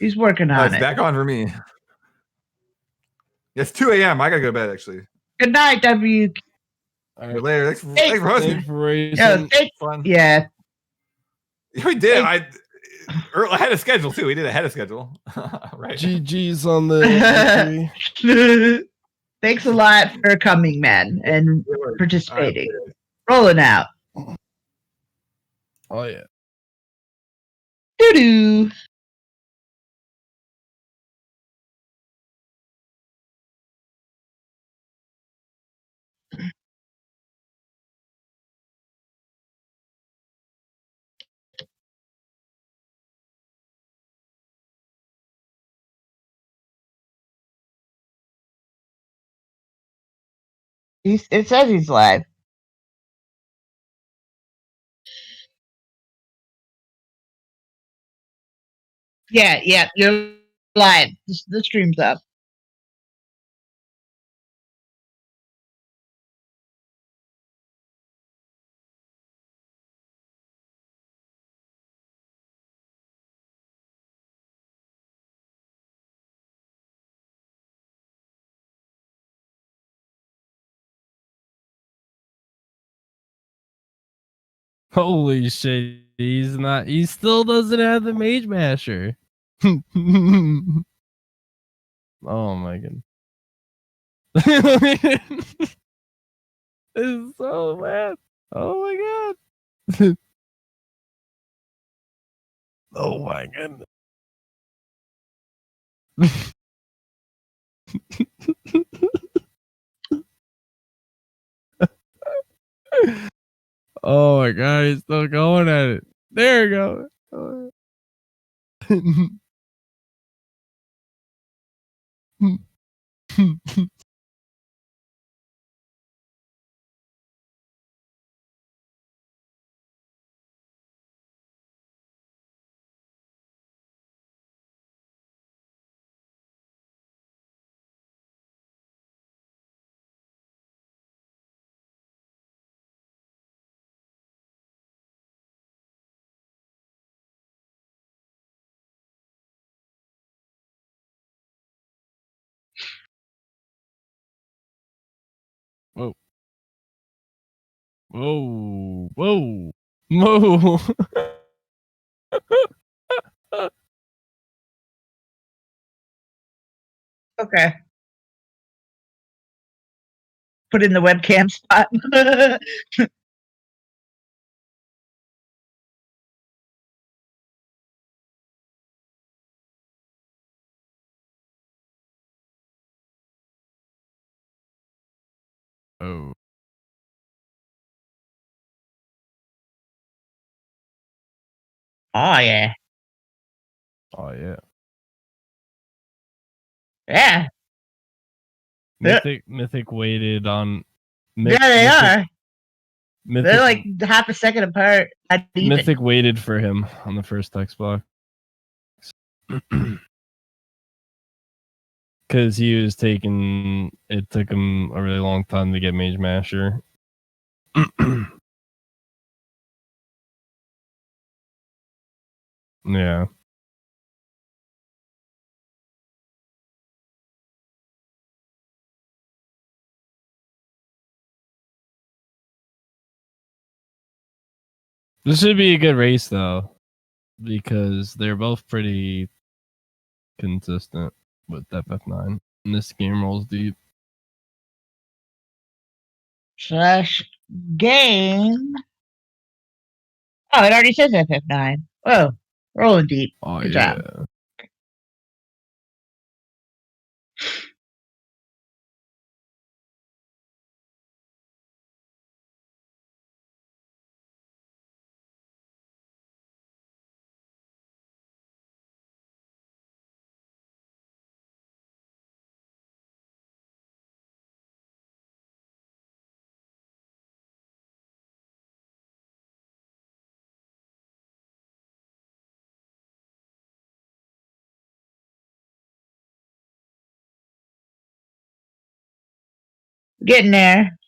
He's working on It's it. back on for me. It's 2 a.m. I gotta go to bed actually. Good night, W. Right. Later. Thanks for hosting. Thanks for racing. Fun. Yeah. We did. I had a schedule too. We did ahead of schedule. Right. GG's on the victory. Thanks a lot for coming, man, and participating. Rolling out. Oh yeah. Doo-doo. It says he's live. Yeah, you're live. The stream's up. Holy shit. He still doesn't have the Mage Masher. Oh my god. This is so bad. Oh my god. Oh my goodness. Oh my god, he's still going at it. There you go. Whoa. Whoa. Whoa. Whoa. Okay. Put in the webcam spot. Oh. Oh yeah. Oh yeah. Yeah. Mythic waited on. Yeah, they are. Mythic, They're like half a second apart. Mythic waited for him on the first text block. Because he was taking. It took him a really long time to get Mage Masher. Yeah. This should be a good race though, because they're both pretty consistent with FF9. And this game rolls deep. / game. Oh, it already says FF9. Oh, rolling deep. Oh, Good yeah. job. Getting there.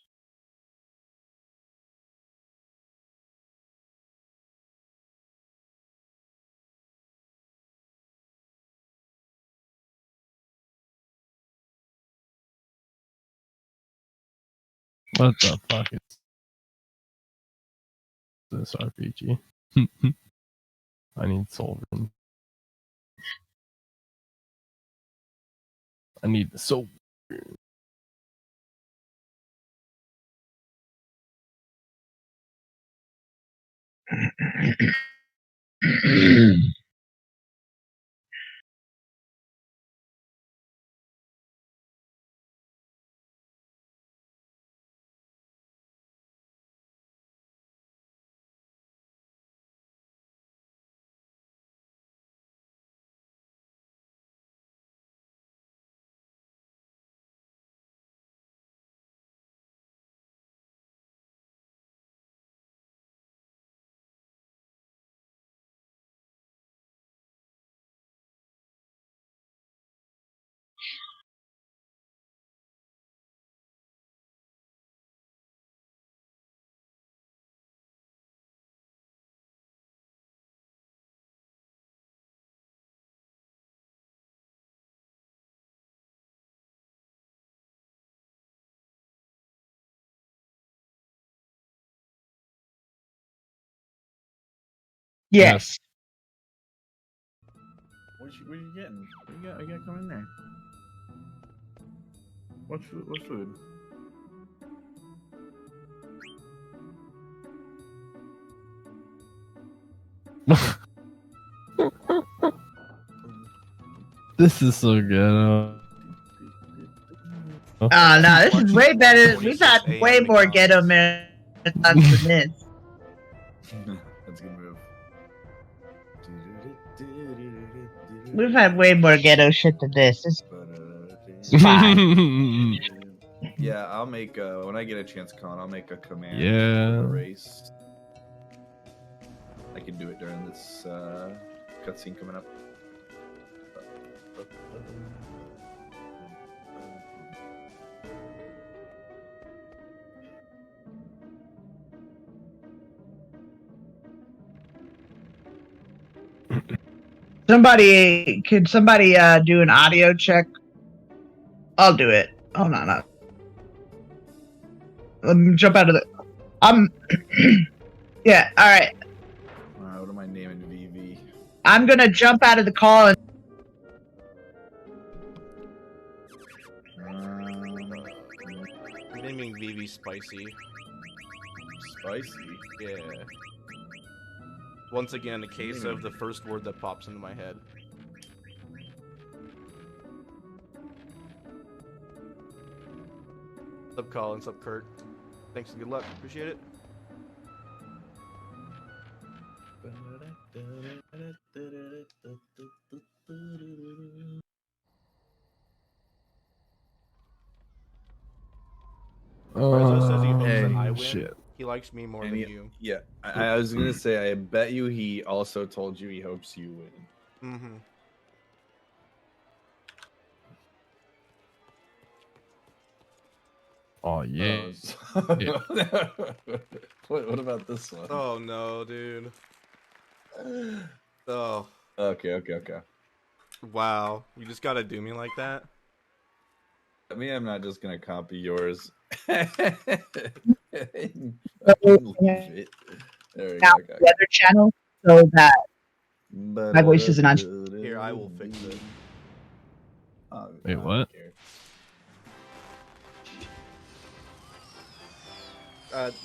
What the fuck is this RPG? I need Sovereign. I need the soul. Yes. What you getting? What you got coming in there? What food? This is so good. Oh no, this is way better. We've had way more ghetto marathons than this. That's a good move. We've had way more ghetto shit than this. It's fine. Yeah, I'll make when I get a chance, Con, I'll make a command Yeah. for the race. I can do it during this cutscene coming up. Could somebody do an audio check? I'll do it. Hold on. Let me jump out of the. Yeah. All right. What am I naming VV? I'm gonna jump out of the call and. I'm naming VV Spicy. Spicy. Yeah. Once again, a case of the first word that pops into my head. Sup, Colin? Sup, Kurt? Thanks and good luck. Appreciate it. Rezo says he hopes that I win. Shit. He likes me more than you. Yeah, I was gonna say, I bet you he also told you he hopes you win. Mm-hmm. Oh yeah. What about this one? Oh no, dude. Oh. Okay. Wow. You just gotta do me like that? I mean, I'm not just gonna copy yours. There we go. Okay. The other channel so that my voice isn't on. Here, I will fix it. Wait, what?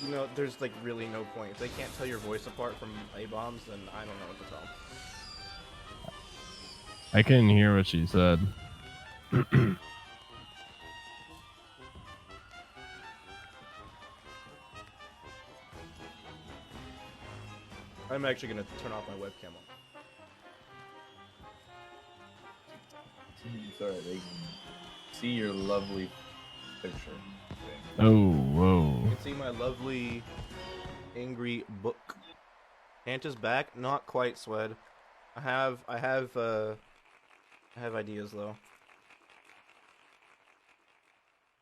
You know, there's like really no point. If they can't tell your voice apart from A-bombs, then I don't know what to tell. I couldn't hear what she said. I'm actually gonna turn off my webcam. It's alright, they can see your lovely picture. Oh, whoa. You can see my lovely, angry book. Ant is back, not quite, Swed. I have ideas though.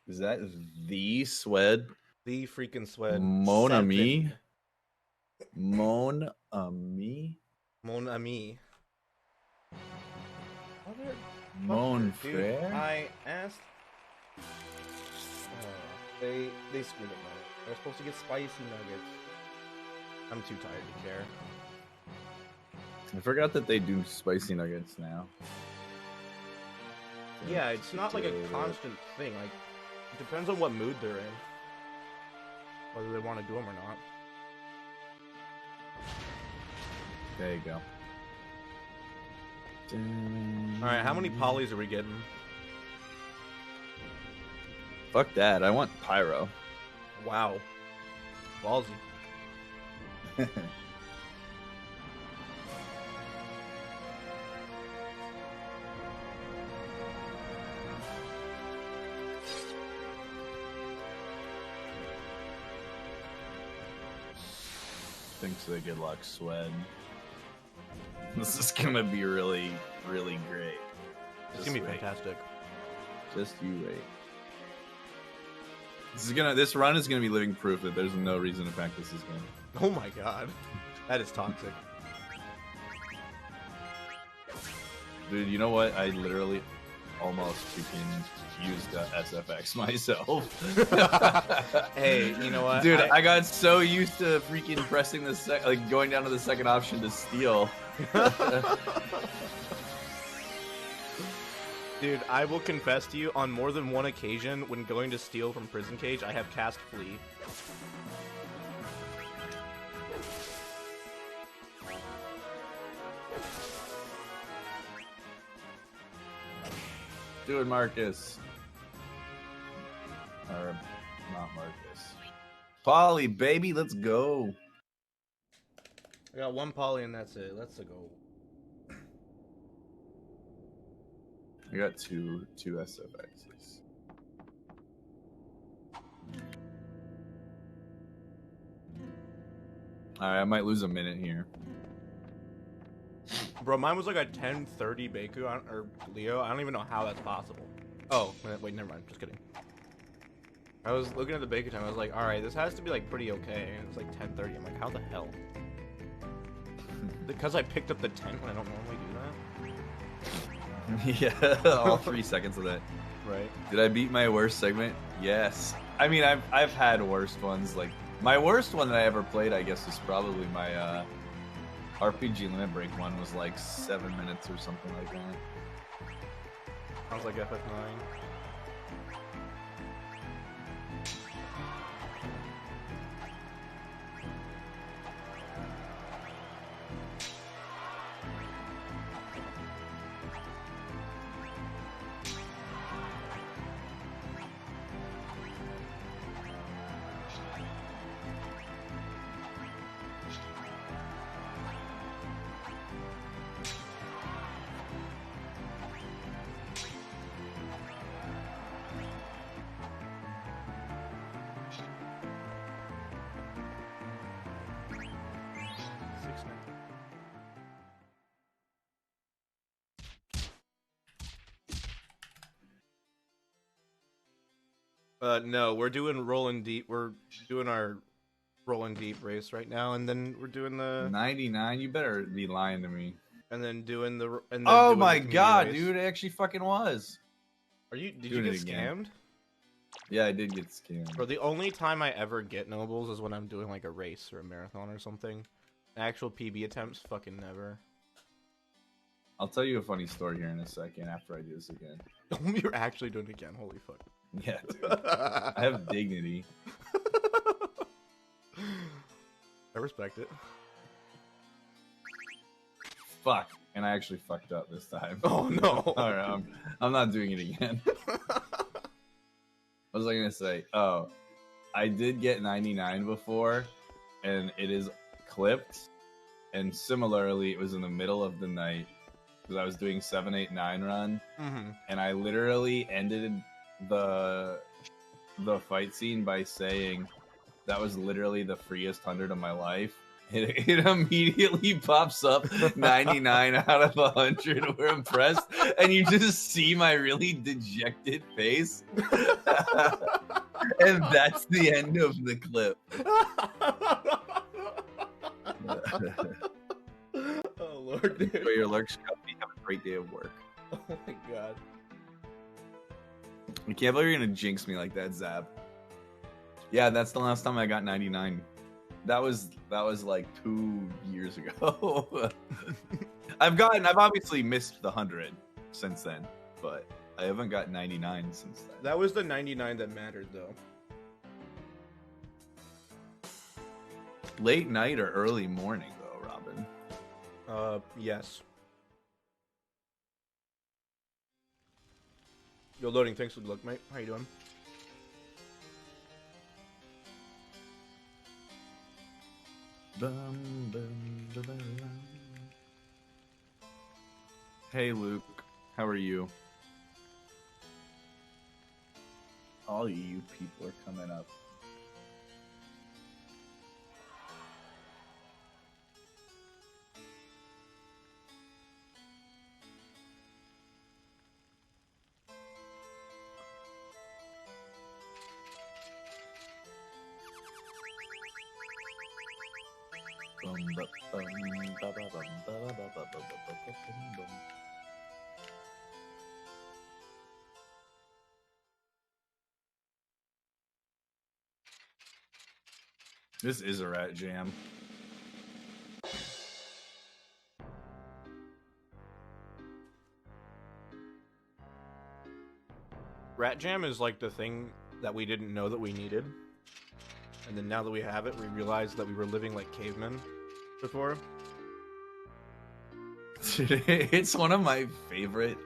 Is that the Swed? The freaking Swed. Mon ami? Mon ami? Mon ami. Mon Dude, frere? I asked. They screwed up on it. They're supposed to get spicy nuggets. I'm too tired to care. I forgot that they do spicy nuggets now. Yeah, it's not like a constant thing. Like, it depends on what mood they're in, whether they want to do them or not. There you go. All right, how many polys are we getting? Fuck that. I want pyro. Wow, ballsy. Thanks for the good luck, Swed. This is gonna be really, really great. It's gonna be fantastic. Just you wait. This run is gonna be living proof that there's no reason to pack this game. Oh my god, that is toxic. Dude, you know what? I literally almost freaking used SFX myself. Hey, you know what? Dude, I got so used to freaking pressing the going down to the second option to steal. Dude, I will confess to you, on more than one occasion, when going to steal from Prison Cage, I have cast Flee. Do it, Marcus. Or, not Marcus. Polly, baby, let's go. I got one poly and that's it. Let's go. I got two SFXs. Alright, I might lose a minute here. Bro, mine was like a 1030 Baku, or Leo. I don't even know how that's possible. Oh, wait, never mind. Just kidding. I was looking at the Baku time. I was like, alright, this has to be like pretty okay. And it's like 1030. I'm like, how the hell? Because I picked up the tent when I don't normally do that? Yeah, all 3 seconds of that. Right. Did I beat my worst segment? Yes. I mean, I've had worst ones. Like, my worst one that I ever played, I guess, was probably my RPG Limit Break one. Was like 7 minutes or something like that. Sounds like FF9. No, we're doing Rollin Deep. We're doing our Rollin Deep race right now, and then we're doing the 99. You better be lying to me. and then doing the. And then Oh doing my the community god, race. dude! It actually fucking was. Are you? Did Doing you it get again. scammed? Yeah, I did get scammed. Bro, the only time I ever get nobles is when I'm doing like a race or a marathon or something. Actual PB attempts, fucking never. I'll tell you a funny story here in a second after I do this again. You're actually doing it again. Holy fuck. Yeah, dude. I have dignity. I respect it. Fuck. And I actually fucked up this time. Oh no. Alright, I'm not doing it again. What was I gonna say? Oh, I did get 99 before, and it is clipped. And similarly, it was in the middle of the night because I was doing 7-8-9 run, and I literally ended the fight scene by saying that was literally the freest 100 of my life. It immediately pops up 99 out of 100. We're impressed, and you just see my really dejected face, and that's the end of the clip. Oh lord, dude. For your lurks, company, have a great day of work. Oh my god. I can't believe you're gonna jinx me like that, Zap. Yeah, that's the last time I got 99. That was like 2 years ago. I've obviously missed the 100 since then, but I haven't got 99 since then. That was the 99 that mattered, though. Late night or early morning, though, Robin. Yes. Yo, loading. Thanks for the look, mate. How you doing? Hey, Luke. How are you? All you people are coming up. This is a rat jam. Rat Jam is like the thing that we didn't know that we needed. And then now that we have it, we realize that we were living like cavemen before. It's one of my favorite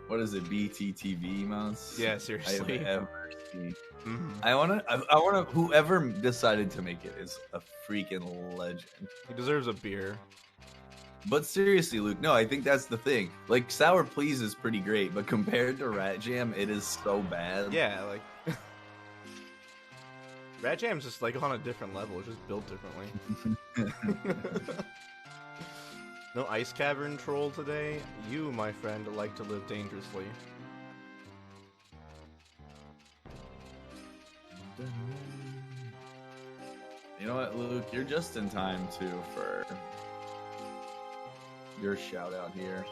what is it, BTTV mounts? Yeah, seriously. I have ever seen. Mm-hmm. I wanna whoever decided to make it is a freaking legend. He deserves a beer. But seriously, Luke, no, I think that's the thing. Like, Sour Please is pretty great, but compared to Rat Jam, it is so bad. Yeah, like Rat Jam's just like on a different level, it's just built differently. No ice cavern troll today. You, my friend, like to live dangerously. You know what, Luke? You're just in time, too, for your shout out here.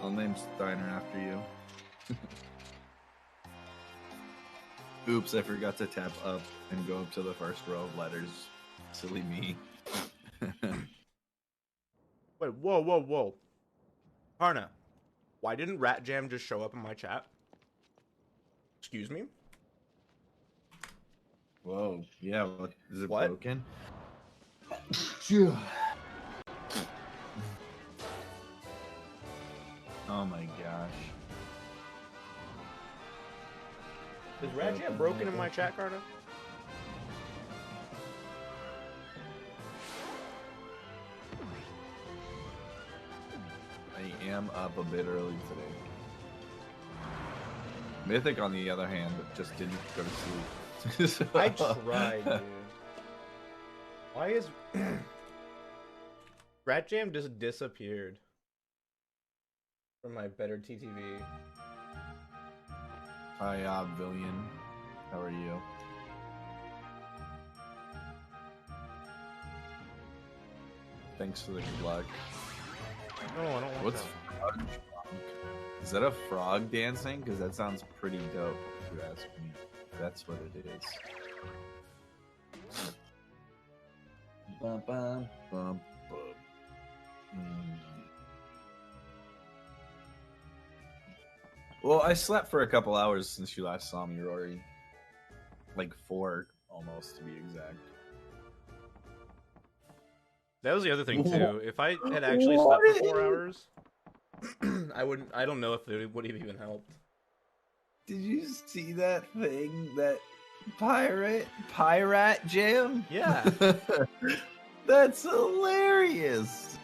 I'll name Steiner after you. Oops, I forgot to tap up and go up to the first row of letters. Silly me. Wait, whoa. Harna, why didn't Rat Jam just show up in my chat? Excuse me? Whoa, yeah, is it What? broken? Oh my gosh. Is Rat Jam broken in my chat, Carter? I am up a bit early today. Mythic, on the other hand, just didn't go to sleep. I tried, dude. Why is Rat Jam just disappeared from my better TTV? Hi, Villian. How are you? Thanks for the good luck. No, I don't want What's that. frog? Is that a frog dancing? Because that sounds pretty dope, if you ask me. That's what it is. Bum, bum, bum, bum. Well, I slept for a couple hours since you last saw me, Rory. Like 4, almost, to be exact. That was the other thing too. If I had actually slept for 4 hours, I don't know if it would have even helped. Did you see that thing? That pirate jam? Yeah. That's hilarious.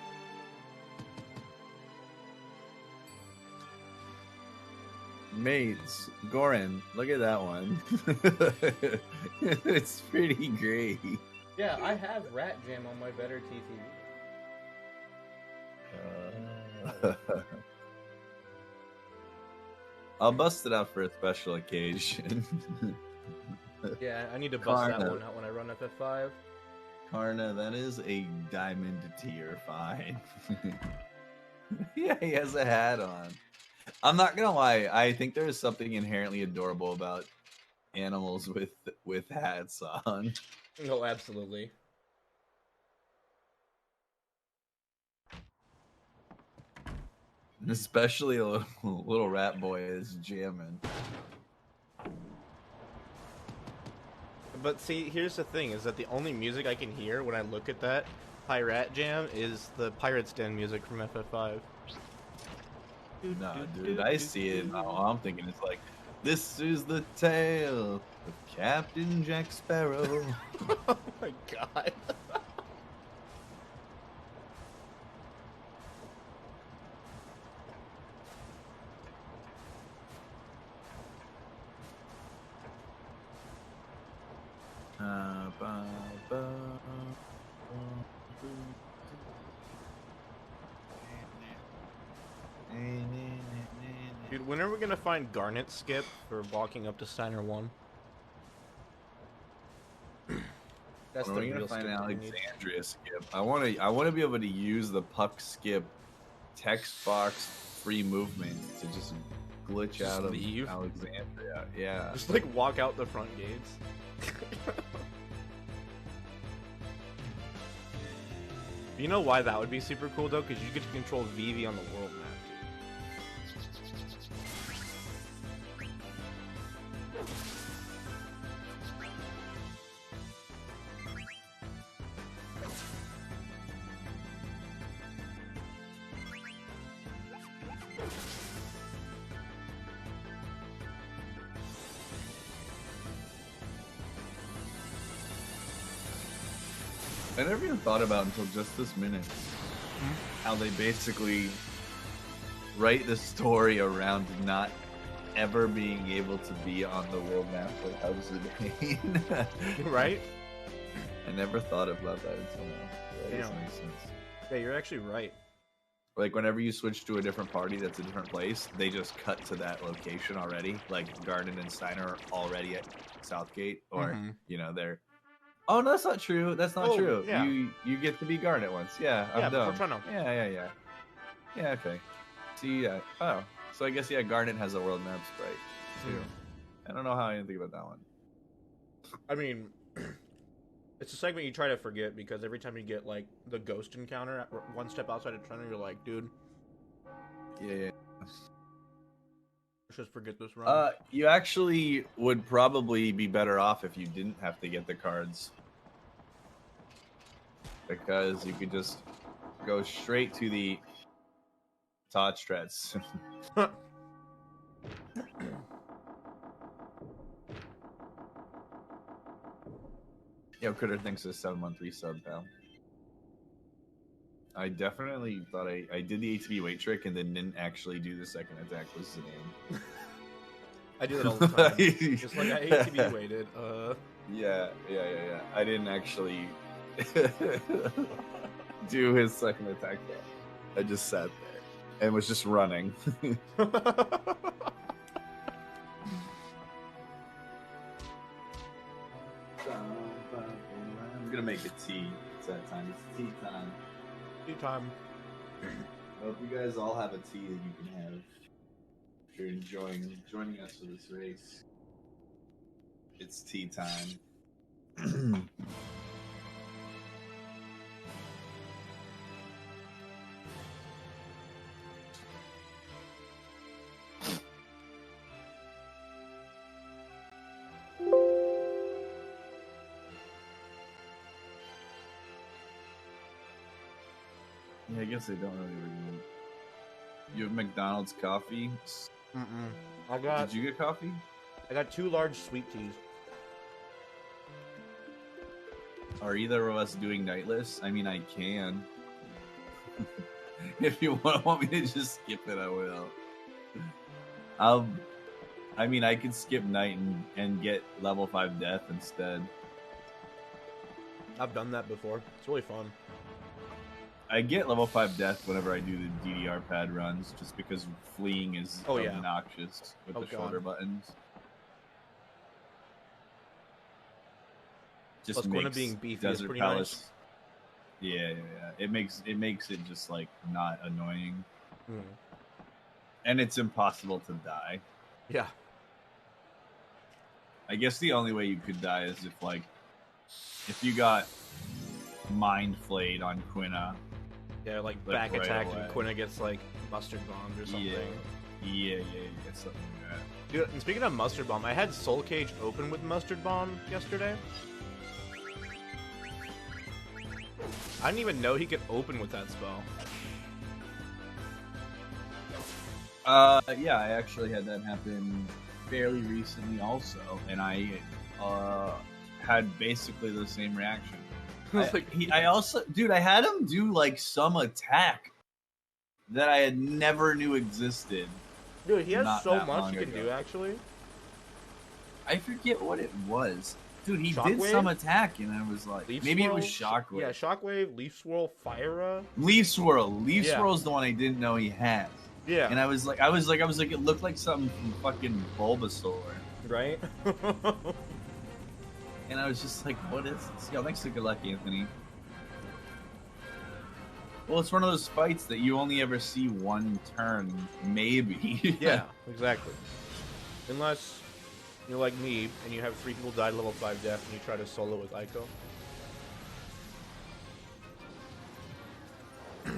Mates, Goran, look at that one. It's pretty great. Yeah, I have Rat Jam on my better TTV. I'll bust it out for a special occasion. Yeah, I need to bust that Karna. one out when I run FF5. Karna, that is a diamond tier fine. Yeah, he has a hat on. I'm not gonna lie, I think there is something inherently adorable about animals with hats on. No, absolutely. Especially a little rat boy is jamming. But see, here's the thing: is that the only music I can hear when I look at that Pirate Jam is the Pirate's Den music from FF5. Nah, dude, I see it. All I'm thinking is like, this is the tale of Captain Jack Sparrow. Oh my god. Dude, when are we gonna find Garnet Skip for walking up to Steiner 1? That's When the are we real gonna find skip that we need. Alexandria skip? I wanna be able to use the puck skip text box free movement to just glitch Just out of leave? Alexandria. Yeah. Just like walk out the front gates. You know why that would be super cool though? Because you get to control Vivi on the world map, I never even thought about until just this minute how they basically write the story around not ever being able to be on the world map with House of Pain. dude. Right? I never thought about that until now. That doesn't Damn. make sense. Yeah, you're actually right. Like whenever you switch to a different party that's a different place, they just cut to that location already. Like Garden and Steiner are already at Southgate, or Mhm. you know they're. Oh no, that's not true. That's not Oh, true. yeah. You get to be Garnet once. Yeah, Yeah, I'm before dumb. Treno. Yeah. Yeah, okay. See, oh, so I guess yeah, Garnet has a world map sprite too. I don't know how I didn't think about that one. I mean, it's a segment you try to forget because every time you get like the ghost encounter at one step outside of Treno, you're like, dude, Yeah. let's just forget this run. You actually would probably be better off if you didn't have to get the cards. Because you could just go straight to the Todd Strats. Yo, Critter thinks it's 713 sub, pal. I definitely thought I did the ATB weight trick and then didn't actually do the second attack with Zidane. I do that all the time. Just like I hate to be weighted. Yeah. I didn't actually do his second attack though. I just sat there and was just running. I'm gonna make a tea. It's that time. It's tea time. Tea time. I hope you guys all have a tea that you can have if you're joining us for this race. It's tea time. Yeah, I guess they don't really remove. You have McDonald's coffee? Did you get coffee? I got 2 large sweet teas. Are either of us doing nightless? I mean, I can. If you want me to just skip it, I will. I mean, I could skip night and get level 5 death instead. I've done that before. It's really fun. I get level 5 death whenever I do the DDR pad runs, just because fleeing is obnoxious with the shoulder buttons. just Plus, Quina makes being beefy is Desert pretty Palace. Yeah. It makes it just like not annoying, nice. and it's impossible to die. Yeah. I guess the only way you could die is if you got mind flayed on Quina. Yeah, like Like, back right attack away. and Quina gets like mustard bombed or something. Yeah, something like that. Dude, and speaking of mustard bomb, I had Soul Cage open with mustard bomb yesterday. I didn't even know he could open with that spell. Yeah, I actually had that happen fairly recently also, and I had basically the same reaction. I also, dude, I had him do like some attack that I had never knew existed. Dude, he has Not so that much long he can ago. do, actually. I forget what it was. Dude, he did Shockwave? some attack, and I was like, Leaf maybe Swirl? it was Shockwave. Yeah, Shockwave, Leaf Swirl, Fire. Leaf Swirl. Leaf Yeah. Swirl's the one I didn't know he had. Yeah. And I was like, it looked like something from fucking Bulbasaur. Right? And I was just like, what is this? Yo, thanks for good luck, Anthony. Well, it's one of those fights that you only ever see one turn, maybe. Yeah, exactly. Unless you're like me and you have 3 people die level 5 death and you try to solo with Aiko.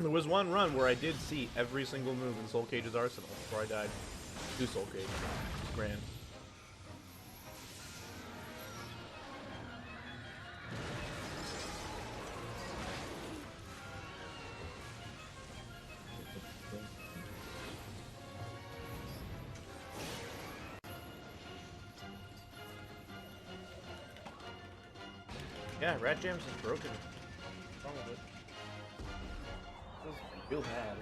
There was one run where I did see every single move in Soul Cage's arsenal before I died to Soul Cage. It's grand. Yeah, Rat Jams is broken. What's wrong with it? Feels real bad.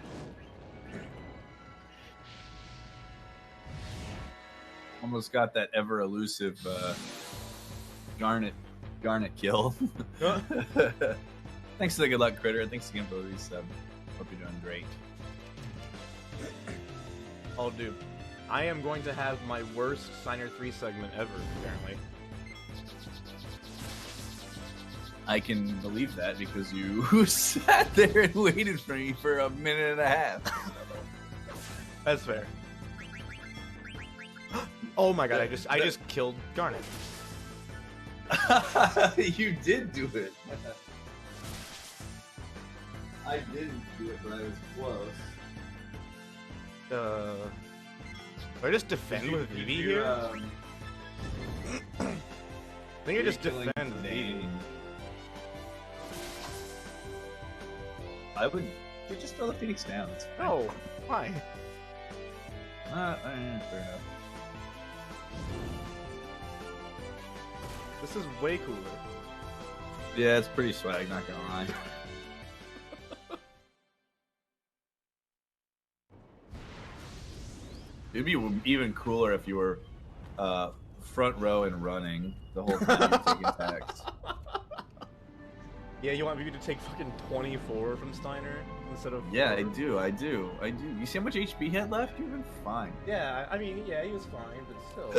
Almost got that ever elusive Garnet kill. Thanks for the good luck, Critter. Thanks again for the resub. Hope you're doing great. Oh, dude. I am going to have my worst Signer 3 segment ever, apparently. I can believe that because you sat there and waited for me for a minute and a half. That's fair. Oh my god, I just killed Garnet. You did do it. I didn't do it, but I was close. Do I just defend with Vivi here? I think I just defend with Vivi. I would just throw the Phoenix down. It's fine. No, why? Fair enough. This is way cooler. Yeah, it's pretty swag, not gonna lie. It'd be even cooler if you were front row and running the whole time you're taking attacks. Yeah, you want Vivi to take fucking 24 from Steiner instead of 4? Yeah, I do. You see how much HP he had left? You've been fine. Yeah, I mean, yeah, he was fine, but still.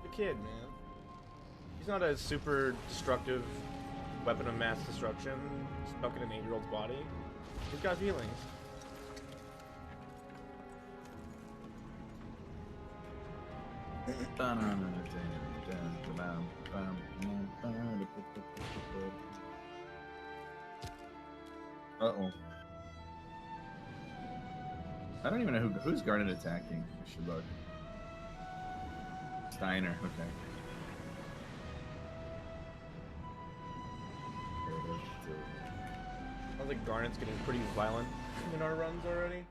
The kid, man. He's not a super destructive weapon of mass destruction stuck in an 8-year-old's body. He's got feelings. Uh-oh. I don't even know who's Garnet attacking. I should look. Steiner, okay. I think Garnet's getting pretty violent in our runs already.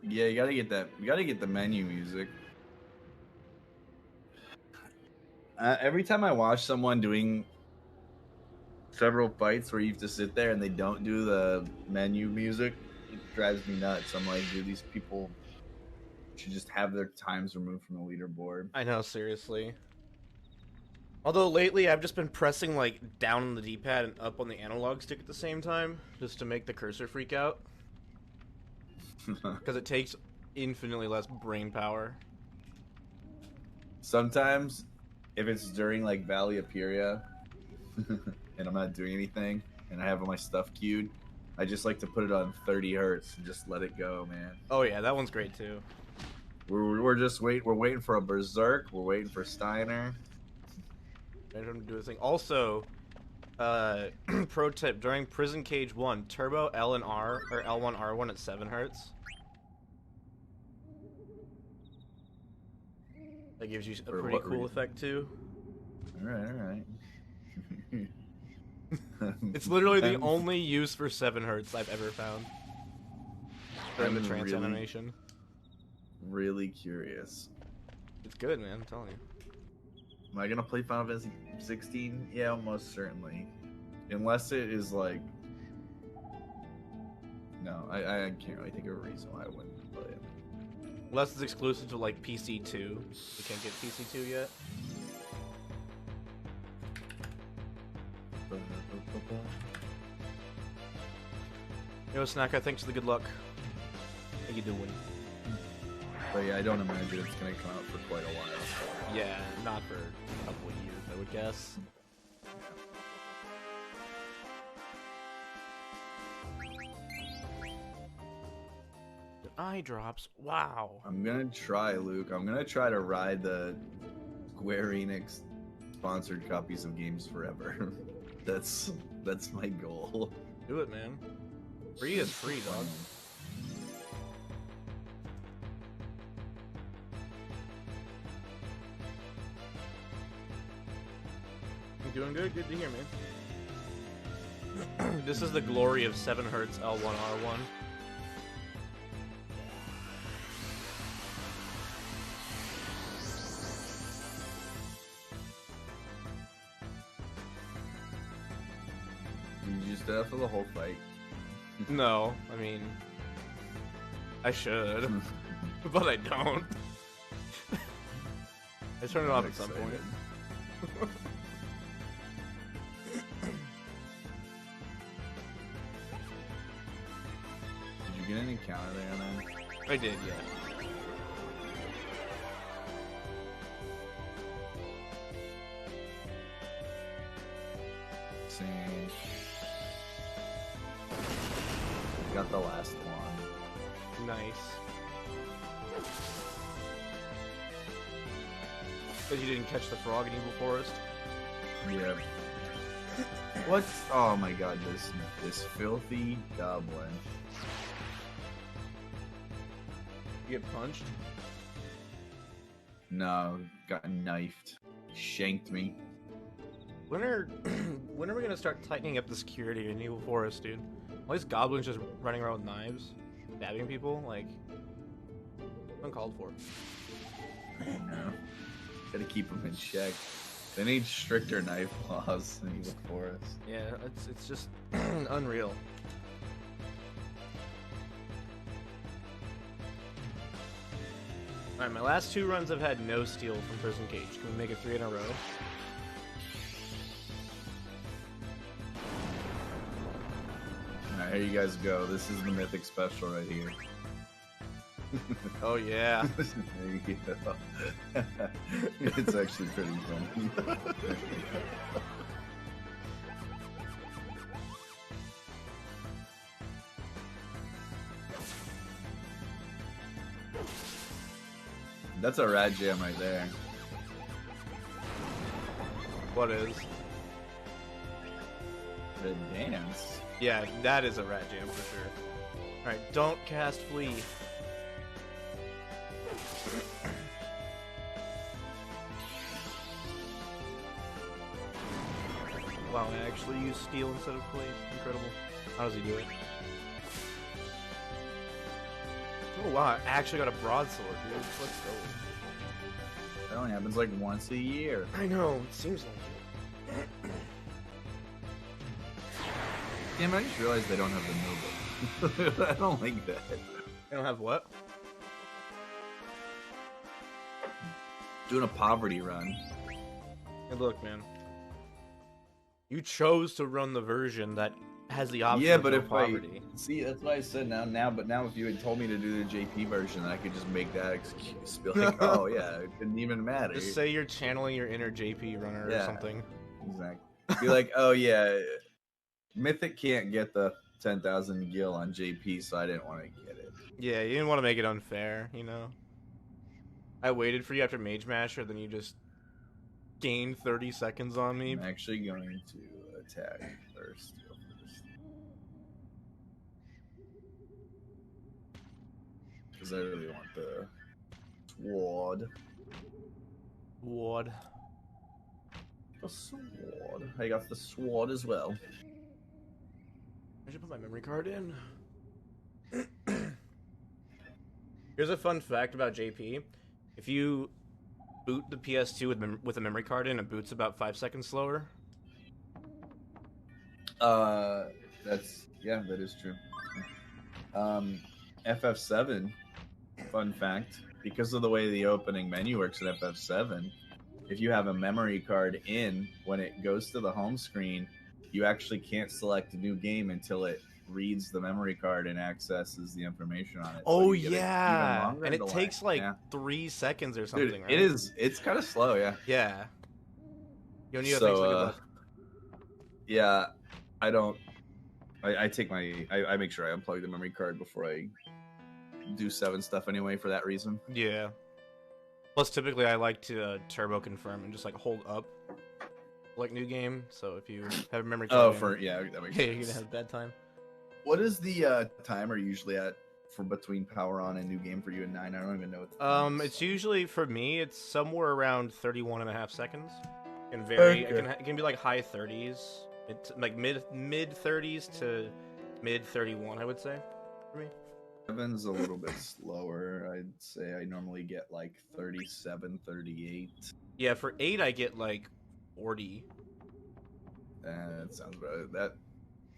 Yeah, you gotta get that. You gotta get the menu music. Every time I watch someone doing several fights where you have to sit there and they don't do the menu music, it drives me nuts. I'm like, dude, these people should just have their times removed from the leaderboard. I know, seriously. Although lately I've just been pressing like down on the D-pad and up on the analog stick at the same time, just to make the cursor freak out. Because it takes infinitely less brain power. Sometimes, if it's during like Valley of Pyria, and I'm not doing anything, and I have all my stuff queued, I just like to put it on 30 hertz and just let it go, man. Oh yeah, that one's great too. We're just we're waiting for a Berserk. We're waiting for Steiner. I don't do this thing. Also, pro tip: during Prison Cage 1, turbo L and R or L1 R1 at 7 hertz. That gives you a For pretty what cool reason? effect too. All right. It's literally the I'm- only use for 7 hertz I've ever found during the I'm trance really- animation. Really curious. It's good, man. I'm telling you. Am I gonna play Final Fantasy 16? Yeah, most certainly. Unless it is like, no, I can't really think of a reason why I wouldn't play it. Unless it's exclusive to like PC2. You can't get PC2 yet. Yo, Snacker, thanks for the good luck. How you doing? But yeah, I don't imagine it's gonna come out for quite a while. Yeah, not for a couple of years, I would guess. The eye drops. Wow. I'm gonna try, Luke. I'm gonna try to ride the Square Enix sponsored copies of games forever. that's my goal. Do it, man. Free is free, dog. You doing good? Good to hear, man. This is the glory of 7 hertz L1 R1. Did you stay up for the whole fight? No, I mean, I should, but I don't. I turn it off at some point. Did you get an encounter there, man? I did, yeah. Same. Got the last one. Nice. Because you didn't catch the frog in Evil Forest? Yeah. What? Oh my god, this filthy goblin. You get punched? No, got knifed. Shanked me. When are we gonna start tightening up the security in Evil Forest, dude? All these goblins just running around with knives, stabbing people, like uncalled for. No. Gotta keep them in check. They need stricter knife laws in Evil Forest. Yeah, it's just unreal. Alright, my last 2 runs I've had no steal from Prison Cage. Can we make it 3 in a row? Alright, here you guys go. This is the Mythic special right here. Oh yeah. There you go. It's actually pretty funny. That's a rad jam right there. What is? The dance. Yeah, that is a rat jam for sure. Alright, don't cast Flee. Wow, I actually use Steel instead of Flee. Incredible. How does he do it? Oh wow, I actually got a broadsword, dude. Let's go. That only happens like once a year. I know, it seems like it. Damn, I just realized they don't have the Nova. I don't like that. I don't have what? Doing a poverty run. Hey, look, man. You chose to run the version that has the option Yeah, of but no if poverty. see, that's why I said now. But now, if you had told me to do the JP version, then I could just make that excuse. Be like, oh yeah, it didn't even matter. Just say you're channeling your inner JP runner or Yeah. something. Exactly. Be like, oh yeah, Mythic can't get the 10,000 gil on JP, so I didn't want to get it. Yeah, you didn't want to make it unfair, you know? I waited for you after Mage Masher, then you just gained 30 seconds on me. I'm actually going to attack or steal first. Because I really want the sword. What? The sword. I got the sword as well. I should put my memory card in. Here's a fun fact about JP. If you boot the PS2 with a memory card in, it boots about 5 seconds slower. That is true. FF7, fun fact, because of the way the opening menu works in FF7, if you have a memory card in, when it goes to the home screen, you actually can't select a new game until it reads the memory card and accesses the information on it. Oh, So you get an even yeah. longer And it delay. takes like Yeah. 3 seconds or something, Dude, right? it's kind of slow, yeah. Yeah. Yonio, So, thanks for good luck. Yeah, I take my, I make sure I unplug the memory card before I do 7 stuff anyway for that reason. Yeah. Plus, typically, I like to turbo confirm and just like hold up, like new game. So if you have a memory card, Oh, in, that makes yeah, you're sense. gonna have bad time. What is the timer usually at for between power on and new game for you and 9? I don't even know what the time is. It's usually for me, it's somewhere around 31.5 seconds. It can vary. Okay. It can be like high 30s. It's like mid 30s to mid 31, I would say, for me. 7's a little bit slower. I'd say I normally get like 37, 38. Yeah, for 8 I get like 40. That sounds about it. That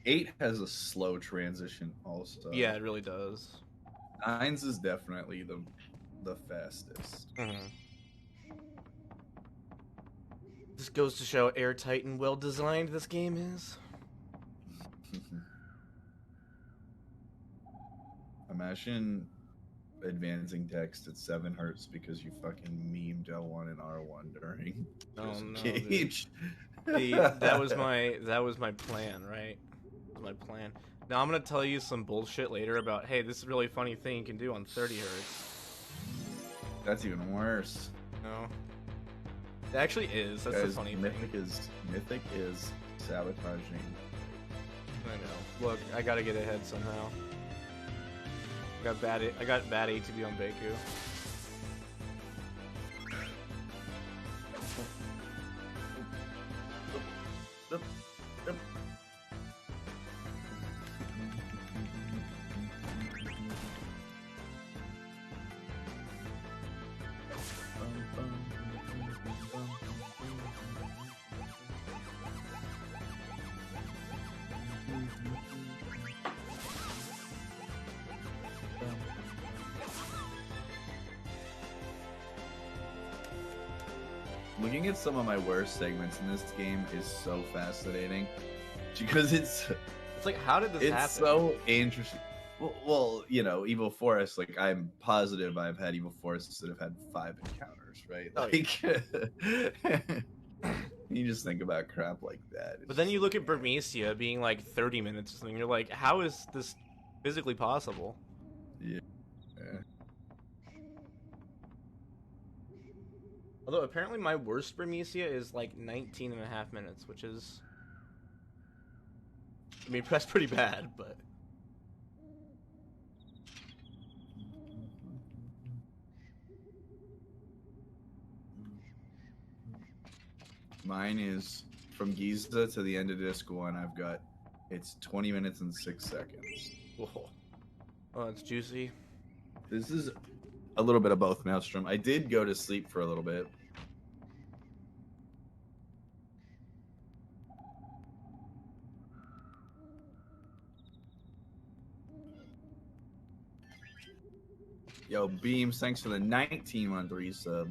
8 has a slow transition also. Yeah, it really does. 9's is definitely the fastest. This goes to show how airtight and well designed this game is. Imagine advancing text at 7 hertz because you fucking memed L1 and R1 during Oh no, Cage. that was my plan, right? That was my plan. Now I'm gonna tell you some bullshit later about, hey, this is a really funny thing you can do on 30 hertz. That's even worse. No, it actually is. That's the funny Mythic thing. Mythic is sabotaging. I know. Look, I gotta get ahead somehow. I got bad ATB on Baku. Looking at some of my worst segments in this game is so fascinating because it's It's like, how did this happen? so interesting. Well, you know, Evil Forest, like I'm positive I've had Evil Forests that have had 5 encounters, right? Oh, Like you just think about crap like that. But then you look at Burmecia being like 30 minutes or something, you're like, how is this physically possible? Yeah. Although apparently my worst Burmecia is like 19.5 minutes, which is, I mean, that's pretty bad, but Mine is from Giza to the end of Disc 1. It's 20 minutes and 6 seconds. whoa. Oh, it's juicy. This is a little bit of both, Maelstrom. I did go to sleep for a little bit. Yo, Beams, thanks for the 19-month resub.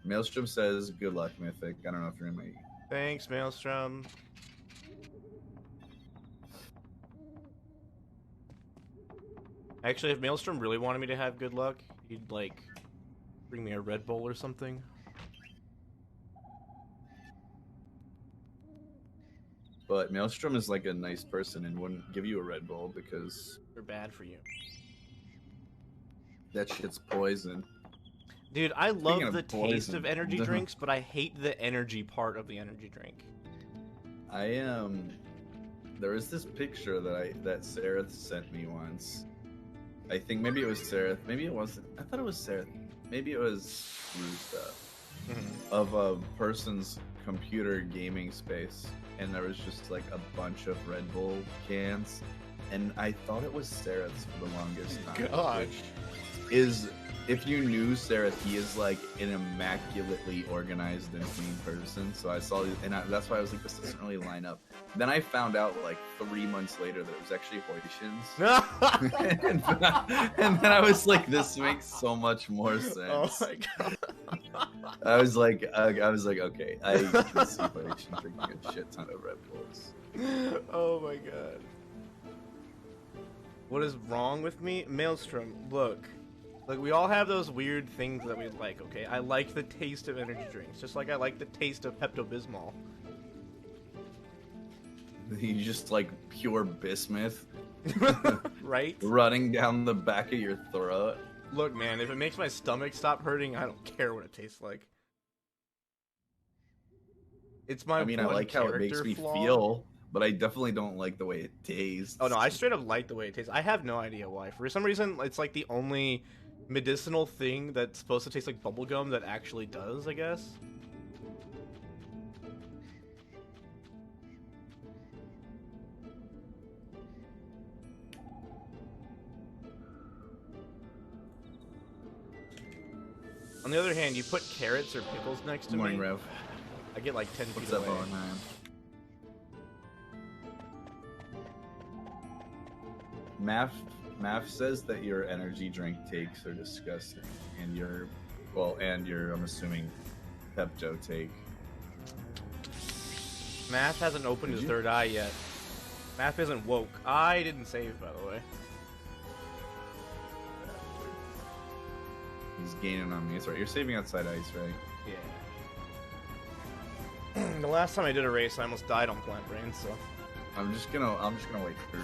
Maelstrom says, good luck, Mythic. I don't know if you're in my... Thanks, Maelstrom. Actually, if Maelstrom really wanted me to have good luck, he'd, like, bring me a Red Bull or something. But Maelstrom is like a nice person and wouldn't give you a Red Bull because... They're bad for you. That shit's poison. Dude, I love of the taste poison. of energy drinks, but I hate the energy part of the energy drink. I am... There was this picture that Sarah sent me once. I think maybe it was Sarah. Maybe it wasn't. I thought it was Sarah. Maybe it was Rusta. Of a person's computer gaming space. And there was just like a bunch of Red Bull cans. And I thought it was Sarah's for the longest time. Gosh. Which is... If you knew Sarah, he is like an immaculately organized and clean person. So I saw, and that's why I was like, this doesn't really line up. Then I found out like 3 months later that it was actually Haitians. and then I was like, this makes so much more sense. Oh my god. I was like, okay, I can see Haitians drinking a shit ton of Red Bulls. Oh my god. What is wrong with me? Maelstrom, look. Like, we all have those weird things that we like, okay? I like the taste of energy drinks, just like I like the taste of Pepto-Bismol. You just like pure bismuth. Right? Running down the back of your throat. Look, man, if it makes my stomach stop hurting, I don't care what it tastes like. It's my I mean, I one like how it makes character me flaw. feel, but I definitely don't like the way it tastes. Oh no, I straight up like the way it tastes. I have no idea why. For some reason, it's like the only medicinal thing that's supposed to taste like bubblegum that actually does, I guess. On the other hand, you put carrots or pickles next to Morning, me, Rev. I get like 10 What's feet up, away. Owen, man? Math says that your energy drink takes are disgusting, and your, I'm assuming, Pepto take. Math hasn't opened his third eye yet. Math isn't woke. I didn't save, by the way. He's gaining on me. That's right. You're saving outside ice, right? Yeah. The last time I did a race, I almost died on Plant Brain, so. I'm just gonna wait for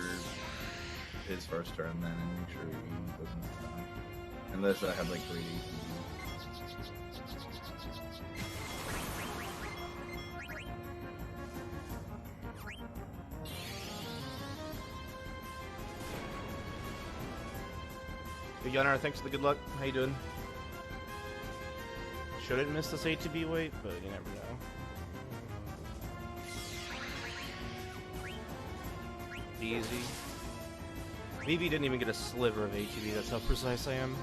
his first turn then and make sure he doesn't die. Unless I have like great Big Gunnar, thanks for the good luck. How you doing? Shouldn't miss this ATB weight, but you never know. Easy. BB didn't even get a sliver of ATB, that's how precise I am.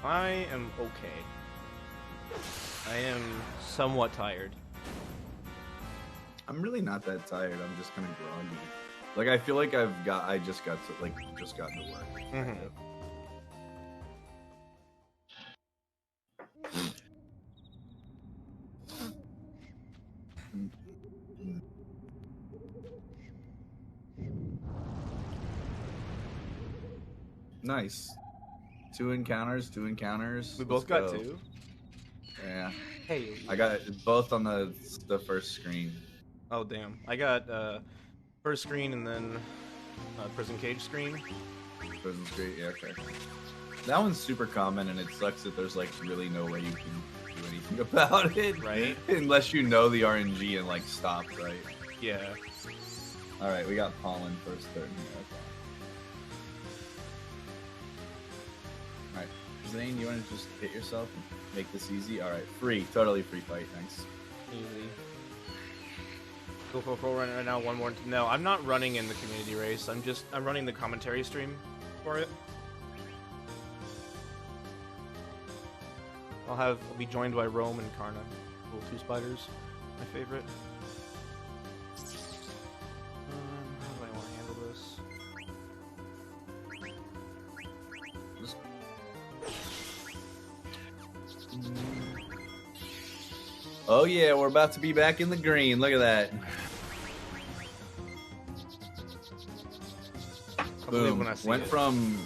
I am okay. I am somewhat tired. I'm really not that tired. I'm just kind of groggy. Like I feel like I just got to work. Mm-hmm. Nice. Two encounters. We both got two. Yeah. Hey. I got both on the first screen. Oh damn! I got first screen and then prison cage screen. Prison screen. Yeah. Okay. That one's super common, and it sucks that there's like really no way you can do anything about it, Right? Unless you know the RNG and like stop, right? Yeah. All right, we got Pollen first turn. Okay. All right, Zane, you want to just hit yourself and make this easy? All right, free, totally free fight. Thanks. Easy. Go right now. One more. No, I'm not running in the community race. I'm running the commentary stream for it. I'll be joined by Rome and Karna. Little two spiders, my favorite. How do I want to handle this? Oh yeah, we're about to be back in the green. Look at that. Boom. Went from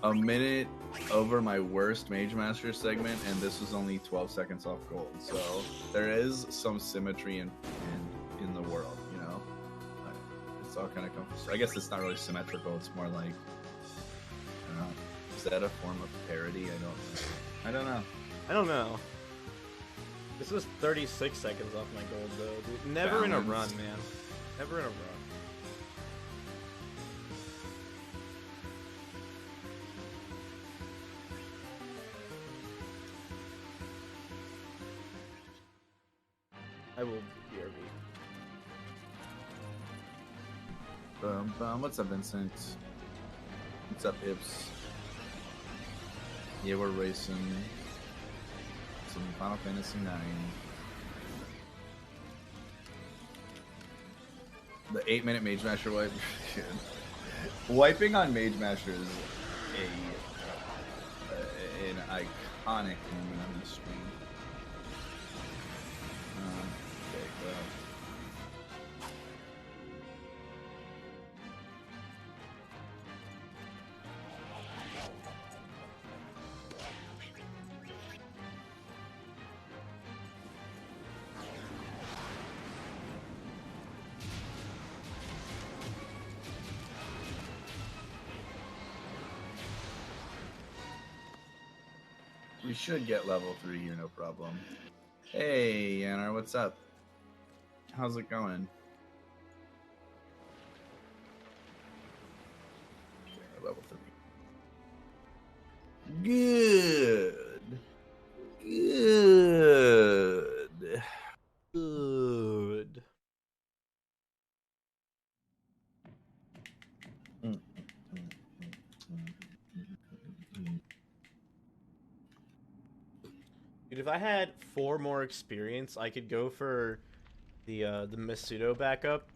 a minute over my worst Mage Master segment, and this was only 12 seconds off gold. So there is some symmetry in the world, you know. It's all kind of I guess it's not really symmetrical. It's more like, I don't know. Is that a form of parody? I don't know. This was 36 seconds off my gold, though. Dude. Never in a run, man. Never in a run. I will BRB. What's up, Vincent? What's up, Ips? Yeah, we're racing some Final Fantasy 9. The 8-minute Mage Master wipe. Wiping on Mage Master is an iconic moment on the stream. We should get level 3 here, no problem. Hey, Yanar, what's up? How's it going? Okay, level 3. Good. Dude, if I had 4 more experience, I could go for the Misudo backup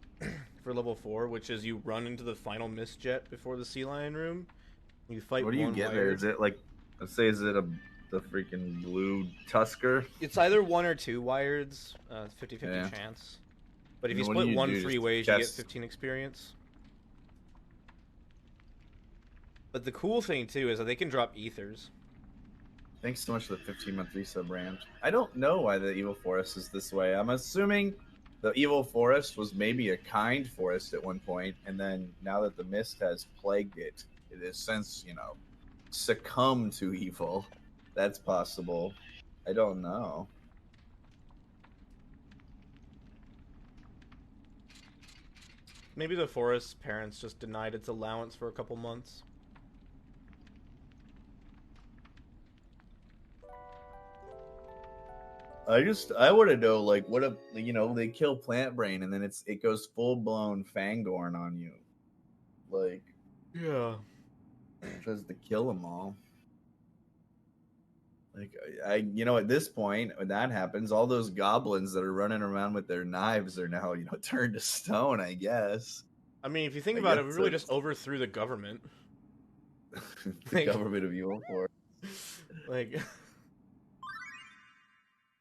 for level 4, which is you run into the final mist jet before the sea lion room. You fight. What do you get there? Is it like, let's say, is it the freaking blue Tusker? It's either 1 or 2 wireds, 50-50 chance. But if you split 1 free ways, you get 15 experience. But the cool thing too is that they can drop ethers. Thanks so much for the 15-month resub, Rand. I don't know why the Evil Forest is this way. I'm assuming the Evil Forest was maybe a kind forest at one point, and then now that the mist has plagued it, it has since, you know, succumbed to evil. That's possible. I don't know. Maybe the forest's parents just denied its allowance for a couple months. I want to know, like, what if, you know, they kill Plant Brain and then it goes full blown Fangorn on you, like, yeah, just to kill them all. Like, you know, at this point, when that happens, all those goblins that are running around with their knives are now, you know, turned to stone, I guess. I mean, if you think about it, we really just overthrew the government. The government of Evil Forest. Like,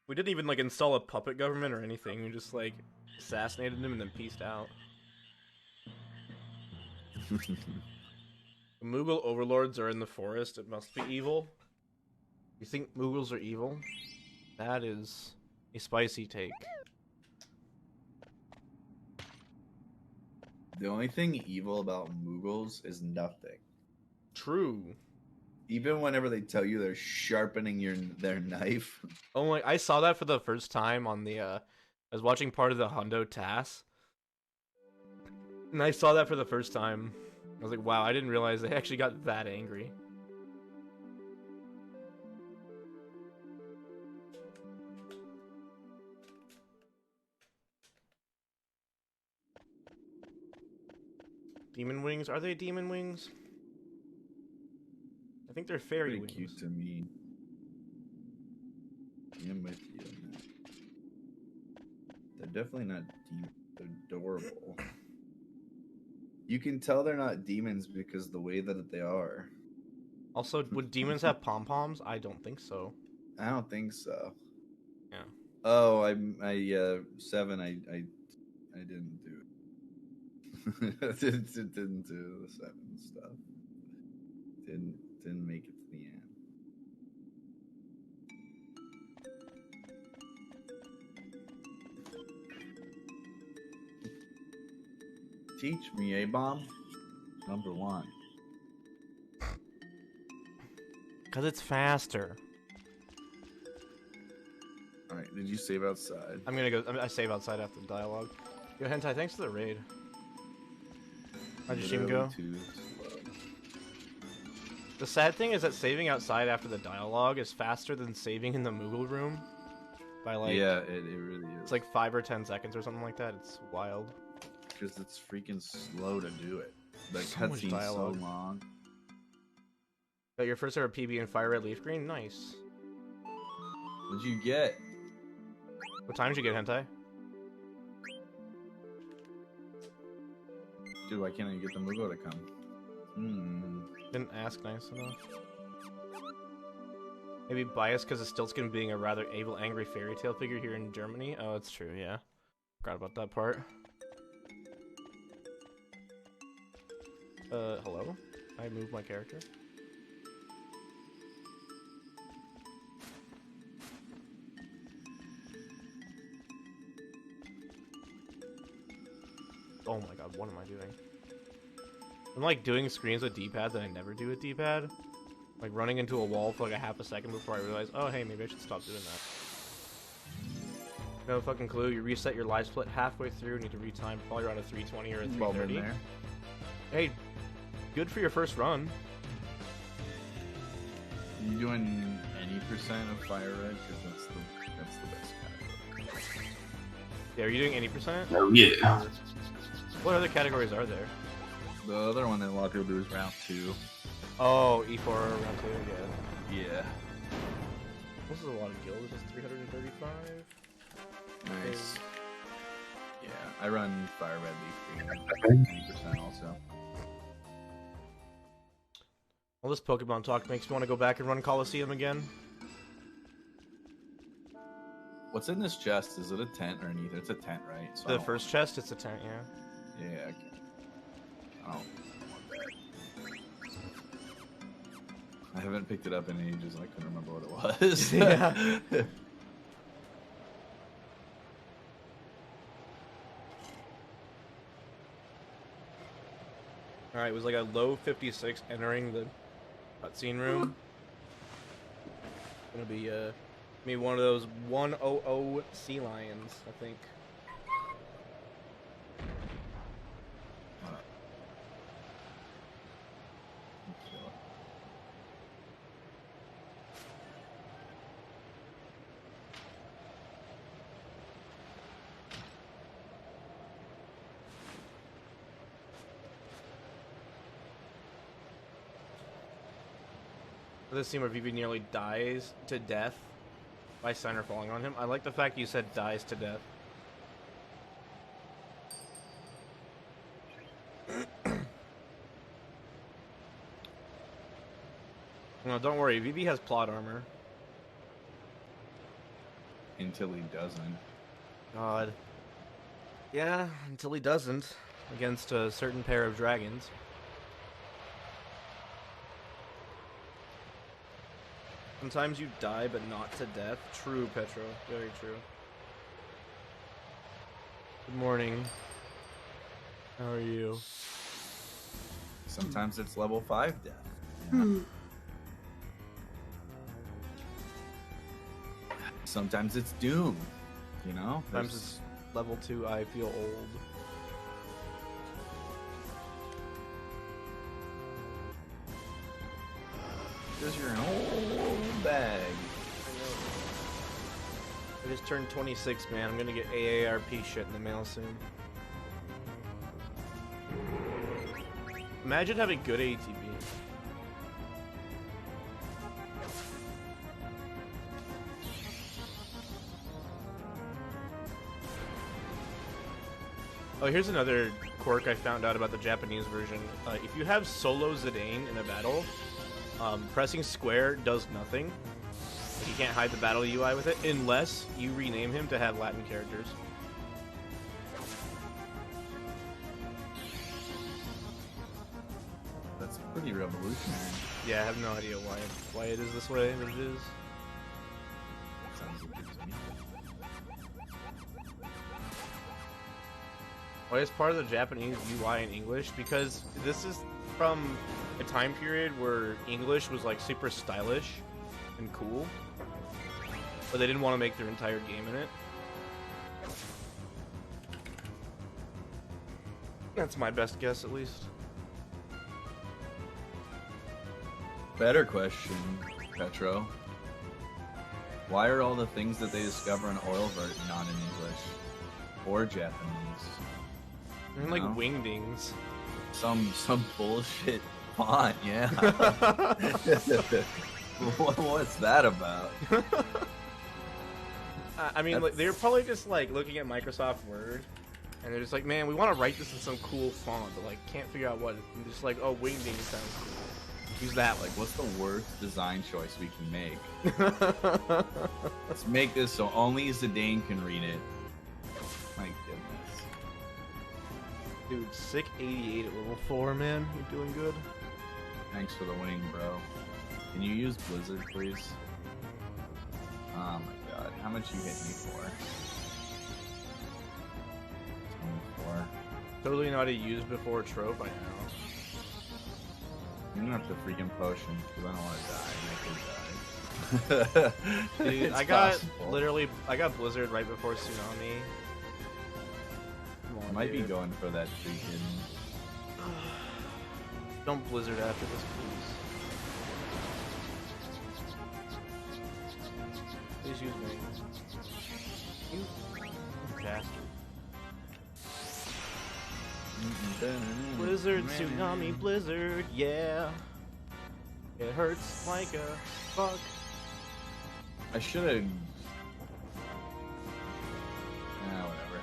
we didn't even, like, install a puppet government or anything. We just, like, assassinated them and then peaced out. The Moogle overlords are in the forest. It must be evil. You think Moogles are evil? That is a spicy take. The only thing evil about Moogles is nothing. True. Even whenever they tell you they're sharpening their knife. Oh my! I saw that for the first time on the. I was watching part of the Hondo TAS, and I saw that for the first time. I was like, "Wow!" I didn't realize they actually got that angry. Demon wings? Are they demon wings? I think they're fairy Pretty wings. cute to me. I'm with you on that. They're definitely not deep. They're adorable. You can tell they're not demons because the way that they are. Also, would demons have pom-poms? I don't think so. I don't think so. Yeah. Oh, I 7. I didn't do it. Didn't do the 7 stuff. Didn't make it to the end. Teach me, A-bomb. Number 1. Because it's faster. Alright, did you save outside? I'm gonna go. I save outside after the dialogue. Yo, Hentai, thanks for the raid. How'd your stream go? Literally too slow. The sad thing is that saving outside after the dialogue is faster than saving in the Moogle room. By like, Yeah, it really is. it's like 5 or 10 seconds or something like that. It's wild. Because it's freaking slow to do it. The So much cutscene's so dialogue. long. Got your first ever PB in Fire Red Leaf Green? Nice. What'd you get? What time did you get, Hentai? Dude, why can't I get the Mugo to come? Didn't ask nice enough. Maybe biased because of Stiltskin being a rather evil, angry fairy tale figure here in Germany? Oh, it's true, yeah. Forgot about that part. Hello? I moved my character? Oh my god, what am I doing? I'm like doing screens with D-pad that I never do with D-pad. Like running into a wall for like a half a second before I realize, oh hey, maybe I should stop doing that. No fucking clue. You reset your live split halfway through, need to retime probably around a 320 or a Well been 330. there. Hey, good for your first run. You doing any percent of Fire Red? Because that's the best category. Yeah, are you doing any percent? Oh yeah. What other categories are there? The other one that a lot of people do is round 2. Oh, E4 round 2, yeah. Yeah. This is a lot of guilds, just 335. Nice. Yeah, I run Fire Red Leaf 3% also. Well, this Pokemon talk makes me want to go back and run Coliseum again. What's in this chest? Is it a tent or an ether? It's a tent, right? So I The don't first chest, it's a tent, yeah. want- Yeah, okay. I don't want that. I haven't picked it up in ages and I couldn't remember what it was. Yeah. Alright, it was like a low 56 entering the cutscene room. Gonna be one of those 100 sea lions, I think. This scene where Vivi nearly dies to death by Steiner falling on him. I like the fact you said dies to death. No, don't worry. Vivi has plot armor. Until he doesn't. God. Yeah, until he doesn't. Against a certain pair of dragons. Sometimes you die, but not to death. True, Petro. Very true. Good morning. How are you? Sometimes it's level 5 death. Yeah. Sometimes it's doom. You know? Sometimes it's level 2, I feel old. Because you're an old bag. I just turned 26, man. I'm gonna get AARP shit in the mail soon. Imagine having good ATB. Oh, here's another quirk I found out about the Japanese version. If you have solo Zidane in a battle, pressing square does nothing. Like, you can't hide the battle UI with it unless you rename him to have Latin characters. That's pretty revolutionary. Yeah, I have no idea why it is this way, but it is. Sounds good to me. Why is part of the Japanese UI in English? Because this is from a time period where English was like super stylish and cool, but they didn't want to make their entire game in it. That's my best guess, at least. Better question, Petro. Why are all the things that they discover in Oilvert not in English or Japanese? They're like No. wingdings. Some bullshit font, yeah. What's that about? I mean, like, they're probably just like looking at Microsoft Word, and they're just like, man, we want to write this in some cool font, but like can't figure out what. And just like, oh, wingding sounds cool. Use that. Like, what's the worst design choice we can make? Let's make this so only Zidane can read it. My goodness. Dude, sick 88 at level 4, man. You're doing good. Thanks for the wing, bro. Can you use Blizzard, please? Oh my god. How much you hit me for? 24. Totally not a used before trope, I know. You're gonna have to freaking potion because I don't want to die. Make her die. Dude, It's I got possible. I got Blizzard right before Tsunami. Come on, Might be dude. going for that freaking. Don't Blizzard after this, please. Please use wings. You bastard. Blizzard, Tsunami, Blizzard, yeah. It hurts like a fuck. I should have. Yeah, whatever.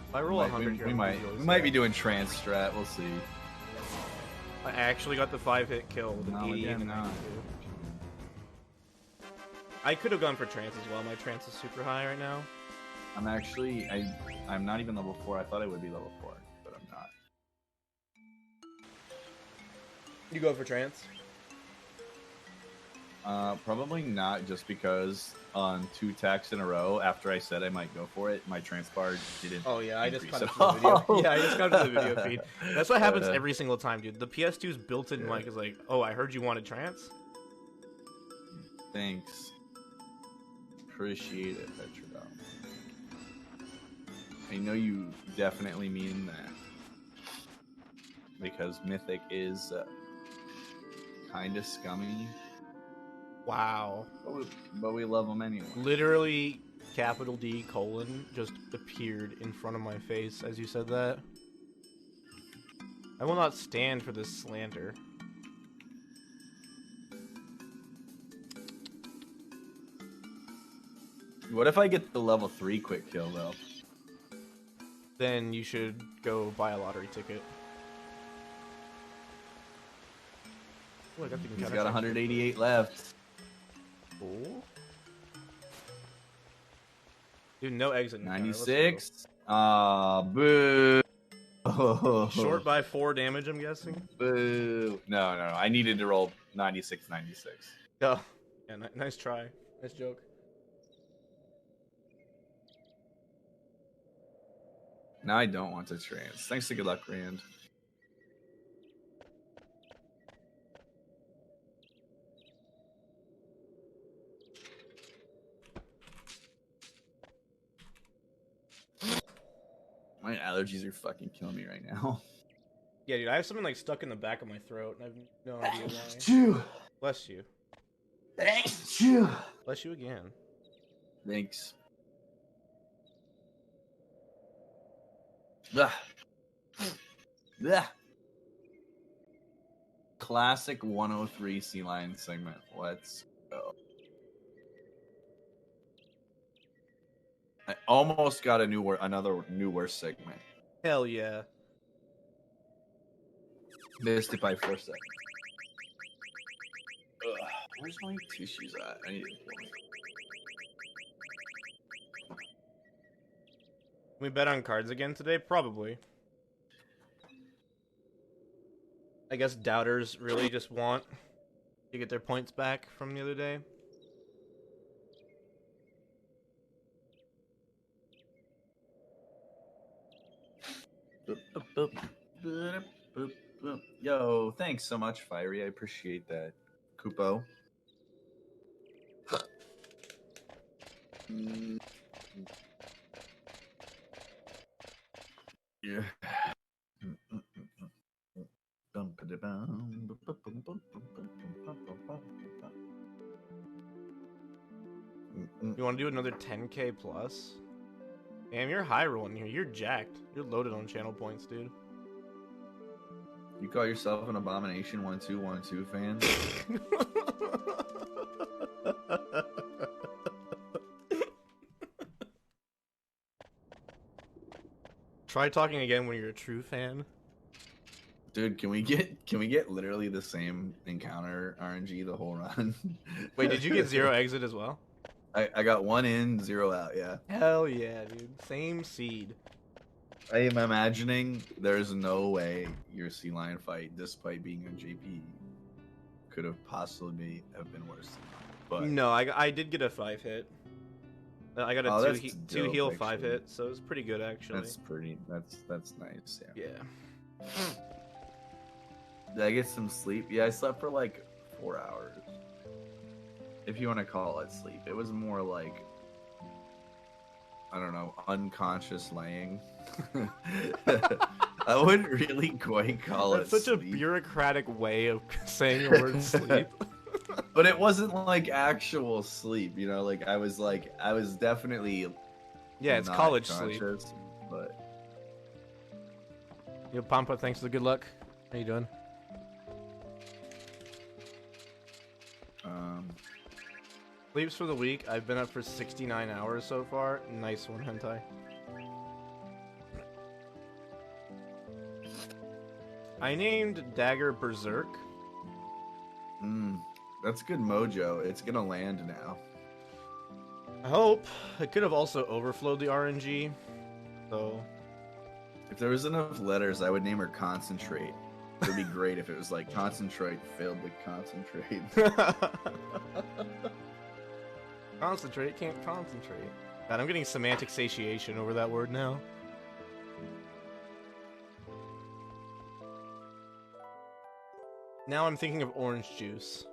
If I roll 100 here, we I'm might gonna be be really doing trans strat. We'll see. sad. I actually got the 5-hit kill with an No, 88 again, and no. 92. I could have gone for trance as well. My trance is super high right now. I'm actually I'm not even level 4. I thought I would be level 4, but I'm not. You go for trance? Probably not, just because on 2 attacks in a row after I said I might go for it, my trans bar didn't. Oh yeah, I just increase cut it at from the video. all. Yeah, I just cut it to the video feed. That's what happens Uh, every single time, dude. The PS2's built-in yeah. mic is like, oh, I heard you wanted trance. Thanks. Appreciate it, Petro. I know you definitely mean that. Because Mythic is kind of scummy, Wow. but we love him anyway. Literally, capital D colon just appeared in front of my face as you said that. I will not stand for this slander. What if I get the level 3 quick kill, though? Then you should go buy a lottery ticket. Ooh, I got the He's encounter got section. 188 left. Cool. Dude, no exit. encounter. Let's go. 96. Boo. Short by 4 damage, I'm guessing. Boo. No. I needed to roll 96. Oh, yeah, nice try. Nice joke. Now I don't want to trans. Thanks to Good Luck Rand. My allergies are fucking killing me right now. Yeah, dude, I have something like stuck in the back of my throat, and I have no idea why. Chew. Bless you. Chew. Bless you again. Thanks. Ah. Blech. Classic 103 Sea Lion segment. Let's go. I almost got another new worst segment. Hell yeah. Missed it by 4 seconds. Ugh, where's my tissues at? I need one. We bet on cards again today? Probably. I guess doubters really just want to get their points back from the other day. Yo, thanks so much, Fiery. I appreciate that. Kupo. Yeah. You want to do another 10k plus? Damn, you're high rolling here. You're jacked. You're loaded on channel points, dude. You call yourself an Abomination 1212 fan? Try talking again when you're a true fan. Dude, can we get literally the same encounter RNG the whole run? Wait, did you get 0 exit as well? I got 1 in, 0 out, yeah. Hell yeah, dude. Same seed. I am imagining there's no way your sea lion fight, despite being a JP, could have possibly have been worse. But No, I did get a 5 hit. I got a that's two heal dope, 5 actually. hit, so it's pretty good actually. that's nice. Yeah. Yeah. Did I get some sleep? Yeah, I slept for like 4 hours. If you want to call it sleep, it was more like, I don't know, unconscious laying. I wouldn't really quite call That's it such a sleep. bureaucratic way of saying the word sleep. But it wasn't like actual sleep, you know. Like I was definitely Yeah, it's not college sleep. conscious, but Yo, Pampa, thanks for the good luck. How you doing? Sleeps for the week. I've been up for 69 hours so far. Nice one, hentai. I named Dagger Berserk. that's good mojo. It's gonna land now. I hope. I could have also overflowed the RNG. So. If there was enough letters, I would name her Concentrate. It would be great if it was like Concentrate failed to concentrate. Concentrate, can't concentrate. God, I'm getting semantic satiation over that word now. Now I'm thinking of orange juice.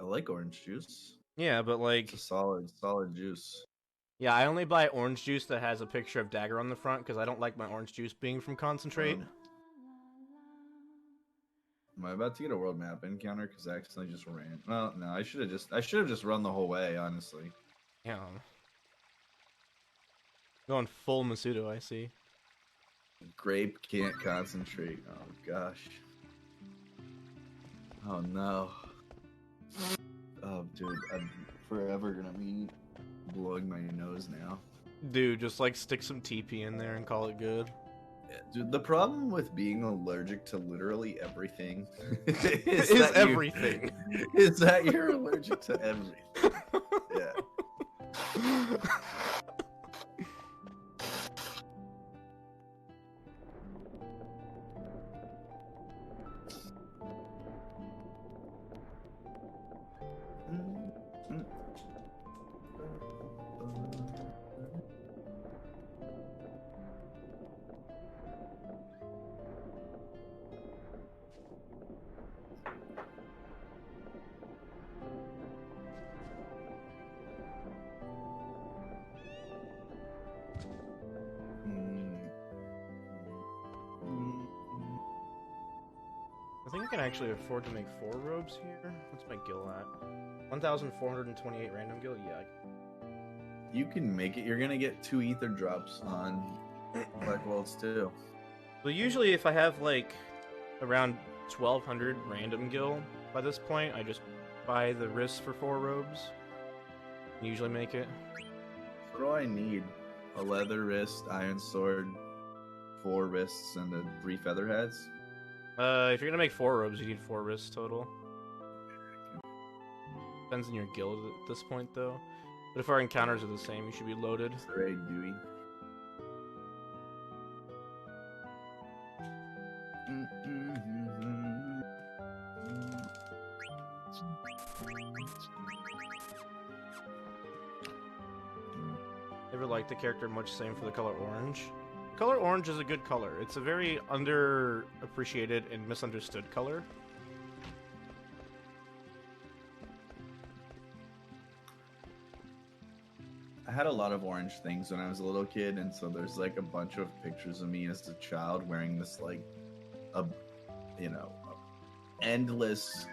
I like orange juice. Yeah, but like... It's a solid juice. Yeah, I only buy orange juice that has a picture of Dagger on the front because I don't like my orange juice being from concentrate. Am I about to get a world map encounter because I accidentally just ran? Well, no, I should have just run the whole way, honestly. Yeah. Going full Masudo, I see. Grape can't concentrate. Oh gosh. Oh no. Oh dude, I'm forever gonna be blowing my nose now. Dude, just like stick some TP in there and call it good. Yeah, dude, the problem with being allergic to literally everything Is that everything. is that you're allergic to everything. Yeah. I think I can actually afford to make 4 robes here. What's my gil at? 1,428 random gil? Yeah. You can make it. You're gonna get 2 ether drops on Black Worlds too. Well, usually if I have like around 1,200 random gil by this point, I just buy the wrists for 4 robes. Usually make it. What do I need? A leather wrist, iron sword, 4 wrists, and 3 feather heads? If you're gonna make 4 robes, you need 4 wrists total. Depends on your guild at this point, though. But if our encounters are the same, you should be loaded. Very Dewey. Never liked the character much, same for the color orange. Color orange is a good color. It's a very underappreciated and misunderstood color. I had a lot of orange things when I was a little kid, and so there's like a bunch of pictures of me as a child wearing this like endless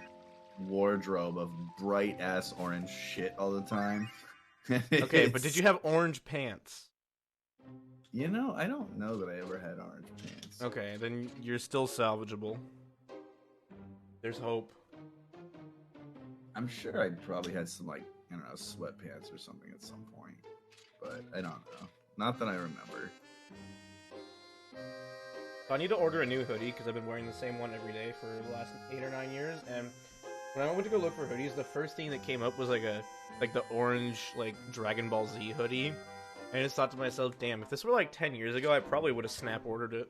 wardrobe of bright ass orange shit all the time. Okay, but did you have orange pants? You know, I don't know that I ever had orange pants. Okay, then you're still salvageable. There's hope. I'm sure I probably had some like, I don't know, sweatpants or something at some point, but I don't know. Not that I remember. So I need to order a new hoodie because I've been wearing the same one every day for the last 8 or 9 years. And when I went to go look for hoodies, the first thing that came up was like the orange like Dragon Ball Z hoodie. And I just thought to myself, damn, if this were like 10 years ago, I probably would have snap ordered it.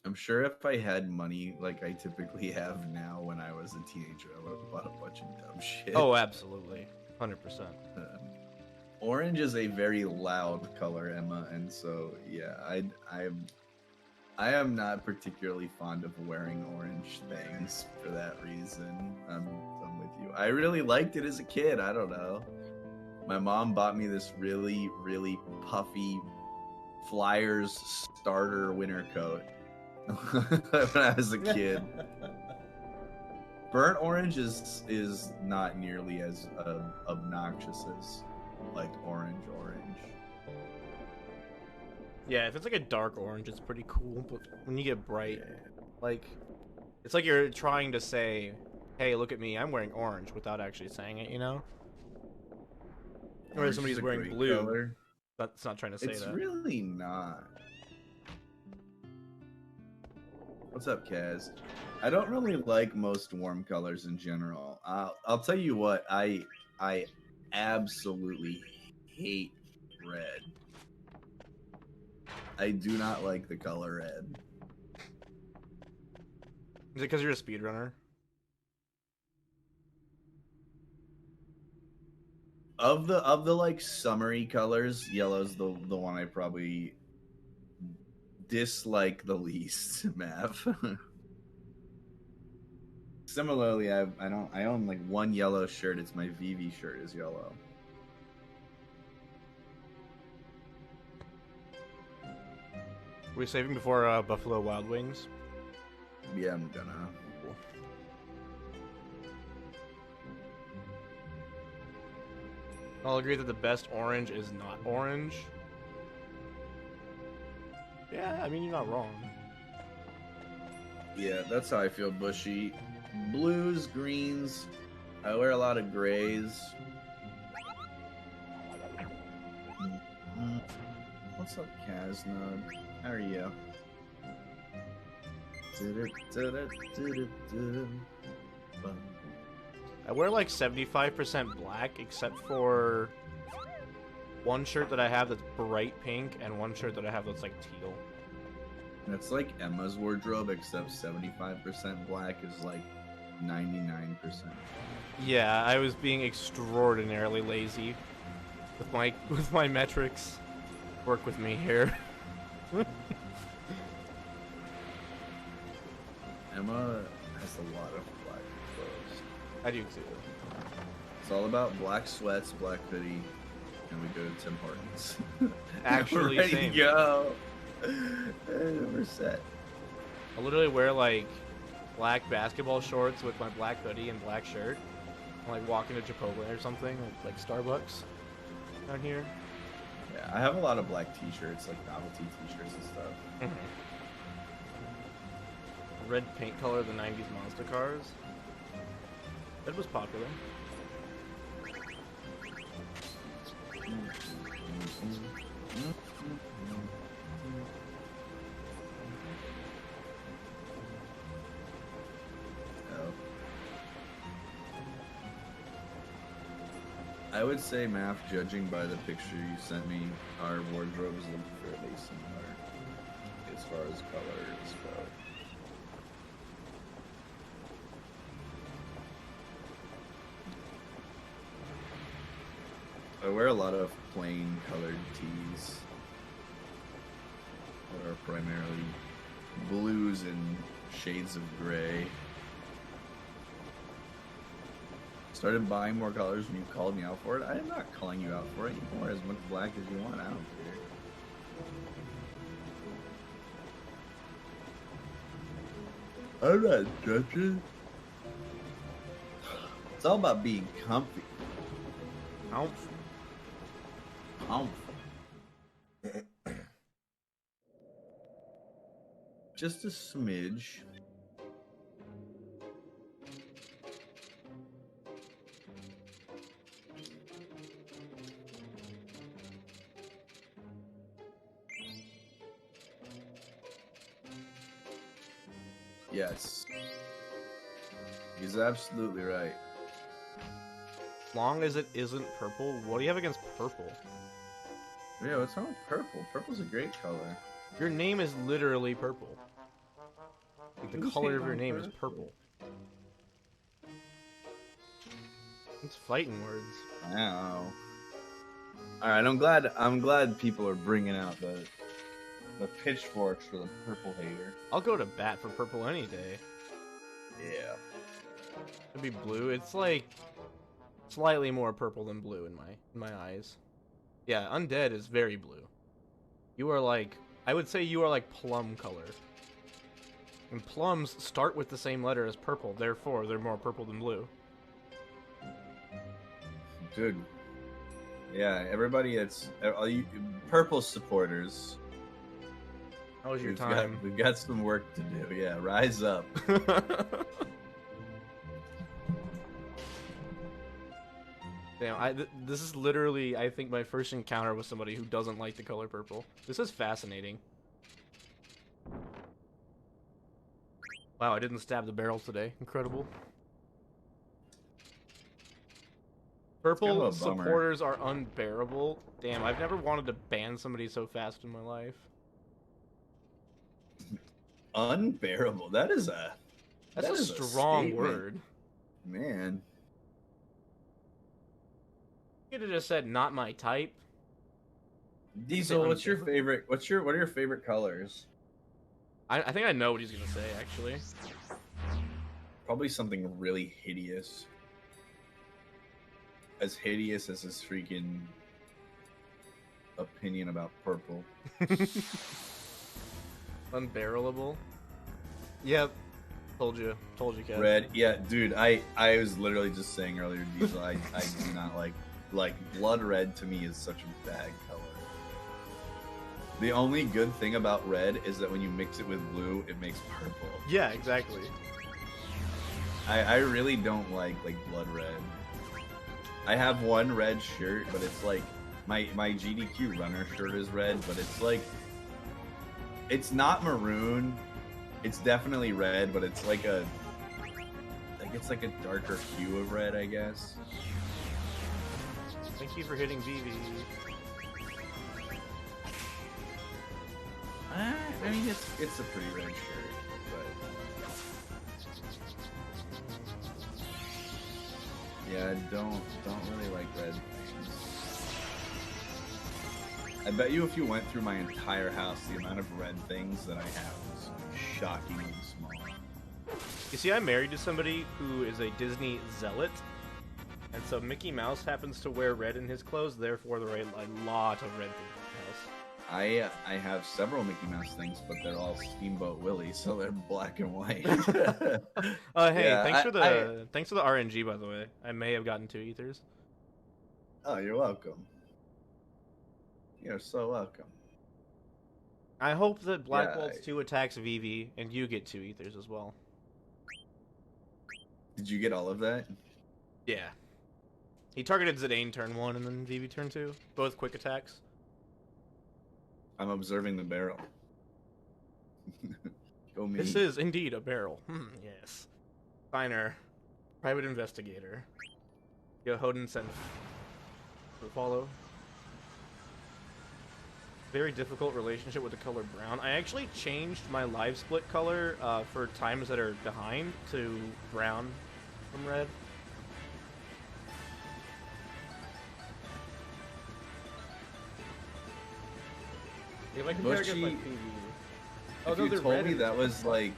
I'm sure if I had money like I typically have now when I was a teenager, I would have bought a bunch of dumb shit. Oh, absolutely. 100%. Orange is a very loud color, Emma, and so yeah, I am not particularly fond of wearing orange things for that reason. I'm with you. I really liked it as a kid. I don't know. My mom bought me this really, really puffy Flyers starter winter coat when I was a kid. Burnt orange is not nearly as obnoxious as like orange. Yeah, if it's like a dark orange, it's pretty cool. But when you get bright, like, it's like you're trying to say, hey, look at me, I'm wearing orange, without actually saying it, you know? Or if somebody's wearing blue, color. that's not trying to say It's that. really not. What's up, Kaz? I don't really like most warm colors in general. I'll tell you what, I absolutely hate red. I do not like the color red. Is it because you're a speedrunner? Of the like summery colors, yellow's the one I probably dislike the least, Mav. Similarly, I own like one yellow shirt. It's my VV shirt is yellow. Were we saving before Buffalo Wild Wings? Yeah, I'm gonna. Cool. I'll agree that the best orange is not orange. Yeah, I mean, you're not wrong. Yeah, that's how I feel, Bushy. Blues, greens. I wear a lot of grays. What's up, Kaznod? How are you? I wear like 75% black, except for one shirt that I have that's bright pink, and one shirt that I have that's like teal. That's like Emma's wardrobe, except 75% black is like 99%. Yeah, I was being extraordinarily lazy with my metrics. Work with me here. Emma has a lot of black clothes. I do too. It's all about black sweats, black hoodie, and we go to Tim Hortons. Actually, we're ready same. to go. And we're set. I literally wear like black basketball shorts with my black hoodie and black shirt. I'm like walking to Chipotle or something, like Starbucks. down here. Yeah, I have a lot of black t-shirts, like novelty t-shirts and stuff. Red paint color of the 90s monster cars. That was popular. I would say, Math, judging by the picture you sent me, our wardrobes look fairly similar as far as colors go. I wear a lot of plain colored tees that are primarily blues and shades of gray. Started buying more colors when you called me out for it. I am not calling you out for it. You can wear as much black as you want. I don't care. I'm not judging. It's all about being comfy. Just a smidge. Yes. He's absolutely right. As long as it isn't purple, what do you have against purple? Yeah, what's wrong with purple? Purple's a great color. Your name is literally purple. Like the color of your name is purple. It's fighting words. Wow. All right, I'm glad people are bringing out the pitchforks for the purple hater. I'll go to bat for purple any day. Yeah. It'd be blue. It's like slightly more purple than blue in my eyes. Yeah, undead is very blue. You are like, I would say you are like plum color. And plums start with the same letter as purple, therefore they're more purple than blue. Dude. Yeah, everybody, it's all you purple supporters. How was your time? We've got some work to do. Yeah, rise up. Damn, this is literally, I think, my first encounter with somebody who doesn't like the color purple. This is fascinating. Wow, I didn't stab the barrels today. Incredible. Purple supporters are unbearable. Damn, I've never wanted to ban somebody so fast in my life. Unbearable. That's a strong word. Man. You could have just said not my type. Diesel, what's your favorite? What are your favorite colors? I think I know what he's gonna say, actually. Probably something really hideous. As hideous as his freaking opinion about purple. Unbearable. Yep. Told you, Kev. Red. Yeah, dude. I was literally just saying earlier, Diesel. I do not like blood red. To me is such a bad color. The only good thing about red is that when you mix it with blue, it makes purple. Yeah, exactly. I really don't like blood red. I have one red shirt, but it's like my GDQ runner shirt is red, but it's like it's not maroon. It's definitely red, but it's like a darker hue of red, I guess. Thank you for hitting BB. I mean, it's a pretty red shirt, but yeah, I don't really like red things. I bet you if you went through my entire house, the amount of red things that I have is shockingly small. You see, I'm married to somebody who is a Disney zealot, and so Mickey Mouse happens to wear red in his clothes, therefore there are a lot of red things in the house. I have several Mickey Mouse things, but they're all Steamboat Willie, so they're black and white. Hey, Yeah, thanks for the RNG, by the way. I may have gotten 2 ethers. Oh, you're welcome. You're so welcome. I hope that Black Yeah, Waltz 2 attacks Vivi, and you get 2 ethers as well. Did you get all of that? Yeah. He targeted Zidane turn 1 and then Vivi turn 2. Both quick attacks. I'm observing the barrel. Go me. This is indeed a barrel. Yes. Steiner. Private investigator. Yo, Hoden sent follow. Very difficult relationship with the color brown. I actually changed my live split color for times that are behind to brown from red. If I compare against like PV. If you told me that was like,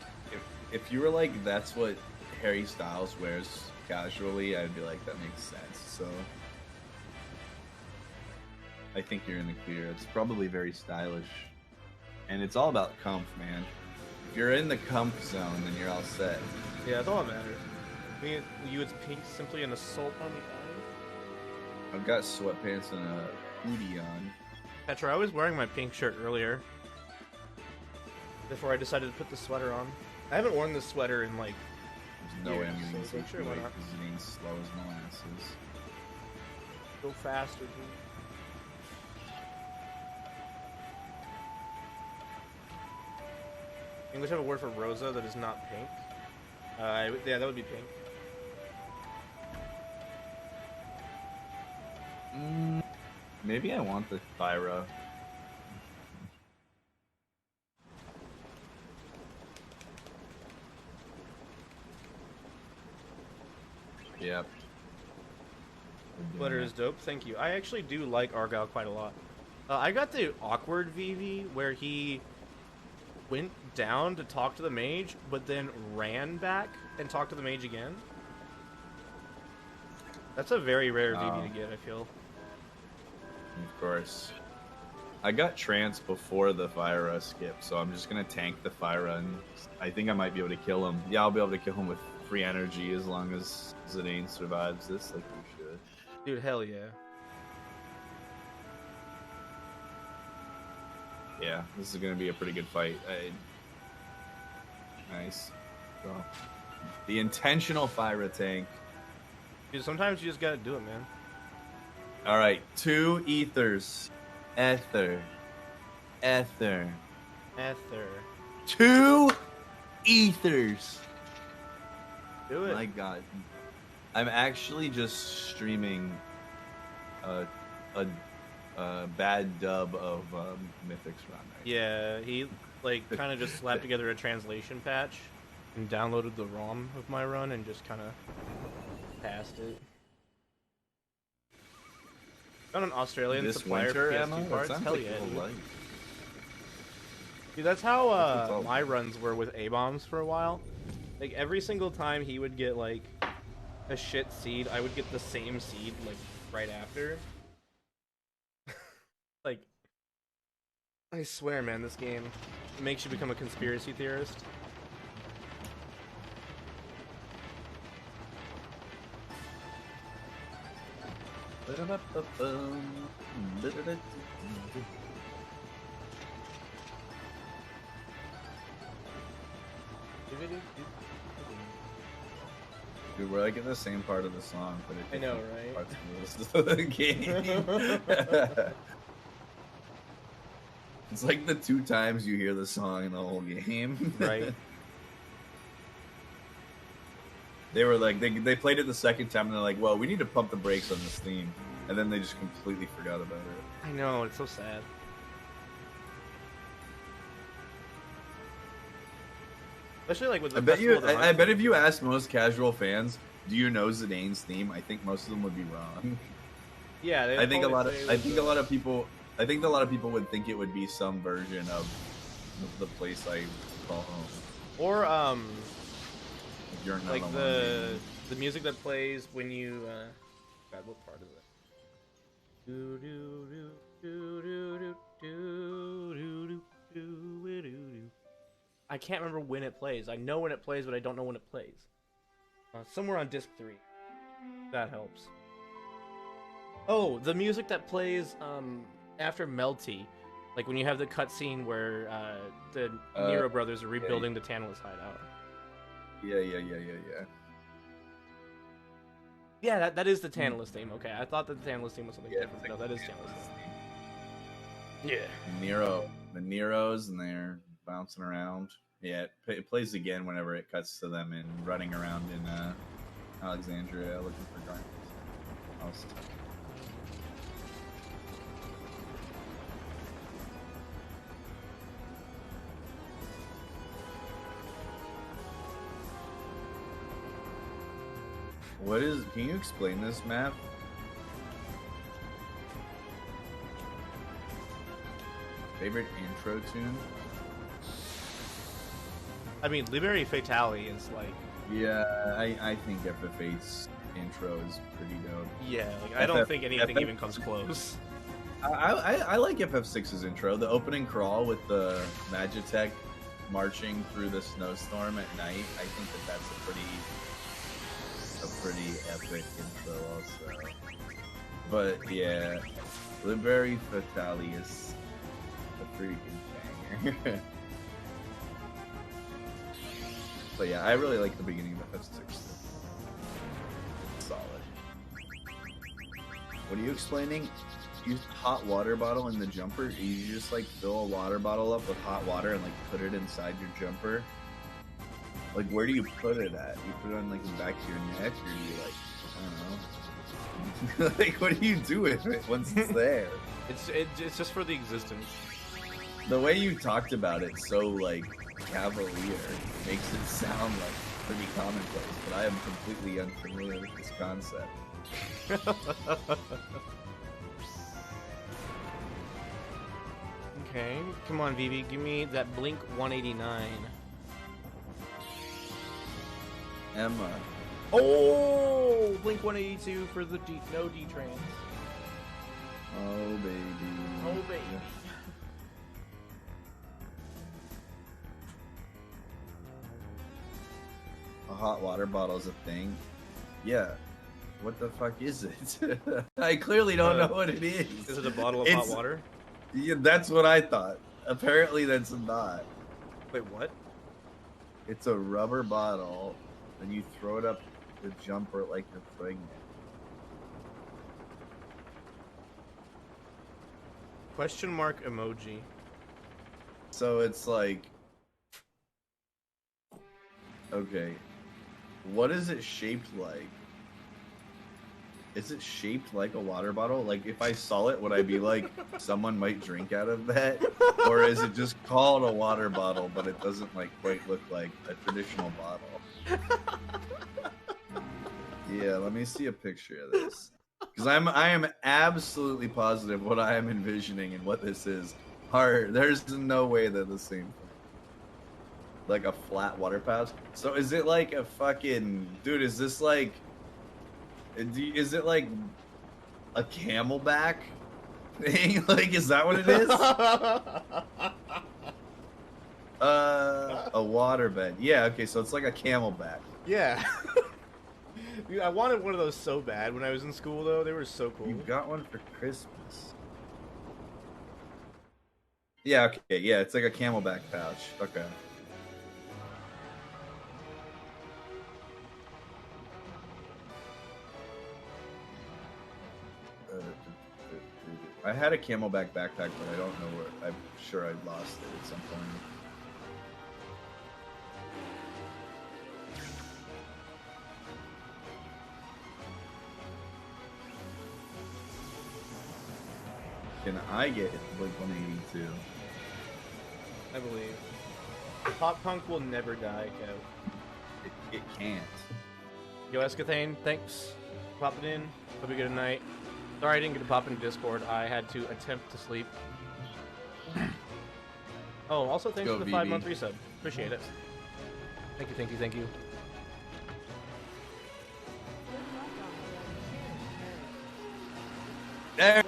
if you were like, that's what Harry Styles wears casually, I'd be like, that makes sense. So I think you're in the clear. It's probably very stylish, and it's all about comf, man. If you're in the comf zone, then you're all set. Yeah, that's all that matters. You it's pink, simply an assault on the eye. I've got sweatpants and a hoodie on. Petra, I was wearing my pink shirt earlier. Before I decided to put the sweater on. I haven't worn this sweater in like. There's no way I'm getting so this sure, why not? because it ain't slow as molasses. Go faster, dude. English have a word for rosa that is not pink. Yeah, that would be pink. Maybe I want the Thyra. Yep. Sweater is dope, thank you. I actually do like Argyle quite a lot. I got the awkward VV where he went down to talk to the mage, but then ran back and talked to the mage again. That's a very rare VV to get, I feel. Of course. I got trance before the Fyra skip, so I'm just gonna tank the Fyra, and I think I might be able to kill him. Yeah, I'll be able to kill him with free energy as long as Zidane survives this, like we should. Dude, hell yeah. Yeah, this is gonna be a pretty good fight. Nice. So, the intentional Fyra tank. Dude, sometimes you just gotta do it, man. Alright, 2 ethers. Ether. 2 ethers! Do it. My god. I'm actually just streaming a bad dub of Mythic's run. Yeah, he like kind of just slapped together a translation patch and downloaded the ROM of my run and just kind of passed it. Found an Australian This supplier winter, for PS2 Emma? parts. That sounds Hell like yeah, a dude. life. Dude, that's how all- my runs were with A-bombs for a while. Like every single time he would get like a shit seed, I would get the same seed like right after. Like, I swear, man, this game makes you become a conspiracy theorist. Dude, we're like in the same part of the song, but I know, different right? Parts of the game. It's like the 2 times you hear the song in the whole game. Right. They were like, they played it the second time, and they're like, well, we need to pump the brakes on this theme. And then they just completely forgot about it. I know, it's so sad. Especially like with the Festival of the I Hunt. bet if you asked most casual fans, do you know Zidane's theme? I think most of them would be wrong. Yeah, they I think a lot of people. people would think it would be some version of the place I call home. Or If you're not like alone, the music that plays when you God, what part is it? Do do do do do do do do do do. I can't remember when it plays. I know when it plays, but I don't know when it plays. Somewhere on disc 3. That helps. Oh, the music that plays after Melty, like when you have the cutscene where the Nero brothers are rebuilding the Tantalus hideout. Yeah. Yeah, that is the Tantalus theme. Okay, I thought that the Tantalus theme was something different. No, that is Tantalus theme. Yeah. The Neros, and they're bouncing around. Yeah, it plays again whenever it cuts to them and running around in Alexandria looking for Garnet. What is? Can you explain this map? Favorite intro tune? I mean, Liberi Fatali is like. Yeah, I think FF8's intro is pretty dope. Yeah, like I don't think anything even comes close. I like FF6's intro. The opening crawl with the Magitech marching through the snowstorm at night. I think that's a pretty epic intro also. But yeah, Liberi Fatali is a freaking banger. But yeah, I really like the beginning of FF6. Solid. What are you explaining? Use hot water bottle in the jumper? You just like fill a water bottle up with hot water and like put it inside your jumper? Like where do you put it at? You put it on like the back of your neck, or do you like, I don't know. Like what do you do with it once it's there? It's just for the existence. The way you talked about it so like cavalier makes it sound like pretty commonplace, but I am completely unfamiliar with this concept. Okay, come on, Vivi, give me that Blink 189. Emma. Oh, Blink 182 for the no D-trans. Oh baby. Oh baby. A hot water bottle is a thing? Yeah. What the fuck is it? I clearly don't know what it is. Is it a bottle of hot water? Yeah, that's what I thought. Apparently that's not. Wait, what? It's a rubber bottle, and you throw it up the jumper like you're pregnant. Question mark emoji. So it's like... Okay. What is it shaped like? Is it shaped like a water bottle? Like, if I saw it, would I be like, someone might drink out of that? Or is it just called a water bottle, but it doesn't, like, quite look like a traditional bottle? Yeah, let me see a picture of this. Because I am absolutely positive what I am envisioning and what this is. There's no way they're the same thing. Like a flat water pouch. So is it like a fucking... Dude, is this like... Is it like a camelback thing? Like, is that what it is? A waterbed. Yeah, okay, so it's like a camelback. Yeah. Dude, I wanted one of those so bad when I was in school, though. They were so cool. You got one for Christmas. Yeah, okay, yeah, it's like a camelback pouch. Okay. I had a camelback backpack, but I don't know where. I'm sure I lost it at some point. Can I get Blink 182? I believe. Pop punk will never die, Kev. It can't. Yo, Escathane, thanks for popping in. Hope you get a night. Sorry I didn't get to pop into Discord. I had to attempt to sleep. Oh, also thanks for the 5-month resub. Appreciate it. Thank you, thank you, thank you. There.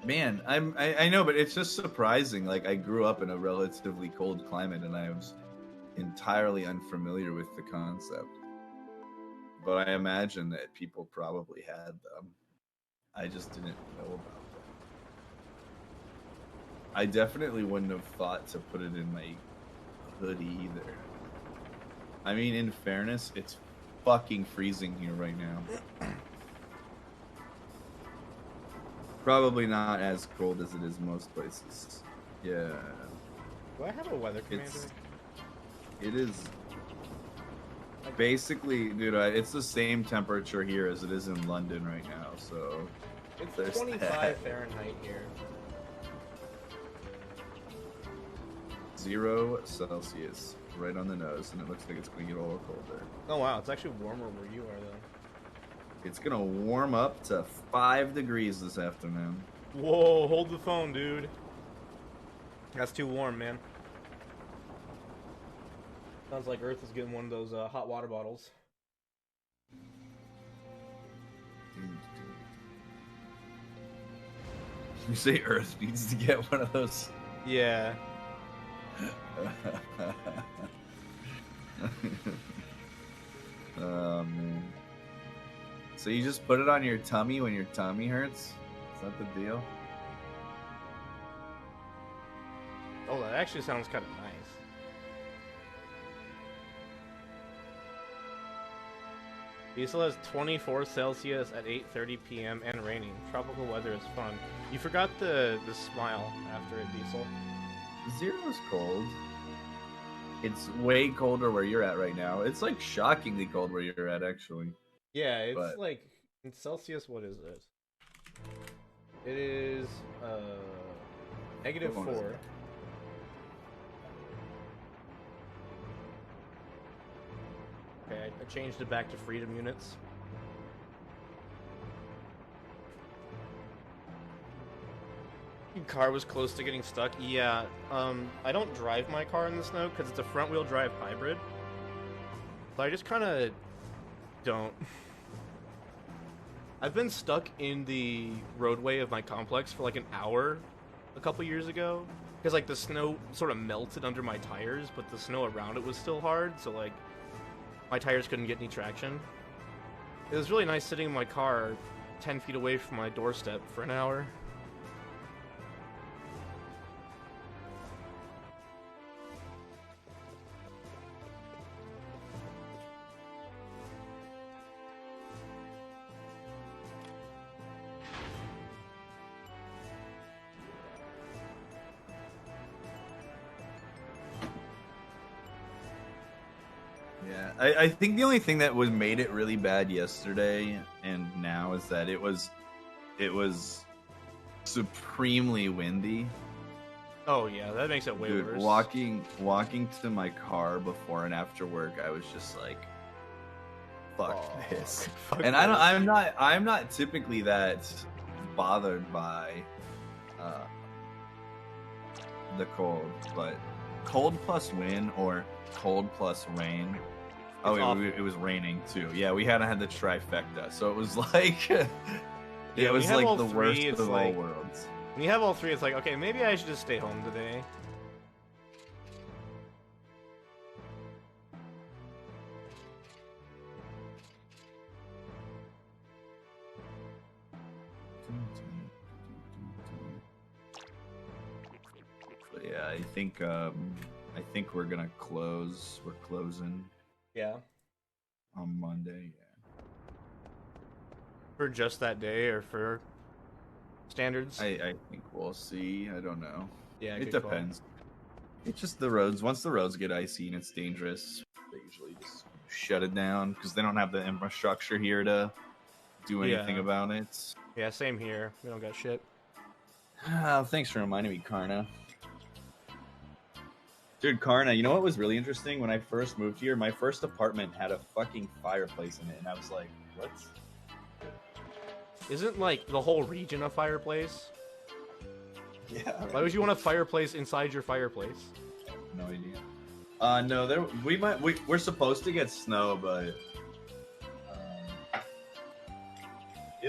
Man, I know, but it's just surprising. Like, I grew up in a relatively cold climate, and I was entirely unfamiliar with the concept. But I imagine that people probably had them. I just didn't know about them. I definitely wouldn't have thought to put it in my hoodie either. I mean, in fairness, it's fucking freezing here right now. Probably not as cold as it is most places. Yeah. Do I have a weather commander? It is. Basically, dude, it's the same temperature here as it is in London right now, so... It's 25 Fahrenheit here. 0 Celsius, right on the nose, and it looks like it's going to get a little colder. Oh wow, it's actually warmer where you are though. It's going to warm up to 5 degrees this afternoon. Whoa, hold the phone, dude. That's too warm, man. Sounds like Earth is getting one of those hot water bottles. You say Earth needs to get one of those? Yeah. Oh man. So you just put it on your tummy when your tummy hurts? Is that the deal? Oh, that actually sounds kind of nice. Diesel has 24 Celsius at 8:30 p.m. and raining. Tropical weather is fun. You forgot the smile after it, Diesel. 0 is cold. It's way colder where you're at right now. It's like shockingly cold where you're at, actually. Yeah, it's But... like in Celsius. What is it? It is -4. Okay, I changed it back to freedom units. Your car was close to getting stuck. Yeah, I don't drive my car in the snow because it's a front-wheel drive hybrid. So I just kind of don't. I've been stuck in the roadway of my complex for like an hour a couple years ago because like the snow sort of melted under my tires, but the snow around it was still hard, so like my tires couldn't get any traction. It was really nice sitting in my car 10 feet away from my doorstep for an hour. Yeah, I think the only thing that made it really bad yesterday and now is that it was supremely windy. Oh yeah, that makes it way Dude, worse. walking to my car before and after work, I was just like, fuck this. Fuck And this. I'm not typically that bothered by the cold, but cold plus wind or cold plus rain. Oh, it was raining too. Yeah, we hadn't had the trifecta, so it was like it was like the worst of all worlds. When you have all three, it's like, okay, maybe I should just stay home today. But yeah, I think we're gonna close. We're closing Yeah. on Monday. Yeah. For just that day or for standards? I think we'll see. I don't know. Yeah, It good call. depends. It's just the roads. Once the roads get icy and it's dangerous, they usually just shut it down because they don't have the infrastructure here to do anything Yeah. about it. Yeah, same here. We don't got shit. Thanks for reminding me, Karna. Dude, Karna, you know what was really interesting? When I first moved here, my first apartment had a fucking fireplace in it, and I was like, what? Isn't, like, the whole region a fireplace? Yeah. Why would you want a fireplace inside your fireplace? No idea. No, we're supposed to get snow, but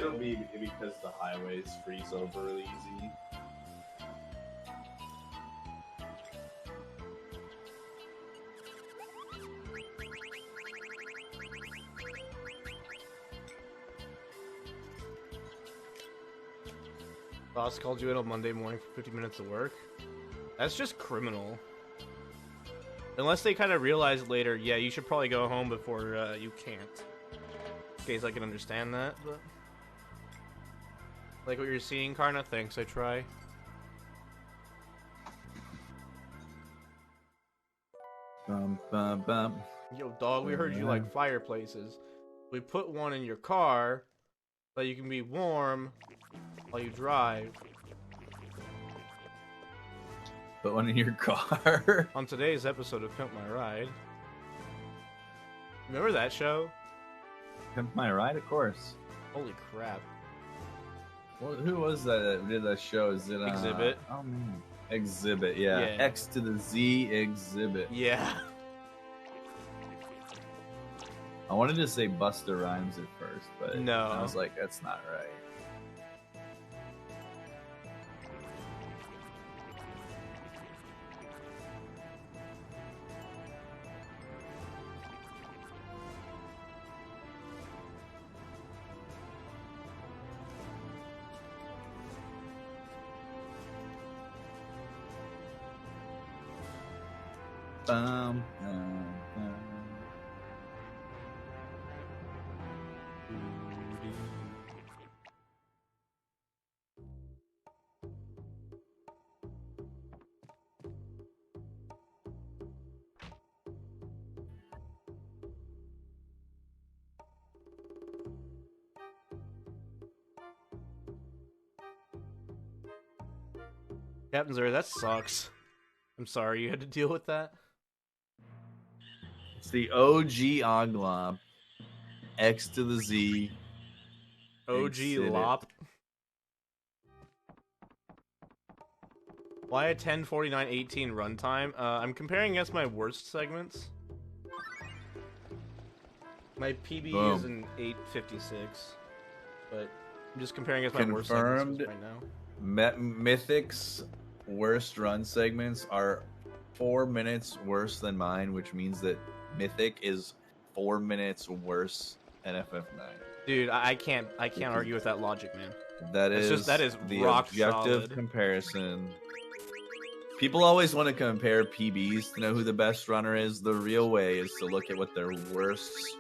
it'll be because the highways freeze over really easy. Boss called you in on Monday morning for 50 minutes of work. That's just criminal. Unless they kind of realize later, yeah, you should probably go home before you can't. In case I can understand that, but... Like what you're seeing, Karna? Thanks, I try. Bum, bum, bum. Yo, dog, we heard you like fireplaces. We put one in your car so you can be warm while you drive. Put one in your car. On today's episode of Pimp My Ride. Remember that show? Pimp My Ride, of course. Holy crap. Well, who was that did that show? Is it Exhibit? Oh man, Exhibit. Yeah. Yeah. X to the Z Exhibit. Yeah. I wanted to say Busta Rhymes at first, but No. I was like, that's not right. Bum, bum, bum. Captain Zero, that sucks. I'm sorry you had to deal with that. It's the OG Oglop. X to the Z. OG Exhibit. Lop. Why a 10:49:18 runtime? I'm comparing against my worst segments. My PB is Boom. an 8:56, but I'm just comparing against my worst segments Confirmed. right now. Mythic's worst run segments are 4 minutes worse than mine, which means that Mythic is 4 minutes worse than FF9. Dude, I can't argue with that logic, man. That It's is just- that is the rock objective solid. comparison. People always want to compare PBs to know who the best runner is. The real way is to look at what their worst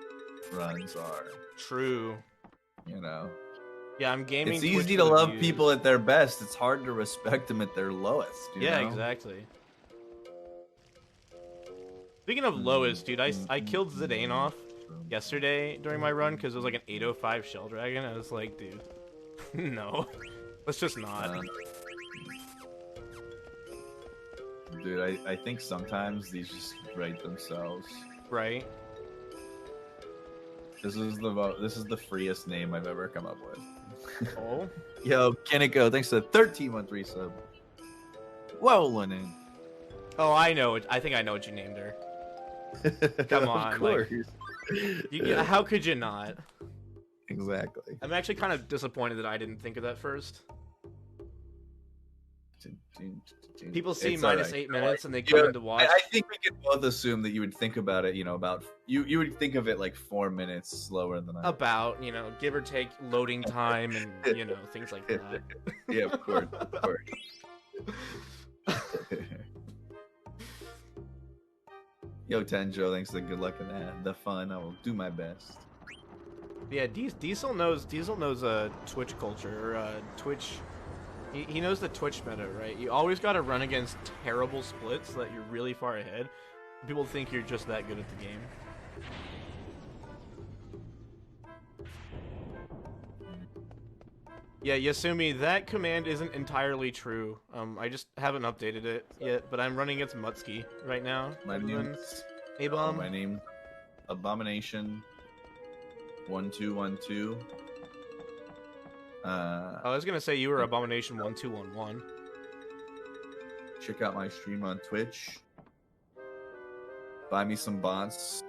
runs are. True. You know, Yeah, I'm gaming. it's Twitch easy for to the love views. people at their best. It's hard to respect them at their lowest. You Yeah, know? exactly. Speaking of lowest, dude, I killed Zidane off yesterday during my run because it was like an 805 Shell Dragon. I was like, dude, no, let's just not. Dude, I think sometimes these just write themselves. Right? This is the freest name I've ever come up with. Oh, Yo, Kaneko, thanks for the 13-month resub. Rollin in. oh, I know. I think I know what you named her. Come on, Of like- course. How could you not? Exactly. I'm actually kind of disappointed that I didn't think of that first. People see It's minus alright. 8 minutes and they come in to watch. I think we can both assume that you would think about it, about you would think of it like 4 minutes slower than I. About, give or take loading time and, things like that. Yeah, of course, of course. Yo, Tenjo, thanks for the good luck in that. The fun, I will do my best. Yeah, Diesel knows Twitch culture, or Twitch. He knows the Twitch meta, right? You always got to run against terrible splits so that you're really far ahead. People think you're just that good at the game. Yeah, Yasumi, that command isn't entirely true. I just haven't updated it yet, but I'm running against Muttski right now. My other than name's A-Bomb. my name, Abomination. 1212. I was gonna say you were Abomination 1211. Check out my stream on Twitch. Buy me some bots.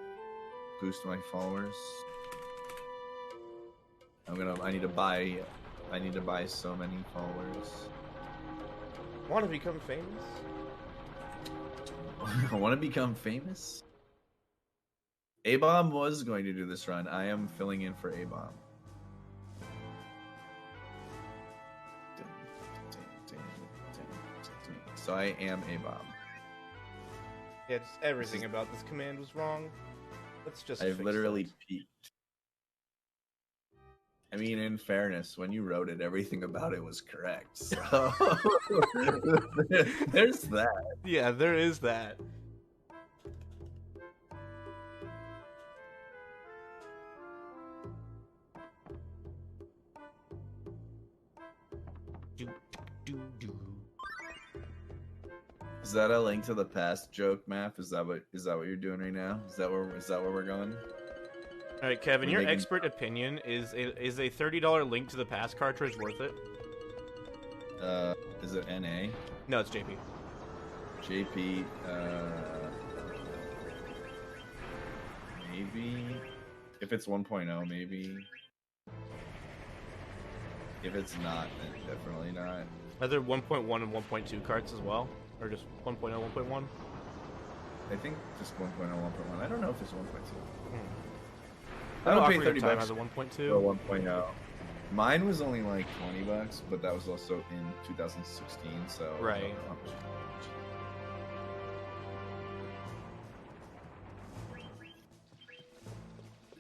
Boost my followers. I need to buy so many followers. Want to become famous? I want to become famous. A-Bomb was going to do this run. I am filling in for A-Bomb. So I am A-Bomb. Yeah, just everything about this command was wrong. Let's just. I've fix literally that. peaked. I mean, in fairness, when you wrote it, everything about it was correct. So there's that. Yeah, there is that. Is that a Link to the Past joke, Math? Is that what you're doing right now? Is that where we're going? All right, Kevin, your expert opinion is a $30 Link to the Past cartridge worth it? Is it NA? No, it's JP. JP, maybe. If it's 1.0, maybe. If it's not, then definitely not. Are there 1.1 and 1.2 carts as well? Or just 1.0, 1.1? I think just 1.0, 1.1. I don't know if it's 1.2. I I don't know pay Ocarina of 30 Time bucks has a 1.2. for 1.0. Mine was only like 20 bucks, but that was also in 2016, so... Right. I don't know how much.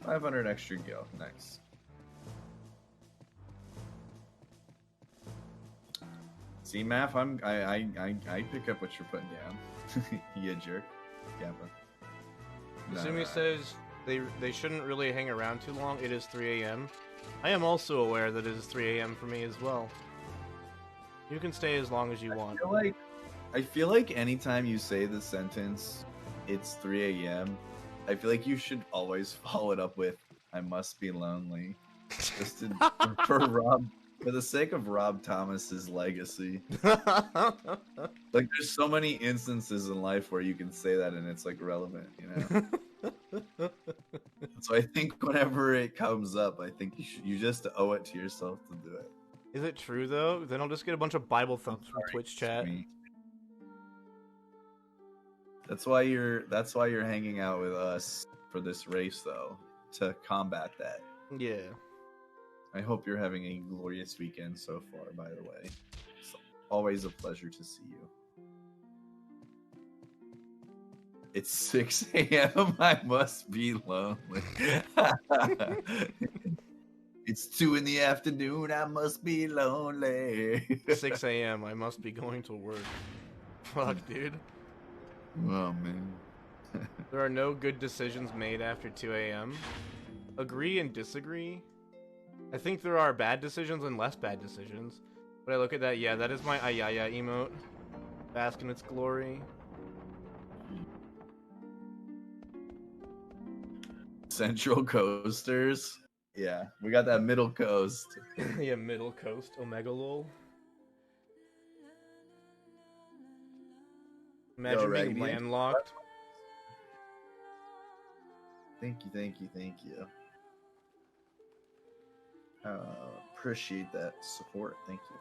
500 extra gil. Nice. See, Math, I pick up what you're putting down. You jerk. Kappa. Kasumi says they shouldn't really hang around too long. It is 3 a.m. I am also aware that it is 3 a.m. for me as well. You can stay as long as you want. I feel like anytime you say the sentence, it's 3 a.m., I feel like you should always follow it up with, I must be lonely. Just for the sake of Rob Thomas's legacy. Like, there's so many instances in life where you can say that and it's, like, relevant, you know? So I think whenever it comes up, I think you just owe it to yourself to do it. Is it true, though? Then I'll just get a bunch of Bible thumps from Twitch chat. That's why you're hanging out with us for this race, though, to combat that. Yeah. I hope you're having a glorious weekend so far, by the way. It's always a pleasure to see you. It's 6 a.m. I must be lonely. It's 2 in the afternoon. I must be lonely. 6 a.m. I must be going to work. Fuck, dude. Oh, man. There are no good decisions made after 2 a.m. Agree and disagree. I think there are bad decisions and less bad decisions. But I look at that, yeah, that is my Ayaya emote. Bask in its glory. Central Coasters. Yeah, we got that middle coast. Yeah, middle coast, Omega lol. Imagine being landlocked. Thank you. Appreciate that support. Thank you.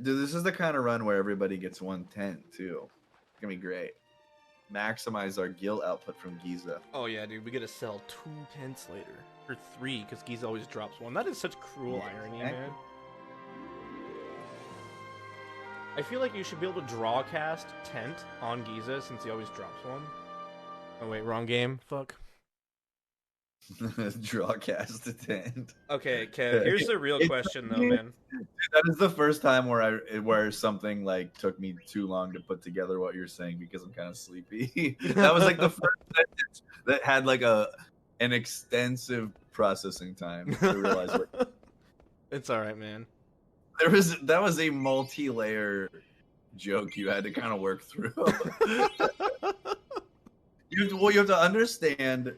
Dude, this is the kind of run where everybody gets 110 too. It's gonna be great. Maximize our gil output from Giza. Oh yeah, dude, we gotta sell 2 tents later. Or 3, because Giza always drops 1. That is such cruel irony, man. I feel like you should be able to draw cast tent on Giza since he always drops 1. Oh wait, wrong game. Fuck. Drawcast to 10. Okay, Kev, here's the real question though, man. That is the first time where something like took me too long to put together what you're saying because I'm kind of sleepy. That was like the first sentence that had like an extensive processing time to realize what It's alright, man. that was a multi-layer joke you had to kind of work through. You have to understand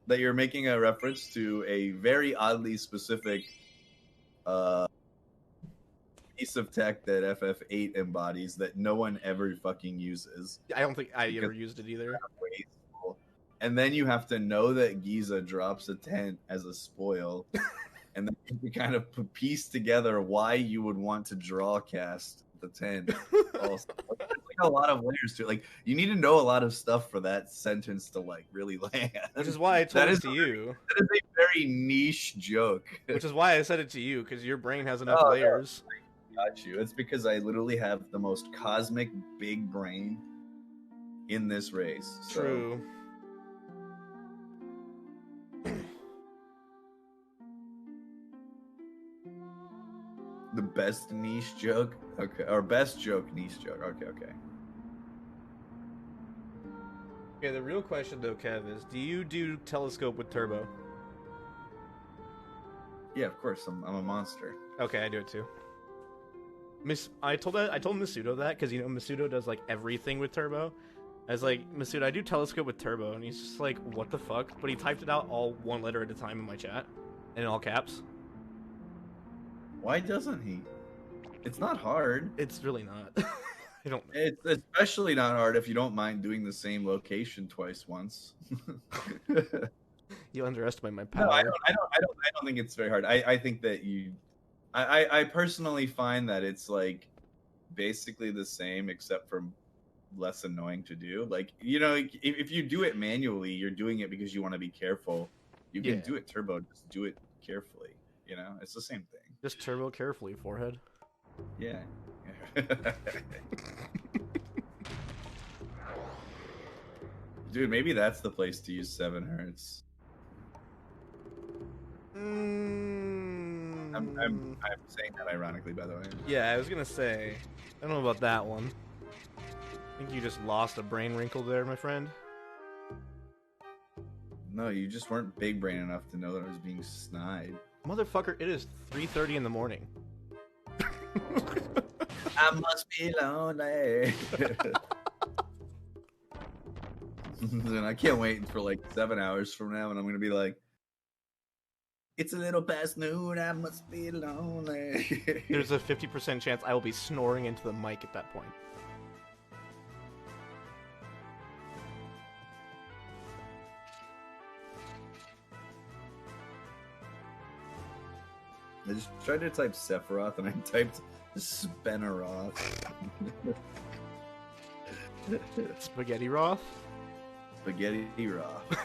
that you're making a reference to a very oddly specific piece of tech that FF8 embodies that no one ever fucking uses. I don't think I ever used it either. Wasteful. and then you have to know that Giza drops a tent as a spoil, and then you kind of piece together why you would want to draw cast the tent. Also, it's like a lot of layers to it. Like you need to know a lot of stuff for that sentence to like really land. Which is why I told it to you. That is a very niche joke. Which is why I said it to you, because your brain has enough layers. No, got you. It's because I literally have the most cosmic big brain in this race. So. True. The best niche joke? Okay. Or best joke, niche joke. Okay, okay. Okay, the real question though, Kev, is do you do telescope with turbo? Yeah, of course. I'm a monster. Okay, I do it too. I told Masudo that because you know Masudo does like everything with turbo. I was like, Masudo, I do telescope with turbo, and he's just like, what the fuck? But he typed it out all one letter at a time in my chat, in all caps. Why doesn't he? It's not hard. It's really not. I don't know. It's especially not hard if you don't mind doing the same location twice once. You underestimate my power. No, I don't think it's very hard. I think that I personally find that it's like basically the same except for less annoying to do. Like, you know, if you do it manually, you're doing it because you want to be careful. You can do it turbo, just do it carefully. You know, it's the same thing. Just turbo carefully, forehead. Yeah. Dude, maybe that's the place to use 7 hertz. I'm saying that ironically, by the way. Yeah, I was gonna say, I don't know about that one. I think you just lost a brain wrinkle there, my friend. No, you just weren't big brain enough to know that I was being snide. Motherfucker, it is 3:30 in the morning. I must be lonely. And I can't wait for like 7 hours from now, and I'm gonna be like, it's a little past noon. I must be lonely. There's a 50% chance I will be snoring into the mic at that point. I just tried to type Sephiroth, and I typed Spenaroth. Spaghetti Roth? Spaghetti Roth.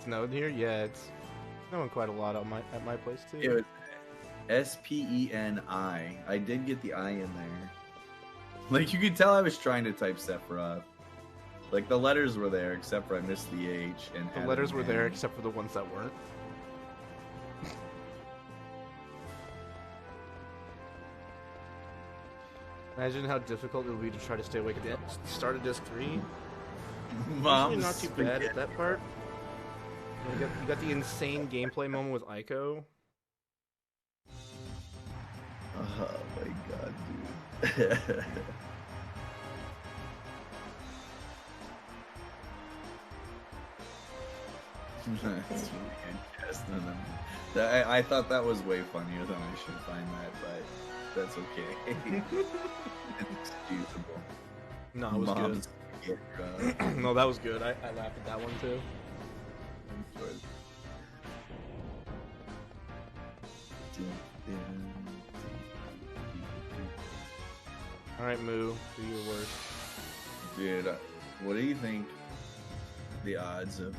Snowed here? Yeah, it's snowing quite a lot at my place too. It was S-P-E-N-I. I did get the I in there. Like, you could tell I was trying to type Sephiroth. Like, the letters were there, except for I missed the H. And the letters were there, except for the ones that weren't. Imagine how difficult it would be to try to stay awake at the start of disc 3. Mom's Actually not too bad at that part. You got the insane gameplay moment with Aiko. Oh my god, dude. That's really interesting. I thought that was way funnier than I should find that, but that's okay. It's excusable. No, it was Mom's good. No, that was good. I laughed at that one too. Alright, Moo, do your worst. Dude, what do you think the odds of,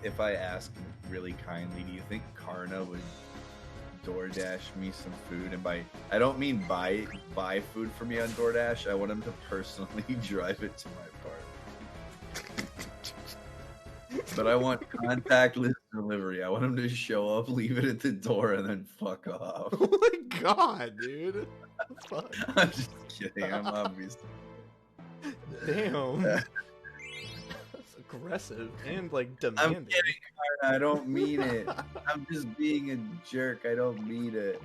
if I ask really kindly, do you think Karna would DoorDash me some food? And I don't mean buy food for me on DoorDash. I want him to personally drive it to my apartment. But I want contactless delivery. I want him to show up, leave it at the door, and then fuck off. Oh my god, dude. Fuck. I'm just kidding. I'm obvious. Damn. That's aggressive and like demanding. I'm kidding, Karna. I don't mean it. I'm just being a jerk. I don't mean it.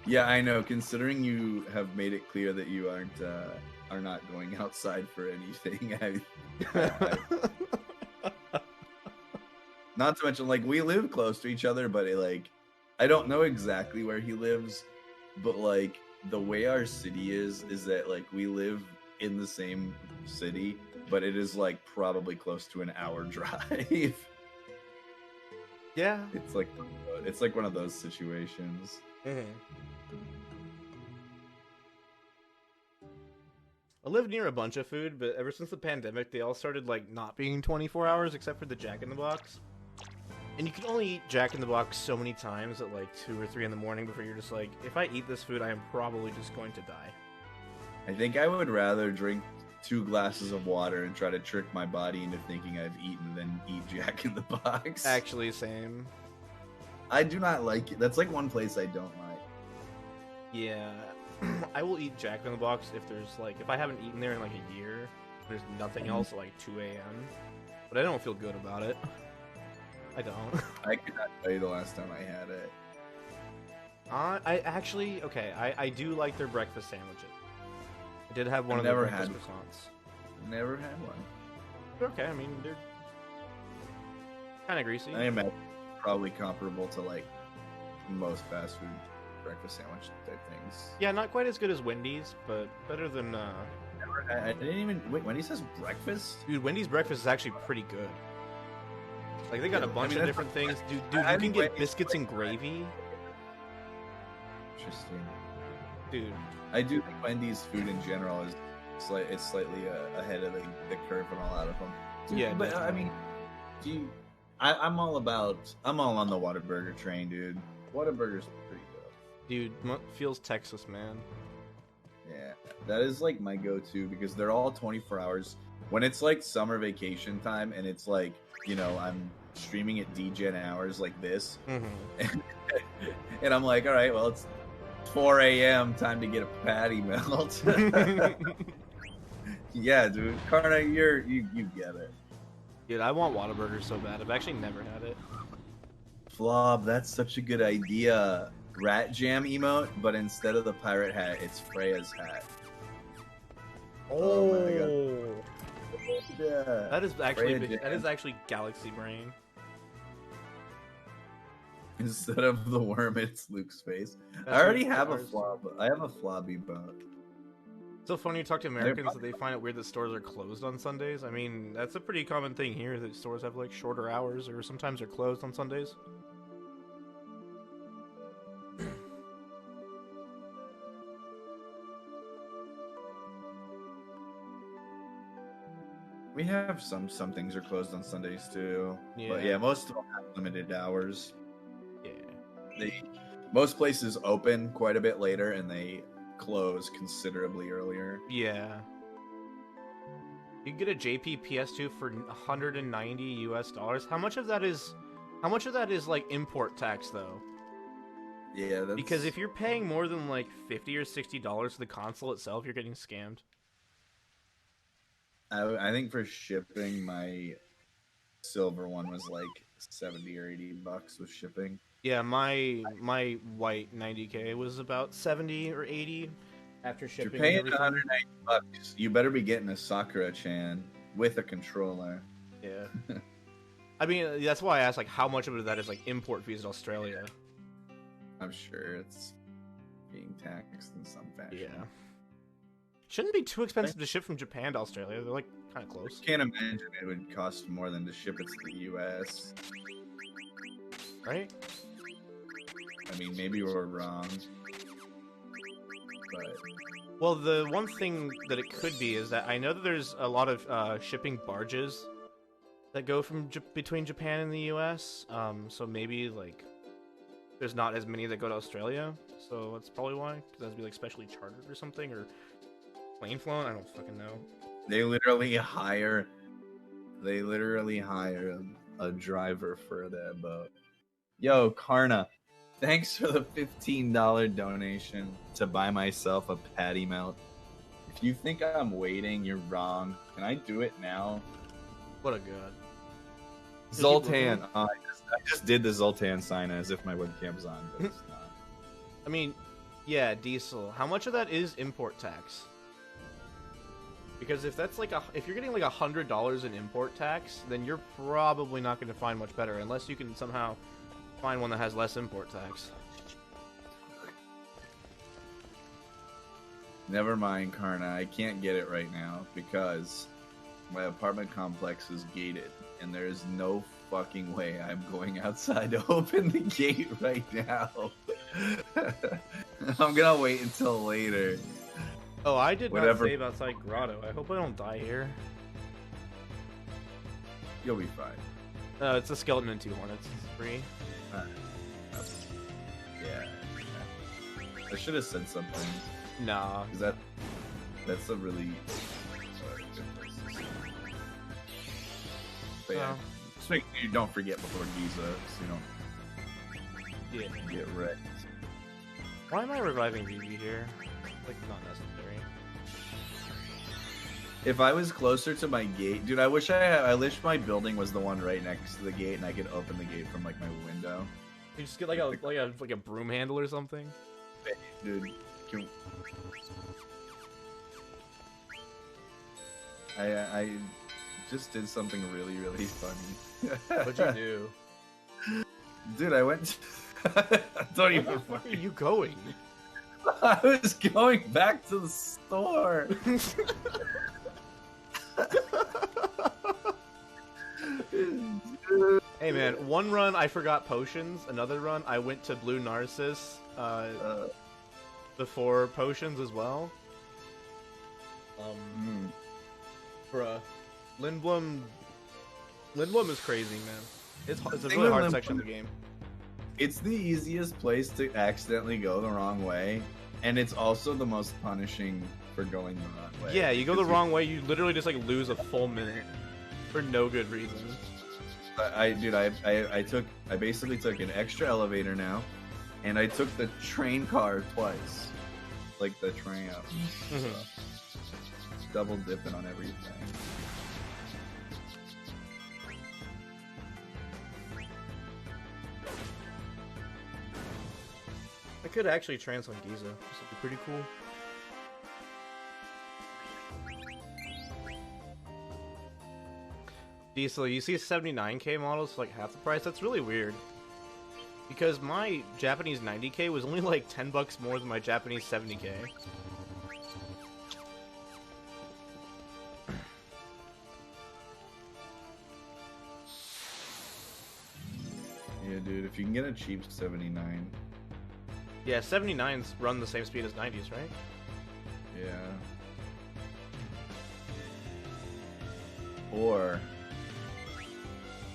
Yeah, I know. Considering you have made it clear that you are not going outside for anything. Not to mention, like, we live close to each other, but I don't know exactly where he lives, but like the way our city is that like we live in the same city, but it is like probably close to an hour drive. Yeah. It's like one of those situations. I live near a bunch of food, but ever since the pandemic, they all started like not being 24 hours except for the Jack in the Box. And you can only eat Jack in the Box so many times at like 2 or 3 in the morning before you're just like, if I eat this food, I am probably just going to die. I think I would rather drink 2 glasses of water and try to trick my body into thinking I've eaten than eat Jack in the Box. Actually, same. I do not like it. That's like one place I don't like. Yeah. I will eat Jack in the Box if there's like, if I haven't eaten there in like a year, there's nothing else at like 2 a.m. But I don't feel good about it. I don't. I could not tell you the last time I had it. I actually, okay, I do like their breakfast sandwiches. I did have one I've of their never breakfast had croissants. Never had one. They're okay, I mean, they're kind of greasy. I imagine probably comparable to like most fast food breakfast sandwich type things. Yeah, not quite as good as Wendy's, but better than, I didn't even wait. Wendy's has breakfast. Dude, Wendy's breakfast is actually pretty good. Like, they got a bunch of that's different things. Dude, I you can get Wendy's biscuits like and gravy. Interesting. Dude. I do think Wendy's food in general is slightly ahead of the curve on a lot of them. Dude, Yeah, but definitely. I mean, I'm all on the Whataburger train, dude. Whataburger's pretty good. Dude, feels Texas, man. Yeah, that is like my go-to because they're all 24 hours. When it's like summer vacation time and it's like, you know, I'm streaming at DGen hours like this, and I'm like, all right, well, it's 4 a.m. time to get a patty melt. Yeah, dude, Karna, you get it. Dude, I want Whataburger so bad. I've actually never had it. Flob, that's such a good idea. Rat Jam emote, but instead of the pirate hat, it's Freya's hat. Oh my god. Yeah. That is actually Freya that Jam. is actually Galaxy Brain. Instead of the worm, it's Luke's face. That's I already your have a stars. flob. I have a flob emote. It's so funny you talk to Americans that they find it weird that stores are closed on Sundays. I mean, that's a pretty common thing here that stores have like shorter hours or sometimes they're closed on Sundays. We have some things are closed on Sundays too. But Yeah. yeah, most of them have limited hours. Yeah. Most places open quite a bit later and they close considerably earlier. Yeah. You can get a JP PS2 for $190 US. How much of that is like import tax though? Yeah, that's Because if you're paying more than like $50 or $60 for the console itself, you're getting scammed. I think for shipping, my silver one was like 70 or 80 bucks with shipping. Yeah, my white 90K was about 70 or 80 after If shipping. you're paying and everything. 190 bucks, you better be getting a Sakura-chan with a controller. Yeah. I mean, that's why I asked, like, how much of that is like import fees in Australia? I'm sure it's being taxed in some fashion. Yeah. Shouldn't be too expensive to ship from Japan to Australia. They're like kind of close. Can't imagine it would cost more than to ship it to the US. Right? I mean, maybe we're wrong. But Well, the one thing that it could be is that I know that there's a lot of shipping barges that go from between Japan and the US. So maybe like there's not as many that go to Australia. So that's probably why. Because that'd be like specially chartered or something, or plane flown. I don't fucking know. they literally hire a driver for that boat. Yo, Karna, thanks for the $15 donation to buy myself a patty melt. If you think I'm waiting, you're wrong. Can I do it now? What a god. Zoltan. I just did the Zoltan sign as if my webcam's on, but it's not. I mean, yeah, diesel. How much of that is import tax? Because if that's like if you're getting like $100 in import tax, then you're probably not going to find much better unless you can somehow Find one that has less import tax. Never mind, Karna. I can't get it right now because my apartment complex is gated, and there is no fucking way I'm going outside to open the gate right now. I'm gonna wait until later. Oh, I did Whatever. not save outside Grotto. I hope I don't die here. You'll be fine. It's a skeleton and 2 hornets. It's free. Yeah. I should have said something. Nah. Because that's a really But yeah, just make sure you don't forget before Giza, so you don't get wrecked. Why am I reviving BB here? Like, not necessary. If I was closer to my gate, dude, I wish I wish my building was the one right next to the gate, and I could open the gate from like my window. You just get like a broom handle or something. Dude, I just did something really, really funny. What'd you do? Dude, I went. Don't even. Where the fuck are you going? I was going back to the store. Hey man, one run I forgot potions. Another run I went to Blue Narcissus before potions as well. Bruh, Lindblom is crazy, man. It's a really hard section of the game. It's the easiest place to accidentally go the wrong way, and it's also the most punishing for going the wrong way. Yeah, you go the wrong way, you literally just like lose a full minute for no good reason. I basically took an extra elevator now, and I took the train car twice, like the train up. Double dipping on everything. I could actually trans on Giza. This would be pretty cool. Diesel, you see 79k models for like half the price? That's really weird. Because my Japanese 90k was only like 10 bucks more than my Japanese 70k. Yeah, dude, if you can get a cheap 79. Yeah, 79s run the same speed as 90s, right? Yeah. Or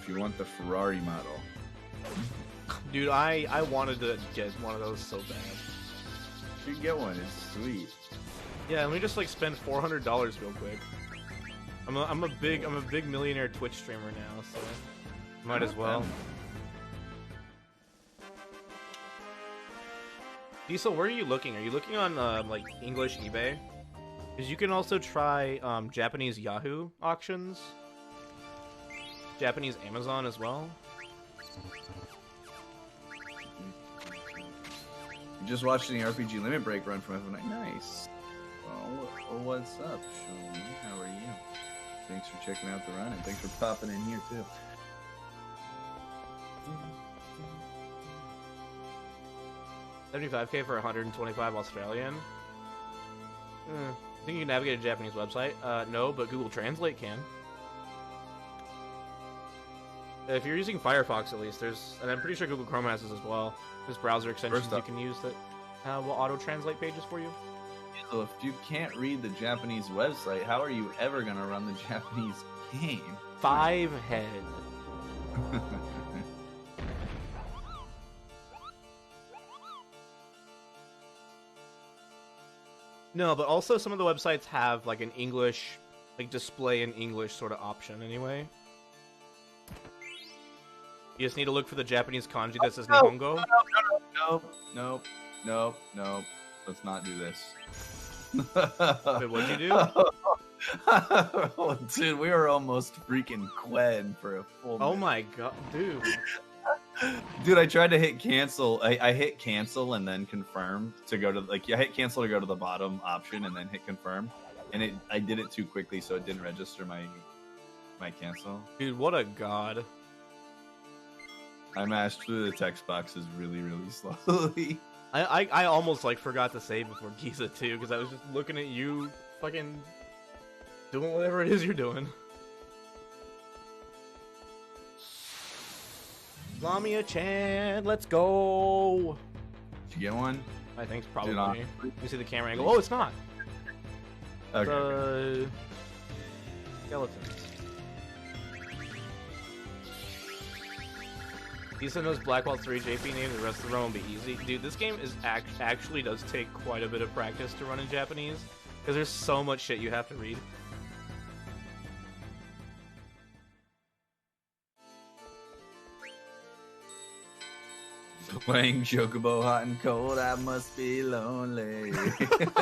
if you want the Ferrari model. Dude, I wanted to get one of those so bad. You can get one, it's sweet. Yeah, let me just like spend $400 real quick. I'm a big millionaire Twitch streamer now, so might as well. Diesel, where are you looking? Are you looking on like English eBay? Because you can also try Japanese Yahoo auctions, Japanese Amazon as well. You just watched the RPG Limit Break run from FF9. Nice. Oh, what's up, Sean? How are you? Thanks for checking out the run, and thanks for popping in here too. $75k for 125 Australian. Think you can navigate a Japanese website? No, but Google Translate can. If you're using Firefox, at least there's, and I'm pretty sure Google Chrome has this as well. There's browser extensions you can use that will auto-translate pages for you. So if you can't read the Japanese website, how are you ever gonna run the Japanese game? 5 head. No, but also some of the websites have like an English, like display in English sort of option anyway. You just need to look for the Japanese kanji that says Nihongo. Nope. Let's not do this. Wait, what'd you do? Oh, dude, we were almost freaking Quen for a full minute. Oh my god, dude. Dude, I tried to hit cancel. I hit cancel and then confirm to go to like I hit cancel to go to the bottom option and then hit confirm, and I did it too quickly, so it didn't register my cancel. Dude, what a god. I mashed through the text boxes really, really slowly. I almost like forgot to save before Giza too, because I was just looking at you fucking doing whatever it is you're doing. Lamia-chan, let's go! Did you get one? I think it's probably. Dude, You see the camera angle? Oh, it's not! Okay. Skeletons. Giza knows Blackwell 3 JP name, the rest of the run will be easy. Dude, this game is actually does take quite a bit of practice to run in Japanese, because there's so much shit you have to read. Playing Chocobo hot and cold, I must be lonely. God,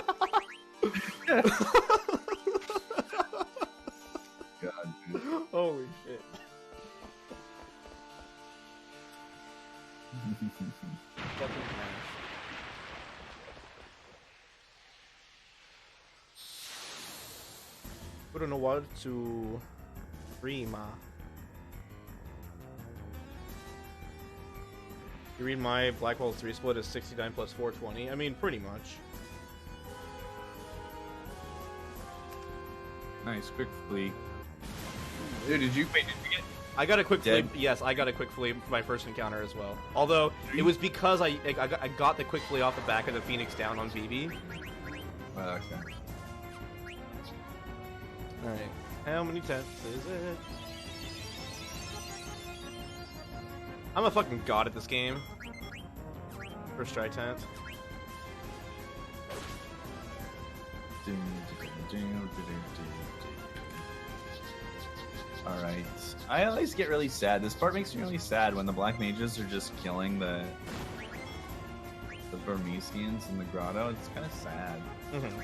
dude. Holy shit. Fucking smash. I don't know what to Rima. You read my Blackwell 3 split as 69 plus 420? I mean, pretty much. Nice, quick flee. Dude, did you get I got a quick Dead? flee. Yes, I got a quick flee for my first encounter as well. Although, it was because I got the quick flee off the back of the Phoenix down on BB. Okay. Alright. How many tests is it? I'm a fucking god at this game. First try tent. Alright. I always get really sad. This part makes me really sad when the black mages are just killing the Burmesians in the grotto. It's kind of sad. Mm-hmm.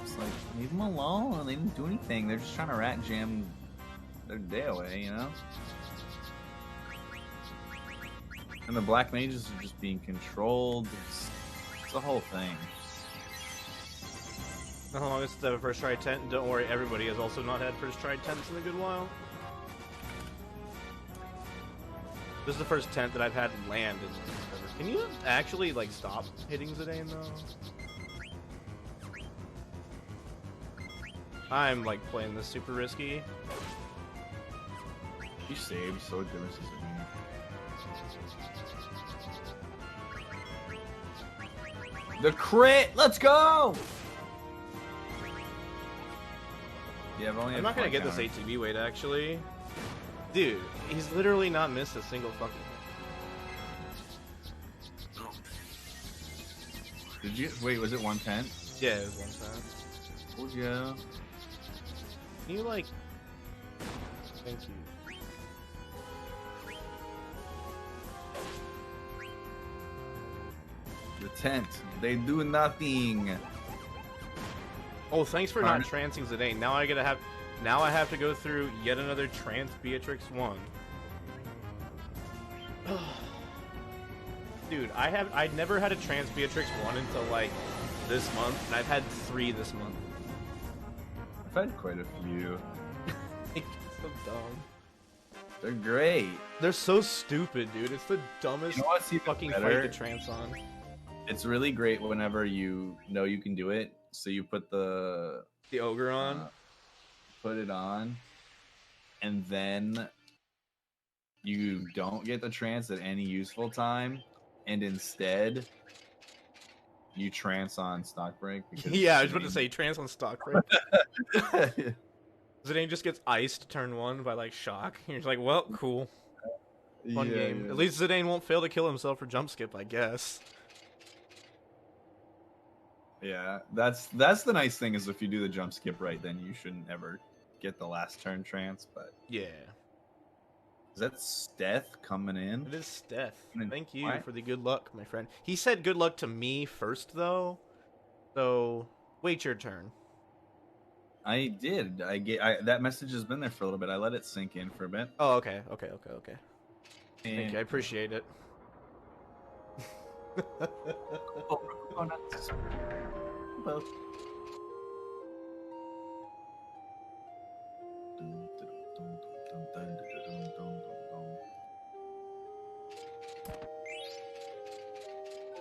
Just like, leave them alone. They didn't do anything. They're just trying to rat jam their day away, you know? And the black mages are just being controlled. It's a whole thing. How long is the first try tent? Don't worry, everybody has also not had first try tents in a good while. This is the first tent that I've had land in forever. Can you actually, like, stop hitting Zidane, though? I'm, like, playing this super risky. You saved so good. This is the crit! Let's go! Yeah, I've only I'm not gonna get this ATB weight, actually. Dude, he's literally not missed a single fucking hit. Did you wait? Was it 110? Yeah, it was one time. Told ya. Can you, like... Thank you. The tent. They do nothing. Oh, thanks for not trancing Zidane. Now I have to go through yet another trance Beatrix 1. Dude, I'd never had a trance Beatrix 1 until like this month, and I've had 3 this month. I've had quite a few. It's so dumb. They're great. They're so stupid, dude. It's the dumbest You know what's even fucking better? fight to trance on. It's really great whenever you know you can do it. So you put the ogre on. Put it on, and then you don't get the trance at any useful time, and instead you trance on stock break. Yeah, I was about to say trance on stock break. Zidane just gets iced turn 1 by like shock. You're just like, well, cool. Fun game. At least Zidane won't fail to kill himself for jump skip, I guess. Yeah, that's the nice thing is if you do the jump skip right, then you shouldn't ever get the last turn trance. But yeah, is that Steth coming in? It is Steth. Thank you Why? for the good luck, my friend. He said good luck to me first, though. So wait your turn. I did. That message has been there for a little bit. I let it sink in for a bit. Oh, okay. Thank And you. I appreciate it. Both.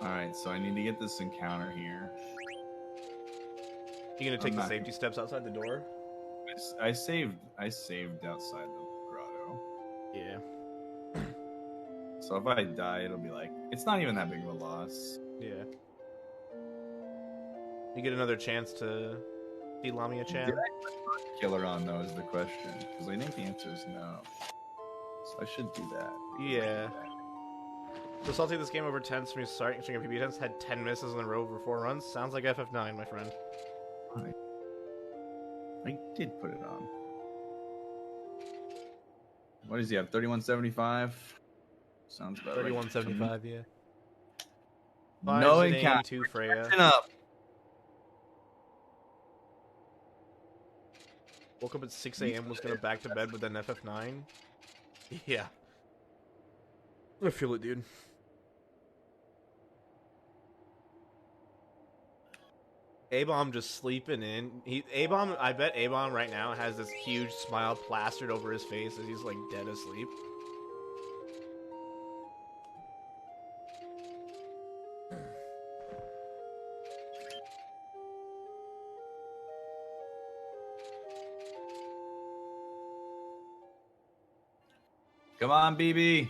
Alright, so I need to get this encounter here. You gonna take I'm the not- safety steps outside the door? I saved outside the grotto. Yeah. So if I die, it'll be like, it's not even that big of a loss. Yeah. You get another chance to see Lamia-chan? Did I killer on though is the question. Because I think the answer is no. So I should do that. Yeah. So salty this game over 10 from your starting string of PB attempts had 10 misses in a row over 4 runs. Sounds like FF9, my friend. I did put it on. What does he have? 3175? Sounds about right. 3175, yeah. No 5 Zidane, encounter. 2 Freya. Up. Woke up at 6 a.m. was gonna back to bed, but then FF9. Yeah. I feel it, dude. A-Bomb just sleeping in. A-Bomb, I bet A-Bomb right now has this huge smile plastered over his face as he's like dead asleep. Come on, BB.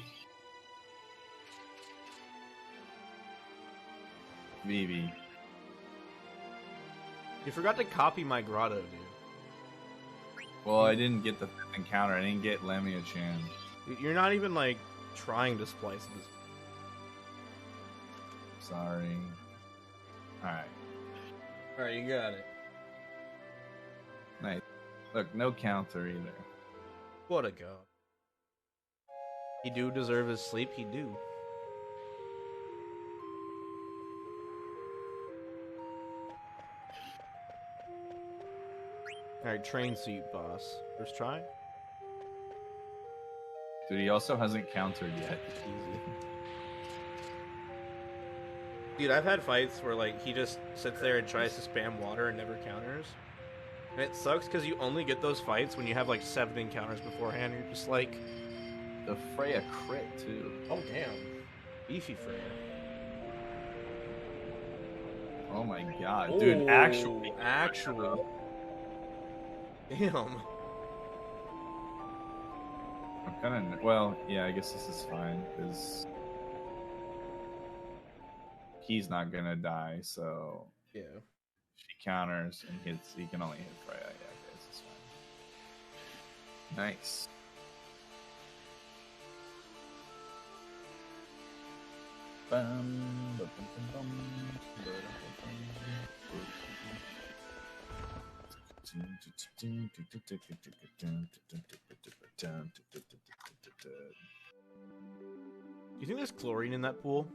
BB. You forgot to copy my grotto, dude. Well, I didn't get the fifth encounter. I didn't get Lamia-chan. You're not even like trying to splice this. Sorry. Alright. Alright, you got it. Nice. Look, no counter either. What a god. He do deserve his sleep, he do. Alright, train suit, boss. First try? Dude, he also hasn't countered yet. Easy. Dude, I've had fights where, like, he just sits there and tries to spam water and never counters. And it sucks because you only get those fights when you have, like, 7 encounters beforehand. You're just like... The Freya crit, too. Oh, damn. Beefy Freya. Oh my god. Dude, actually. Damn. I'm kind of... Well, yeah, I guess this is fine, because... He's not gonna die, so... Yeah. If he counters and hits, he can only hit Freya. Yeah, okay, this is fine. Nice. You think there's chlorine in that pool?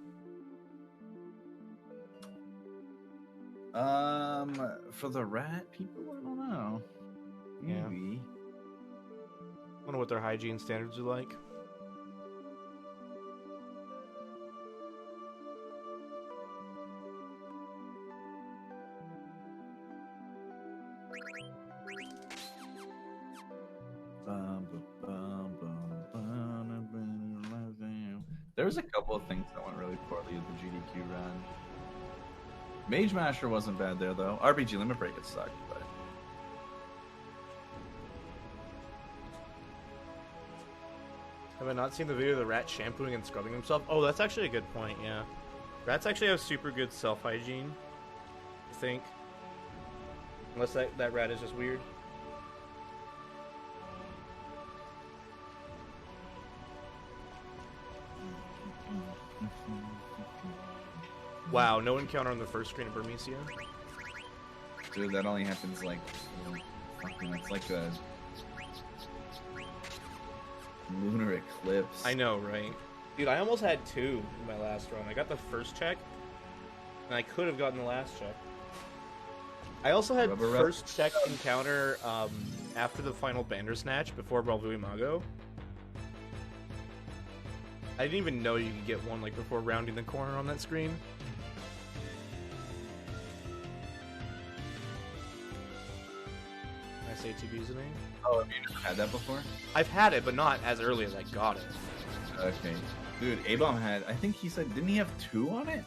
For the rat people, I don't know. Yeah. Maybe. Wonder what their hygiene standards are like. There was a couple of things that went really poorly at the GDQ run. Mage Master wasn't bad there though. RPG Limit Break it sucked, but Have I not seen the video of the rat shampooing and scrubbing himself? Oh, that's actually a good point, yeah. Rats actually have super good self-hygiene, I think. Unless that rat is just weird. Wow, no encounter on the first screen of Burmecia. dude, that only happens like fucking. It's like a lunar eclipse. I know, right? Dude, I almost had 2 in my last run. I got the first check, and I could have gotten the last check. I also had first check encounter after the final Bandersnatch before Bravui Imago. I didn't even know you could get one like before rounding the corner on that screen. Can I say TV's name? Oh, have you never had that before? I've had it, but not as early as I got it. Okay. Dude, A-Bomb had, I think he said, didn't he have 2 on it?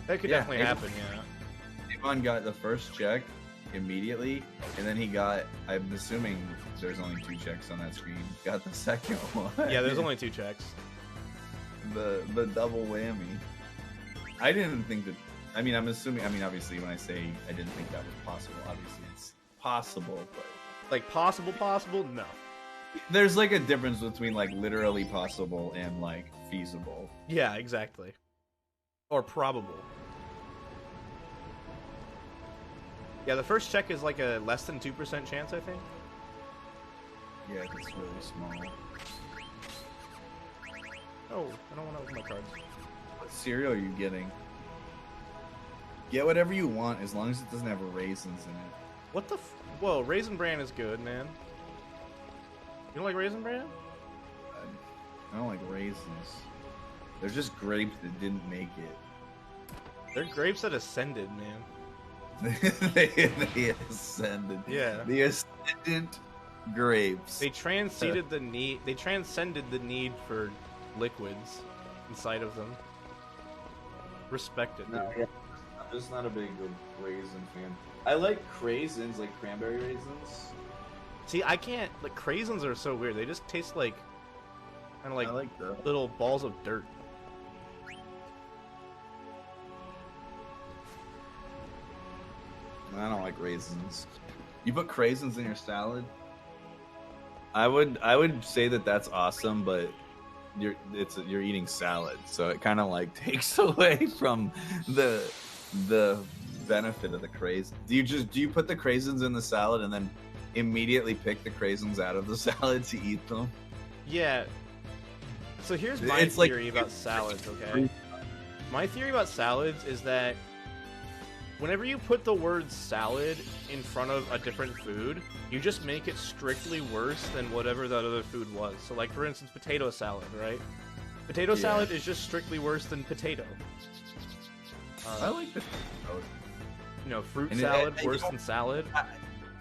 That could Yeah, definitely happen, yeah. Avon got the first check immediately, and then he got, I'm assuming there's only 2 checks on that screen, got the second one. Yeah, there's only 2 checks. the double whammy. I didn't think that, I'm assuming, obviously when I say I didn't think that was possible, obviously it's possible, but... Like, possible? No. There's like a difference between like literally possible and like feasible. Yeah, exactly. Or probable. Yeah, the first check is like a less than 2% chance, I think. Yeah, it's really small. Oh, I don't want to open my cards. What cereal are you getting? Get whatever you want as long as it doesn't have raisins in it. What the Whoa, Raisin Bran is good, man. You don't like Raisin Bran? I don't like raisins. They're just grapes that didn't make it. They're grapes that ascended, man. they ascended. Yeah. The ascendant grapes. They transcended the need. They transcended the need for liquids inside of them. Respect it. No, yeah. I'm just not a big raisin fan. I like craisins, like cranberry raisins. See, I can't. Like craisins are so weird. They just taste like kind of like, I like the little balls of dirt. I don't like raisins. You put craisins in your salad? I would say that that's awesome, but you're eating salad, so it kind of like takes away from the benefit of the craisins. Do you put the craisins in the salad and then immediately pick the craisins out of the salad to eat them? Yeah. So here's my It's like- theory about salads, okay? My theory about salads is that whenever you put the word salad in front of a different food, you just make it strictly worse than whatever that other food was. So like, for instance, potato salad, right? Potato salad is just strictly worse than potato. I like the. You know, fruit And salad worse than salad.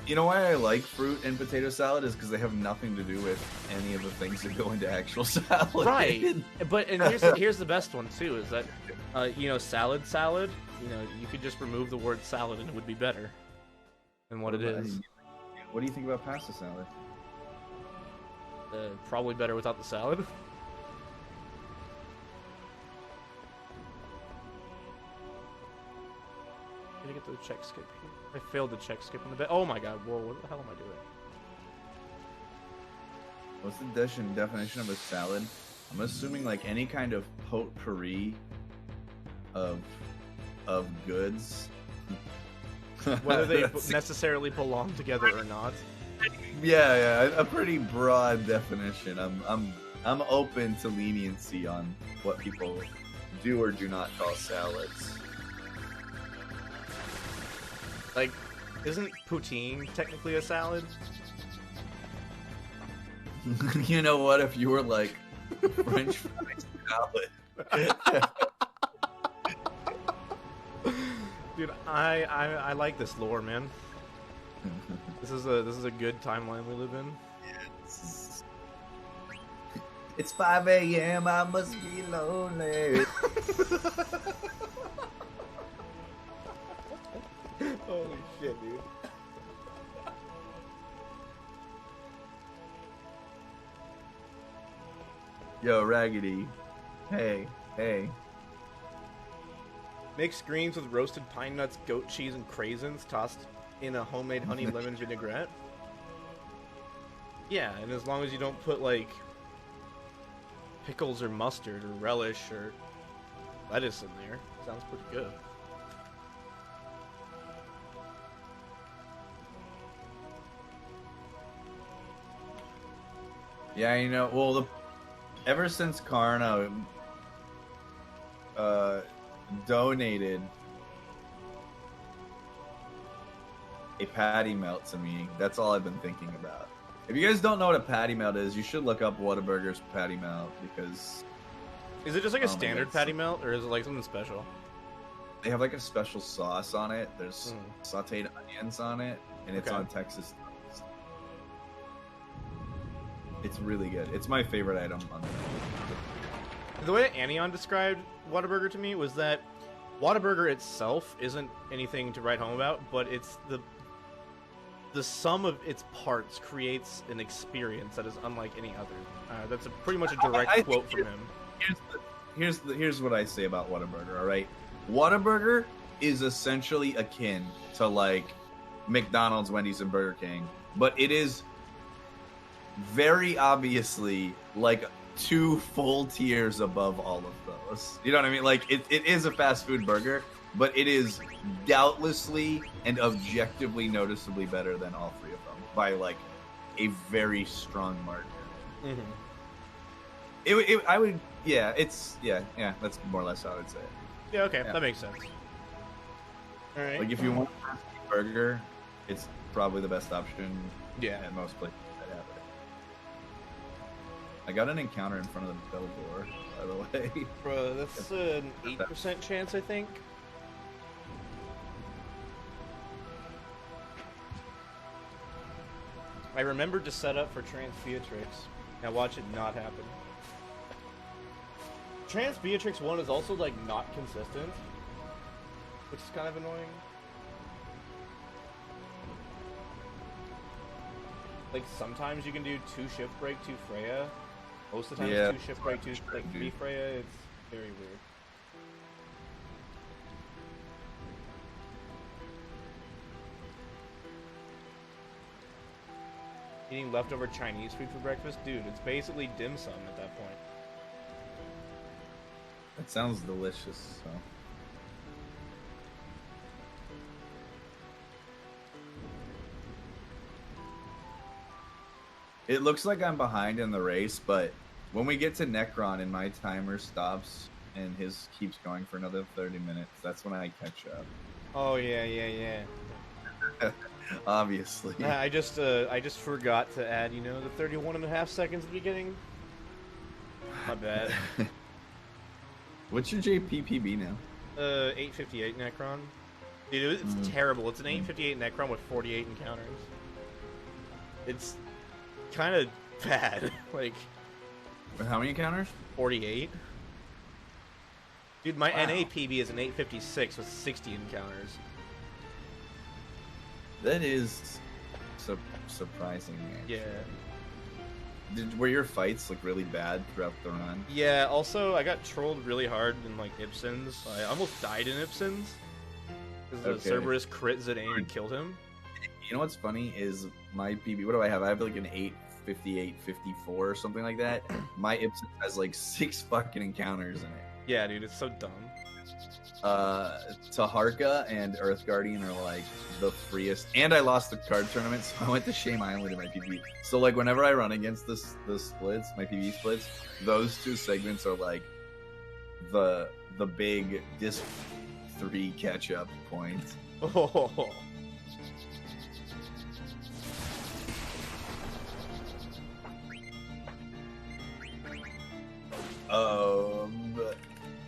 You know why I like fruit and potato salad is because they have nothing to do with any of the things that go into actual salad. Right. But and here's the best one too is that you know, salad, you know, you could just remove the word salad and it would be better than what it is. What do you think about pasta salad? Probably better without the salad. Did I get the check skip here? I failed the check skip in the bed. Oh my god, whoa, what the hell am I doing? What's the definition of a salad? I'm assuming like any kind of potpourri of goods. Whether they necessarily belong together or not. Yeah, a pretty broad definition. I'm open to leniency on what people do or do not call salads. Like, isn't poutine technically a salad? You know what? If you were like French fry salad. Dude, I like this lore, man. This is a good timeline we live in. It's 5 a.m. I must be lonely. Holy shit, dude. Yo, Raggedy. Hey. Mix greens with roasted pine nuts, goat cheese, and craisins tossed in a homemade honey lemon vinaigrette. Yeah, and as long as you don't put, like, pickles or mustard or relish or lettuce in there, sounds pretty good. Yeah, you know, well, ever since Karna donated a patty melt to me, that's all I've been thinking about. If you guys don't know what a patty melt is, you should look up Whataburger's patty melt because... Is it just like a standard patty melt, or is it like something special? They have like a special sauce on it. There's sauteed onions on it, and it's on Texas toast. It's really good. It's my favorite item on the menu. The way Anion described Whataburger to me was that Whataburger itself isn't anything to write home about, but it's the sum of its parts creates an experience that is unlike any other. That's pretty much a direct quote from him. Here's what I say about Whataburger. All right, Whataburger is essentially akin to like McDonald's, Wendy's, and Burger King, but it is very obviously like 2 full tiers above all of those. You know what I mean? Like it is a fast food burger, but it is doubtlessly and objectively noticeably better than all 3 of them by like a very strong margin. Mm-hmm. I would, yeah, it's yeah. That's more or less how I would say it. Yeah, okay, Yeah. that makes sense. All right. Like if you want a fast food burger, it's probably the best option. Yeah. At most places that have it. I got an encounter in front of the Bell door, by the way. Bro, that's an 8% chance, I think. I remembered to set up for Trans Beatrix. Now watch it not happen. Trans Beatrix 1 is also, like, not consistent, which is kind of annoying. Like, sometimes you can do 2 shift break, 2 Freya. Most of the time Yeah. it's 2 shift break, 2 like 3 Freya. It's very weird. Eating leftover Chinese food for breakfast? Dude, it's basically dim sum at that point. That sounds delicious. So. It looks like I'm behind in the race, but when we get to Necron and my timer stops and his keeps going for another 30 minutes, that's when I catch up. Oh, yeah. Obviously. I just forgot to add, you know, the 31.5 seconds at the beginning. My bad. What's your JPPB now? 858 Necron. Dude, it's terrible. It's an 858 Necron with 48 encounters. It's kind of bad. Like, How many encounters? 48. Dude, my Wow. NA PB is an 856 with 60 encounters. That is surprising. Actually. Yeah. Were your fights like really bad throughout the run? Yeah, also, I got trolled really hard in, like, Ibsens. I almost died in Ibsens. Because the Cerberus crit Zidane and killed him. You know what's funny is my PB. What do I have? I have like an 858, 54 or something like that. My Ibsen has like 6 fucking encounters in it. Yeah, dude, it's so dumb. Taharka and Earth Guardian are like the freest, and I lost the card tournament, so I went to Shame Island in my PB. So like whenever I run against the splits, my PB splits, those 2 segments are like the big disc 3 catch up point. Oh.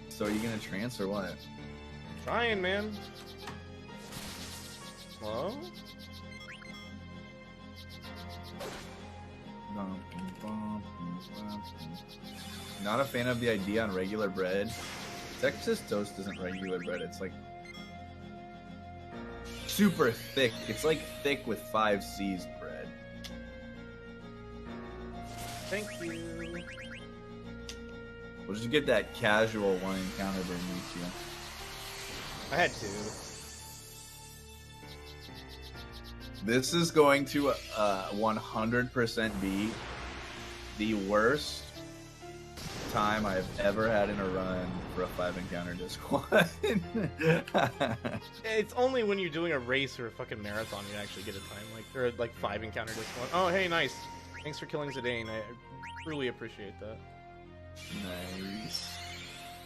So are you gonna trance or what? Trying, man. Well, Not a fan of the idea on regular bread. Texas toast isn't regular bread. It's like super thick. It's like thick with 5 C's bread. thank you. We'll just get that casual 1 encounter during each year. I had 2. This is going to 100% be the worst time I've ever had in a run for a 5 encounter disc 1. It's only when you're doing a race or a fucking marathon you actually get a time or like 5 encounter this one. Oh, hey, nice. Thanks for killing Zidane. I truly appreciate that. Nice.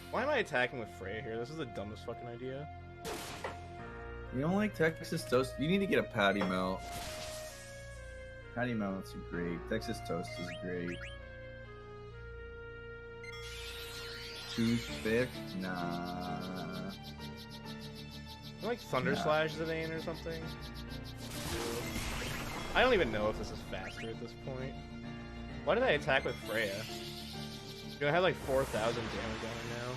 Why am I attacking with Freya here? This is the dumbest fucking idea. You don't like Texas toast? You need to get a patty melt. Patty melts are great. Texas toast is great. Toothpick? Nah. You like Thunder Nah. Slash Zidane or something? I don't even know if this is faster at this point. Why did I attack with Freya? Dude, I have like 4,000 damage on her now.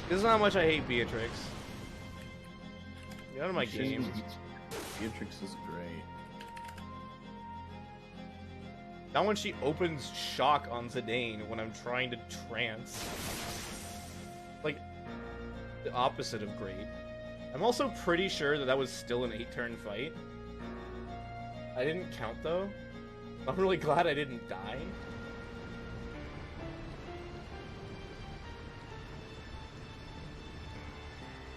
This is how much I hate Beatrix. Get out of my She- game. Beatrix is great. Not when she opens shock on Zidane when I'm trying to trance. Like, the opposite of great. I'm also pretty sure that was still an 8-turn fight. I didn't count though. I'm really glad I didn't die.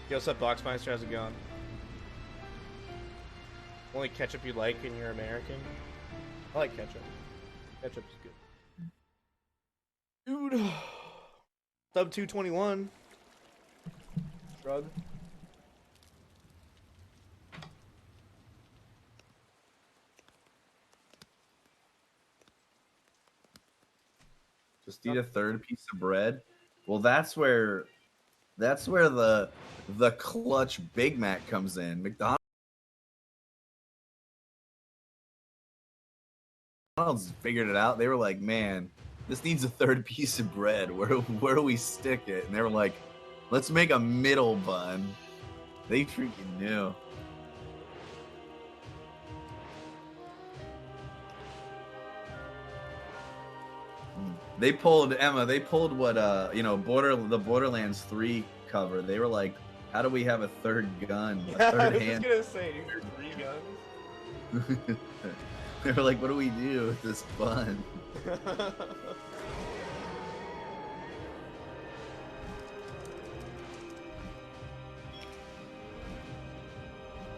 Yo, what's up, Boxmeister? How's it going? Only ketchup you like and you're American? I like ketchup. Ketchup's good. Dude. Sub 221. Shrug. Just eat a third piece of bread. Well, that's where the clutch Big Mac comes in. McDonald's figured it out. They were like, man, this needs a third piece of bread. Where do we stick it? And they were like, let's make a middle bun. They freaking knew. They pulled Emma. They pulled what the Borderlands 3 cover. They were like, how do we have a third gun? A Yeah, third I was hand? just gonna say, dude, 3 guns. They were like, what do we do with this bun?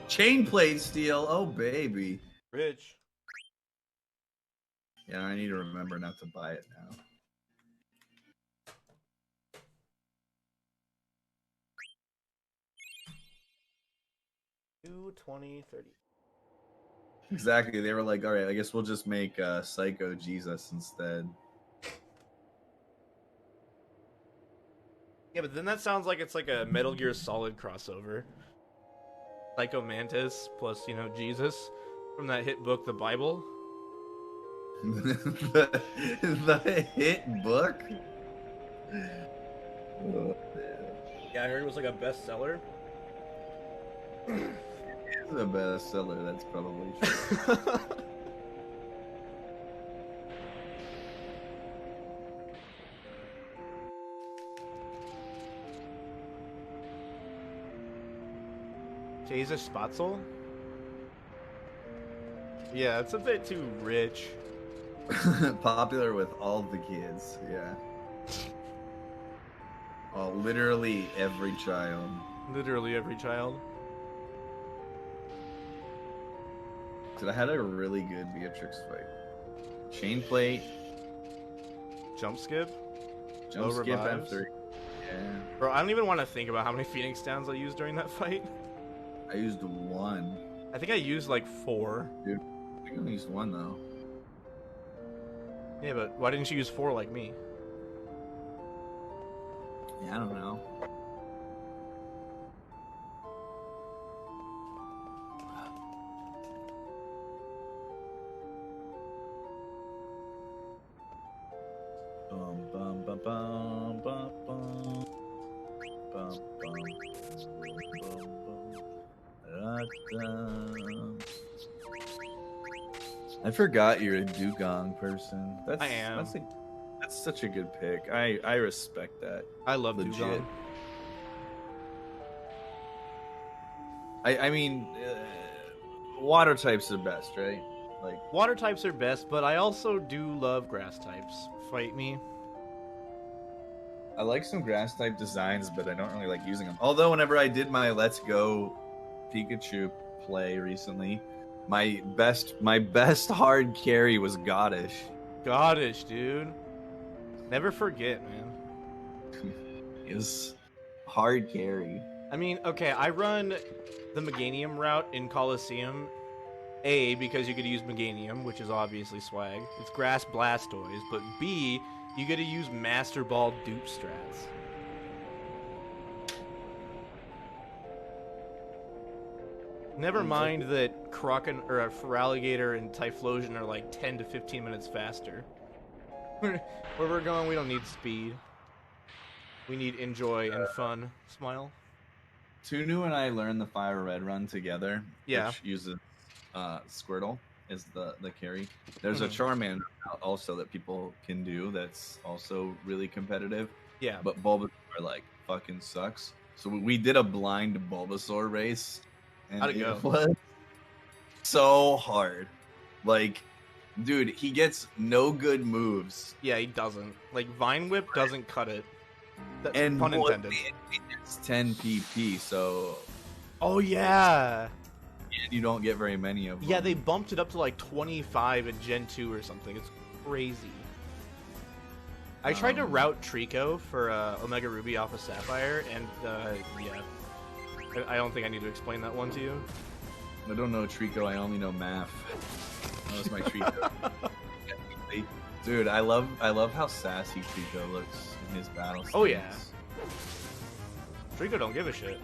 Chain plate steel. Oh, baby. Rich. Yeah, I need to remember not to buy it now. Two, 20, 30. Exactly. They were like, all right, I guess we'll just make Psycho Jesus instead. Yeah, but then that sounds like it's like a Metal Gear Solid crossover. Psycho Mantis plus, Jesus from that hit book, The Bible. the hit book? Oh, Yeah, I heard it was like a bestseller. it's a bestseller, that's probably true. Jesus Spatzel? Yeah, it's a bit too rich. Popular with all the kids, yeah. Oh, literally every child. Literally every child. Dude, I had a really good Beatrix fight. Chain plate, Jump skip? jump Low skip revives? M3. Yeah. Bro, I don't even want to think about how many Phoenix Downs I used during that fight. I used one. I think I used like 4. I think I only used one though. Yeah, but why didn't you use 4 like me? Yeah, I don't know. Bum, bum, bum, bum, bum, bum. Bum, bum, bum, bum. Da-da. I forgot you're a dugong person. That's, I am. That's such a good pick. I respect that. I love Legit. Dugong. I mean, water types are best, right? Like, Water types are best, but I also do love grass types. Fight me. I like some grass type designs, but I don't really like using them. Although whenever I did my Let's Go Pikachu play recently, my best hard carry was Goddish. Goddish, dude. Never forget, man. Is hard carry. I mean, okay, I run the Meganium route in Coliseum. A, because you get to use Meganium, which is obviously swag. It's Grass Blastoise. But B, you get to use Master Ball dupe strats. Never mind that Feraligatr and Typhlosion are like 10 to 15 minutes faster. Where we're going, we don't need speed. We need enjoy and fun. Smile. Tunu and I learned the Fire Red run together. Yeah. Which uses Squirtle is the carry. There's a Charmander also that people can do that's also really competitive. Yeah. But Bulbasaur like fucking sucks. So we did a blind Bulbasaur race, and How'd it go? it was so hard. Like, dude, he gets no good moves. Yeah, he doesn't. Like, Vine Whip doesn't cut it. That's And pun intended. It's 10 PP, so Oh, yeah. you don't get very many of them. Yeah, they bumped it up to like 25 in Gen 2 or something. It's crazy. I tried to route Trico for Omega Ruby Alpha Sapphire, and yeah. I don't think I need to explain that one to you. I don't know Trico, I only know Math. That was my Trico. Dude, I love how sassy Trico looks in his battle stance. Oh, yeah. Trico don't give a shit.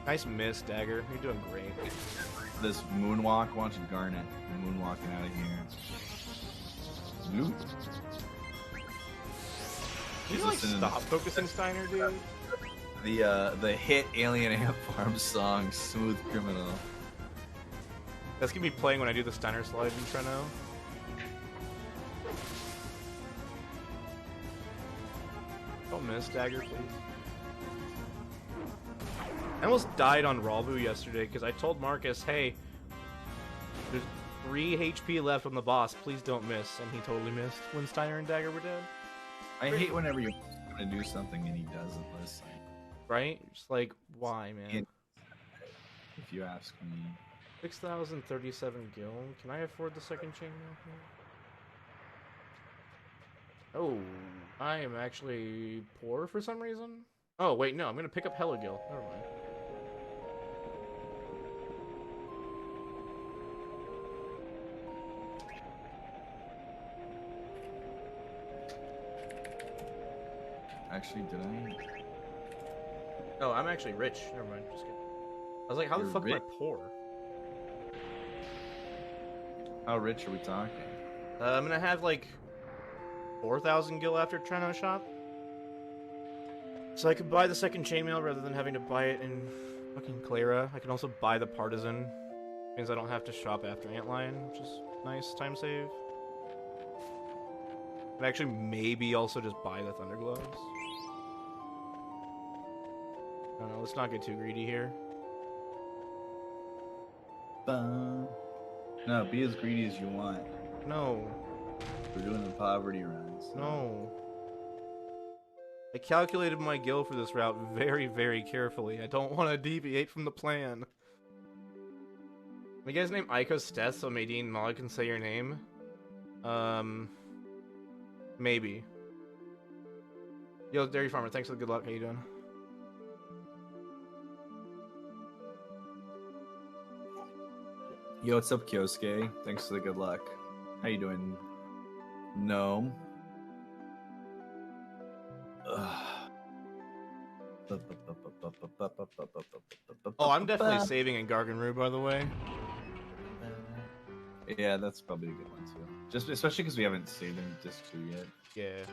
Nice miss, Dagger. You're doing great. This moonwalk, watch Garnet. I'm moonwalking out of here. Ooh. Can you like stop focusing Steiner, dude? The hit Alien Ant Farm song, Smooth Criminal. That's gonna be playing when I do the Steiner slide in Treno. Don't miss, Dagger, please. I almost died on Ralbu yesterday because I told Marcus, hey, there's 3 HP left on the boss, please don't miss. And he totally missed when Steiner and Dagger were dead. I hate whenever you're going to do something and he doesn't listen. Right? Just like, why, man? If you ask me. 6,037 gil. Can I afford the second chainmail here? Oh, I am actually poor for some reason. Oh, wait, no, I'm gonna pick up hella gil. Never mind. Actually, did I? Oh, I'm actually rich. Never mind. Just kidding. I was like, how the You're fuck am I rich? poor? How rich are we talking? I'm gonna have like 4,000 gil after Treno shop. So I could buy the second chainmail rather than having to buy it in fucking Clara. I can also buy the Partisan. Means I don't have to shop after Antlion, which is nice. Time save. And actually maybe also just buy the Thunder Gloves. I don't know, let's not get too greedy here. No, be as greedy as you want. No. We're doing the poverty runs. So. No. I calculated my gil for this route very, very carefully. I don't want to deviate from the plan. You guys name Ico Steth so Maydeen and Molly can say your name? Maybe. Yo, Dairy Farmer, thanks for the good luck. How you doing? Yo, what's up, Kyosuke? Thanks for the good luck. How you doing? Gnome. Oh, I'm definitely saving in Garganru, by the way. Yeah, that's probably a good one too. Just especially because we haven't saved in Disc 2 yet. Yeah.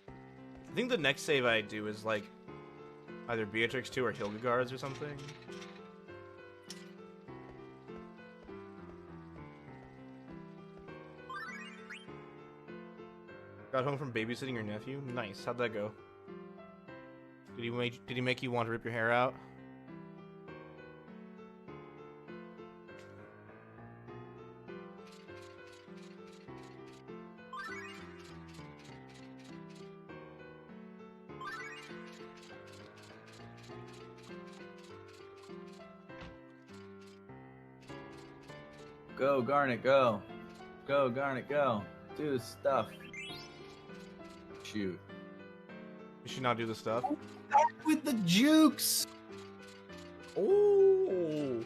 I think the next save I do is like either Beatrix 2 or Hildegard's or something. Got home from babysitting your nephew? Nice. How'd that go? Did he make you want to rip your hair out? Go, Garnet, go. Go, Garnet, go. Do stuff. Shoot. You should not do the stuff. With the jukes! Oh!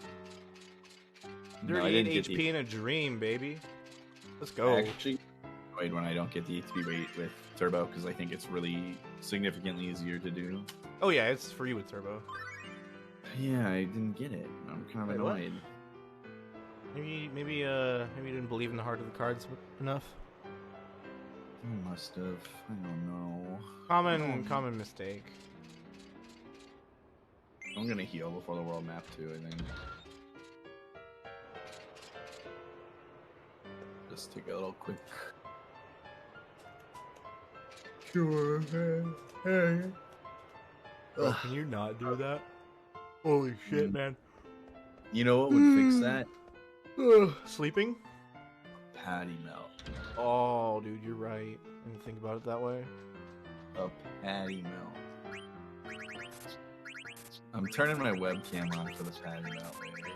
No, I 38 didn't get HP in a dream, baby. Let's go. I actually annoyed when I don't get the HP rate with Turbo because I think it's really significantly easier to do. Oh yeah, it's free with Turbo. Yeah, I didn't get it. I'm kind of Wait, what? annoyed. Maybe you didn't believe in the heart of the cards enough. I must have. I don't know. Common mistake. I'm gonna heal before the world map too, I think. Just take a little quick. Sure. Bro, can you not do that? Holy shit, man. You know what would fix that? Sleeping? Patty melt. Oh, dude, you're right. I didn't think about it that way. A patty melt. I'm turning my webcam on for the patty melt later.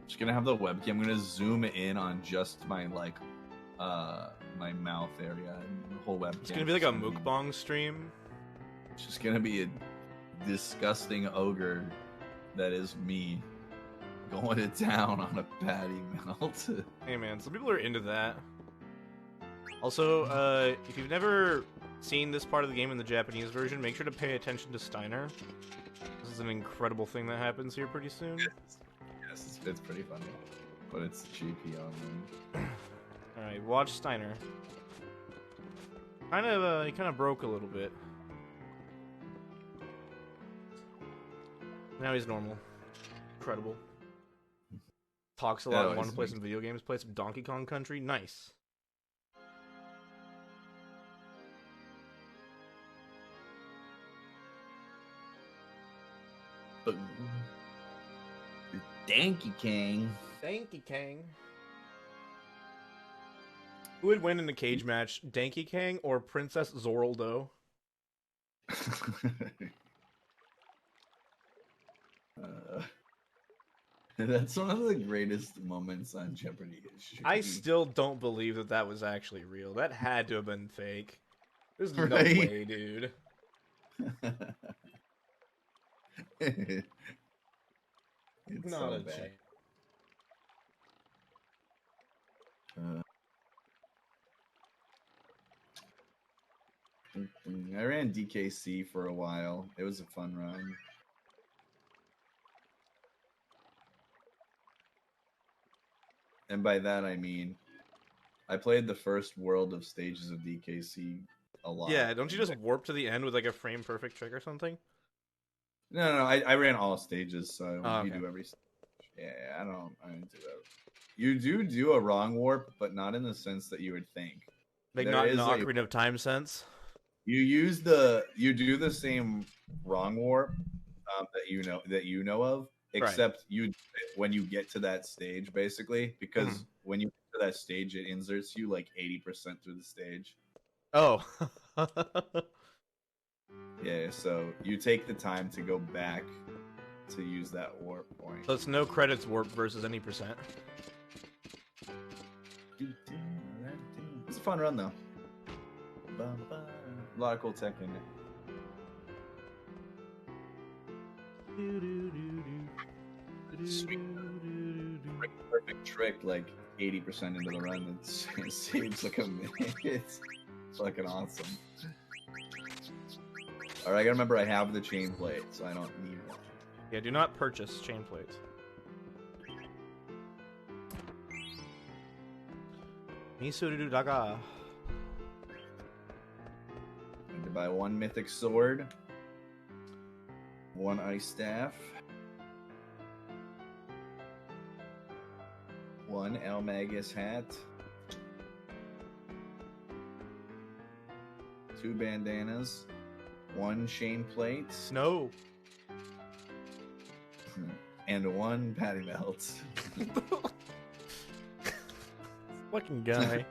Just gonna have the webcam. I'm gonna zoom in on just my my mouth area and the whole webcam. It's gonna be like a mukbang stream. It's just gonna be a disgusting ogre that is me going to town on a patty melt. Hey man, some people are into that. Also, if you've never seen this part of the game in the Japanese version, make sure to pay attention to Steiner. This is an incredible thing that happens here pretty soon. Yes, it's pretty funny, but it's cheeky on them. Alright, watch Steiner. He kind of broke a little bit. Now he's normal. Incredible. Talks a lot, Oh, wanted to play he's- some video games, play some Donkey Kong Country. Nice. Donkey King. Donkey Kong. Who would win in a cage match, Donkey Kong or Princess Zoraldo? That's one of the greatest moments on Jeopardy history. I still don't believe that that was actually real. That had to have been fake. There's no Right? way, dude. It's Not so a bad. chance. I ran DKC for a while. It was a fun run. And by that I mean, I played the first world of stages of DKC a lot. Yeah, don't you just warp to the end with like a frame perfect trick or something? No, I ran all stages, so Oh, you okay. do every stage. Yeah, I don't do that. You do a wrong warp, but not in the sense that you would think. Like There not in is the a- Ocarina of Time sense. You do the same wrong warp that you know of, except you when you get to that stage, basically, because when you get to that stage, it inserts you like 80% through the stage. Oh. Yeah, so you take the time to go back to use that warp point. So it's no credits warp versus any percent. It's a fun run though. A lot of cool tech in it. Sweet. Perfect trick, like 80% into the run, it saves like a minute. It's fucking awesome. Alright, I gotta remember I have the chain plate, so I don't need one. Yeah, do not purchase chain plates. Misuru daga. I need to buy one mythic sword, one ice staff, one Almagus hat, 2 bandanas, 1 chain plate, No. and 1 patty melt. Fucking guy.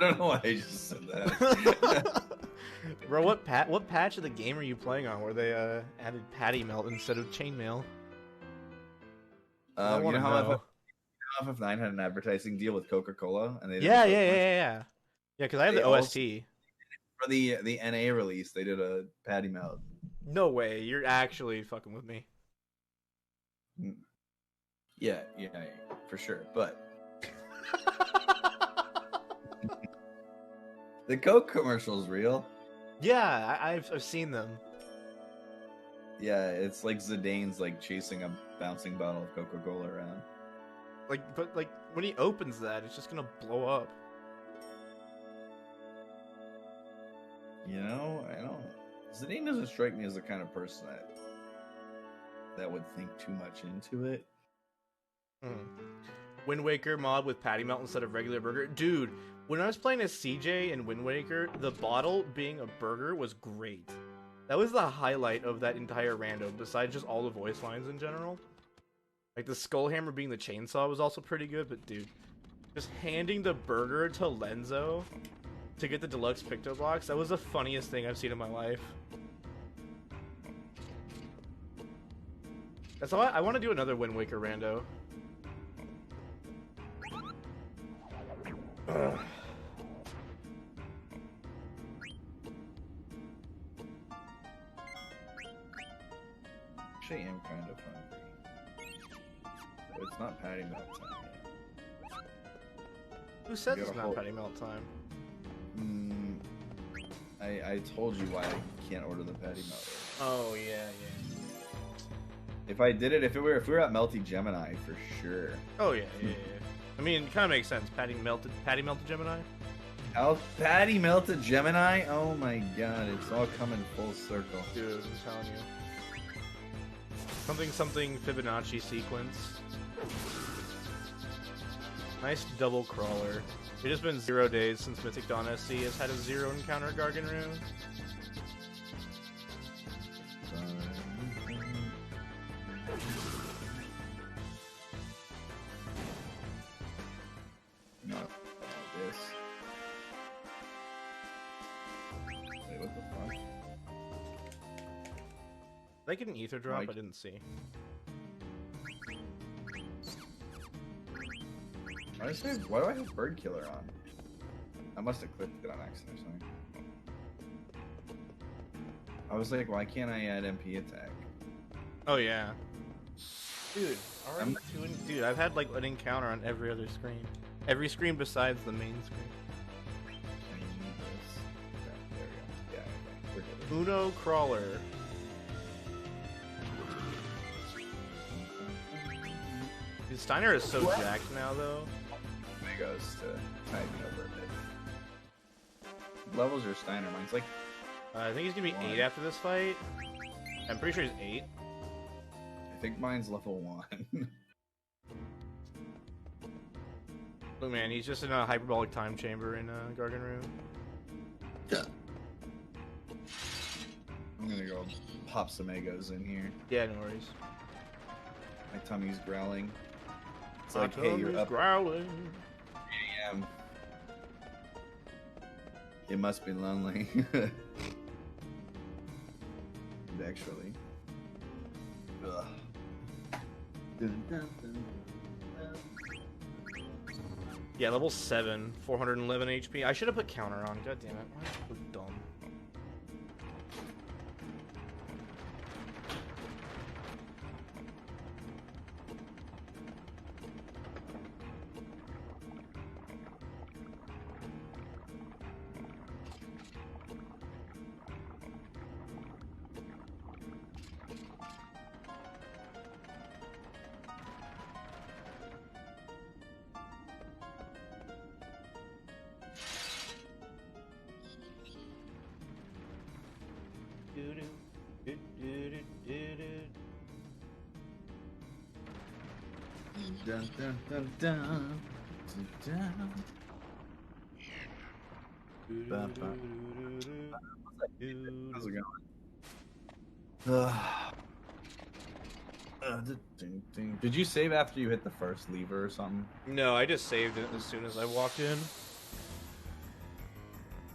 I don't know why I just said that. Bro, what patch of the game are you playing on where they added patty melt instead of chainmail? I You wanna know how know. FF9 had an advertising deal with Coca-Cola, and they did Yeah, a yeah, bunch- yeah. Yeah, because I have They the also- OST. For the NA release, they did a patty melt. No way, you're actually fucking with me. Yeah, for sure. But the Coke commercial's real. Yeah, I've seen them. Yeah, it's like Zidane's like chasing a bouncing bottle of Coca-Cola around. But when he opens that, it's just gonna blow up. You know, I don't. Zidane doesn't strike me as the kind of person that would think too much into it. Wind Waker mod with patty melt instead of regular burger. Dude, when I was playing as CJ in Wind Waker, the bottle being a burger was great. That was the highlight of that entire rando, besides just all the voice lines in general. Like, the Skullhammer being the chainsaw was also pretty good, but dude, just handing the burger to Lenzo to get the deluxe Picto Box, that was the funniest thing I've seen in my life. That's why I want to do another Wind Waker rando. Ugh. Actually, I am kind of hungry. But it's not patty melt time yet. Who said You it's gotta not hold- patty melt time? I told you why I can't order the patty melt. Oh yeah. If I did it, if we were at Melty Gemini for sure. Oh yeah. I mean, it kind of makes sense. Patty melted Gemini. Patty melted Gemini. Oh my god, it's all coming full circle. Dude, I'm telling you. Something Fibonacci sequence. Nice double crawler. It's just been 0 days since MythikDawnSC has had a 0 encounter Gargan rune. Not this. Wait, what the fuck? Did I get an ether drop? Mike. I didn't see. Why do I have Bird Killer on? I must have clicked it on accident or something. I was like, why can't I add MP attack? Oh yeah. Dude, already dude, I've had like an encounter on every other screen. Every screen besides the main screen. I need this. Okay, there we go. Yeah, okay. We're good. Uno crawler. Dude, Steiner is so jacked now though. There goes to tide me over a bit. Levels are Steiner. Mine's like, I think he's gonna be 8 One. after this fight. I'm pretty sure he's 8. I think mine's level 1. Look, man, he's just in a hyperbolic time chamber in Gargan Room. I'm gonna go pop some egos in here. Yeah, no worries. My tummy's growling. It's My like, hey, you're tummy's up. growling. It must be lonely. Actually. Ugh. Yeah, level 7, 411 HP. I should have put counter on. God damn it. Why am I so dumb? Dun, dun, dun, dun. Dun, dun. How's it going? Did you save after you hit the first lever or something? No, I just saved it as soon as I walked in.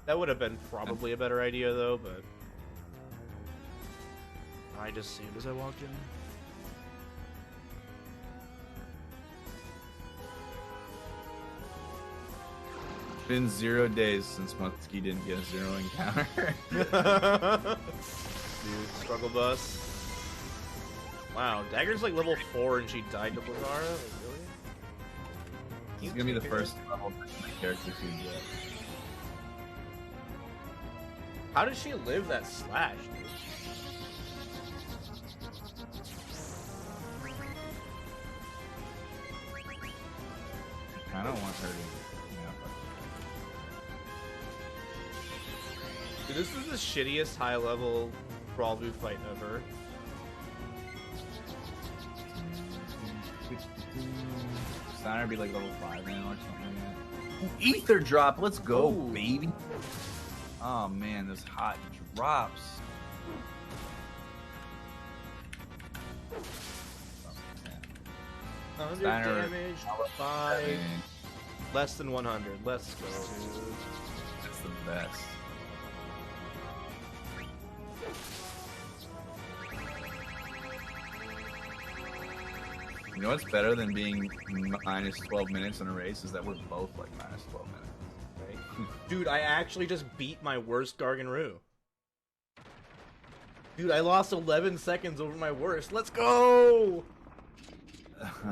That would have been probably a better idea though, but I just saved as I walked in. Been 0 days since Muttski didn't get a 0 encounter. Dude, struggle bus. Wow, Dagger's like level 4 and she died to Blazara? Like, really? He's gonna be the first level character to get. How did she live that slash, dude? kind of want her to. Dude, this is the shittiest high-level Brawl Boo fight ever. Steiner be like level 5 now or something like that. Ether drop, let's go, baby. Oh man, those hot drops. Steiner, damage, 5. Less than 100. Let's go, dude. That's the best. You know what's better than being minus 12 minutes in a race is that we're both like minus 12 minutes. Right? Dude, I actually just beat my worst Garganroo. Dude, I lost 11 seconds over my worst. Let's go!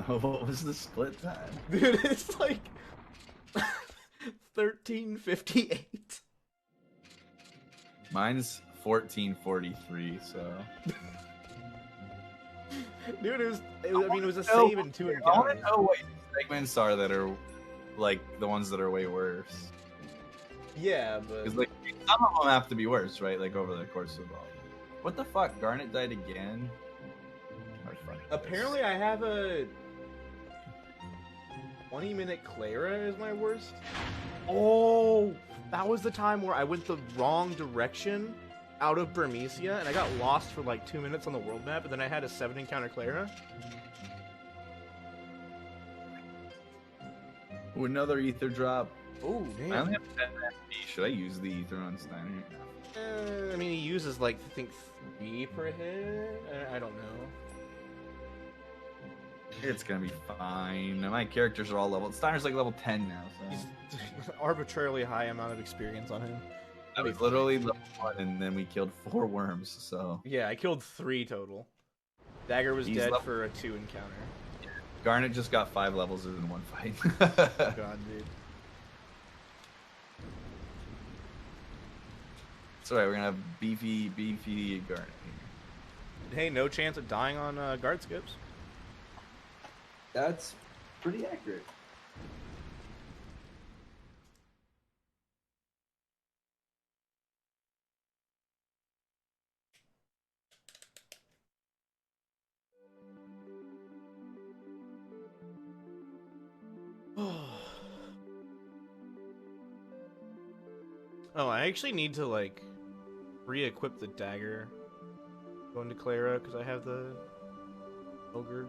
What was the split time? Dude, it's like 13:58. Mine's 14:43, so. Dude, it was a save and 2 I encounters. want to know what segments are that are like the ones that are way worse. Yeah, but Because like some of them have to be worse, right? Like over the course of all. What the fuck? Garnet died again. Oh, fuck. apparently I have a 20-minute Clara is my worst. Oh, that was the time where I went the wrong direction out of Burmecia, and I got lost for like 2 minutes on the world map, and then I had a 7 encounter Clara. Ooh, another ether drop. Oh, I only have 10 FP. Should I use the ether on Steiner? I mean, he uses like I think 3 per hit. I don't know. It's gonna be fine. My characters are all level. Steiner's like level 10 now, so. He's arbitrarily high amount of experience on him. I was literally level 1 and then we killed 4 worms, so. Yeah, I killed 3 total. Dagger was He's dead level- for a 2 encounter. Garnet just got 5 levels in one fight. God, dude. It's alright, we're gonna have beefy Garnet. Hey, no chance of dying on guard skips. That's pretty accurate. Oh, I actually need to like re-equip the dagger going to Clara because I have the ogre.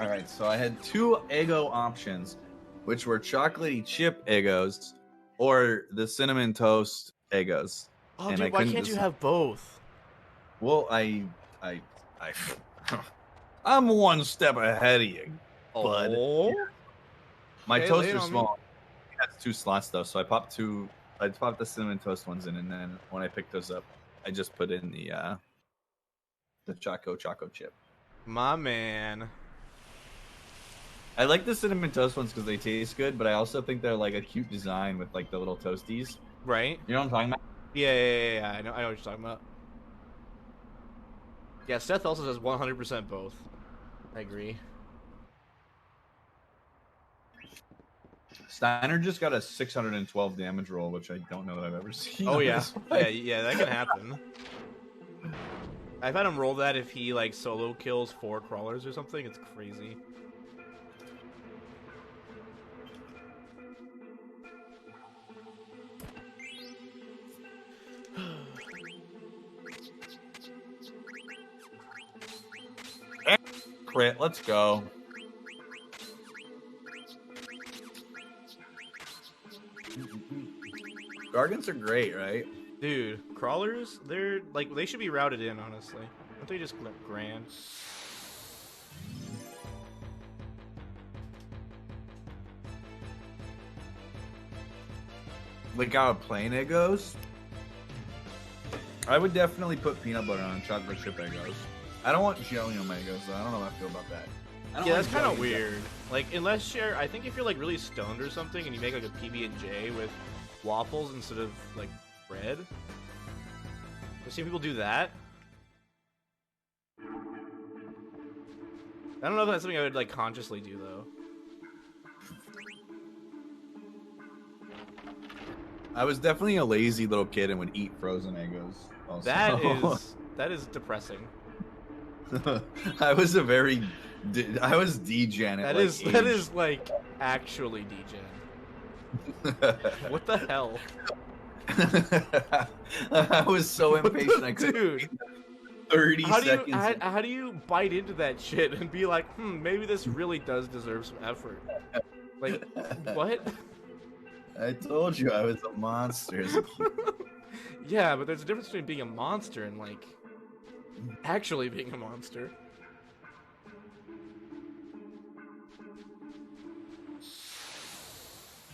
Alright, so I had 2 Eggo options, which were chocolatey chip Eggos or the cinnamon toast Eggos. Oh, And dude, I why couldn't can't you decide. have both? Well, I'm one step ahead of you, bud. Oh, My Okay, toasts lay it are on me. small. It has 2 slots though, so I popped the cinnamon toast ones in, and then when I picked those up, I just put in the choco chip. my man. I like the cinnamon toast ones because they taste good, but I also think they're like a cute design with like the little toasties. Right? You know what I'm talking about? Yeah. I know what you're talking about. Yeah, Seth also says 100% both. I agree. Steiner just got a 612 damage roll, which I don't know that I've ever seen. Oh on yeah, this fight. yeah, that can happen. I've had him roll that if he like solo kills 4 crawlers or something. It's crazy. Crit, let's go. Gargants are great, right? Dude, crawlers, they're like they should be routed in, honestly. Don't they just grand? Like how a plain Eggos. I would definitely put peanut butter on chocolate chip Eggos. I don't want jelly on my Eggos, though. I don't know how I feel about that. I don't Yeah, like that's kind of jelly. weird. Like, unless you're, I think if you're like really stoned or something, and you make like a PB and J with waffles instead of like bread, I've seen people do that. I don't know if that's something I would like consciously do though. I was definitely a lazy little kid and would eat frozen Eggos. Also. That is depressing. I was I was degen. That is like actually degen. What the hell? I was so impatient. I couldn't Dude, 30 seconds. How do you bite into that shit and be like, maybe this really does deserve some effort? Like, what? I told you I was a monster as a kid. Yeah, but there's a difference between being a monster and like actually being a monster.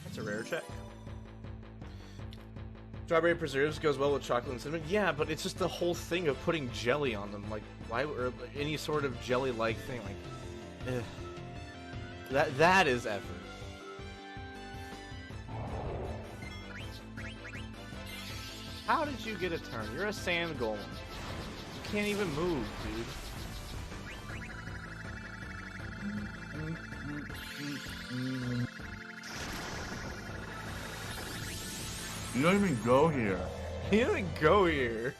That's a rare check. Strawberry preserves goes well with chocolate and cinnamon. Yeah, but it's just the whole thing of putting jelly on them. Like, why, or any sort of jelly-like thing. Like, that is effort. How did you get a turn? You're a sand golem. You can't even move, dude. You don't even go here. You didn't go here.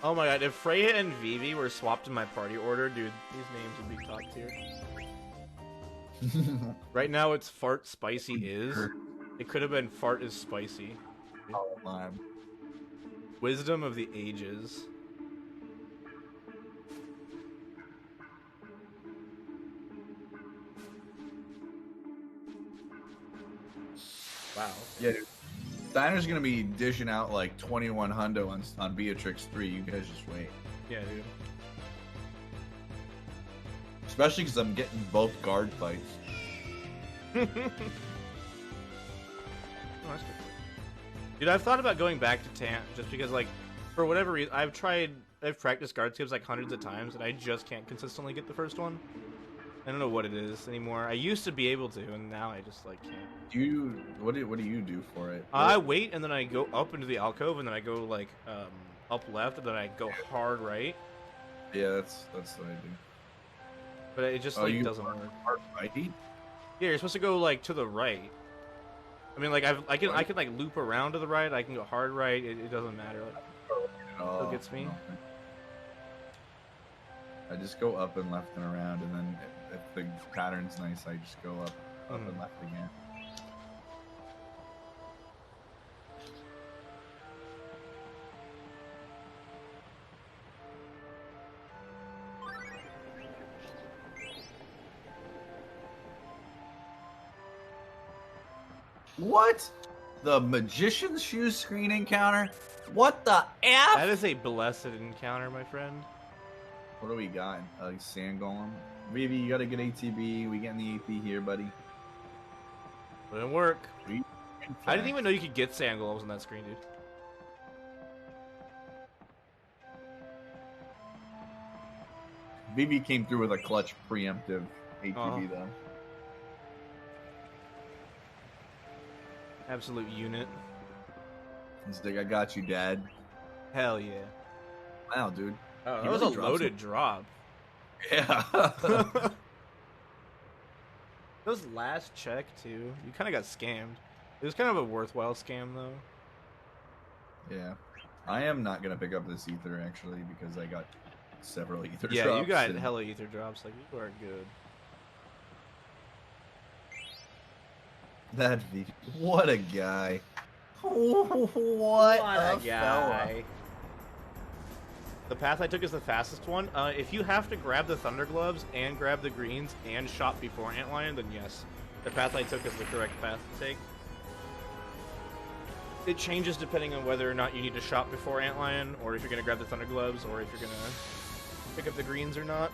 Oh my god, if Freya and Vivi were swapped in my party order, dude, these names would be top tier. Right now it's Fart Spicy Is. It could have been Fart is Spicy. Oh, man. Wisdom of the Ages. Wow. Yeah, dude. Steiner's gonna be dishing out like 21 hundo on Beatrix 3. You guys just wait. Yeah, dude. Especially because I'm getting both guard fights. Oh, that's good. Dude, I've thought about going back to Tant just because, like, for whatever reason, I've practiced guard skips like hundreds of times, and I just can't consistently get the first one. I don't know what it is anymore. I used to be able to, and now I just like can't. What do you do for it? I wait, and then I go up into the alcove, and then I go like up left, and then I go hard right. Yeah, that's what I do. But it just like doesn't work. Hard right? Yeah, you're supposed to go like to the right. I mean, like I can like loop around to the right. I can go hard right. It doesn't matter. Like, still gets me. I just go up and left and around, and then if the pattern's nice, I just go up and left again. What? The magician's shoe screen encounter? What the F? That is a blessed encounter, my friend. What do we got? Sand Golem. Vivi, you gotta get ATB. We getting the AP here, buddy. Wouldn't work. I didn't even know you could get sand golems on that screen, dude. Vivi came through with a clutch preemptive ATB though. Absolute unit. It's like, I got you, Dad. Hell yeah. Wow, dude. Oh, He that was really a dropped loaded drop. Yeah. Those last check too. You kind of got scammed. It was kind of a worthwhile scam though. Yeah. I am not gonna pick up this ether actually because I got several ether drops. Yeah, you got hella ether drops. Like, you are good. That Vivi. What a guy. What a guy. The path I took is the fastest one. If you have to grab the Thunder Gloves and grab the greens and shop before Antlion, then yes. The path I took is the correct path to take. It changes depending on whether or not you need to shop before Antlion, or if you're going to grab the Thunder Gloves, or if you're going to pick up the greens or not.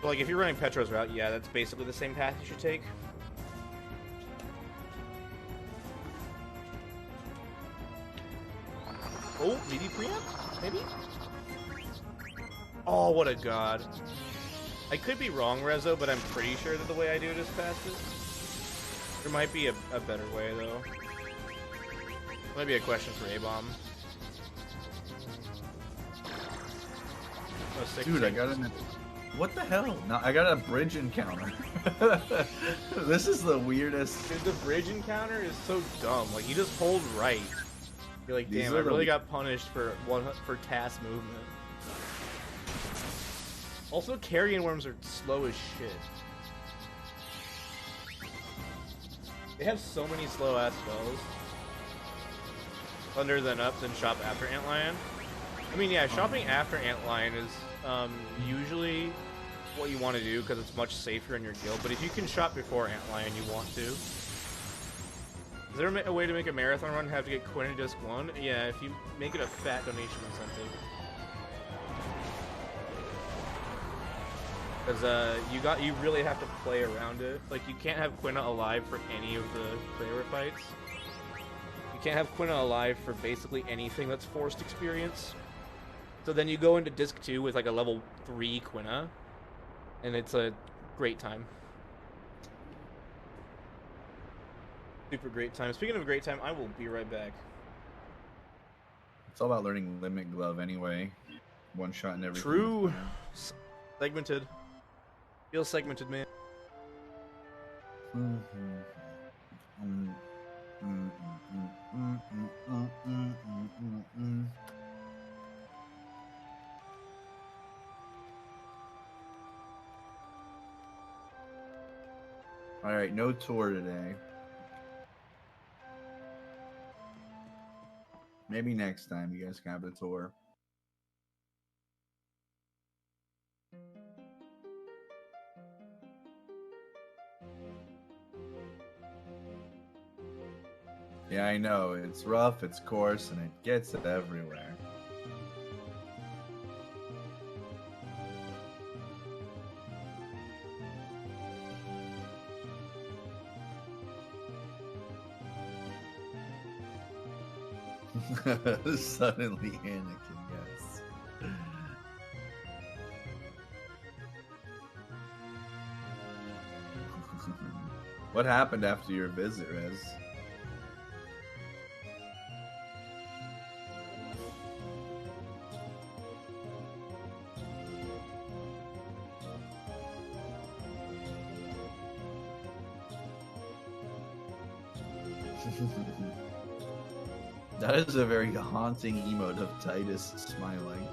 But like, if you're running Petro's route, yeah, that's basically the same path you should take. Oh, maybe preempt? Maybe? Oh, what a god. I could be wrong, Rezo, but I'm pretty sure that the way I do it is fastest. There might be a better way, though. Might be a question for A-Bomb. Oh, Dude, I got an... What the hell? No, I got a bridge encounter. This is the weirdest. Dude, the bridge encounter is so dumb. Like, you just hold right. You're like, These damn, are I the- really got punished for task movement. Also, carrion worms are slow as shit. They have so many slow-ass spells. Thunder, then up, then shop after Antlion. I mean, yeah, shopping after Antlion is usually what you want to do because it's much safer in your guild. But if you can shop before Antlion, you want to. Is there a way to make a marathon run have to get Quinn in Disc 1? Yeah, if you make it a fat donation incentive. Because you really have to play around it. Like, you can't have Quina alive for any of the player fights. You can't have Quina alive for basically anything that's forced experience. So then you go into Disc 2 with like a level 3 Quina, and it's a great time. Super great time. Speaking of a great time, I will be right back. It's all about learning Limit Glove anyway. One shot in every. True. Segmented. Feel segmented, man. All right, no tour today. Maybe next time you guys can have the tour. Yeah, I know. It's rough, it's coarse, and it gets it everywhere. Suddenly Anakin, yes. What happened after your visit, Rez? That is a very haunting emote of Titus smiling.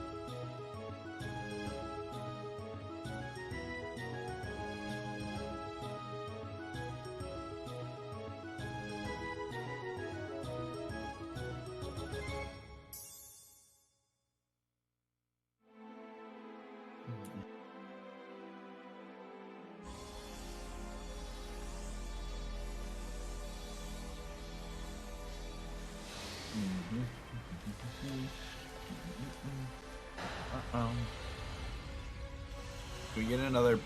Can we get another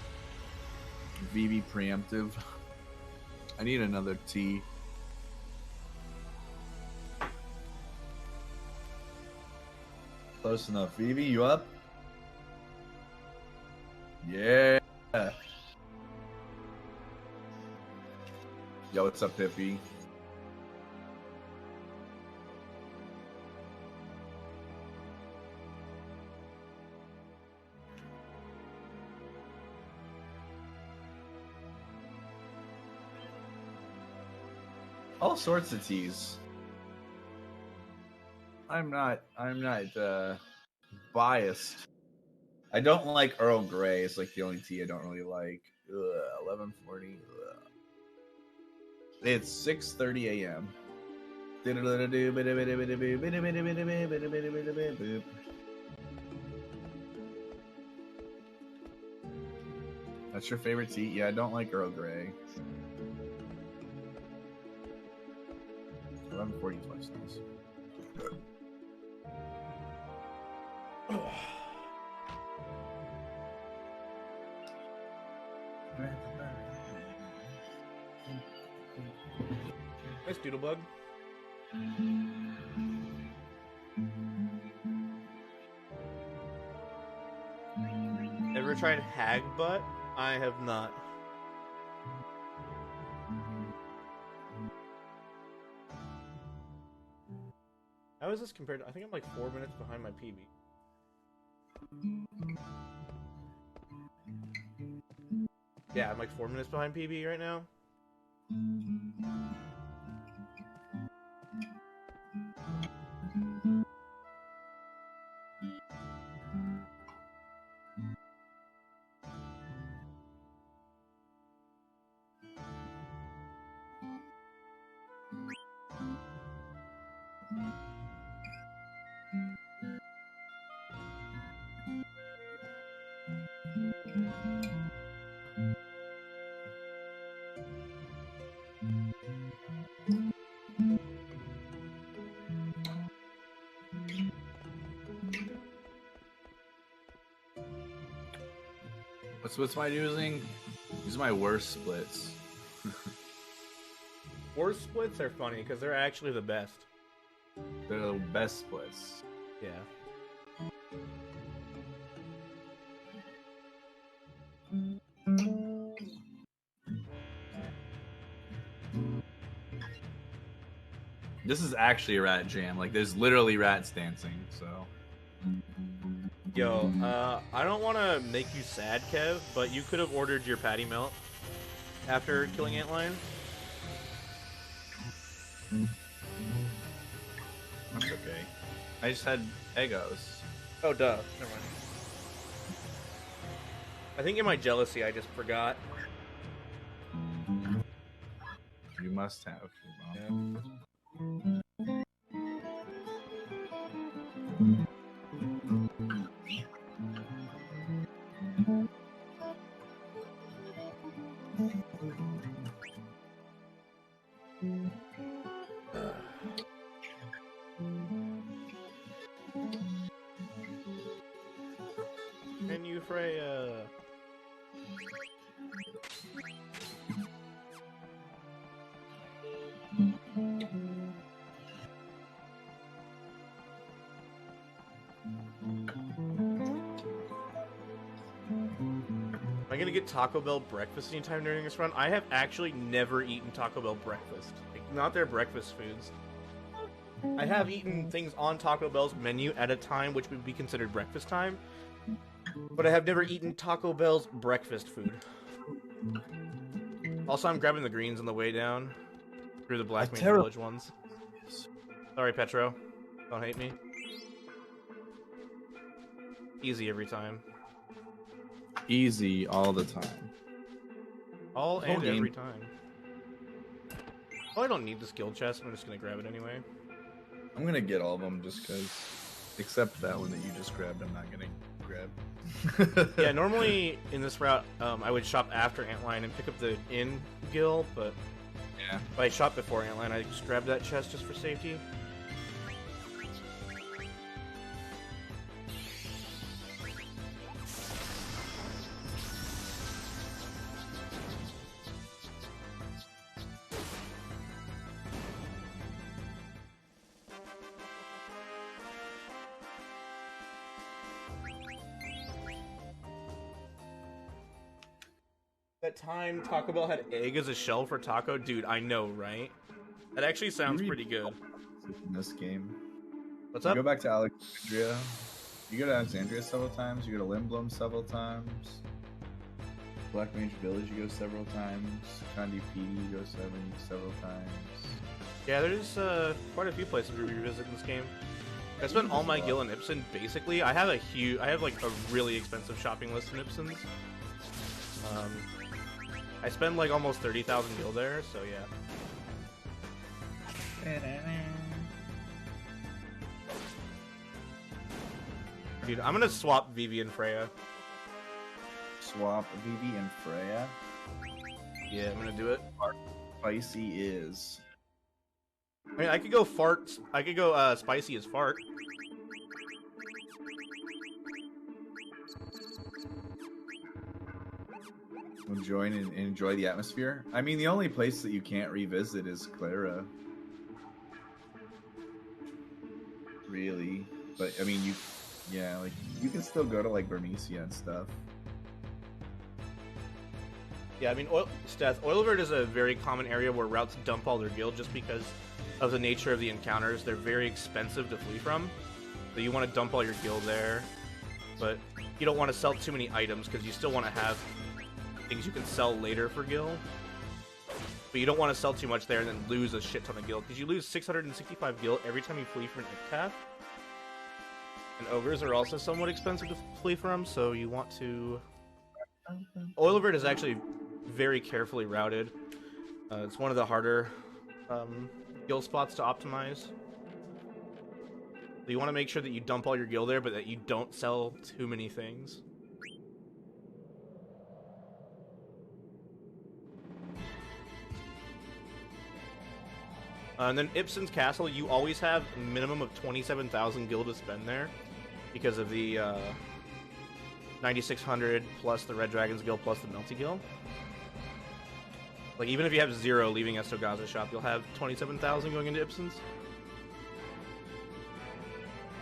VV preemptive? I need another T. Close enough. VV, you up? Yeah. Yo, what's up, Hippie? All sorts of teas. I'm not biased. I don't like Earl Grey. It's like the only tea I don't really like. 11:40. It's 6:30 a.m. That's your favorite tea? Yeah, I don't like Earl Grey. 11:40 is nice. Nice Doodlebug. Ever tried Hag Butt? I have not. How is this compared to... I think I'm like 4 minutes behind my PB. Yeah, I'm like 4 minutes behind PB right now. What's my using? These are my worst splits. Worst splits are funny because they're actually the best. They're the best splits. Yeah. This is actually a rat jam. Like, there's literally rats dancing, so. Yo, I don't want to make you sad, Kev, but you could have ordered your patty melt after killing Antlion. That's okay. I just had Eggos. Oh, duh. Never mind. I think in my jealousy, I just forgot. You must have. Yeah. Can you, Freya? Am I gonna get Taco Bell breakfast anytime during this run? I have actually never eaten Taco Bell breakfast. Like, not their breakfast foods. I have eaten things on Taco Bell's menu at a time which would be considered breakfast time, but I have never eaten Taco Bell's breakfast food. Also, I'm grabbing the greens on the way down through the Black Main Village ones. Sorry, Petro. Don't hate me. Easy every time. Easy all the time. All and game. every time. Oh, I don't need the skill chest. I'm just gonna grab it anyway. I'm gonna get all of them just because. Except that one that you just grabbed, I'm not gonna grab. Yeah, normally in this route, I would shop after Antlion and pick up the inn gil, but Yeah. if I shop before Antlion, I just grab that chest just for safety. That time Taco Bell had egg as a shell for taco? Dude, I know, right? That actually sounds pretty good. In this game. What's You up? go back to Alexandria. You go to Alexandria several times. You go to Limblom several times. Black Mage Village you go several times. Condi P you go several times. Yeah, there's quite a few places we revisit in this game. I spent all my gil in Ipsen. Basically, I have like a really expensive shopping list in Ipsen's. I spend like almost 30,000 gil there, so yeah. Dude, I'm gonna swap Vivi and Freya. Swap Vivi and Freya. Yeah, I'm gonna do it. Spicy is. I mean, I could go fart. I could go spicy as fart. Enjoy the atmosphere. I mean, the only place that you can't revisit is Clara. Really, but I mean, like you can still go to like Vermisia and stuff. Yeah, I mean, Oilverd is a very common area where routes dump all their gil just because of the nature of the encounters, they're very expensive to flee from. So you want to dump all your gil there, but you don't want to sell too many items because you still want to have things you can sell later for gil. But you don't want to sell too much there and then lose a shit ton of gil, because you lose 665 gil every time you flee from an epitaph. And ogres are also somewhat expensive to flee from, so you want to... Oilvert is actually very carefully routed. It's one of the harder gil spots to optimize. So you want to make sure that you dump all your gil there, but that you don't sell too many things. And then Ibsen's Castle, you always have a minimum of 27,000 gil to spend there because of the 9,600 plus the Red Dragon's Gil plus the Melty Gil. Like, even if you have 0 leaving Estogaza's shop, you'll have 27,000 going into Ibsen's.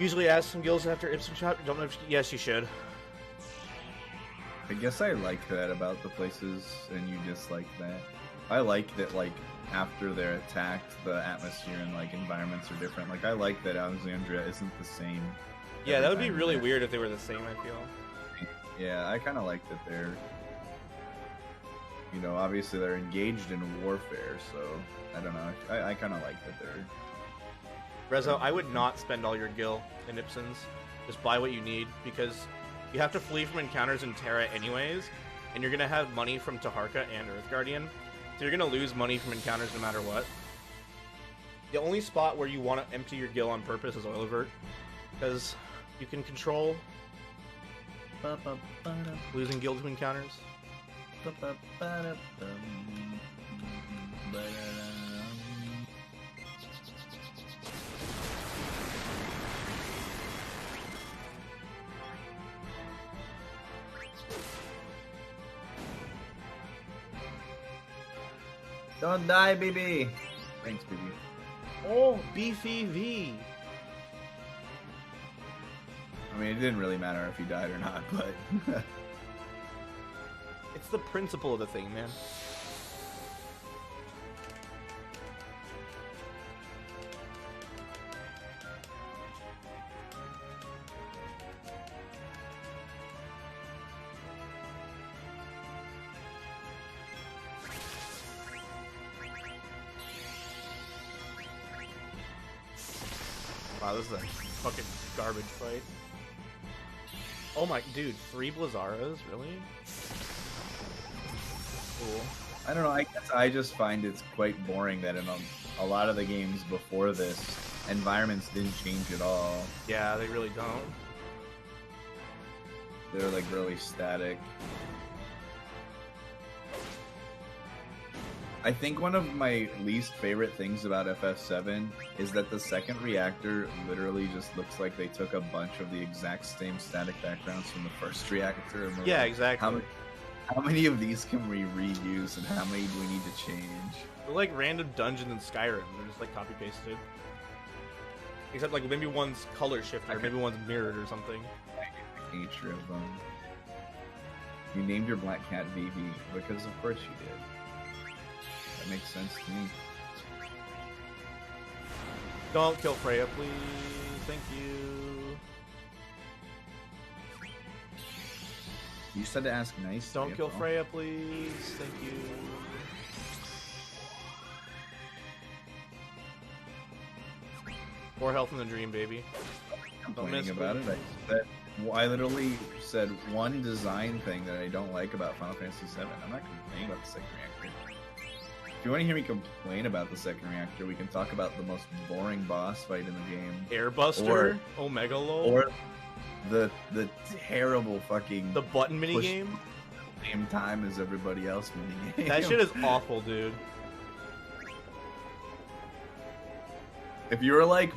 Usually ask some gills after Ibsen's shop. Don't know if yes, you should. I guess I like that about the places, and you dislike that. I like that, like, after they're attacked, the atmosphere and, like, environments are different. Like, I like that Alexandria isn't the same. Yeah, that would be really weird if they were the same, I feel. Yeah, I kind of like that they're... You know, obviously they're engaged in warfare, so... I don't know. I kind of like that they're... Rezo, I would not spend all your gil in Ibsen's. Just buy what you need, because you have to flee from encounters in Terra anyways, and you're going to have money from Taharka and Earth Guardian, so you're going to lose money from encounters no matter what. The only spot where you want to empty your gil on purpose is Oilavert, because you can control losing gil to encounters. Don't die, BB! Thanks, BB. Oh, Beefy V! I mean, it didn't really matter if he died or not, but... It's the principle of the thing, man. Wow, this is a fucking garbage fight. Oh my, dude, 3 Blizzaras? Really? Cool. I don't know, I guess I just find it's quite boring that in a lot of the games before this, environments didn't change at all. Yeah, they really don't. They're like really static. I think one of my least favorite things about FF7 is that the second reactor literally just looks like they took a bunch of the exact same static backgrounds from the first reactor. And Yeah, like, exactly. How many of these can we reuse, and how many do we need to change? They're like random dungeons in Skyrim. They're just like copy pasted. Except like maybe one's color shifted, or maybe one's mirrored or something. Nature of them. You named your black cat VV because of course you did. That makes sense to me. Don't kill Freya, please. Thank you. You said to ask nice. Don't kill AFL. Freya, please. Thank you. More health in the dream, baby. Complaining about it. I literally said one design thing that I don't like about Final Fantasy VII. I'm not complaining about the second reactor. If you want to hear me complain about the second reactor, we can talk about the most boring boss fight in the game. Airbuster, Omega Lol, Or the terrible fucking the button push minigame. at the same time as everybody else minigame. That shit is awful, dude. If you were like,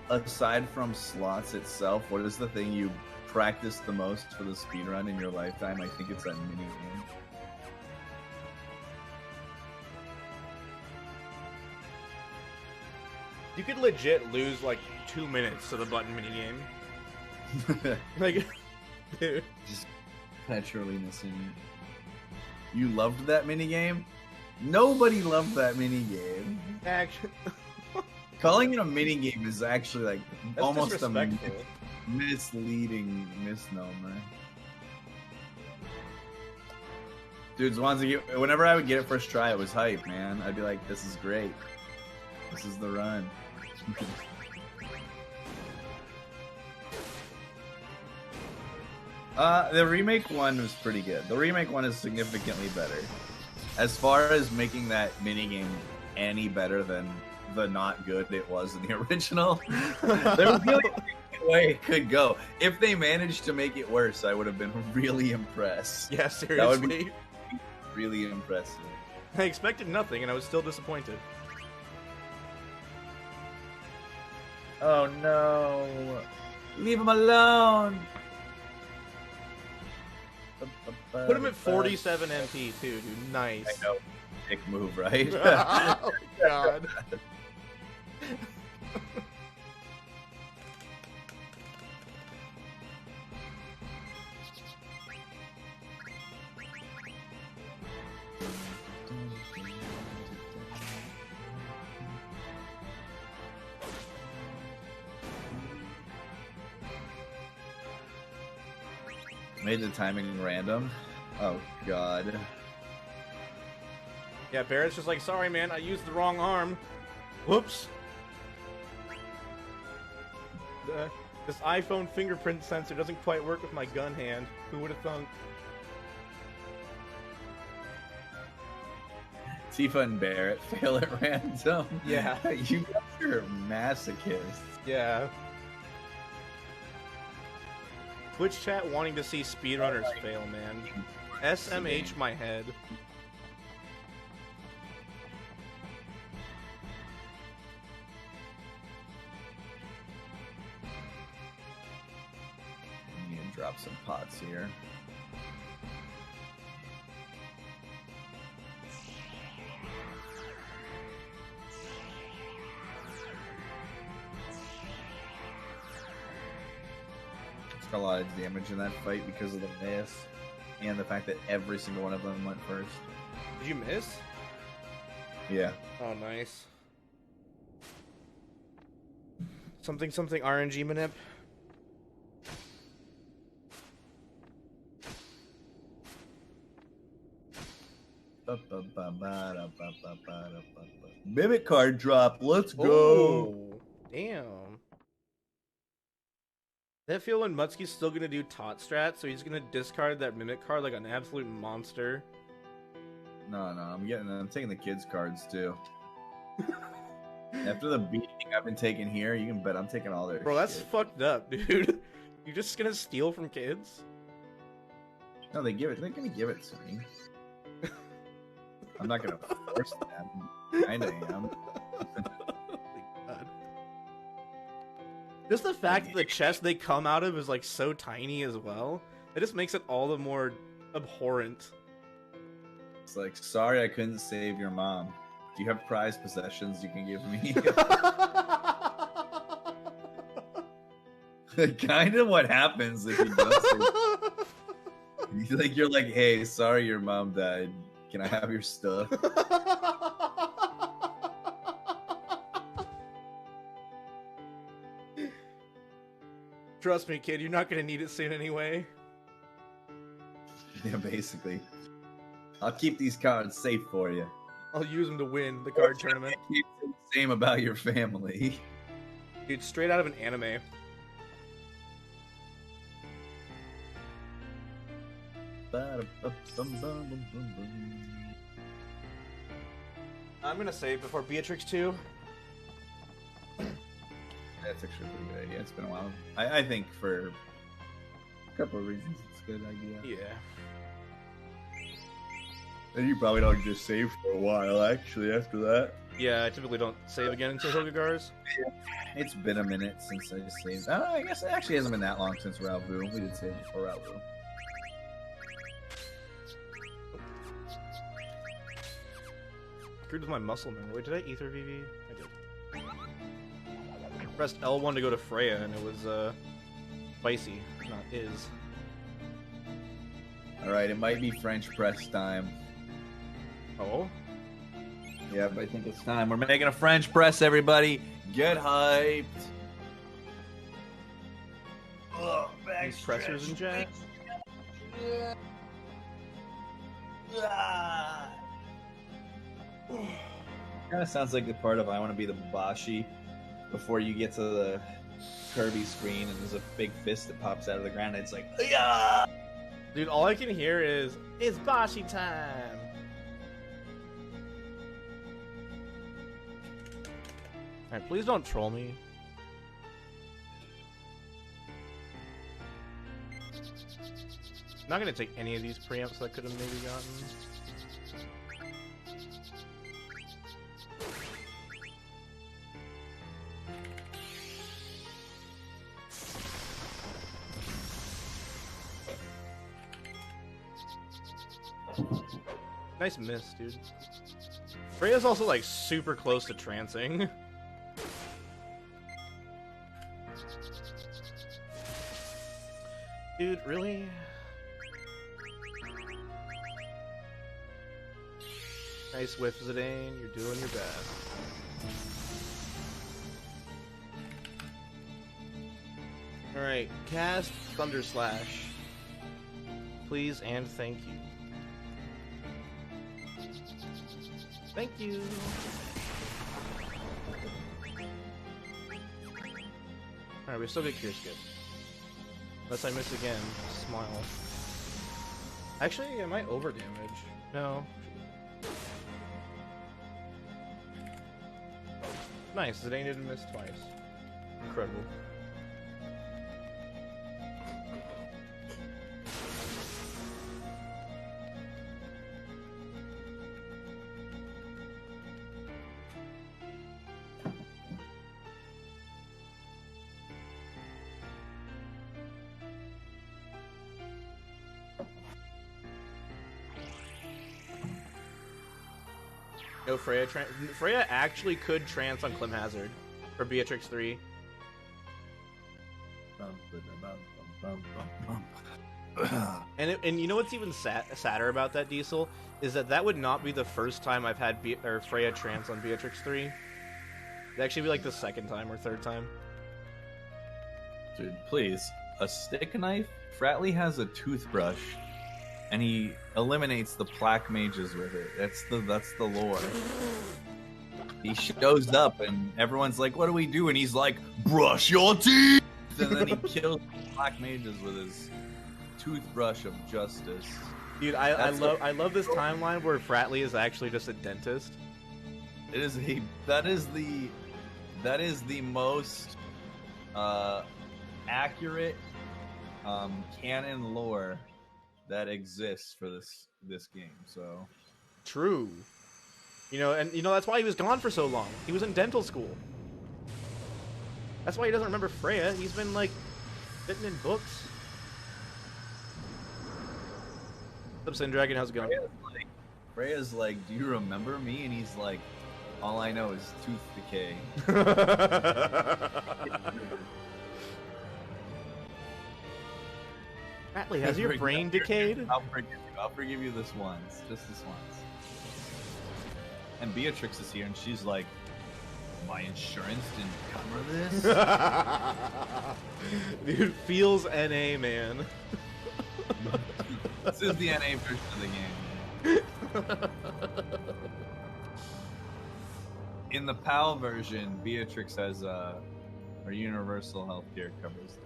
aside from slots itself, what is the thing you practice the most for the speedrun in your lifetime? I think it's that minigame. You could legit lose like 2 minutes to the button minigame. Like, dude. Just naturally missing. You loved that minigame? Nobody loved that minigame. Action. Calling it a mini game is actually like That's almost a disrespectful. misleading misnomer. Dude, Swansea, whenever I would get it first try, it was hype, man. I'd be like, this is great. This is the run. The remake one was pretty good. The remake one is significantly better. As far as making that minigame any better than the not good it was in the original, there was really no way it could go. If they managed to make it worse, I would have been really impressed. Yeah, That would seriously. be really impressive. I expected nothing, and I was still disappointed. Oh no! Leave him alone! Put him at 47 MP too, dude. Nice. I know. Dick move, right? Oh god. Made the timing random. Oh god. Yeah, Barrett's just like, sorry man, I used the wrong arm. Whoops. This iPhone fingerprint sensor doesn't quite work with my gun hand. Who would have thunk? Tifa and Barrett fail at random. Yeah. You guys are masochists. Yeah. Twitch chat wanting to see speedrunners fail, man. SMH my head. I'm gonna drop some pots here. A lot of damage in that fight because of the miss and the fact that every single one of them went first. Did you miss? Yeah. Oh, nice. Something RNG manip. Mimic card drop. Let's go. Oh, damn. I feel when Muttski's still gonna do tot strat, so he's gonna discard that mimic card like an absolute monster. No, I'm taking the kids cards too. After the beating I've been taking here, you can bet I'm taking all their Bro, that's shit. fucked up, dude. You're just gonna steal from kids? No, they're gonna give it to me. I'm not gonna force them. Kinda am. Just the fact that the chest they come out of is like so tiny as well, it just makes it all the more abhorrent. It's like, sorry I couldn't save your mom. Do you have prized possessions you can give me? Kind of what happens if he does. You're like, hey, sorry your mom died. Can I have your stuff? Trust me, kid, you're not gonna need it soon anyway. Yeah, basically. I'll keep these cards safe for you. I'll use them to win the card tournament. Keep the same about your family. Dude, straight out of an anime. I'm gonna save before Beatrix 2. That's actually a pretty good idea. It's been a while. I think for a couple of reasons it's a good idea. Yeah. And you probably don't just save for a while, actually, after that. Yeah, I typically don't save again until Hogagars. It's been a minute since I saved. I guess it actually hasn't been that long since Ralvu. We did save before Ralvu. Screwed with my muscle memory. Wait, did I ether VV? I did. Pressed L1 to go to Freya, and it was, spicy, not is. Alright, it might be French press time. Oh? Yeah, but I think it's time. We're making a French press, everybody. Get hyped. Oh, These pressers in chat. Kind of sounds like the part of I Want to Be the Babashi before you get to the Kirby screen and there's a big fist that pops out of the ground and it's like, yeah. Dude, all I can hear is, it's Bashi time! Alright, please don't troll me. Not gonna take any of these preamps that I could have maybe gotten. Nice miss, dude. Freya's also like super close to trancing. Dude, really? Nice whiff, Zidane. You're doing your best. Alright, cast Thunder Slash. Please and thank you. Thank you. Alright, we still get Cure Skip. Unless I miss again. Smile. Actually, I might over damage. No. Nice, Zidane didn't miss twice. Incredible. No, Freya actually could trance on Clem Hazard for Beatrix 3. And you know what's even sadder about that, Diesel, is that would not be the first time I've had Freya trance on Beatrix 3. It'd actually be like the second time or third time. Dude, please. A stick knife? Fratley has a toothbrush, and he eliminates the plaque mages with it. That's the lore. He shows up, and everyone's like, "What do we do?" And he's like, "Brush your teeth!" And then he kills the plaque mages with his toothbrush of justice. Dude, I love this timeline where Fratley is actually just a dentist. It is that is the most accurate canon lore that exists for this game. So true. And that's why he was gone for so long. He was in dental school. That's why he doesn't remember Freya. He's been like sitting in books. What's up, Sindragon? How's it going? Freya's like, "Do you remember me?" And he's like, "All I know is tooth decay." Fratley, has your brain decayed? I'll forgive you this once. Just this once. And Beatrix is here, and she's like, "My insurance didn't cover this?" Dude, feels NA, man. This is the NA version of the game. In the PAL version, Beatrix has her universal healthcare covers.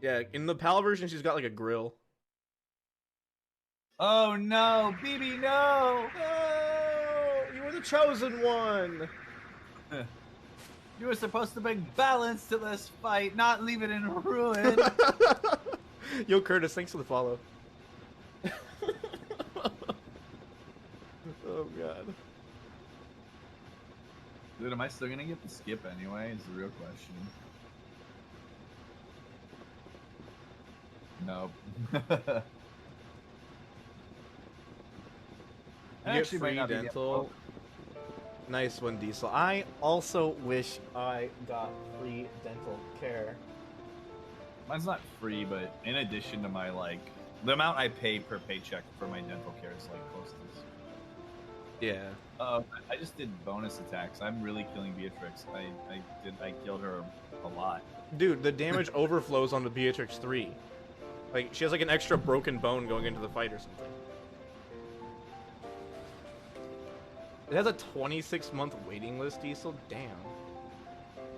Yeah, in the PAL version, she's got like a grill. Oh no, BB, no! No! You were the chosen one! You were supposed to bring balance to this fight, not leave it in ruin. Yo, Curtis, thanks for the follow. Oh god. Dude, am I still gonna get the skip anyway? Is the real question. Nope. You get free dental. Nice one, Diesel. I also wish I got free dental care. Mine's not free, but in addition to my the amount I pay per paycheck for my dental care is like close to Yeah. I just did bonus attacks. I'm really killing Beatrix. I killed her a lot. Dude, the damage overflows on the Beatrix 3. Like, she has like an extra broken bone going into the fight or something. It has a 26-month waiting list, Diesel? Damn.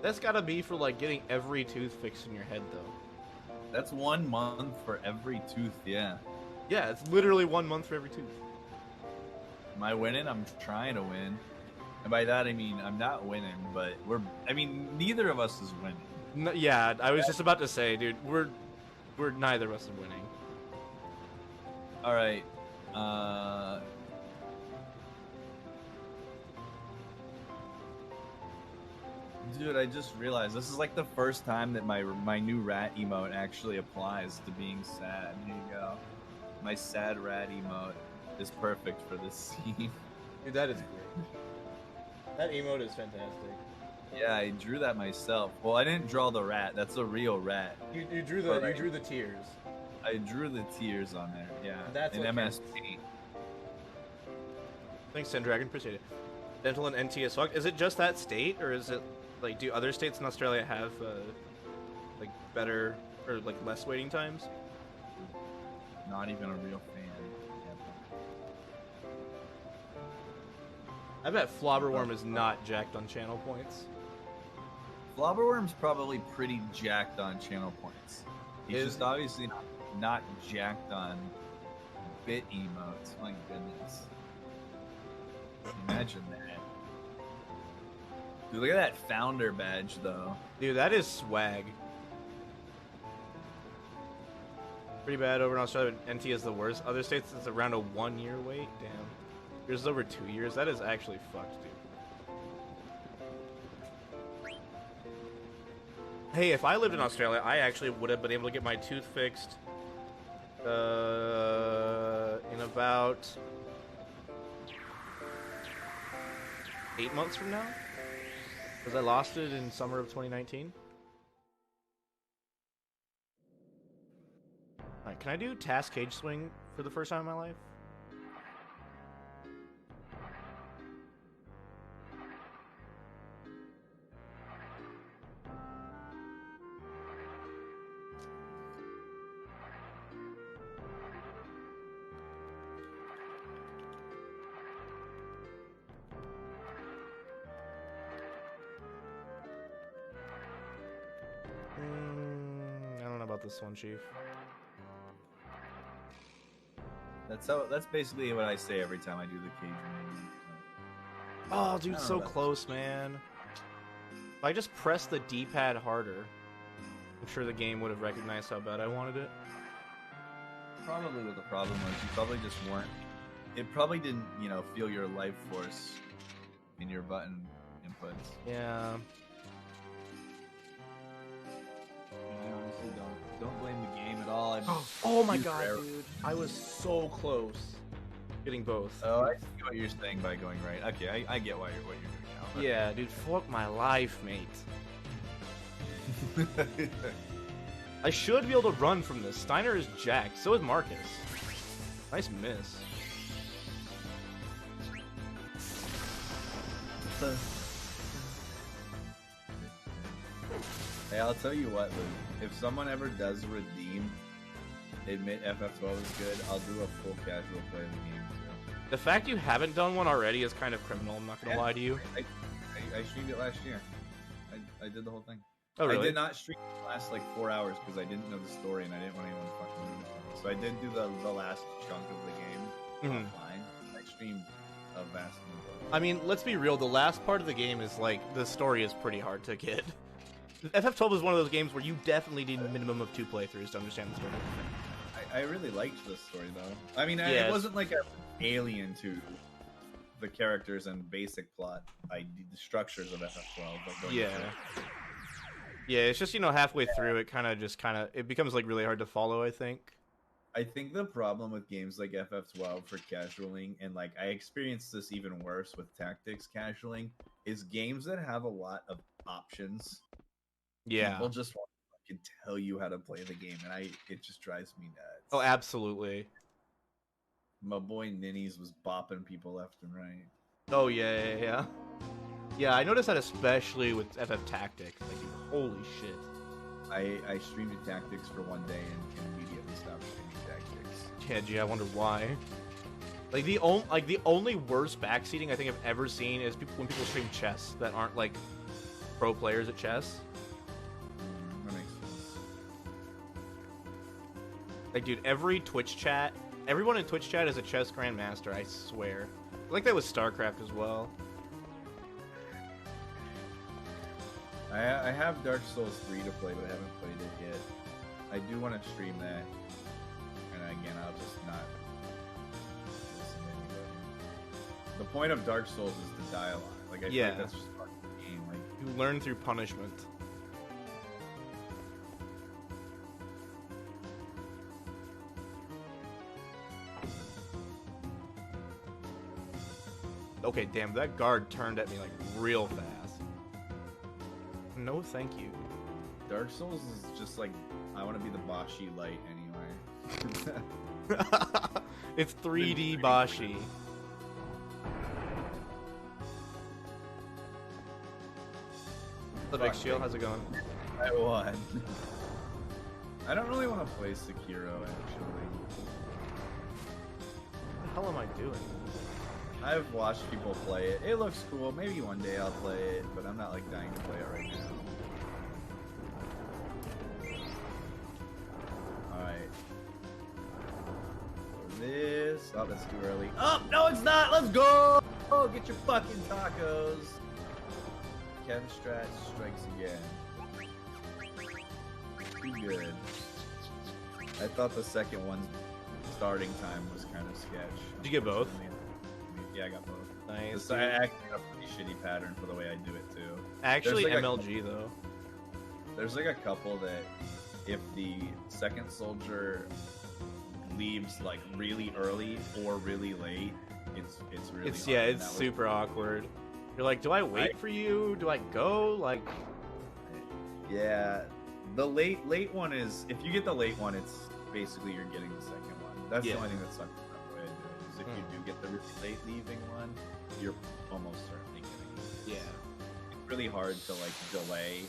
That's gotta be for like getting every tooth fixed in your head, though. That's 1 month for every tooth, yeah. Yeah, it's literally 1 month for every tooth. Am I winning? I'm trying to win. And by that I mean I'm not winning, but neither of us is winning. No, yeah, I was just about to say, dude, we're neither of us is winning. All right. Dude, I just realized this is like the first time that my new rat emote actually applies to being sad. Here you go. My sad rat emote is perfect for this scene. Dude, that is great. That emote is fantastic. Yeah, I drew that myself. Well, I didn't draw the rat. That's a real rat. You drew the tears. I drew the tears on there. Yeah, That's in what MS counts. Paint. Thanks, Dragon. Appreciate it. Dental and NT as fuck. Is it just that state, or is it like do other states in Australia have like better or like less waiting times? Not even a real fan. I bet Flobberworm is not jacked on channel points. Flobberworm's probably pretty jacked on channel points. He's just obviously not jacked on bit emotes. My goodness. Imagine that. Dude, look at that founder badge, though. Dude, that is swag. Pretty bad over in Australia, but NT is the worst. Other states, it's around a 1 year wait. Damn. Yours is over 2 years. That is actually fucked, dude. Hey, if I lived in Australia, I actually would have been able to get my tooth fixed in about 8 months from now. Because I lost it in summer of 2019. Alright, can I do Task Cage Swing for the first time in my life? I don't know about this one, Chief. That's basically what I say every time I do the cage movement. Oh, dude, I don't so know about close, man. If I just pressed the D-pad harder, I'm sure the game would have recognized how bad I wanted it. Probably what the problem was, you probably just weren't. It probably didn't, feel your life force in your button inputs. Yeah. I honestly don't blame the game at all. Oh my god, dude. I was so close. Getting both. Oh, I see what you're saying by going right. Okay, I get what you're doing now. Yeah, dude, fuck my life, mate. I should be able to run from this. Steiner is jacked. So is Marcus. Nice miss. Hey, I'll tell you what, Luke. If someone ever does redeem, admit FF12 is good, I'll do a full casual play of the game too. The fact you haven't done one already is kind of criminal, I'm not gonna lie to you. I streamed it last year. I did the whole thing. Oh, really? I did not stream the last like 4 hours because I didn't know the story and I didn't want anyone to fucking know the story. So I did do the last chunk of the game offline. I streamed a vast majority. I mean, let's be real, the last part of the game is like, the story is pretty hard to get. FF12 is one of those games where you definitely need a minimum of 2 playthroughs to understand the story. I really liked the story though. I mean, Yeah, it wasn't like an alien to the characters and basic plot, the structures of FF12. But going Yeah. through. Yeah, it's just, halfway through, it becomes, like, really hard to follow, I think. I think the problem with games like FF12 for casualing, and, like, I experienced this even worse with tactics casualing, is games that have a lot of options. Yeah. People just want to fucking tell you how to play the game, and it just drives me nuts. Oh, absolutely. my boy Ninnies was bopping people left and right. Oh yeah. Yeah, I noticed that especially with FF Tactics. Like, dude, holy shit. I streamed Tactics for one day and immediately stopped streaming Tactics. Yeah, gee, I wonder why. Like the only worst backseating I think I've ever seen is when people stream chess that aren't like pro players at chess. That makes sense. Like, dude, every Twitch chat, everyone in Twitch chat is a chess grandmaster. I swear. Like that with StarCraft as well. I have Dark Souls 3 to play, but I haven't played it yet. I do want to stream that, and again, I'll just not listen to anybody. The point of Dark Souls is the dialogue. Like, I feel like that's just part of the game. Like, You learn through punishment. Okay, damn, that guard turned at me like real fast. No, thank you. Dark Souls is just like, I want to be the Bashi light anyway. It's 3D Bashi. What's up, X-Shield? How's it going? I won. I don't really want to play Sekiro, actually. What the hell am I doing? I've watched people play it. It looks cool. Maybe one day I'll play it, but I'm not like dying to play it right now. Alright. This. Oh, that's too early. Oh, no, it's not! Let's go! Oh, get your fucking tacos! Kevin Strat strikes again. Too good. I thought the second one's starting time was kind of sketch. Did you get both? Yeah, I got both. Nice. I actually got a pretty shitty pattern for the way I do it too. Actually, There's like MLG though. There's like a couple that if the second soldier leaves like really early or really late, it's really hard. Yeah, it's super awkward. You're like, do I wait for you? Do I go? Like, yeah, the late one is, if you get the late one, it's basically you're getting the second one. That's the only thing that sucks about the way I do it. Is if you do get the really late leaving one, you're almost certainly getting it. yeah. It's really hard to like delay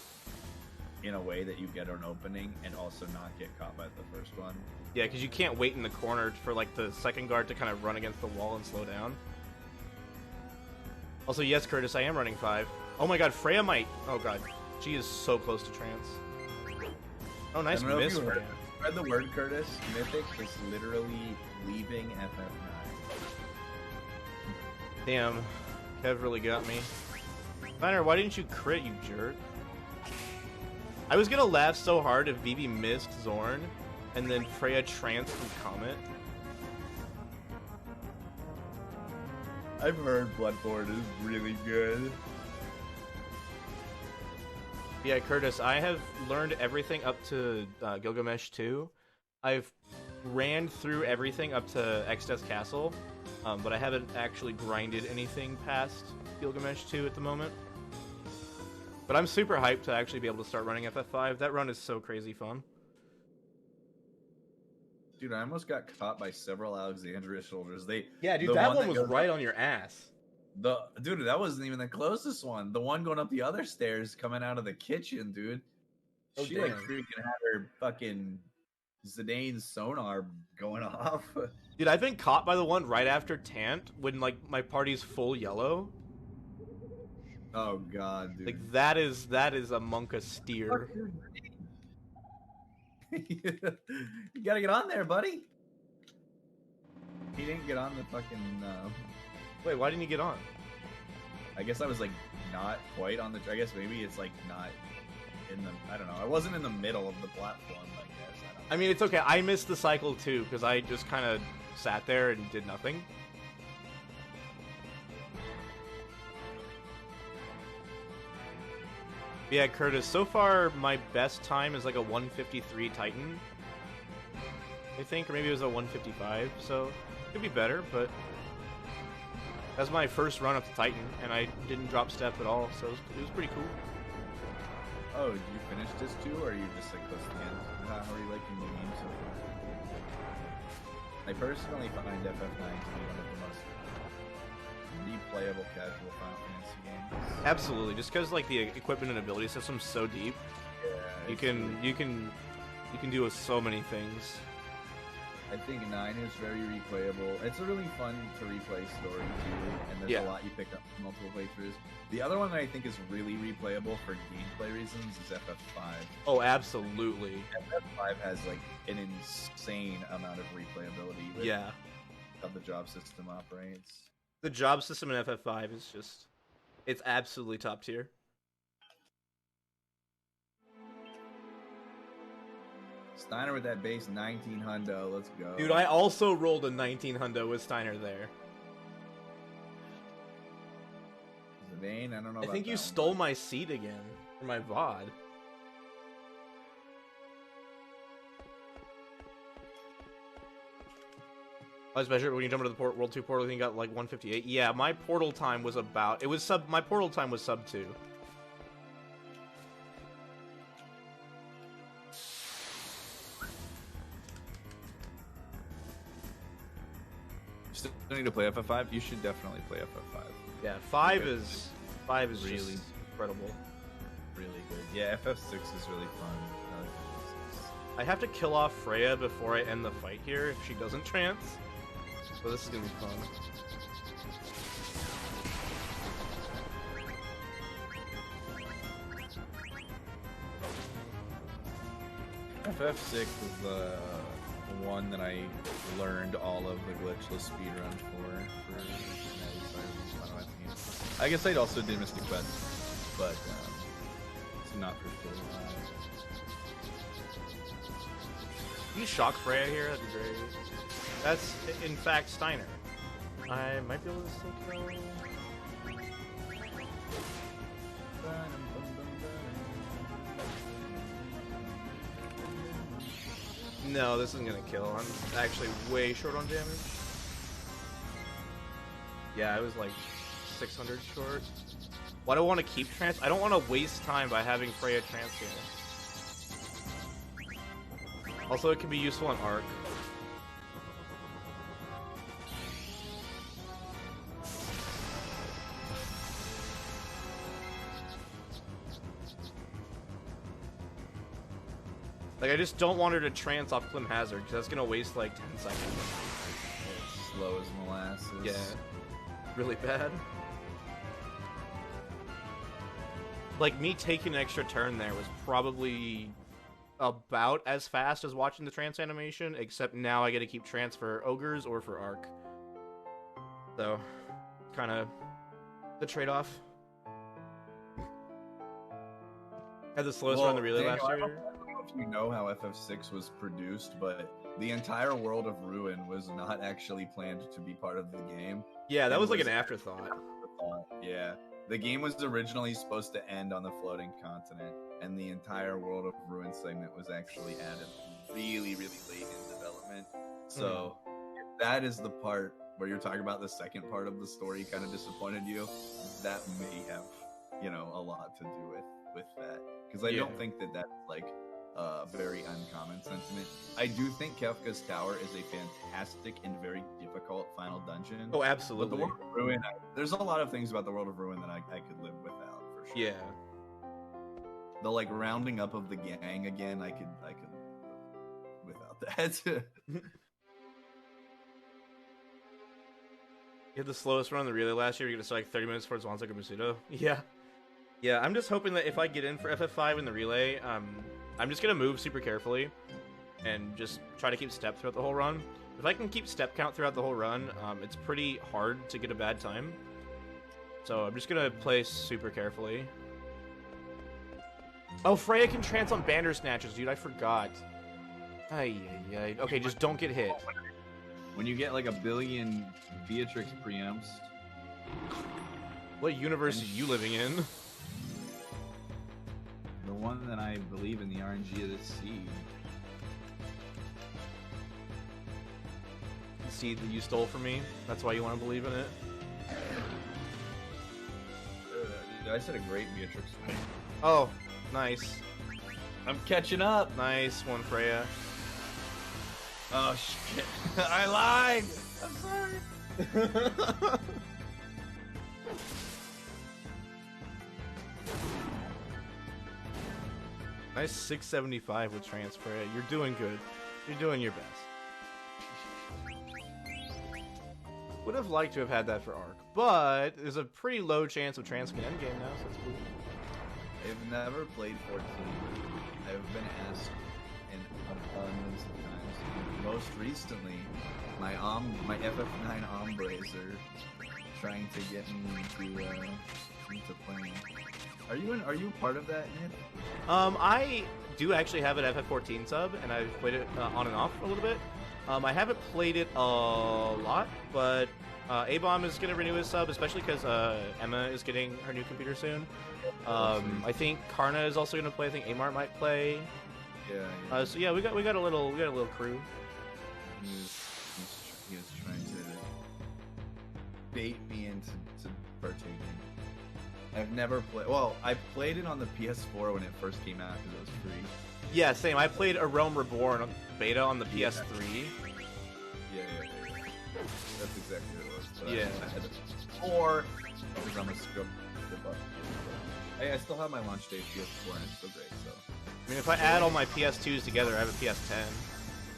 in a way that you get an opening and also not get caught by the first one. Yeah, because you can't wait in the corner for like the second guard to kind of run against the wall and slow down. Also, yes, Curtis, I am running 5. Oh my god, Freya might... Oh god, she is so close to trance. Oh, nice miss, Freya. Read the word, Curtis. Mythic is literally leaving FF9. Damn, Kev really got me. Viner, why didn't you crit, you jerk? I was gonna laugh so hard if Vivi missed Zorn, and then Freya trance from Comet. I've heard Bloodborne is really good. Yeah, Curtis, I have learned everything up to Gilgamesh 2. I've ran through everything up to Exodus Castle, but I haven't actually grinded anything past Gilgamesh 2 at the moment. But I'm super hyped to actually be able to start running FF5. That run is so crazy fun. Dude, I almost got caught by several Alexandria soldiers. Yeah, dude, that one was right on your ass. Dude, that wasn't even the closest one. The one going up the other stairs coming out of the kitchen, dude. Oh, she damn. like freaking had her fucking Zidane's sonar going off. Dude, I've been caught by the one right after Tant when like my party's full yellow. Oh god, dude. Like that is a Monka steer. You gotta get on there, buddy. He didn't get on the fucking. Wait, why didn't you get on? I guess I was like not quite on the. I guess maybe it's like not in the. I don't know. I wasn't in the middle of the platform. I guess. I mean, it's okay. I missed the cycle too because I just kind of sat there and did nothing. Yeah, Curtis, so far my best time is like a 153 Titan, I think, or maybe it was a 155, so it could be better, but that's my first run up to Titan, and I didn't drop step at all, so it was pretty cool. Oh, did you finish this too, or are you just like close to the end? How are you liking the game so far? I personally find FF9 to be one of the most replayable casual Final Fantasy games. Absolutely, just because like the equipment and ability system's so deep, Yeah, you can do so many things. I think 9 is very replayable. It's a really fun to replay story too, and there's a lot you pick up from multiple playthroughs. The other one that I think is really replayable for gameplay reasons is FF5. Oh, absolutely. FF5 has like an insane amount of replayability with how the job system operates. The job system in FF5 is just, it's absolutely top tier. Steiner with that base 19 hundo, let's go. Dude, I also rolled a 19 hundo with Steiner there. Vane, I don't know. I think you stole my seat again for my VOD. I was measured when you jump into the World 2 portal, I think you got like 158. Yeah, my portal time was about, my portal time was sub 2. Still need to play FF5? You should definitely play FF5. Yeah, 5 is really just incredible. Really good. Yeah, FF6 is really fun. I have to kill off Freya before I end the fight here if she doesn't trance. So this is gonna be fun. FF6 was the one that I learned all of the glitchless speedrun for I guess I also did Mystic Quest, but it's not for sure. Can you shock Freya here? That'd be great. That's, in fact, Steiner. I might be able to still kill. No, this isn't gonna kill. I'm actually way short on damage. Yeah, I was like 600 short. Why do I want to keep trance? I don't want to waste time by having Freya trance here. Also, it can be useful on Arc. Like, I just don't want her to trance off Clem Hazard, because that's gonna waste like 10 seconds. It's slow as molasses. Yeah. Really bad. Like, me taking an extra turn there was probably about as fast as watching the trance animation, except now I get to keep trance for ogres or for arc. So, kind of the trade-off. Had the slowest run the relay last year. I don't know if you know how FF6 was produced, but the entire world of Ruin was not actually planned to be part of the game. Yeah, that was like an afterthought. Yeah. The game was originally supposed to end on the floating continent, and the entire World of Ruin segment was actually added really, really late in development. So, if that is the part where you're talking about the second part of the story kind of disappointed you, that may have, you know, a lot to do with that. Because I don't think that that's, like, very uncommon sentiment. I do think Kefka's Tower is a fantastic and very difficult final dungeon. Oh, absolutely. But the World of Ruin, there's a lot of things about the World of Ruin that I could live without, for sure. Yeah. The, like, rounding up of the gang again, I could without that. You had the slowest run on the relay last year. You're gonna start like 30 minutes towards Wanzaka Masudo. Yeah. Yeah, I'm just hoping that if I get in for FF5 in the relay, I'm just gonna move super carefully and just try to keep step throughout the whole run. If I can keep step count throughout the whole run, it's pretty hard to get a bad time. So I'm just gonna play super carefully. Oh, Freya can trance on Bandersnatchers, dude. I forgot. Okay, just don't get hit. When you get like a billion Beatrix preempts. What universe are you living in? The one that I believe in the RNG of the sea. The seed that you stole from me? That's why you want to believe in it? I said a great Beatrix. Oh, nice. I'm catching up. Nice one, Freya. Oh shit! I lied. I'm sorry. Nice 675 with transfer. You're doing good. You're doing your best. Would have liked to have had that for Arc, but there's a pretty low chance of transferring endgame now, so it's cool. I've never played 14. I've been asked in abundance of times. Most recently, my FF9 hombres are trying to get me into playing. Are you part of that, Nick? I do actually have an FF14 sub, and I've played it on and off a little bit. I haven't played it a lot, but A-Bomb is going to renew his sub, especially because Emma is getting her new computer soon. I think Karna is also going to play. I think Amart might play. Yeah. So yeah, we got a little crew. He was trying to bait me into partaking. I've never played. Well, I played it on the PS4 when it first came out because it was free. Yeah, same. I played A Realm Reborn on beta on the PS3. Yeah. That's exactly what it was. But Yeah. I had it 4 because I'm a scrub. I still have my launch day PS4 and it's so great. So. I mean, if I add all my PS2s together, I have a PS10.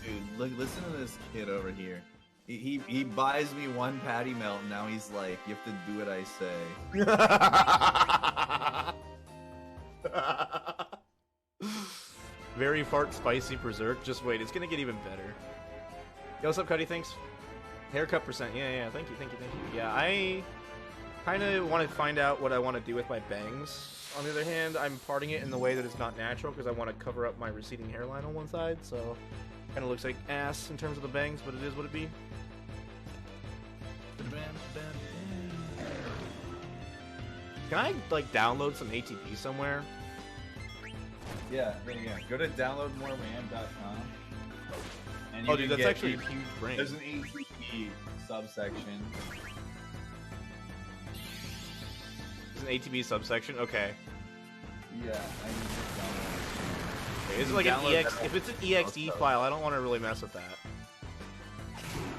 Dude, look! Listen to this kid over here. He buys me one patty melt, and now he's like, "You have to do what I say." Very fart spicy berserk. Just wait, it's gonna get even better. Yo, what's up, Cuddy? Thanks. Haircut percent. Yeah. Thank you. Yeah, I kind of want to find out what I want to do with my bangs. On the other hand, I'm parting it in the way that is not natural because I want to cover up my receding hairline on one side. So, kind of looks like ass in terms of the bangs, but it is what it be. Can I like download some ATP somewhere? Yeah. Go to downloadmoreram.com. And Oh, dude, that's actually a huge brain. There's an ATP subsection. There's an ATP subsection. Okay. Yeah. I need to download. Okay, is it like an EX? If it's an EXE file, I don't want to really mess with that.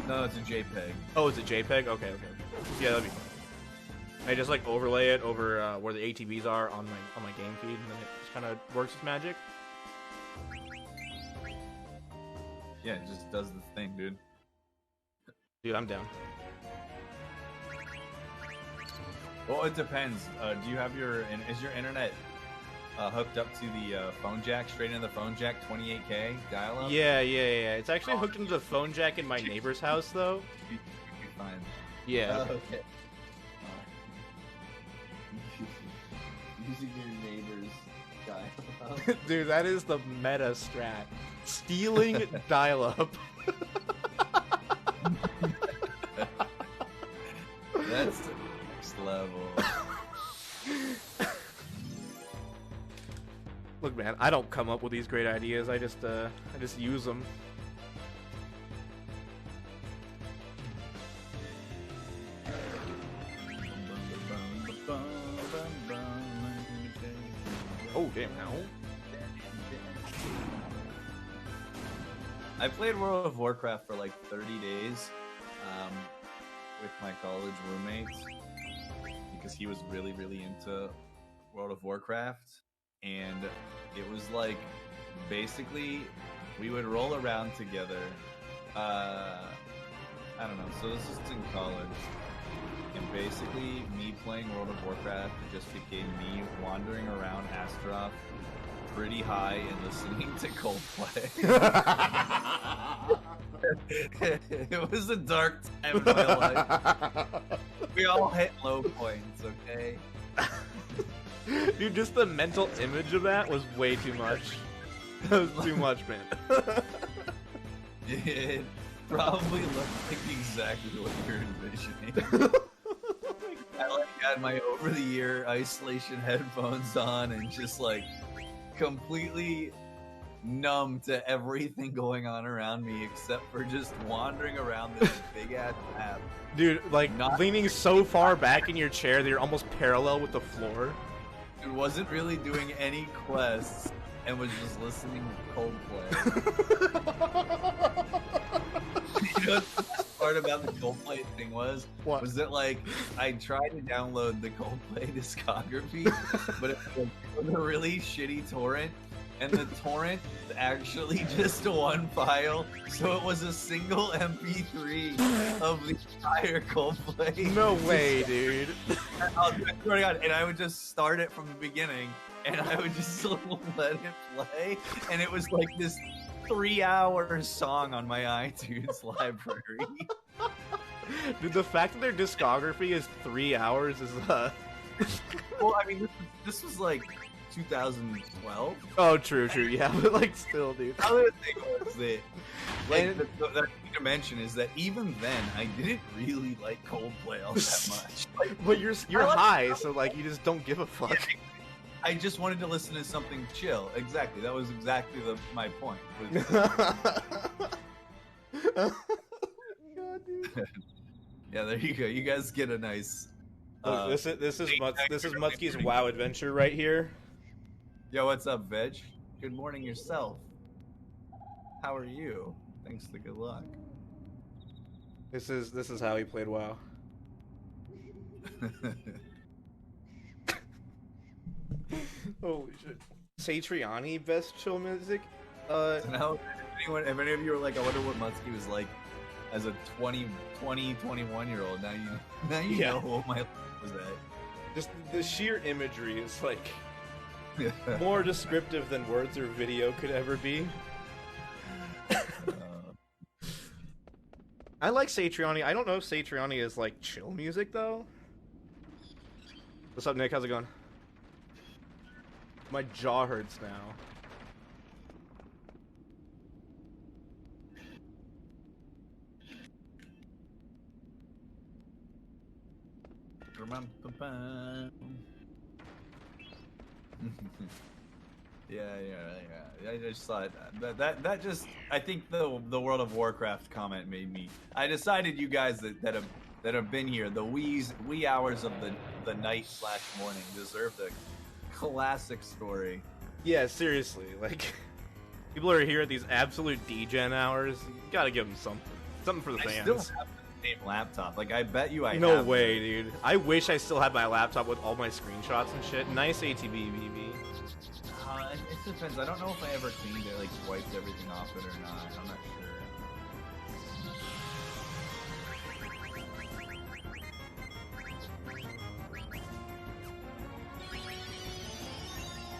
No, it's a JPEG. Oh, it's a JPEG. Okay. Yeah, that'd be fine. I just like overlay it over where the ATVs are on my game feed, and then it just kind of works its magic. Yeah, it just does the thing, dude. Dude, I'm down. Well, it depends. Do you have is your internet hooked up to the phone jack, straight into the phone jack, 28K dial-up? Yeah. It's actually hooked into the phone jack in my neighbor's house, though. You're fine. Yeah. Okay. Using your neighbor's dial-up. Dude, that is the meta strat. Stealing dial-up. That's the next level. Look, man, I don't come up with these great ideas. I just use them. Oh, damn, now. I played World of Warcraft for like 30 days with my college roommates because he was really, really into World of Warcraft. And it was like, basically, we would roll around together. I don't know, so this is in college. And basically, me playing World of Warcraft just became me wandering around Astaroth pretty high and listening to Coldplay. It was a dark time in my life. We all hit low points, okay? Dude, just the mental image of that was way too much. That was too much, man. It probably looked like exactly what you're envisioning. I like had my over-the-ear isolation headphones on and just like completely numb to everything going on around me except for just wandering around this big-ass map. Dude, like leaning so far back in your chair that you're almost parallel with the floor. It wasn't really doing any quests. and was just listening to Coldplay. You know what the best part about the Coldplay thing was? What? Was that like I tried to download the Coldplay discography, but it was a really shitty torrent, and the torrent is actually just one file, so it was a single MP3 of the entire Coldplay. No way, dude. I swear to God, and I would just start it from the beginning, and I would just let it play, and it was like this 3-hour song on my iTunes library. Dude, the fact that their discography is 3 hours is Well, I mean, this was like 2012. Oh, true, yeah, but like still, dude. The other thing was that, like, the thing to mention is that even then, I didn't really like Coldplay all that much. Like, But you're high, so like you just don't give a fuck. I just wanted to listen to something chill. Exactly, that was exactly my point. God, dude. Yeah, there you go. You guys get a nice. Look, this is Muttski's WoW adventure right here. Yo, what's up, Veg? Good morning yourself. How are you? Thanks to good luck. This is how he played WoW. Holy shit. Satriani, best chill music? So now, if any of you are like, I wonder what Muttski was like as a 21-year-old, now you Yeah. know what my life was at. Just the sheer imagery is like more descriptive than words or video could ever be. I like Satriani. I don't know if Satriani is like chill music though. What's up, Nick? How's it going? My jaw hurts now. Yeah. I just thought that just. I think the World of Warcraft comment made me. I decided you guys that have been here the wee hours of the night / morning deserve the classic story. Yeah, seriously, like people are here at these absolute degen hours. You gotta give them something for the fans. I still have the same laptop. Like I bet you I No have way, it. dude. I wish I still had my laptop with all my screenshots and shit. Nice ATB, BB. It depends. I don't know if I ever cleaned it, like wiped everything off it or not. I'm not sure.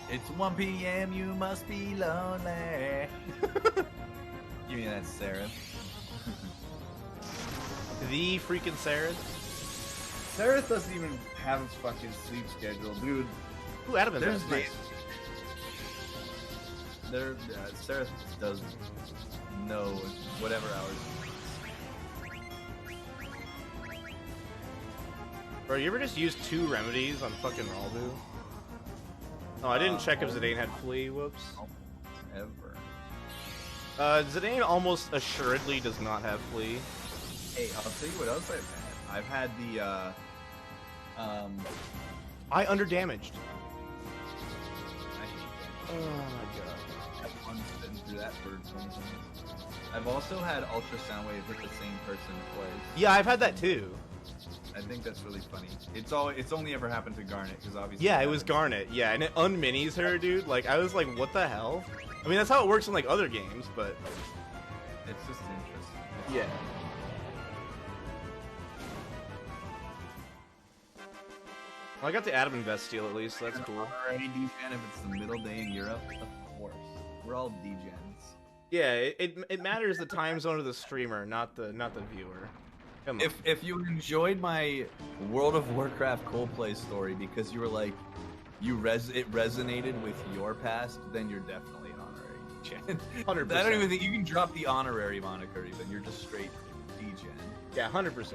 It's 1 p.m. You must be lonely. Give me that, Sarah. The freaking Sarah. Sarah doesn't even have a fucking sleep schedule, dude. Ooh, Adam is There's nice. Sarah does know whatever hours. Bro, you ever just use 2 remedies on fucking Raldu? Oh, I didn't check if Zidane had Flea. Whoops. Ever. Zidane almost assuredly does not have Flea. Hey, I'll tell you what else I've had. I've had the I underdamaged. I hate that. Oh my god. I've been through that for 20 minutes. I've also had ultrasound wave with the same person twice. Yeah, I've had that too. I think that's really funny. It's only ever happened to Garnet because obviously. Yeah, it was Garnet. Yeah, and it unminis her, dude. Like, I was like, what the hell? I mean, that's how it works in like other games, but It's just interesting. yeah. Well, I got the Adam Invest steal at least, so that's cool. Already D-Gen if it's the middle day in Europe, of course. We're all D-Gens. Yeah, it matters the time zone of the streamer, not the viewer. Come on. If you enjoyed my World of Warcraft Coldplay story because you were like, it resonated with your past, then you're definitely an honorary D-Gen. 100%. I don't even think you can drop the honorary moniker even. You're just straight D-Gen. Yeah, 100%.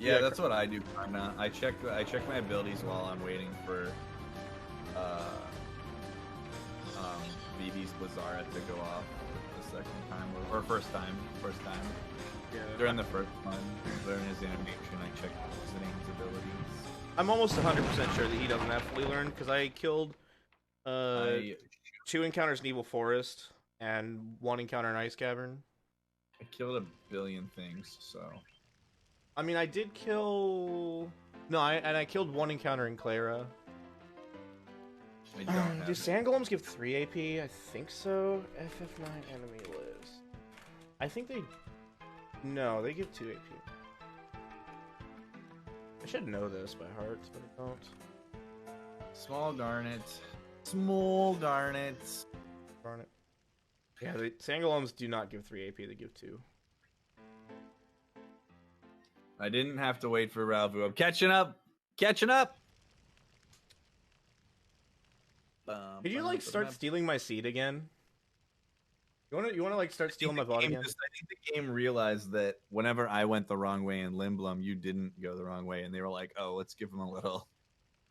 Yeah, that's what I do. I check my abilities while I'm waiting for the diabetes Lazara to go off the second time or first time. Yeah. During the first one, during his animation, I checked his abilities. I'm almost 100% sure that he doesn't have fully learned because I killed 2 encounters in Evil Forest and 1 encounter in Ice Cavern. I killed a billion things, so. I mean, I did kill. No, I killed 1 encounter in Clara. I don't have Do sand golems give 3 AP? I think so. FF9 enemy list. I think they. No, they give 2 AP. I should know this by heart, but I don't. Small darn it. Small darn it. Darn it. Yeah, the sand golems do not give 3 AP, they give 2. I didn't have to wait for Ralvu. I'm catching up. Catching up. Could you like start stealing my seed again? You wanna like start stealing my bot again? I think the game realized that whenever I went the wrong way in Limblum, you didn't go the wrong way, and they were like, "Oh, let's give him a little."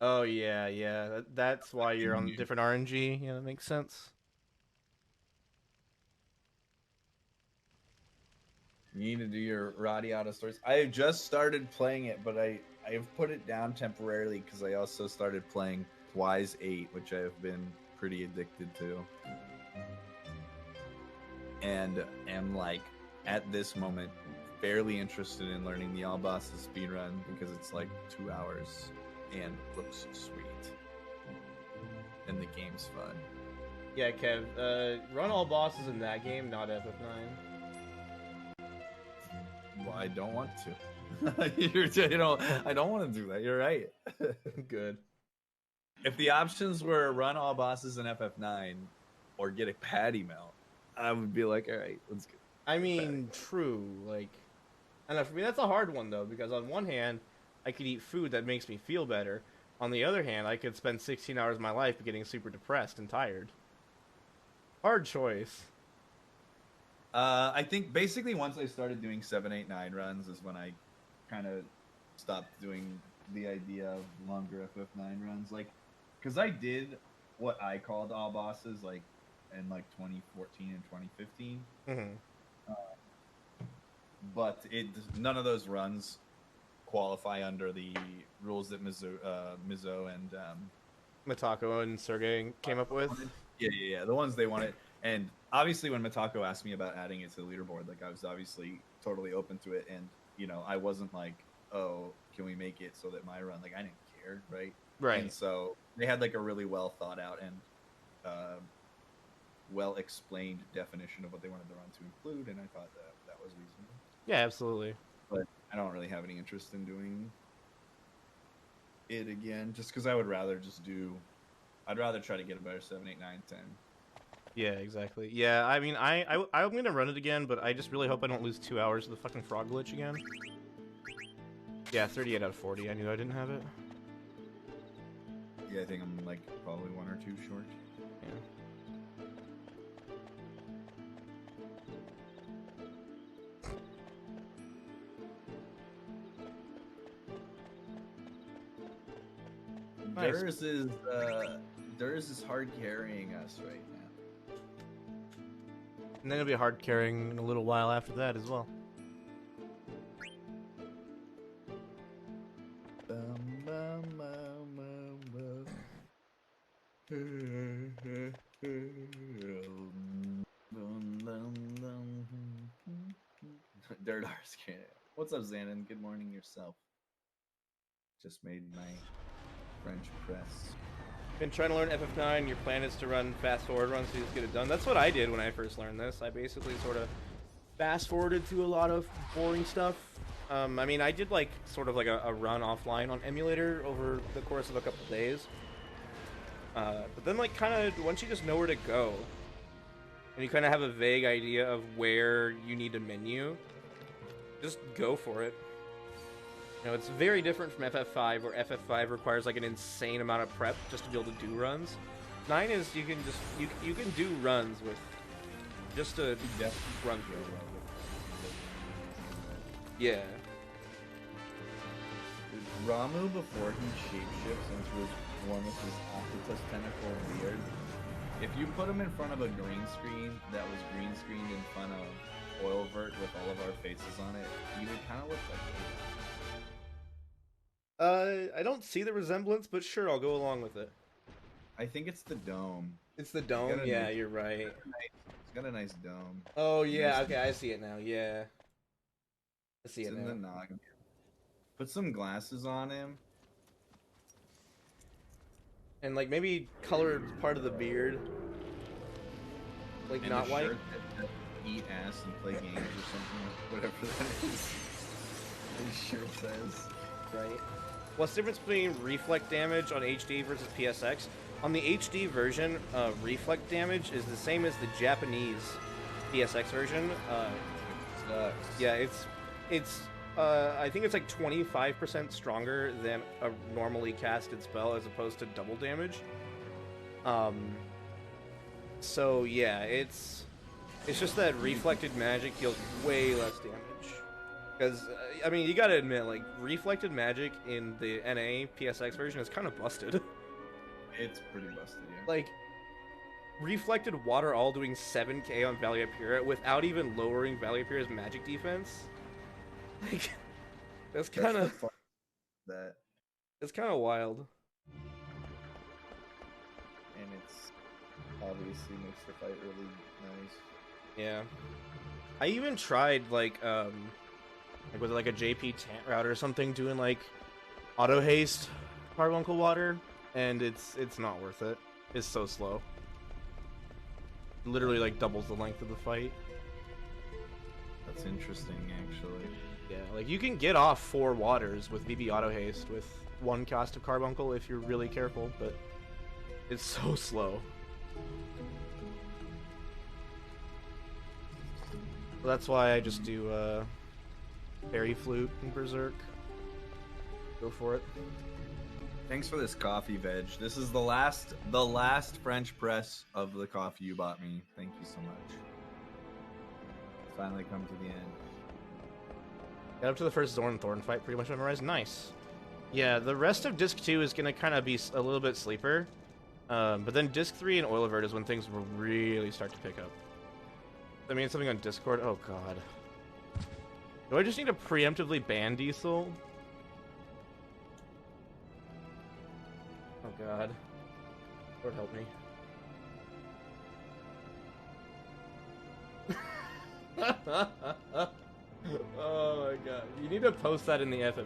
Oh yeah. That's why you're on different RNG. Yeah, that makes sense. You need to do your Radiata stories. I have just started playing it, but I've put it down temporarily because I also started playing Wise 8, which I have been pretty addicted to. And am like, at this moment, fairly interested in learning the all bosses speedrun because it's like 2 hours and looks sweet. And the game's fun. Yeah, Kev, run all bosses in that game, not FF9. Well, I don't want to. I don't want to do that. You're right. Good. If the options were run all bosses in FF9 or get a patty melt, I would be like, all right, let's go. I mean, true. Like, I don't know, for me, that's a hard one, though, because on one hand, I could eat food that makes me feel better. On the other hand, I could spend 16 hours of my life getting super depressed and tired. Hard choice. I think basically once I started doing 7, 8, 9 runs is when I kind of stopped doing the idea of longer FF9 runs. Like, because I did what I called all bosses, like, in like 2014 and 2015. Mm-hmm. But none of those runs qualify under the rules that Mizo and Mitako and Sergey came up with. Yeah, the ones they wanted. And obviously, when Mitako asked me about adding it to the leaderboard, like I was obviously totally open to it, and I wasn't like, oh, can we make it so that my run? Like I didn't care, right? Right. And so they had like a really well thought out and well explained definition of what they wanted the run to include, and I thought that was reasonable. Yeah, absolutely. But I don't really have any interest in doing it again, just because I would rather I'd rather try to get a better 7, 8, 9, 10. Yeah, exactly. Yeah, I mean, I'm gonna run it again, but I just really hope I don't lose 2 hours of the fucking frog glitch again. Yeah, 38 out of 40. I knew I didn't have it. Yeah, I think I'm like probably 1 or 2 short. Yeah. Nice. Durs is hard carrying us right now. And then it'll be hard carrying in a little while after that as well. Dirtars can. What's up, Xanon? Good morning yourself. Just made my French press. Been trying to learn FF9. Your plan is to run fast forward runs so you just get it done. That's what I did when I first learned this. I basically sort of fast forwarded through a lot of boring stuff. I mean, I did like sort of like a run offline on emulator over the course of a couple days. But then like kind of once you just know where to go and you kind of have a vague idea of where you need a menu, just go for it. You know, it's very different from FF5, where FF5 requires like an insane amount of prep just to be able to do runs. 9 is you can just you can do runs with just a run through. Yeah. Ramu, before he shapeshifts into one with his octopus tentacle beard, If you put him in front of a green screen that was green screened in front of oil vert with all of our faces on it, he would kind of look like I don't see the resemblance, but sure, I'll go along with it. I think it's the dome. It's the dome? got a Yeah, nice- you're right. It's got a nice dome. Oh, yeah, Nice. okay, I see it now, yeah. I see It's it in now. the noggin. Put some glasses on him. And, like, maybe color part of the beard. Like, And not a white. shirt that eat ass and play games or something. Whatever that is. His shirt says. Right. What's the difference between reflect damage on HD versus PSX? On the HD version, reflect damage is the same as the Japanese PSX version. Sucks. Yeah, it's I think it's like 25% stronger than a normally casted spell as opposed to double damage. So yeah, it's just that reflected magic deals way less damage. Because, I mean, you gotta admit, like, reflected magic in the NA PSX version is kind of busted. It's pretty busted, yeah. Like, reflected water all doing 7k on Valia Pura without even lowering Valia Pura's magic defense. Like, that's kind the of fun that, it's kind of wild. and it's obviously makes the fight really nice. Yeah. I even tried like with like a JP Tant route or something doing like auto haste carbuncle water, and it's not worth it. It's so slow. Literally like doubles the length of the fight. That's interesting, actually. Yeah, like you can get off 4 waters with VV auto haste with 1 cast of carbuncle if you're really careful, but it's so slow. So that's why I just do Fairy Flute and Berserk. Go for it. Thanks for this coffee, Veg. This is the last French press of the coffee you bought me. Thank you so much. Finally come to the end. Got up to the first Zorn Thorn fight, pretty much memorized. Nice. Yeah, the rest of Disc 2 is going to kind of be a little bit sleeper. But then Disc 3 and Oil Avert is when things will really start to pick up. I mean, something on Discord. Oh, God. Do I just need to preemptively ban Diesel? Oh, God. Lord help me. Oh, my God. You need to post that in the FF9.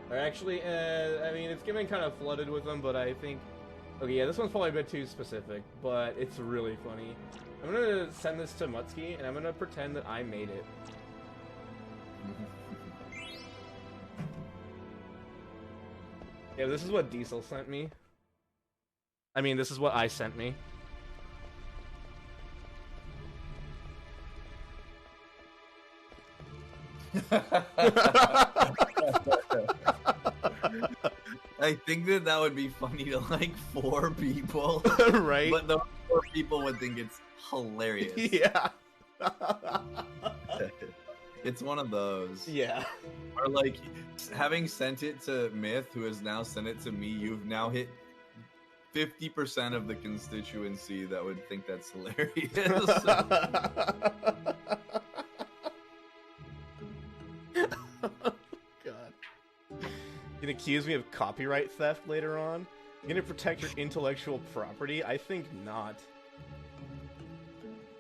Or actually, I mean, it's getting kind of flooded with them, but I think... Okay, yeah, this one's probably a bit too specific, but it's really funny. I'm gonna send this to Muttski, and I'm gonna pretend that I made it. Yeah, this is what Diesel sent me. I mean, this is what I sent me. I think that would be funny to like 4 people, Right? but those 4 people would think it's hilarious. Yeah. It's one of those. Yeah. Or like, having sent it to Myth, who has now sent it to me, you've now hit 50% of the constituency that would think that's hilarious. God. You gonna accuse me of copyright theft later on? You gonna protect your intellectual property? I think not.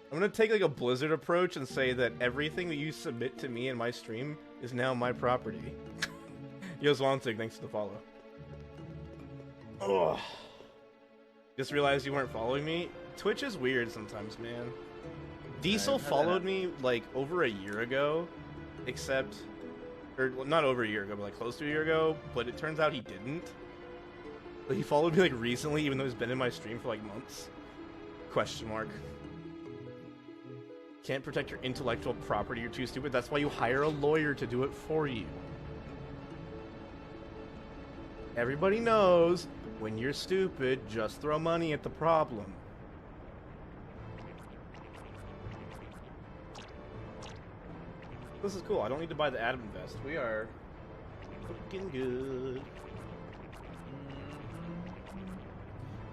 I'm gonna take like a Blizzard approach and say that everything that you submit to me in my stream is now my property. Yo Zwanzig, thanks for the follow. Ugh. Just realized you weren't following me. Twitch is weird sometimes, man. Diesel I've had followed that. me like over a year ago, except, or well, not over a year ago, but like close to a year ago. But it turns out he didn't. Like, he followed me like recently, even though he's been in my stream for like months. Question mark. Can't protect your intellectual property. You're too stupid. That's why you hire a lawyer to do it for you. Everybody knows when you're stupid, just throw money at the problem. This is cool. I don't need to buy the Adam vest. We are fucking good.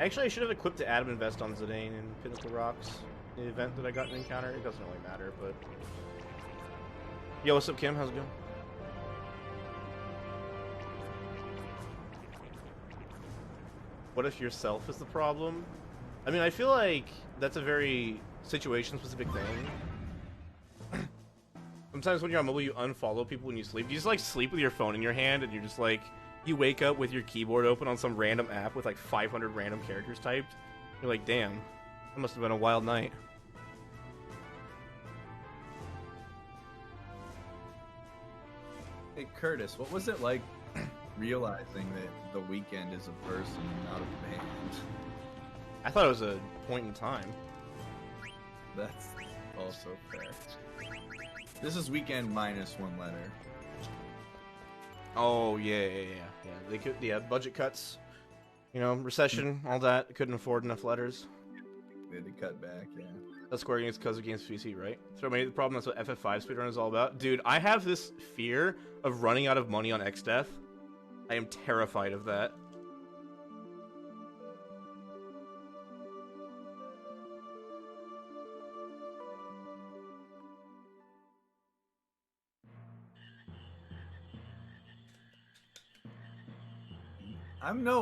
Actually, I should have equipped the Adam Invest on Zidane and Pinnacle Rocks. The event that I got in encounter. It doesn't really matter, but. Yo, what's up, Kim? How's it going? What if yourself is the problem? I mean, I feel like that's a very situation-specific thing. Sometimes when you're on mobile, you unfollow people when you sleep. You just, like, sleep with your phone in your hand, and you're just, like... You wake up with your keyboard open on some random app with, like, 500 random characters typed. You're like, damn, that must have been a wild night. Hey, Curtis, what was it like realizing that The Weeknd is a person, not a band? I thought it was a point in time. That's also fair. This is Weeknd minus one letter. Oh, yeah. They could, budget cuts. You know, recession, all that. Couldn't afford enough letters. They had to cut back, yeah. That's Square Enix because of games PC, right? Throw me the problem, that's what FF5 speedrun is all about. Dude, I have this fear of running out of money on XDeath. I am terrified of that.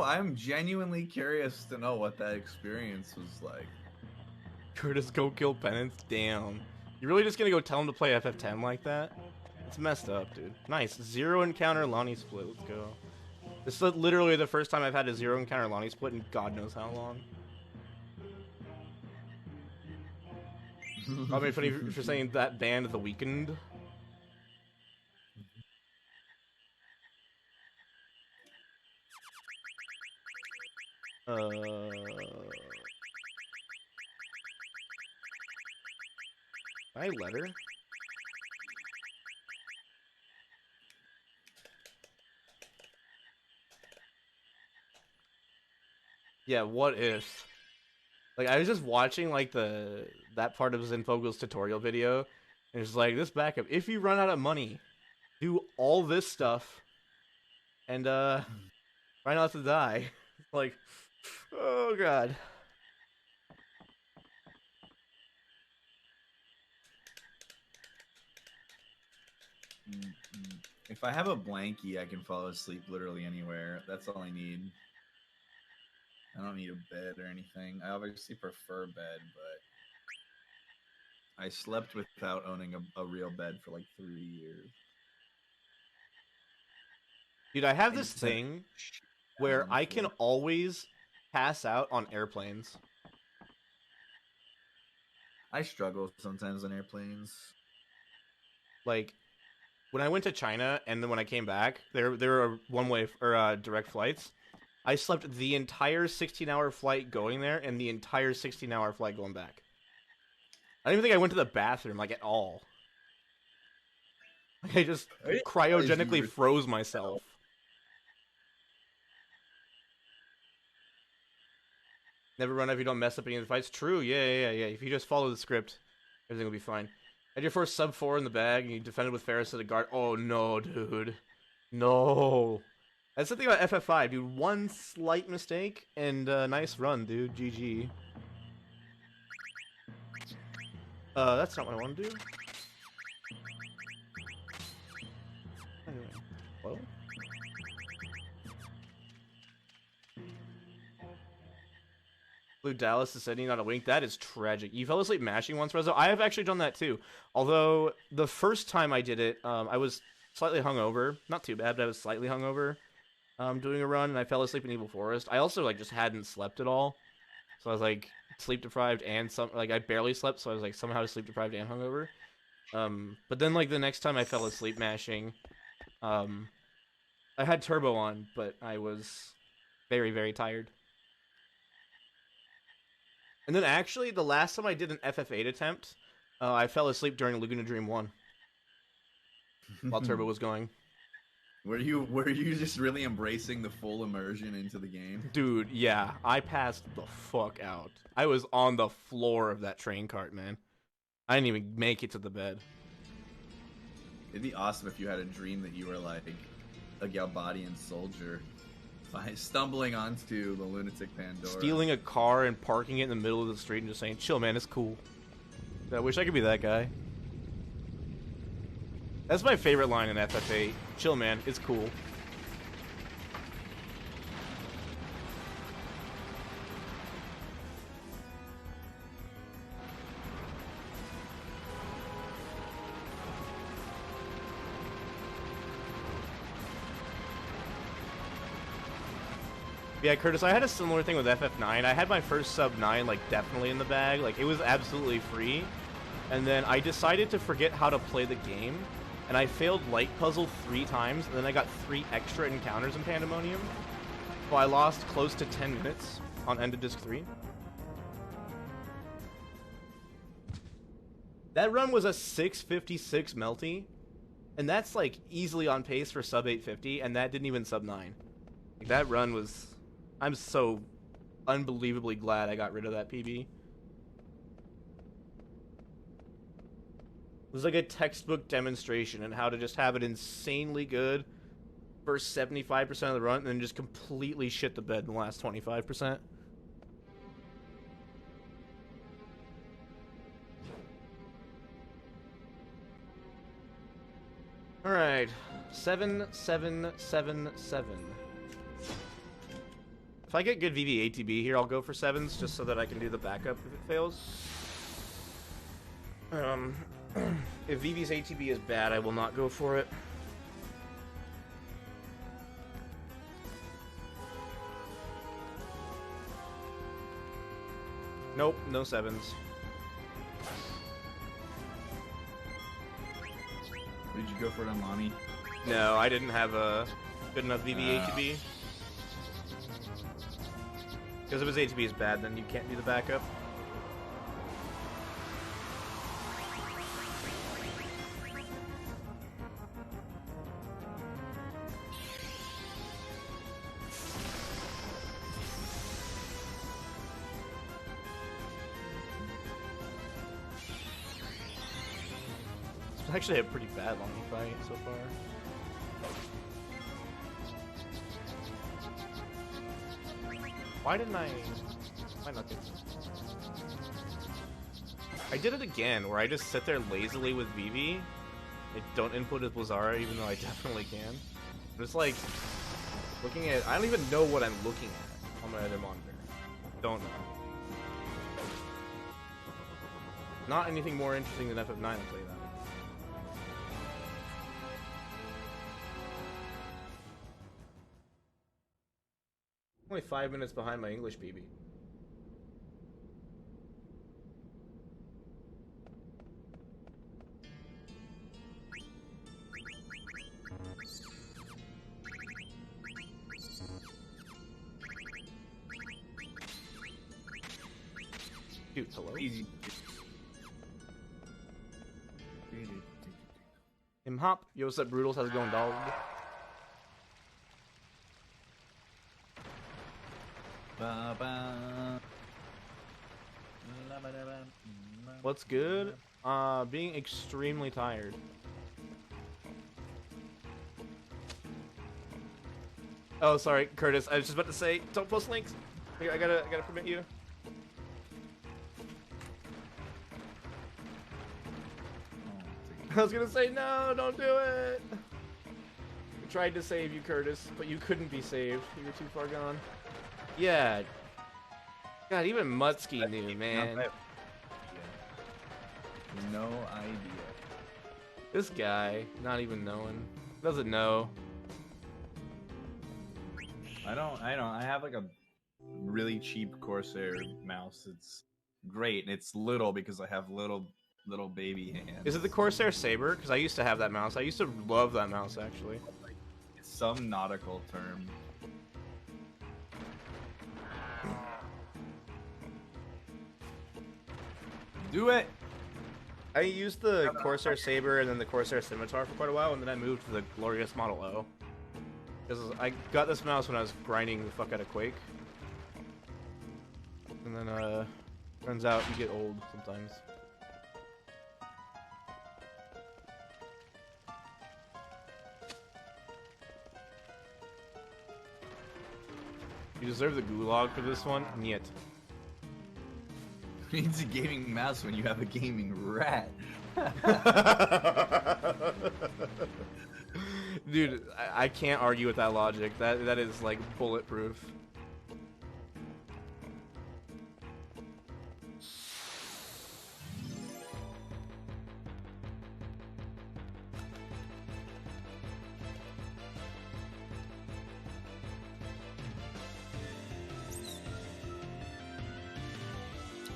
I'm genuinely curious to know what that experience was like. Curtis, go kill Penance? Damn. You really just gonna go tell him to play FF10 like that? It's messed up, dude. Nice. 0 encounter Lonnie split. Let's go. This is literally the first time I've had a 0 encounter Lonnie split in God knows how long. Probably funny if you're saying that band The Weeknd. My letter? Yeah, what if? Like, I was just watching, like, that part of Zinfogel's tutorial video, and it's like, this backup, if you run out of money, do all this stuff, and, try not to die. Like, oh god. If I have a blankie, I can fall asleep literally anywhere. That's all I need. I don't need a bed or anything. I obviously prefer bed, but I slept without owning a real bed for like 3 years. Dude, I have this thing where I can always pass out on airplanes. I struggle sometimes on airplanes. Like, when I went to China and then when I came back, there were one-way or direct flights. I slept the entire 16-hour flight going there and the entire 16-hour flight going back. I don't even think I went to the bathroom, like, at all. Like, I just cryogenically froze myself. Never run if you don't mess up any of the fights. True, yeah. If you just follow the script, everything will be fine. Had your first sub 4 in the bag, and you defended with Ferris at the guard. Oh, no, dude. No. That's the thing about FF5, dude. One slight mistake, and nice run, dude. GG. That's not what I want to do. Anyway. Well. Blue Dallas is sending out a wink. That is tragic. You fell asleep mashing once, Rezo. I have actually done that too. Although the first time I did it, I was slightly hungover. Not too bad, but I was slightly hungover. Doing a run, and I fell asleep in Evil Forest. I also like just hadn't slept at all, so I was like sleep deprived and I barely slept, so I was like somehow sleep deprived and hungover. But then like the next time I fell asleep mashing, I had turbo on, but I was very, very tired. And then actually, the last time I did an FF8 attempt, I fell asleep during Laguna Dream 1 while turbo was going. Were you just really embracing the full immersion into the game? Dude, yeah. I passed the fuck out. I was on the floor of that train cart, man. I didn't even make it to the bed. It'd be awesome if you had a dream that you were like a Galbadian soldier stumbling onto the lunatic Pandora. Stealing a car and parking it in the middle of the street and just saying, chill, man, it's cool. I wish I could be that guy. That's my favorite line in FF8. Chill, man, it's cool. Yeah, Curtis, I had a similar thing with FF9. I had my first sub 9, like, definitely in the bag. Like, it was absolutely free. And then I decided to forget how to play the game. And I failed Light Puzzle 3 times, and then I got 3 extra encounters in Pandemonium. So I lost close to 10 minutes on End of Disc 3. That run was a 656 melty. And that's, like, easily on pace for sub 850, and that didn't even sub 9. Like, that run was... I'm so unbelievably glad I got rid of that PB. It was like a textbook demonstration on how to just have it insanely good first 75% of the run and then just completely shit the bed in the last 25%. Alright. 7777. If I get good VV-ATB here, I'll go for 7s, just so that I can do the backup if it fails. If VV's ATB is bad, I will not go for it. Nope, no 7s. Did you go for it on Lonnie? No, I didn't have a good enough VV-ATB. Because if his ATB is bad, then you can't do the backup. It's actually a pretty bad long fight so far. Why didn't I not get this? I did it again, where I just sit there lazily with Vivi. I don't input as Blizzara, even though I definitely can. I'm just like, looking at... I don't even know what I'm looking at on my other monitor. Don't know. Not anything more interesting than FF9, I'll tell you that. Only 5 minutes behind my English PB. Dude, hello? Easy. Him hop. Yo, what's up, Brutals? How's it going, dog? What's good? Being extremely tired. Oh, sorry, Curtis. I was just about to say, don't post links. Here, I gotta permit you. I was gonna say, no, don't do it. We tried to save you, Curtis, but you couldn't be saved. You were too far gone. Yeah. God, even Muttski knew, man. No idea. This guy, not even knowing. Doesn't know. I don't. I have like a really cheap Corsair mouse. It's great. It's little because I have little baby hands. Is it the Corsair Saber? Because I used to have that mouse. I used to love that mouse, actually. It's some nautical term. Do it! I used the Corsair Saber and then the Corsair Scimitar for quite a while, and then I moved to the glorious Model O. Because I got this mouse when I was grinding the fuck out of Quake. And then, turns out you get old sometimes. You deserve the gulag for this one. Niet. Needs a gaming mouse when you have a gaming rat. Dude, I can't argue with that logic. That is like bulletproof.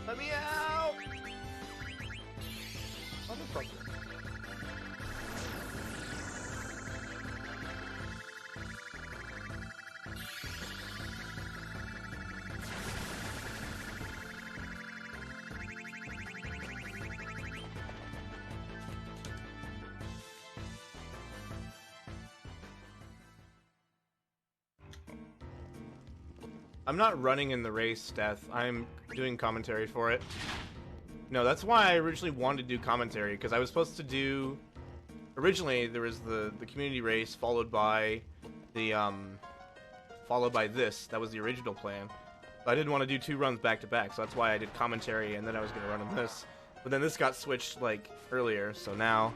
Let me out! Motherfucker. I'm not running in the race, Death. I'm doing commentary for it. No, that's why I originally wanted to do commentary, because I was supposed to do... Originally, there was the community race, followed by the, followed by this. That was the original plan. But I didn't want to do 2 runs back-to-back, so that's why I did commentary, and then I was going to run on this. But then this got switched, like, earlier, so now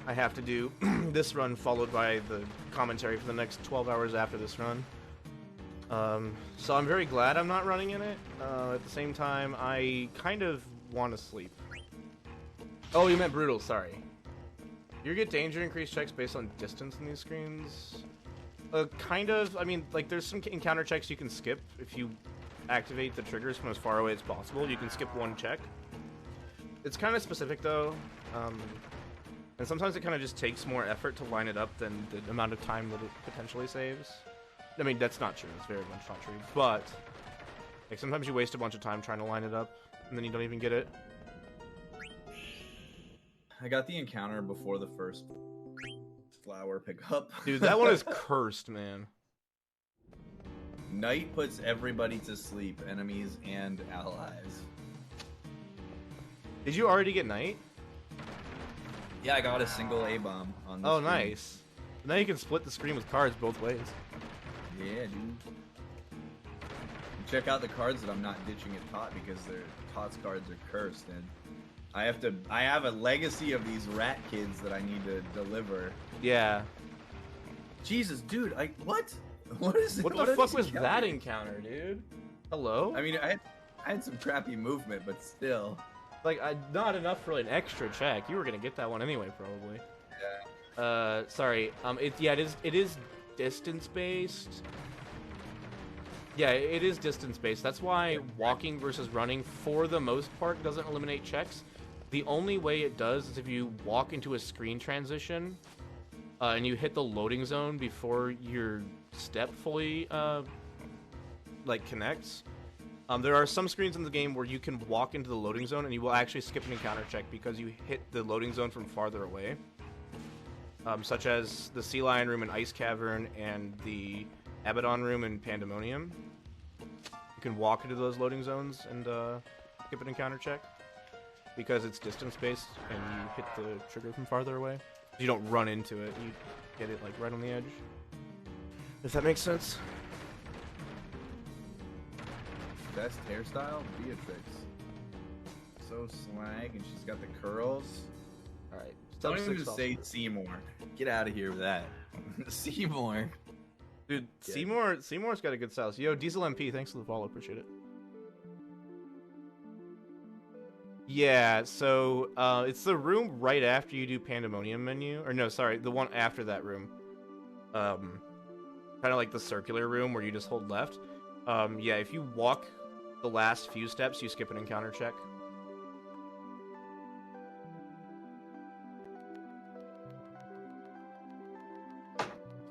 I have to do this run, followed by the commentary for the next 12 hours after this run. So I'm very glad I'm not running in it. At the same time, I kind of want to sleep. Oh, you meant brutal, sorry. You get danger increased checks based on distance in these screens? Kind of. I mean, like, there's some encounter checks you can skip. If you activate the triggers from as far away as possible, you can skip 1 check. It's kind of specific, though. And sometimes it kind of just takes more effort to line it up than the amount of time that it potentially saves. I mean, that's not true. It's very much not true. But, like, sometimes you waste a bunch of time trying to line it up, and then you don't even get it. I got the encounter before the first flower pickup. Dude, that one is cursed, man. Night puts everybody to sleep, enemies and allies. Did you already get Night? Yeah, I got a single A-bomb on this. Oh, screen. nice. Now you can split the screen with cards both ways. Yeah, dude. Check out the cards that I'm not ditching at Tot because their Tot's cards are cursed, and I have a legacy of these rat kids that I need to deliver. Yeah. Jesus, dude, what? What is it? What the fuck was that encounter, dude? Hello? I mean, I had some crappy movement, but still. Like, not enough for an extra check. You were gonna get that one anyway, probably. Yeah. Sorry. It is distance based. Yeah, it is distance based. That's why walking versus running, for the most part, doesn't eliminate checks. The only way it does is if you walk into a screen transition, and you hit the loading zone before your step fully, like, connects. There are some screens in the game where you can walk into the loading zone and you will actually skip an encounter check because you hit the loading zone from farther away. Such as the Sea Lion room in Ice Cavern and the Abaddon room in Pandemonium. You can walk into those loading zones and skip an encounter check because it's distance-based and you hit the trigger from farther away. You don't run into it, you get it like right on the edge. If that makes sense. Best hairstyle? Beatrix. So swag, and she's got the curls. Alright. Don't even say Seymour. Get out of here with that. Seymour. Dude, Seymour's got a good style. Yo, Diesel MP, thanks for the follow, appreciate it. Yeah, so it's the room right after you do Pandemonium menu, or no, sorry, the one after that room. Kind of like the circular room where you just hold left. Yeah, if you walk the last few steps, you skip an encounter check.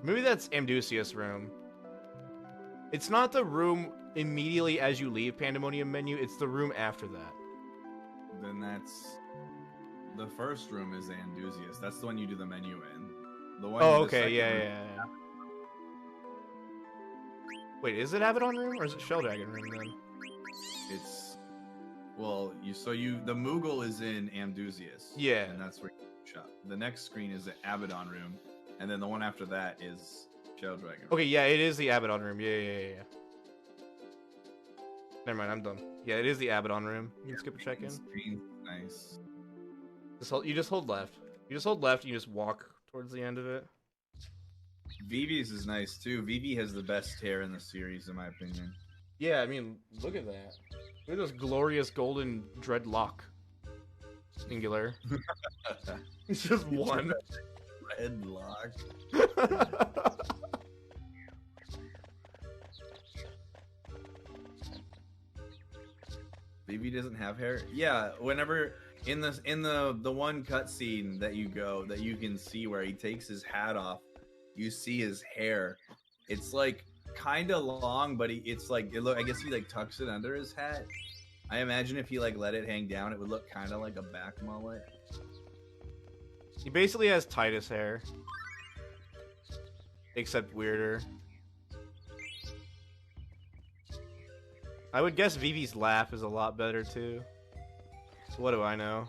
Maybe that's Amdusius' room. It's not the room immediately as you leave Pandemonium menu, it's the room after that. Then that's... The first room is Andusius. That's the one you do the menu in. The one Oh, the okay, second yeah. room- Wait, is it Abaddon room or is it Shell Dragon room then? It's... Well, the Moogle is in Amdusius. Yeah. And that's where you shop. The next screen is the Abaddon room. And then the one after that is Shell Dragon. Okay, yeah, it is the Abaddon room. Yeah. Never mind, I'm done. Yeah, it is the Abaddon room. You can skip a check-in. Screen, nice. You just hold left. You just hold left. You just walk towards the end of it. Vivi's is nice too. Vivi has the best hair in the series, in my opinion. Yeah, I mean, look at that. Look at those glorious golden dreadlock. Singular. It's just one. Red lock. Vivi doesn't have hair. Yeah, whenever in the one cutscene that you can see where he takes his hat off, you see his hair. It's like kind of long, but it's like I guess he like tucks it under his hat. I imagine if he like let it hang down, it would look kind of like a back mullet. He basically has Titus hair, except weirder. I would guess Vivi's laugh is a lot better too. What do I know?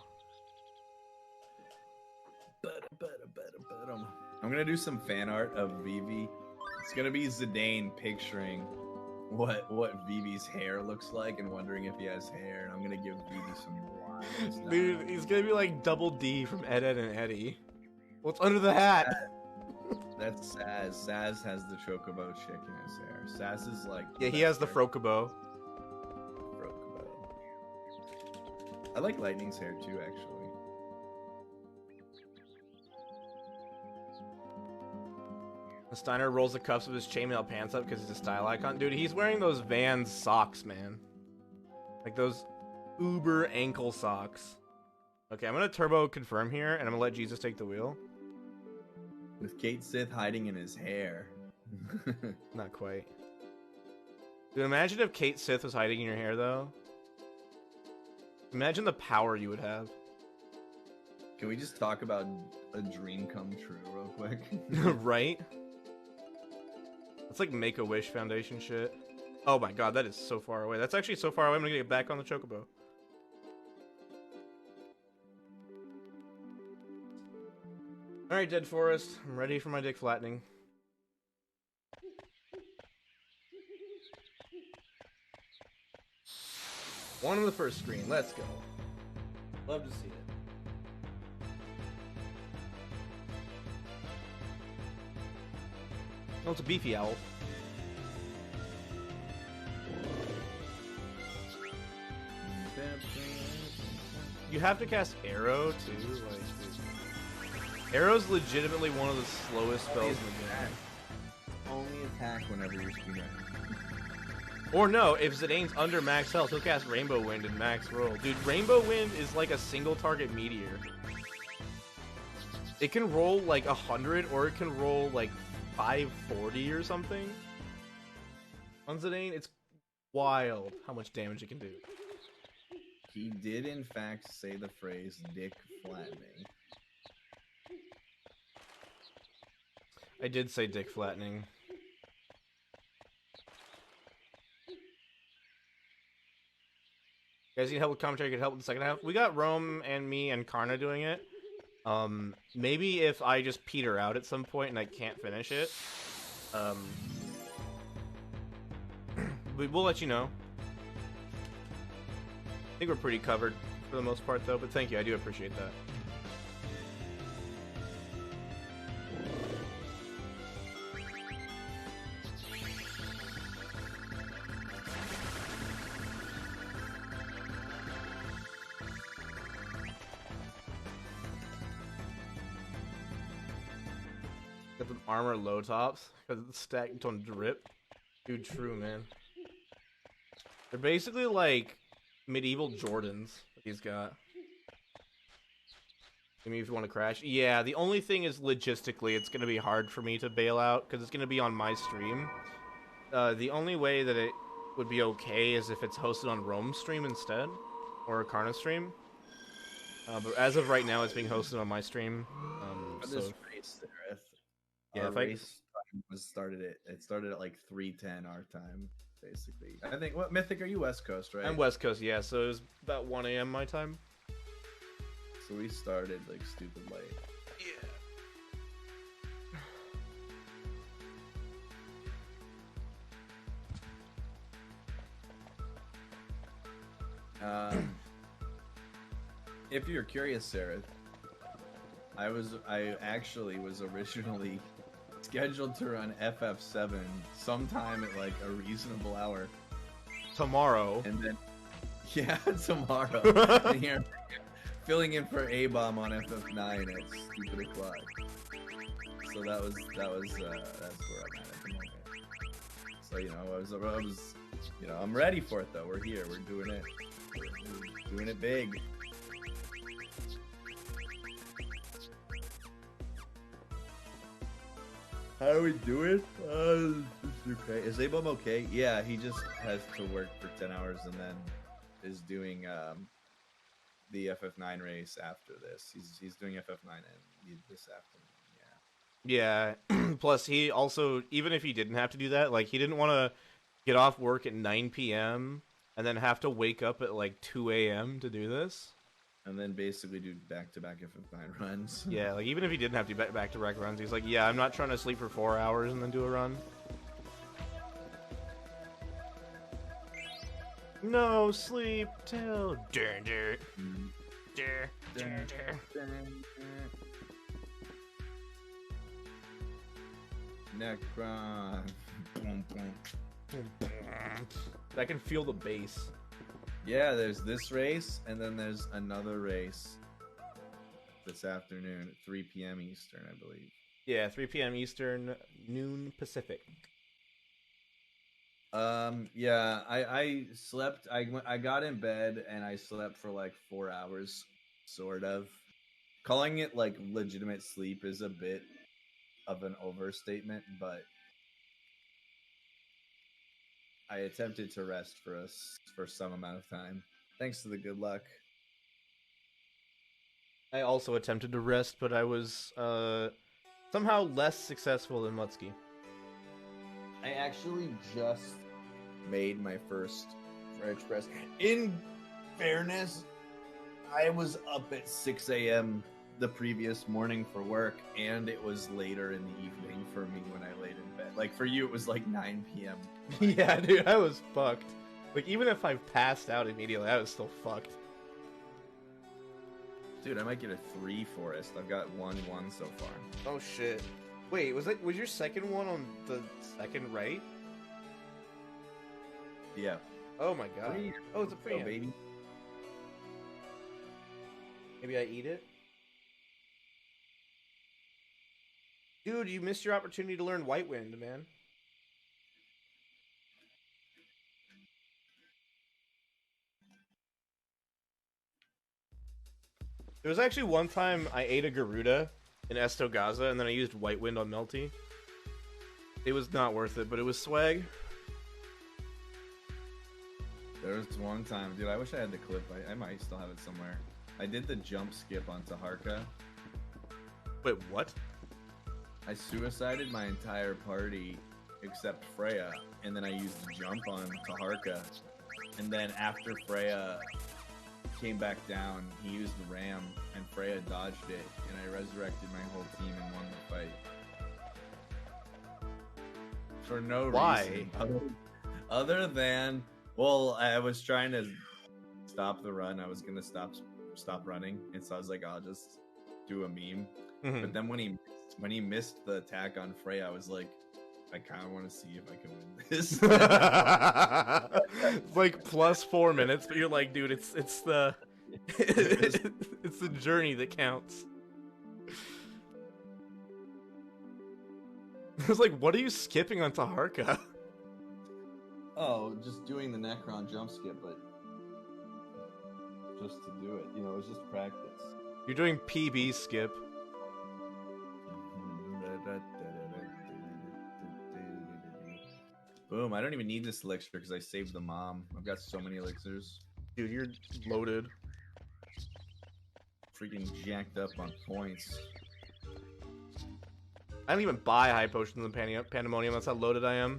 I'm gonna do some fan art of Vivi. It's gonna be Zidane picturing what Vivi's hair looks like and wondering if he has hair. And I'm gonna give Vivi some wild stuff. Dude, he's gonna be like Double D from Ed, Edd and Eddy. What's under the hat? That's Saz. Saz has the chocobo chick in his hair. Saz is like... Yeah, he has the Frocobo. I like Lightning's hair too, actually. Steiner rolls the cuffs of his chainmail pants up because he's a style icon. Dude, he's wearing those Vans socks, man. Like those uber ankle socks. Okay, I'm gonna turbo confirm here, and I'm gonna let Jesus take the wheel. With Kate Sith hiding in his hair. Not quite. Dude, imagine if Kate Sith was hiding in your hair, though. Imagine the power you would have. Can we just talk about a dream come true real quick? Right? It's like Make-A-Wish Foundation shit. Oh my god, that is so far away. That's actually so far away, I'm gonna get back on the chocobo. Alright, Dead Forest. I'm ready for my dick flattening. One on the first screen. Let's go. Love to see it. Oh, it's a beefy owl. You have to cast Arrow too. Like, Arrow's legitimately one of the slowest spells in the game. Only attack whenever you're speedrunning. Or no, if Zidane's under max health, he'll cast Rainbow Wind and max roll. Dude, Rainbow Wind is like a single target meteor. It can roll like 100 or it can roll like 540 or something. On Zidane, it's wild how much damage it can do. He did in fact say the phrase dick flattening. I did say dick flattening. You guys need help with commentary? Could help with the second half. We got Rome and me and Karna doing it. Maybe if I just peter out at some point and I can't finish it, we'll let you know. I think we're pretty covered for the most part, though. But thank you, I do appreciate that. Got the armor low tops because it's stacked on drip. Dude, true, man. They're basically like medieval Jordans that he's got. Maybe if you want to crash. Yeah, the only thing is logistically it's going to be hard for me to bail out because it's going to be on my stream. The only way that it would be okay is if it's hosted on Rome's stream instead, or a Karna stream. But as of right now, it's being hosted on my stream. So race there, yeah, if race started at like 3:10 our time, basically. I think. What Mythic? Are you West Coast, right? I'm West Coast, yeah. So it was about 1 a.m. my time. So we started like stupid late. Yeah. If you're curious, Sarah, I actually was originally scheduled to run FF7 sometime at like a reasonable hour. Tomorrow. And then, yeah, tomorrow. And here, filling in for A-Bomb on FF9 at stupid o'clock. So that's where I'm at the moment. So I was, I'm ready for it though. We're here. We're doing it. We're doing it big. How are we doing? Okay. Is A-Bomb okay? Yeah, he just has to work for 10 hours and then is doing the FF9 race after this. He's doing FF9 and this afternoon. Yeah. Plus, he also, even if he didn't have to do that, like, he didn't want to get off work at 9 p.m. and then have to wake up at like 2 a.m. to do this. And then basically do back-to-back FF9 runs. Yeah, like, even if he didn't have to do back-to-back runs, he's like, yeah, I'm not trying to sleep for 4 hours and then do a run. No sleep till... Necron. I can feel the bass. Yeah, there's this race, and then there's another race this afternoon at 3 p.m. Eastern, I believe. Yeah, 3 p.m. Eastern, noon Pacific. Yeah, I slept. I got in bed and I slept for like 4 hours, sort of. Calling it like legitimate sleep is a bit of an overstatement, but I attempted to rest for some amount of time, thanks to the good luck. I also attempted to rest, but I was somehow less successful than Muttski. I actually just made my first French press. In fairness, I was up at 6 a.m. the previous morning for work, and it was later in the evening for me when I laid in bed. Like, for you, it was like 9 p.m. Yeah, dude, I was fucked. Like, even if I passed out immediately, I was still fucked. Dude, I might get a 3 Forest. I've got 1-1 so far. Oh shit. Wait, was your second one on the second right? Yeah. Oh my god. Oh, it's a Oh, pre baby. Maybe I eat it? Dude, you missed your opportunity to learn White Wind, man. There was actually one time I ate a Garuda in Estogaza, and then I used White Wind on Melty. It was not worth it, but it was swag. There was one time, dude, I wish I had the clip. I might still have it somewhere. I did the jump skip on Taharka. Wait, what? I suicided my entire party except Freya, and then I used the jump on Taharka. And then after Freya came back down, he used the ram, and Freya dodged it, and I resurrected my whole team and won the fight. For no Why? reason. Other than, well, I was trying to stop the run. I was gonna stop running, and so I was like, I'll just do a meme. But then when he missed the attack on Freya, I was like, I kind of want to see if I can win this. It's like plus 4 minutes, but you're like, dude, it's the it's the journey that counts. It's like, what are you skipping on Taharka? Oh, just doing the Necron jump skip, but just to do it, it was just practice. You're doing PB skip. Boom, I don't even need this elixir because I saved the mom. I've got so many elixirs. Dude, you're loaded. Freaking jacked up on points. I don't even buy high potions in Pandemonium. That's how loaded I am.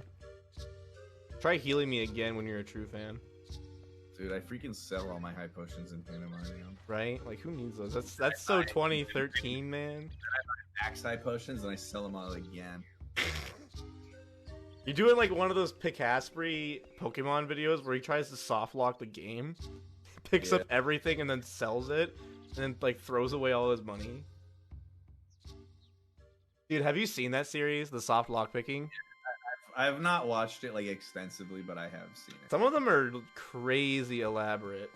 Try healing me again when you're a true fan. Dude, I freaking sell all my high potions in Pandemonium. Right? Like, who needs those? That's so 2013, man. Max high potions and I sell them all again. You're doing like one of those Picasbury Pokemon videos where he tries to soft lock the game. picks up everything and then sells it, and then like throws away all his money. Dude, have you seen that series, the soft lockpicking? I have not watched it like extensively, but I have seen it. Some of them are crazy elaborate.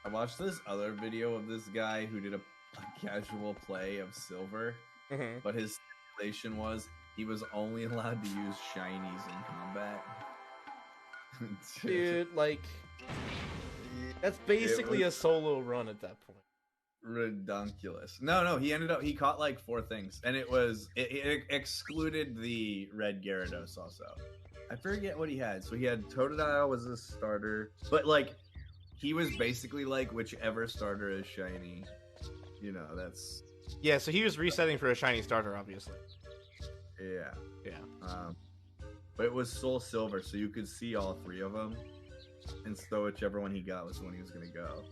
I watched this other video of this guy who did a casual play of silver, but his stipulation was he was only allowed to use shinies in combat. Dude, like, that's basically a solo run at that point. Redunculous. No, he caught like 4 things, and it excluded the red Gyarados also. I forget what he had. So he had Totodile was a starter, but like he was basically like whichever starter is shiny. You know, that's yeah. So he was resetting for a shiny starter, obviously. Yeah. Yeah. But it was Soul Silver, so you could see all 3 of them, and so whichever one he got was the one he was gonna go.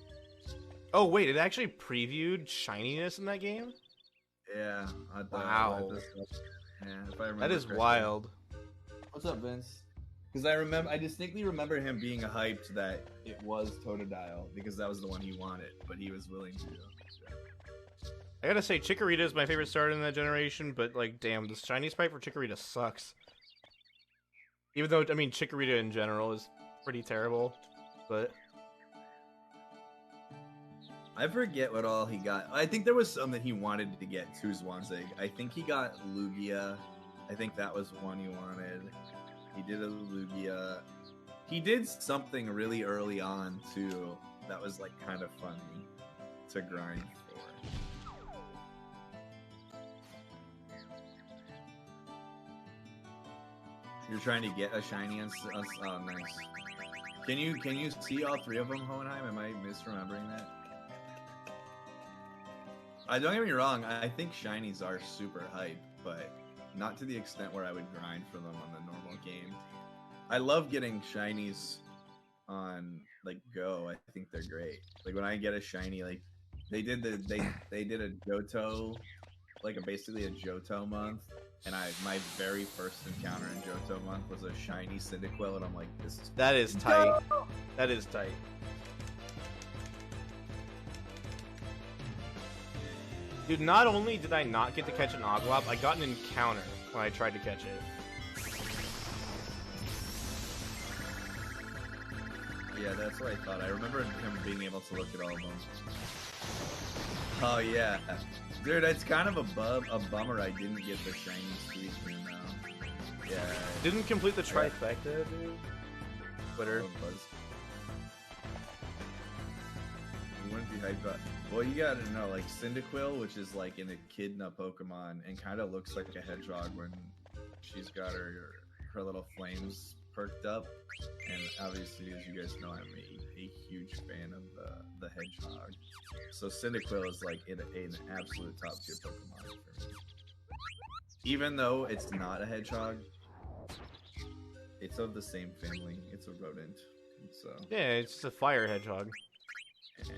Oh wait, it actually previewed shininess in that game? Yeah. Wow. Yeah, if I remember That is correctly. wild. What's up, Vince? Because I distinctly remember him being hyped that it was Totodile because that was the one he wanted, but he was willing to. I gotta say, Chikorita is my favorite starter in that generation, but like, damn, the shiny sprite for Chikorita sucks. Even though, I mean, Chikorita in general is pretty terrible, but I forget what all he got. I think there was some that he wanted to get to Swansegg. I think he got Lugia. I think that was one he wanted. He did a Lugia. He did something really early on, too, that was, like, kind of funny to grind for. You're trying to get a shiny on... Oh, nice. Can you see all 3 of them, Hohenheim? Am I misremembering that? Don't get me wrong, I think shinies are super hype, but not to the extent where I would grind for them on the normal game. I love getting shinies on like Go. I think they're great. Like when I get a shiny, like they did a Johto, like basically a Johto month, and my very first encounter in Johto month was a shiny Cyndaquil, and I'm like, that is tight. That is tight. Dude, not only did I not get to catch an Oglop, I got an encounter when I tried to catch it. Yeah, that's what I thought. I remember him being able to look at all of them. Oh yeah, dude, it's kind of a bummer I didn't get the shiny Squeezeboom now. Yeah. Didn't complete the trifecta, dude. Twitter. You wouldn't be hyped about. Well, you gotta know, like Cyndaquil, which is like an echidna Pokemon, and kind of looks like a hedgehog when she's got her little flames perked up. And obviously, as you guys know, I'm a huge fan of the hedgehog. So Cyndaquil is like an absolute top tier Pokemon for me. Even though it's not a hedgehog, it's of the same family. It's a rodent. So yeah, it's just a fire hedgehog. yeah.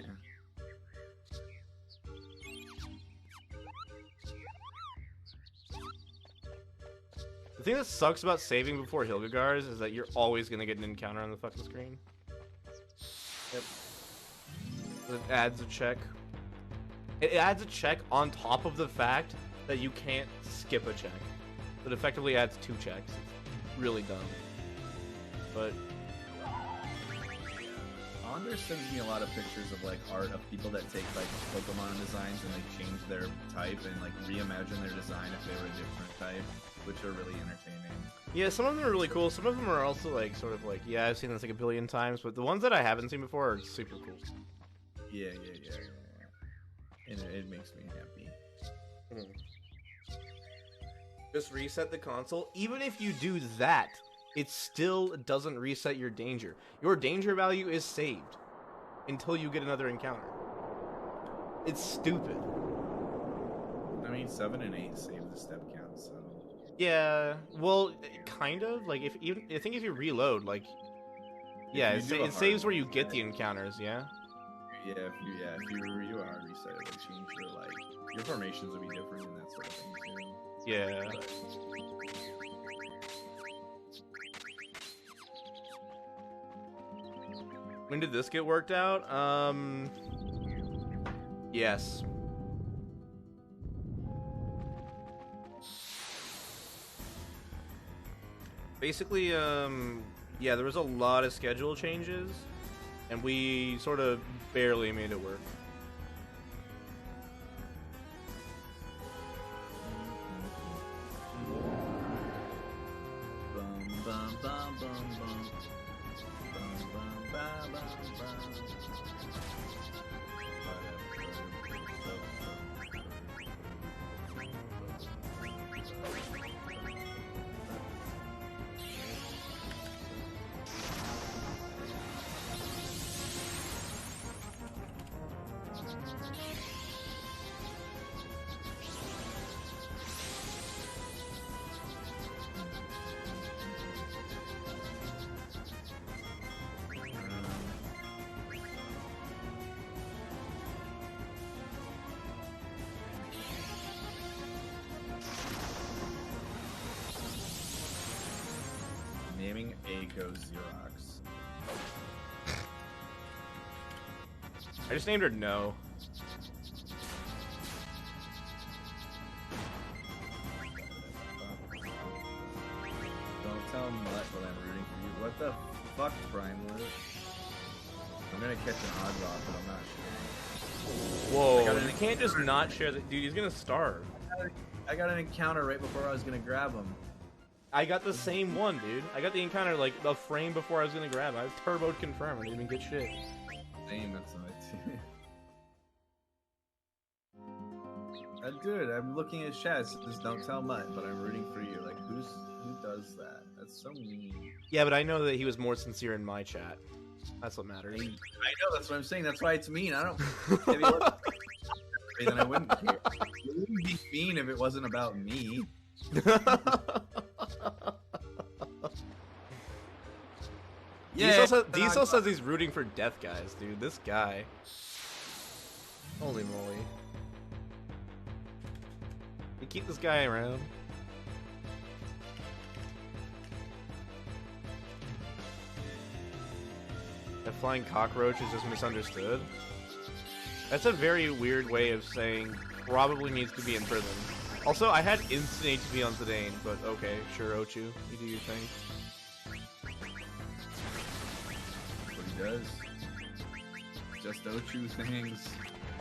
The thing that sucks about saving before Hilgagars is that you're always gonna get an encounter on the fucking screen. Yep. It adds a check. It adds a check on top of the fact that you can't skip a check. It effectively adds 2 checks. It's really dumb. But Onder sends me a lot of pictures of like art of people that take like Pokemon designs and they change their type and like reimagine their design if they were a different type, which are really entertaining. yeah, some of them are really cool. Some of them are also like sort of like, yeah, I've seen this like a billion times, but the ones that I haven't seen before are super cool. Yeah. And it makes me happy. Just reset the console. Even if you do that, it still doesn't reset your danger. Your danger value is saved until you get another encounter. It's stupid. I mean, 7 and 8 save the step count, so Yeah, well, kind of. Like, I think if you reload, like, yeah, you do a it saves hard where you get reset. the encounters. Yeah. if you do a hard reset, it would change your formations would be different and that sort of thing too. Yeah. But When did this get worked out? Yes. Basically, yeah, there was a lot of schedule changes, and we sort of barely made it work. Naming A goes Xerox. I just named her No. Don't tell Mutt what I'm rooting for you. What the fuck, Primewood? I'm gonna catch an odd rock, but I'm not sure. Whoa, you can't just not share that. Dude, he's gonna starve. I got an encounter right before I was gonna grab him. I got the same one, dude. I got the encounter like the frame before I was gonna grab it. I was turboed confirm. I didn't even get shit. Same, that's nice. Dude, I'm looking at chat. It says don't tell Mutt, but I'm rooting for you. Like, who does that? That's so mean. Yeah, but I know that he was more sincere in my chat. That's what matters. I know, that's what I'm saying. That's why it's mean. I don't. If it wasn't then I wouldn't care. It wouldn't be mean if it wasn't about me. Yeah, Diesel says he's rooting for death guys, dude. This guy. Holy moly. You keep this guy around. That flying cockroach is just misunderstood. That's a very weird way of saying probably needs to be in prison. Also, I had instant HP on Zidane, but okay, sure, Ochu, you do your thing. What he does. Just Ochu things.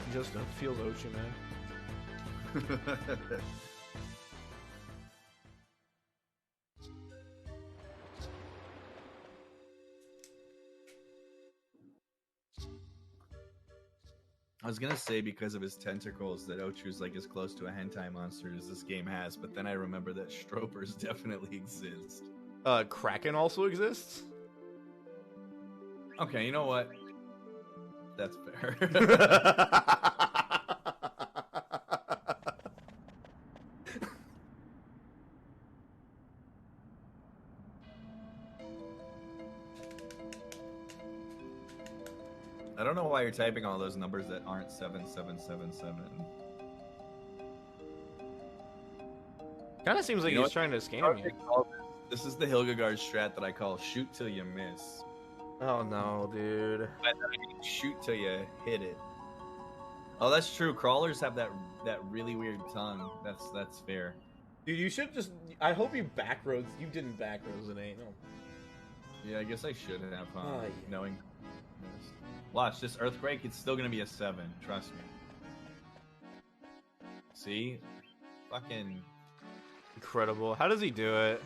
You just don't feel Ochu, man. I was gonna say because of his tentacles that Ochu's like as close to a hentai monster as this game has, but then I remember that Stropers definitely exist. Kraken also exists? Okay, you know what? That's fair. I don't know why you're typing all those numbers that aren't 7777. Kind of seems like he's trying to scam me. This is the Hilgagard strat that I call shoot till you miss. Oh no, dude. By that I mean shoot till you hit it. Oh, that's true. Crawlers have that really weird tongue. That's fair. Dude, you should just. I hope you backroads. You didn't backroads it ain't. No. Yeah, I guess I should have, Oh, yeah. knowing. Watch this earthquake. It's still gonna be a 7. Trust me. See, fucking Incredible. How does he do it?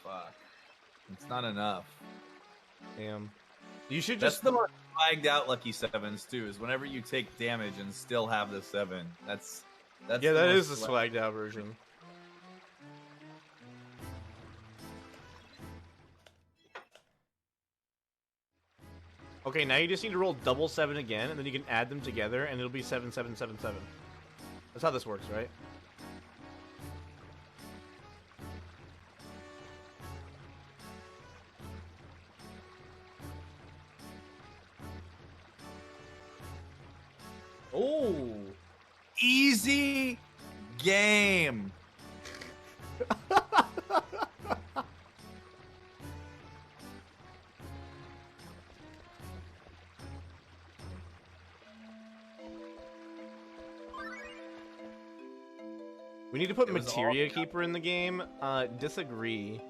fuck. It's not enough. Damn. You should That's just. the most flagged out lucky 7s too. Is whenever you take damage and still have the 7. That's Yeah, that is the most swagged out version. Okay, now you just need to roll double 7 again, and then you can add them together, and it'll be 7777. That's how this works, right? Oh, easy game. We need to put It was Materia all- Keeper in the game. Disagree.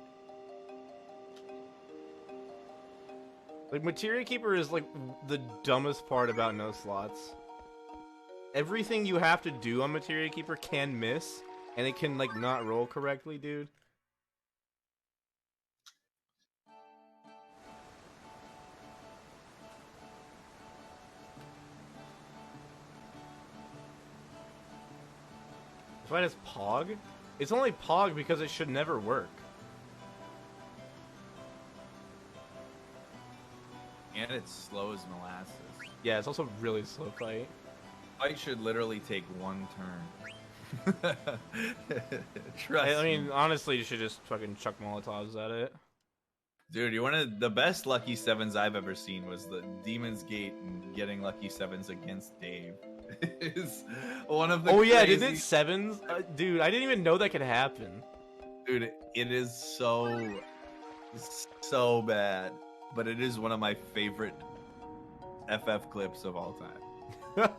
Like, Materia Keeper is, like, the dumbest part about no slots. Everything you have to do on Materia Keeper can miss, and it can, like, not roll correctly, dude. Why does Pog? It's only Pog because it should never work. And it's slow as molasses. Yeah, it's also really slow fight. Fight should literally take one turn. Trust I mean, me. honestly, you should just fucking chuck Molotovs at it. Dude, the best Lucky Sevens I've ever seen was the Demon's Gate and getting Lucky Sevens against Dave. Is one of the Oh yeah, crazy... didn't it sevens? Dude, I didn't even know that could happen. Dude, it is so bad, but it is one of my favorite FF clips of all time.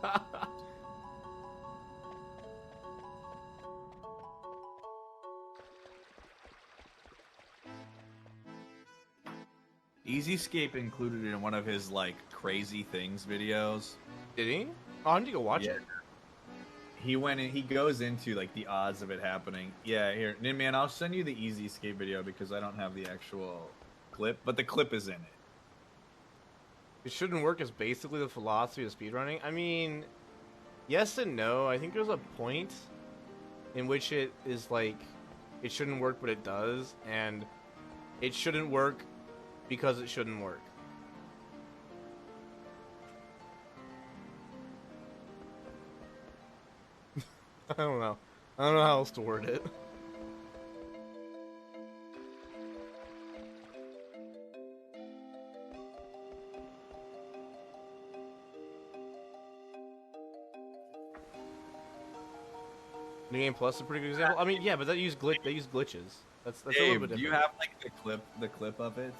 Easyscape included in one of his like crazy things videos. Did he? Oh, I need to go watch Yeah. it. He went and he goes into like the odds of it happening. Yeah, here, Ninman, I'll send you the Easyscape video because I don't have the actual clip, but the clip is in it. It shouldn't work is basically the philosophy of speedrunning. I mean, yes and no. I think there's a point in which it is like, it shouldn't work, but it does, and it shouldn't work because it shouldn't work. I don't know. I don't know how else to word it. New Game Plus is a pretty good example. I mean, yeah, but they use glitches. That's a little Dave, bit do different. you have like the clip of it?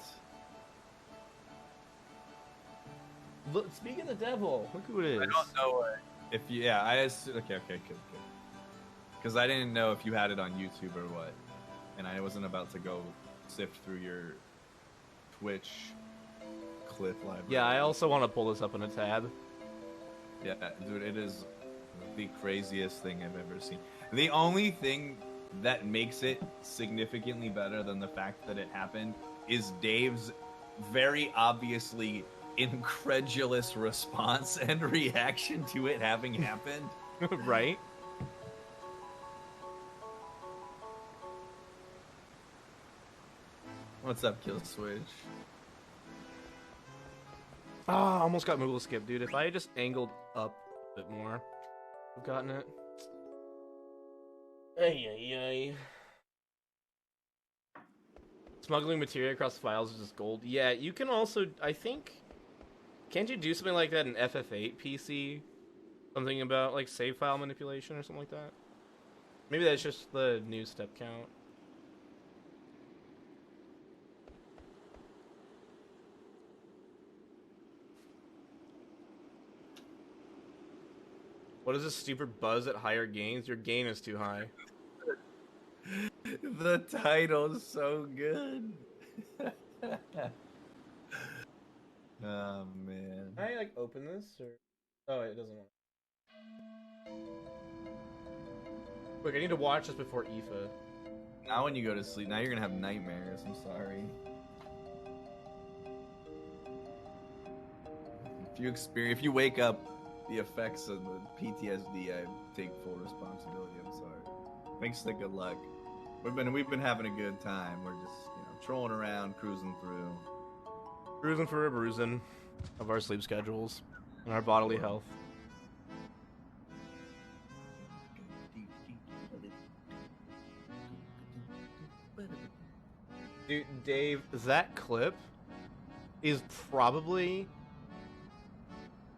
Look, speak of the devil. Look who it is. I don't know if you. Yeah, I just okay, good. Because I didn't know if you had it on YouTube or what, and I wasn't about to go sift through your Twitch clip library. Yeah, I also want to pull this up in a tab. Yeah, dude, it is the craziest thing I've ever seen. The only thing that makes it significantly better than the fact that it happened is Dave's very obviously incredulous response and reaction to it having happened. Right? What's up, Kill Switch? Ah, almost got Moogle skip, dude. If I had just angled up a bit more, I've gotten it. Ay, ay, ay. Smuggling material across files is just gold. Yeah, you can also, I think, can't you do something like that in FF8 PC? Something about, like, save file manipulation or something like that? Maybe that's just the new step count. What is this stupid buzz at higher gains? Your gain is too high. The title's so good. Oh man. Can I like open this or? Oh, it doesn't want. Quick, I need to watch this before IFA. Now when you go to sleep, now you're gonna have nightmares. I'm sorry. If you wake up the effects of the PTSD, I take full responsibility. I'm sorry. Thanks to good luck. We've been having a good time. We're just trolling around, cruising through. Cruising for a bruising of our sleep schedules and our bodily health. Dude, Dave, that clip is probably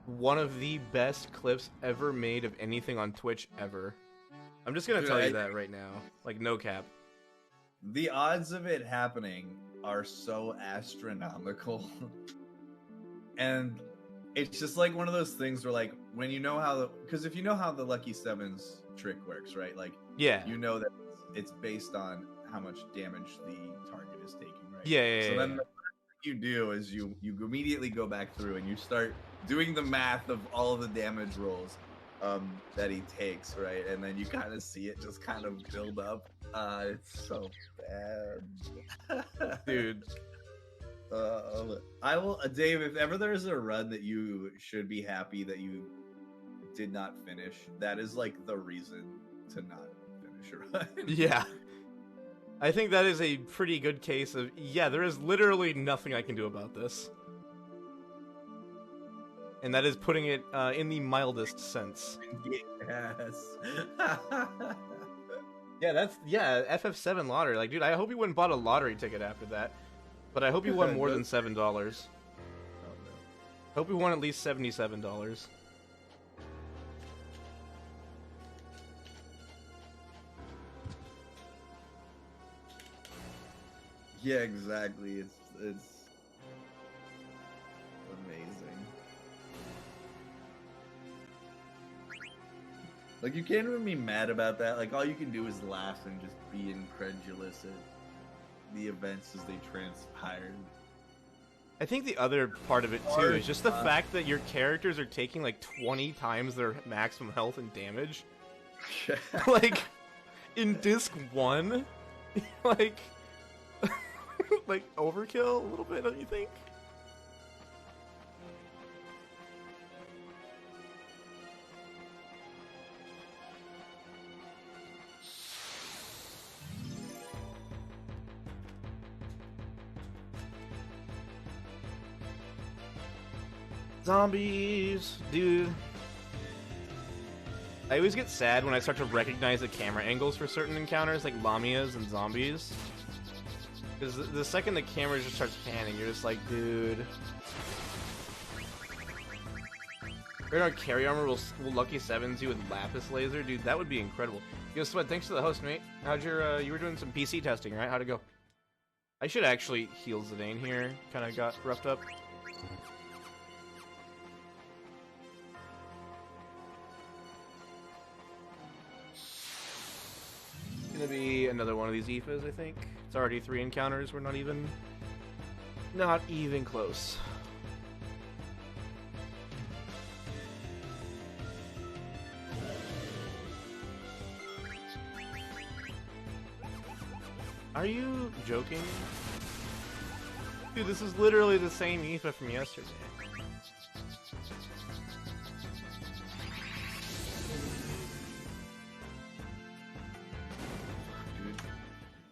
one of the best clips ever made of anything on Twitch ever. I'm just gonna Dude, tell you that right now, like no cap. The odds of it happening are so astronomical. And it's just like one of those things where, like, when you know how because if you know how the Lucky Sevens trick works, right? Like, Yeah. you know that it's based on how much damage the target is taking, right? Yeah. So then the first thing you do is you immediately go back through and you start doing the math of all of the damage rolls that he takes, right? And then you kind of see it just kind of build up. It's so bad. Dude. I will, Dave, if ever there's a run that you should be happy that you did not finish, that is like the reason to not finish a run. Yeah. I think that is a pretty good case of, yeah, there is literally nothing I can do about this. And that is putting it in the mildest sense. Yes. Yeah, FF7 lottery. Like, dude, I hope you wouldn't bought a lottery ticket after that. But I hope you won more than $7. Oh, no. Hope you won at least $77. Yeah, exactly. It's amazing. Like, you can't even be mad about that. Like, all you can do is laugh and just be incredulous at the events as they transpired. I think the other part of it too is just the fact that your characters are taking like 20 times their maximum health and damage. Like in disc 1, like like overkill a little bit, don't you think? Zombies, dude. I always get sad when I start to recognize the camera angles for certain encounters, like Lamias and zombies. Because the second the camera just starts panning, you're just like, dude. Radar carry armor will Lucky Sevens you with Lapis laser, dude. That would be incredible. Yo, Sweat, thanks to the host, mate. How'd your you were doing some PC testing, right? How'd it go? I should actually heal Zidane here. Kind of got roughed up. Gonna be another one of these EFAs, I think. It's already 3 encounters. We're not even close. Are you joking? Dude, this is literally the same EFA from yesterday.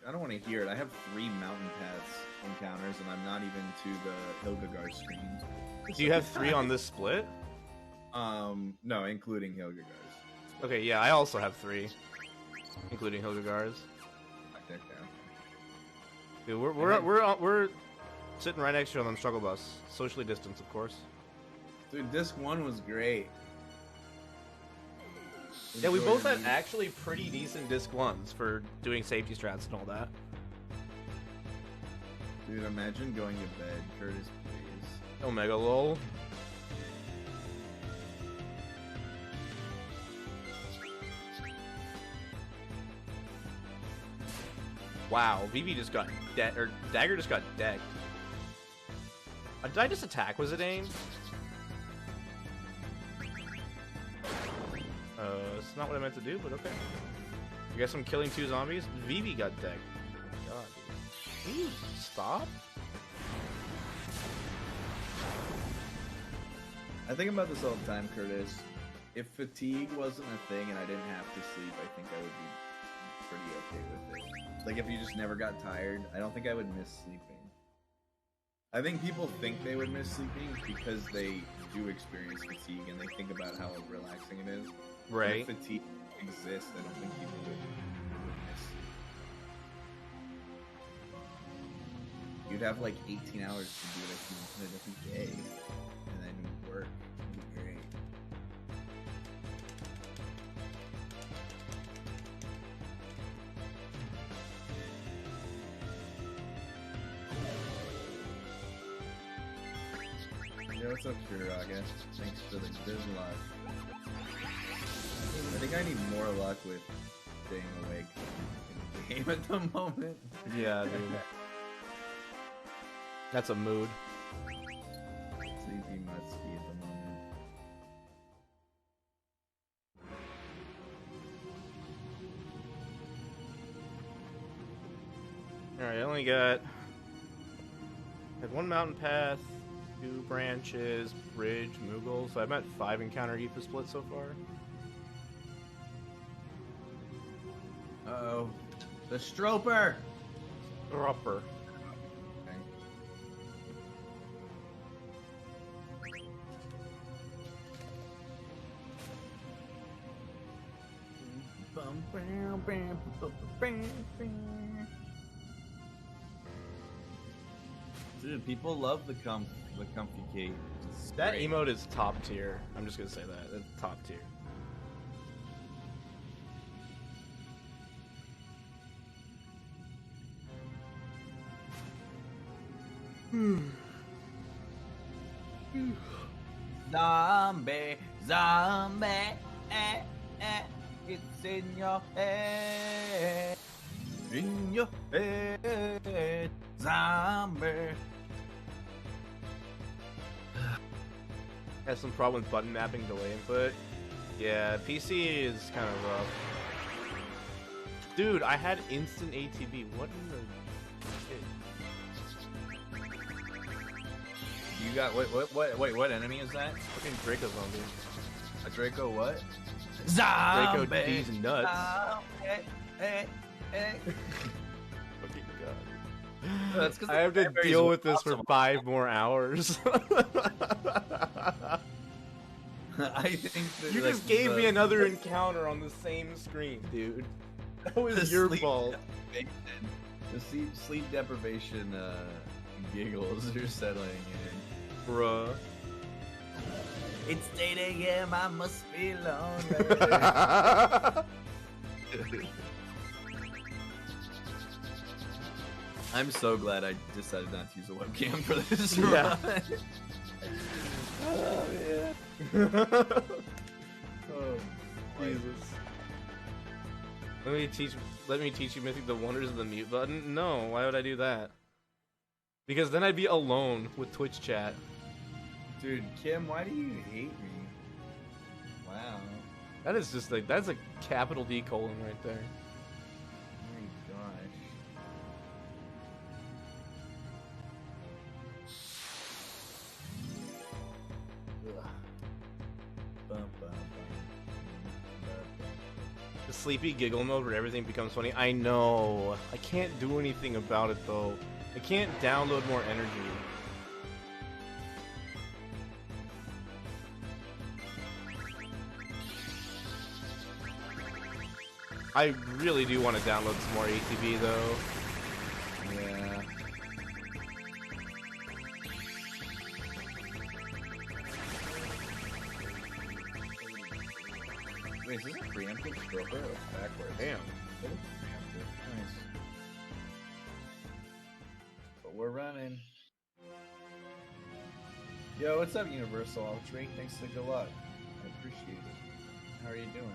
I don't want to hear it. I have 3 mountain paths encounters, and I'm not even to the Hilgegar screen. Do you have 3 on this split? No, including Hilgegar's. Okay, yeah, I also have 3, including Hilgegar's. Okay. Dude, we're sitting right next to you on the struggle bus, socially distanced, of course. Dude, disc 1 was great. Yeah, we both had actually pretty decent disc 1s for doing safety strats and all that. Dude, imagine going to bed, Curtis, please. Omega lol. Wow, VV just got or Dagger just got decked. Did I just attack? Was it aim? It's not what I meant to do, but okay. I guess I'm killing 2 zombies. VV got decked. Oh my god, dude. Can you stop? I think about this all the time, Curtis. If fatigue wasn't a thing and I didn't have to sleep, I think I would be pretty okay with it. Like, if you just never got tired, I don't think I would miss sleeping. I think people think they would miss sleeping because they do experience fatigue and they think about how relaxing it is. Right. If fatigue exists, I don't think people would miss sleep. You'd have like 18 hours to do it if you wanted every day, and then you'd work. It'd be great. what's up, Shuraga? Thanks for the good luck. I think I need more luck with staying awake in the game at the moment. Yeah, dude. That's a mood. Sleepy Muttski at the moment. Alright, I only got one mountain path, 2 branches, bridge, Moogle, so I'm at 5 encounter EPA split so far. Uh-oh. The Stroper! Dropper. Dude, people love the comfy cape. It's That great. emote is top tier. I'm just gonna say that. That's top tier. Zombie, zombie, it's in your head. In your head, zombie. Has some problem with button mapping delay input. Yeah, PC is kind of rough. Dude, I had instant ATB. What in the You got wait, what enemy is that? fucking Draco zombie? A Draco what? Draco D's nuts. Fucking god. That's 'cause I have to the deal with this for awesome. 5 more hours. I think that, You like, just gave me another encounter on the same screen, dude. That was the your sleep fault. deprivation- The sleep deprivation giggles are settling in. Bruh. It's 8 a.m. I must be lonely. I'm so glad I decided not to use a webcam for this Yeah. run. Oh, yeah. Oh, Jesus. Let me teach you Mythic the wonders of the mute button? No, why would I do that? Because then I'd be alone with Twitch chat. dude, Kim, why do you hate me? Wow. That is just like, that's a capital D colon right there. Oh my gosh. Ugh. Bum, bum, bum. The sleepy giggle mode where everything becomes funny. I know. I can't do anything about it though. I can't download more energy. I really do want to download some more ATB though. Yeah. Wait, is this a preemptive stroker? Or backwards? Damn. It is preemptive. Nice. But we're running. Yo, what's up, Universal Ultra? Thanks for the good luck. I appreciate it. How are you doing?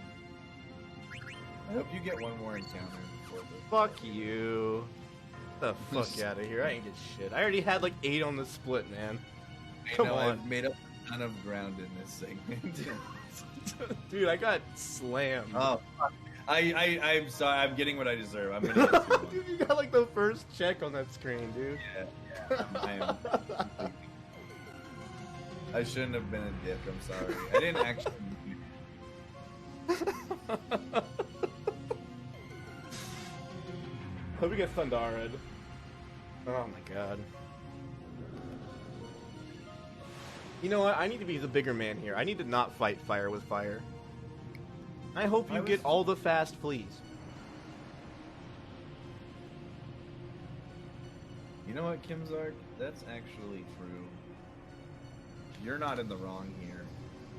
I hope you get one more encounter before this. Fuck you. Get the fuck out of here. I ain't get shit. I already had like 8 on the split, man. Come I know, on. I've made up a ton of ground in this segment. Dude, I got slammed. Oh, fuck. I'm sorry. I'm getting what I deserve. I'm gonna get 2-1. Dude, you got like the first check on that screen, dude. Yeah, I am. I shouldn't have been a dick. I'm sorry. I didn't actually. Hope we get Thundared. Oh my god. You know what? I need to be the bigger man here. I need to not fight fire with fire. I hope you get all the fast fleas. You know what, Kimzark? That's actually true. You're not in the wrong here.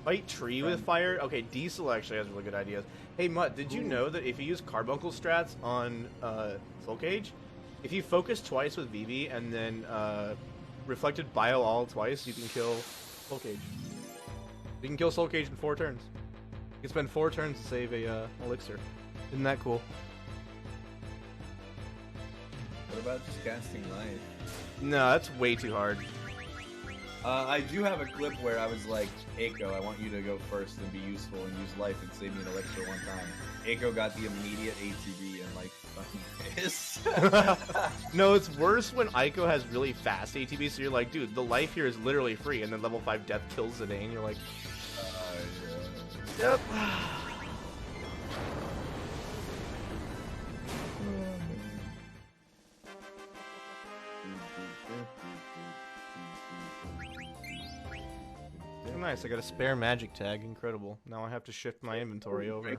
Fight tree with fire? Okay, Diesel actually has really good ideas. Hey Mutt, did you know that if you use carbuncle strats on Soul Cage, if you focus twice with VV and then reflected bio all twice, you can kill Soul Cage. You can kill Soul Cage in 4 turns. You can spend 4 turns to save a elixir. Isn't that cool? What about just casting life? No, that's way too hard. I do have a clip where I was like, Eiko, I want you to go first and be useful and use life and save me an elixir one time. Eiko got the immediate ATB and like fucking pissed. No, it's worse when Aiko has really fast ATB, so you're like, dude, the life here is literally free, and then level 5 death kills Zidane, and you're like, Yeah. yep. Nice, I got a spare magic tag, incredible. Now I have to shift my inventory over.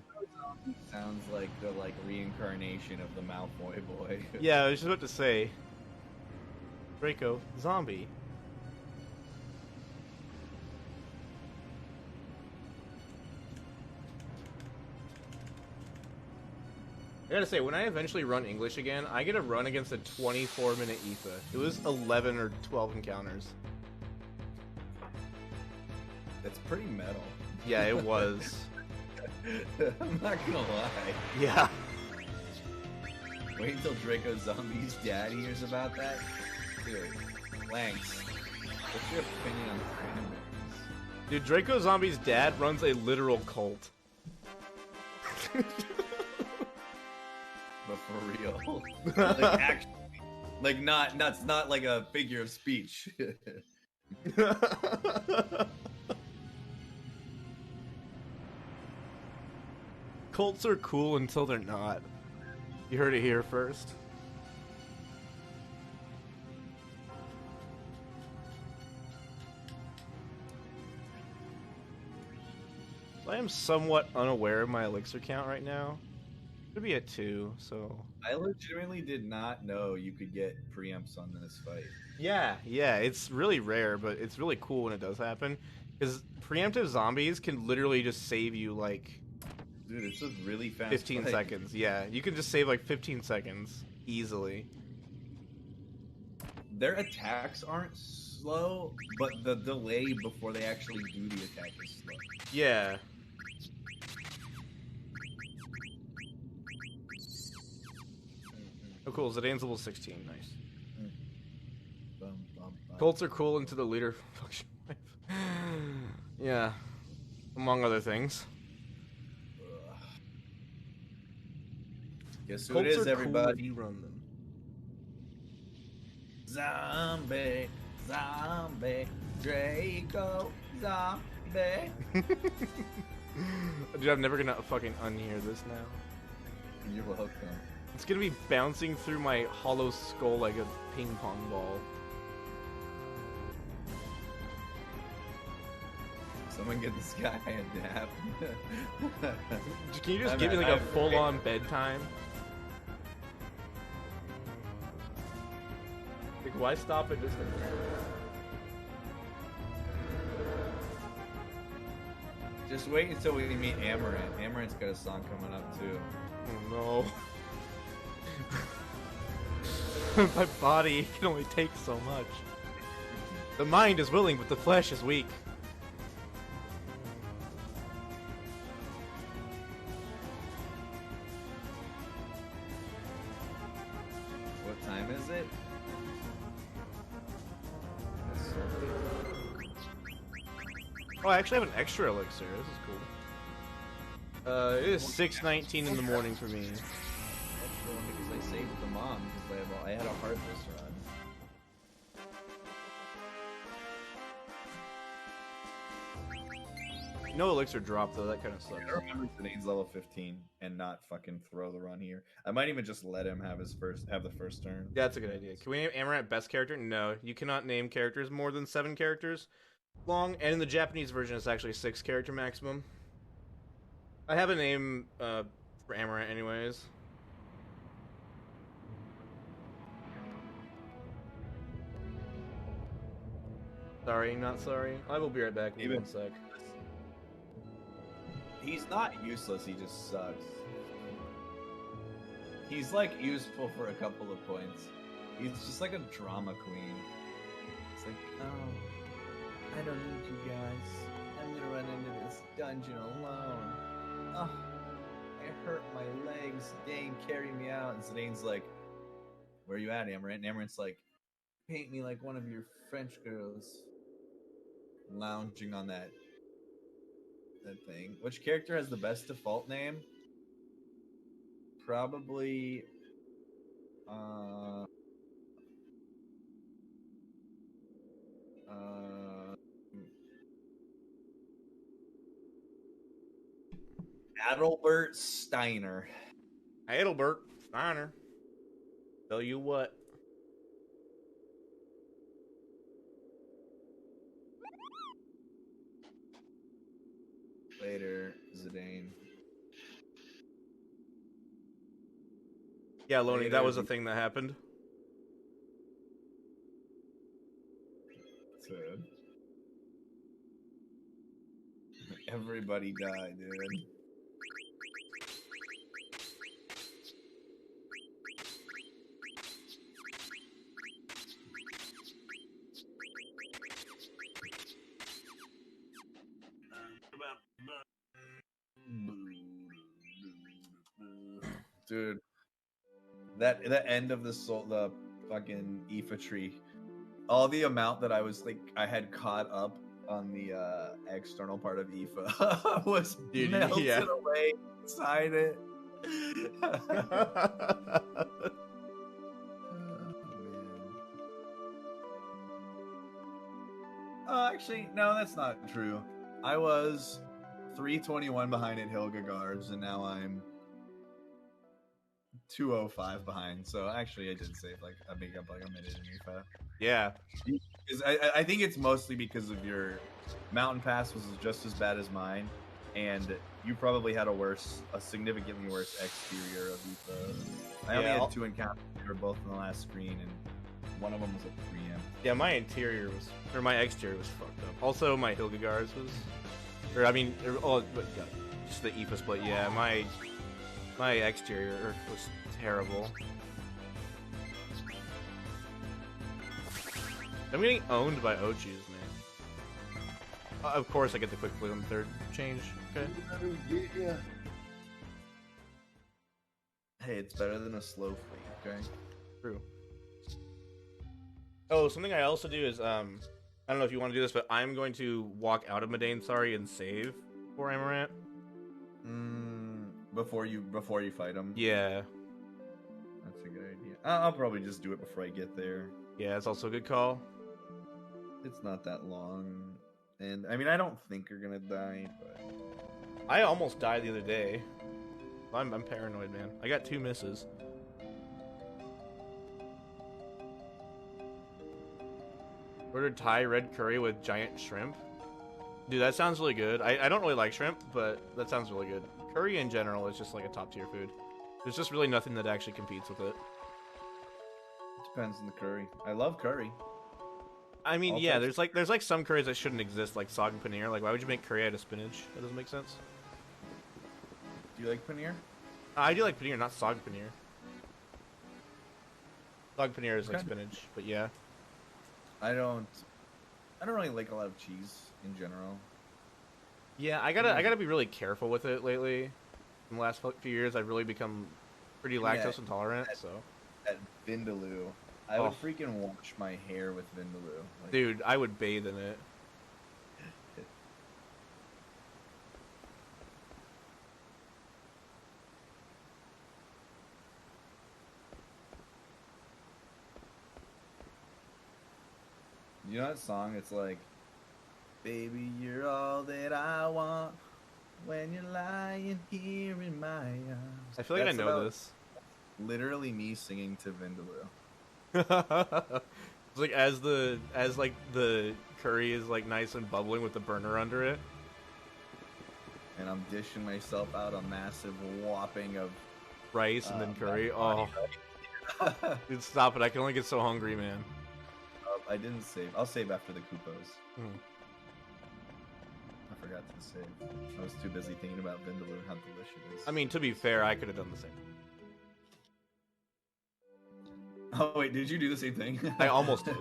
Sounds like the reincarnation of the Malfoy boy. Yeah, I was just about to say. Draco, zombie. I gotta say, when I eventually run English again, I get to run against a 24-minute EFA. It was 11 or 12 encounters. That's pretty metal. Yeah, it was. I'm not gonna lie. Yeah. Wait until Draco Zombie's dad hears about that. Dude, Lanks, what's your opinion on the cranberries? Dude, Draco Zombie's dad runs a literal cult. But for real. Like, actually. Like, that's not like a figure of speech. Cults are cool until they're not. You heard it here first. I am somewhat unaware of my elixir count right now. Should be at 2, so... I legitimately did not know you could get preempts on this fight. Yeah, it's really rare, but it's really cool when it does happen. Because preemptive zombies can literally just save you, like... Dude, it's a really fast 15 fight. seconds, yeah. You can just save, like, 15 seconds. Easily. Their attacks aren't slow, but the delay before they actually do the attack is slow. Yeah. Oh, cool. Zidane's level 16. Nice. Bum, bum, bum. Colts are cool into the leader function. Yeah. Among other things. Ugh. Guess who Colts it is, are cool everybody? if you run them. Zombie, zombie, Draco, zombie. Dude, I'm never gonna fucking unhear this now. You're welcome. It's gonna be bouncing through my hollow skull like a ping pong ball. Someone get this guy a nap. Can you just I'm give me at- like a I'm- full-on bedtime? Like, why stop at just Just wait until we meet Amaranth. Amaranth's got a song coming up too. Oh no. My body can only take so much. The mind is willing, but the flesh is weak. What time is it? Oh, I actually have an extra elixir. This is cool. It is 6:19 in the morning for me. That's the one because I saved the mom because I had a heartless run. No elixir drop though. That kind of sucks. I remember Zidane's level 15 and not fucking throw the run here. I might even just let him have the first turn. Yeah, that's a good idea. Can we name Amaranth best character? No, you cannot name characters more than 7 characters long, and in the Japanese version, it's actually 6 character maximum. I have a name for Amaranth, anyways. Sorry, not sorry. I will be right back in 1 sec. He's not useless, he just sucks. He's like useful for a couple of points. He's just like a drama queen. It's like, oh. I don't need you guys. I'm gonna run into this dungeon alone. Oh, I hurt my legs. Dane, carry me out. And Zidane's like, where are you at, Amaranth? And Amaranth's like, paint me like one of your French girls. Lounging on that thing. Which character has the best default name? Probably Adalbert Steiner. Heidelberg, Steiner. Tell you what. Later, Zidane. Yeah, Loney, Later, that was a thing that happened. Good. Everybody died, dude. Dude, that end of the fucking Aoife tree, all the amount that I was like I had caught up on the external part of Aoife was melted away inside it. Actually, no, that's not true. I was 321 behind at Hilgagars, and now I'm 205 behind. So actually, I did save like I make up like a minute in Aoife. Yeah. I think it's mostly because of your mountain pass was just as bad as mine, and you probably had a significantly worse exterior of Aoife. I only had 2 encounters. They were both in the last screen, and one of them was a preempt. Yeah, my exterior was fucked up. Also, my Hilgagars was, just the Aoife split. Yeah, my exterior was terrible. I'm getting owned by Ochis, man. Of course, I get the quick flip on the third change. Okay. Yeah. Hey, it's better than a slow fleet. Okay. True. Oh, something I also do is I don't know if you want to do this, but I'm going to walk out of Madain, and save for Amaranth. Before you fight him. Yeah. That's a good idea. I'll probably just do it before I get there. Yeah, it's also a good call. It's not that long, and I mean I don't think you're gonna die, but I almost died the other day. I'm paranoid, man. I got 2 misses. Ordered Thai red curry with giant shrimp. Dude, that sounds really good. I don't really like shrimp, but that sounds really good. Curry in general is just like a top tier food. There's just really nothing that actually competes with it. It depends on the curry. I love curry. I mean, yeah, there's like some curries that shouldn't exist, like sog and paneer. Like, why would you make curry out of spinach? That doesn't make sense. Do you like paneer? I do like paneer, not sog paneer. Sog paneer is like spinach, but yeah. I don't really like a lot of cheese in general. Yeah, I gotta be really careful with it lately. In the last few years, I've really become pretty lactose intolerant. So at Vindaloo, I would freaking wash my hair with Vindaloo. Like, dude, I would bathe in it. You know that song? It's like, baby, you're all that I want when you're lying here in my arms. I feel like I know this. Literally me singing to Vindaloo. It's like as the curry is like nice and bubbling with the burner under it. And I'm dishing myself out a massive whopping of rice and then curry. Oh, dude, stop it! I can only get so hungry, man. I didn't save. I'll save after the Coupos. I forgot to save. I was too busy thinking about Vindaloo and how delicious it is. I mean, to be fair, I could have done the same. Oh wait, did you do the same thing? I almost did.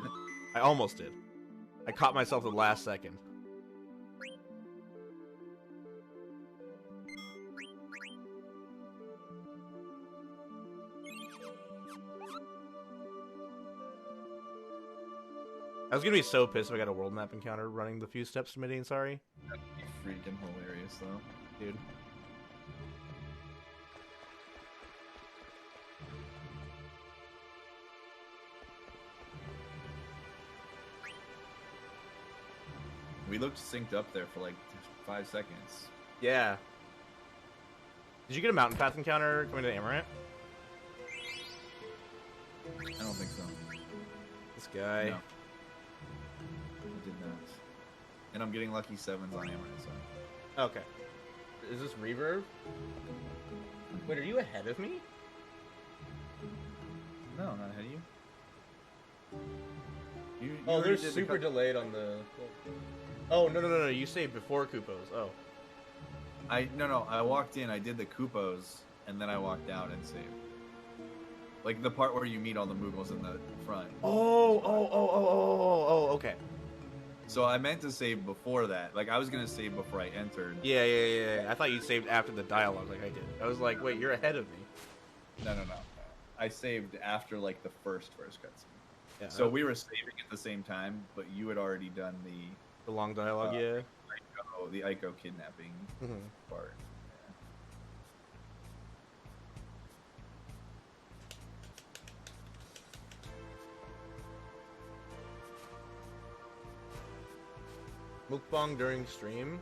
I I caught myself the last second. I was gonna be so pissed if I got a world map encounter running the few steps to mid-aim, sorry. That'd be freaking hilarious, though. Dude. We looked synced up there for like 5 seconds. Yeah. Did you get a mountain path encounter coming to Amaranth? I don't think so. This guy. No. I did not. And I'm getting lucky 7s on Amaranth, so. Okay. Is this reverb? Wait, are you ahead of me? No, not ahead of you. You Oh, already they're did the super cut- delayed on the... Oh, no. You saved before Kupos. Oh. No. I walked in, I did the Kupos, and then I walked out and saved. Like the part where you meet all the Moogles in the front. Oh, okay. So I meant to save before that. Like I was gonna save before I entered. Yeah. I thought you saved after the dialogue like I did. I was like, wait, you're ahead of me. No. I saved after like the first cutscene. Yeah. So we were saving at the same time, but you had already done The long dialogue, yeah. the Ico kidnapping part. Mukbang during stream.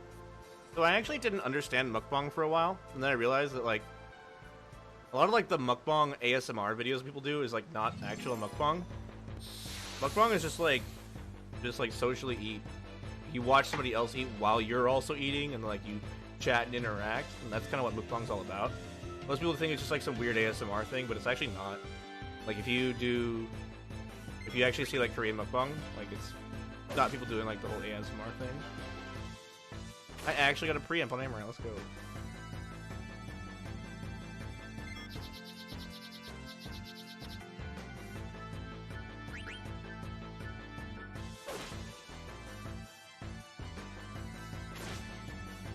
So I actually didn't understand mukbang for a while, and then I realized that like a lot of like the mukbang ASMR videos people do is like not actual mukbang. Mukbang is just like socially eat. You watch somebody else eat while you're also eating, and like you chat and interact, and that's kind of what mukbang's all about. Most people think it's just like some weird ASMR thing, but it's actually not. Like if you actually see like Korean mukbang, like it's not people doing like the whole ASMR thing. I actually got a preamp on Amaranth. Let's go.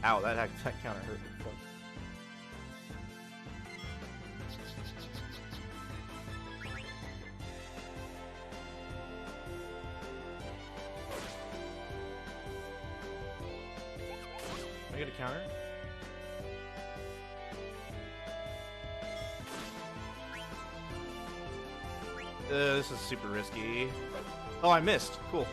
Ow, that counter hurt me. Fuck. Can I get a counter? This is super risky. Oh, I missed. Cool.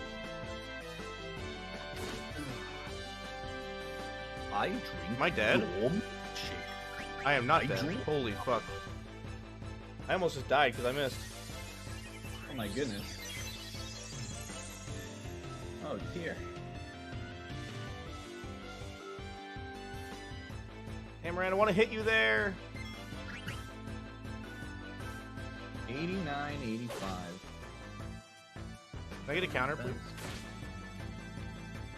I drink. Am I dead? warm I am not I dead. drink- Holy fuck. I almost just died because I missed. Oh my goodness. Oh dear. Amaranth, I want to hit you there. 89, 85. Can I get a counter, please?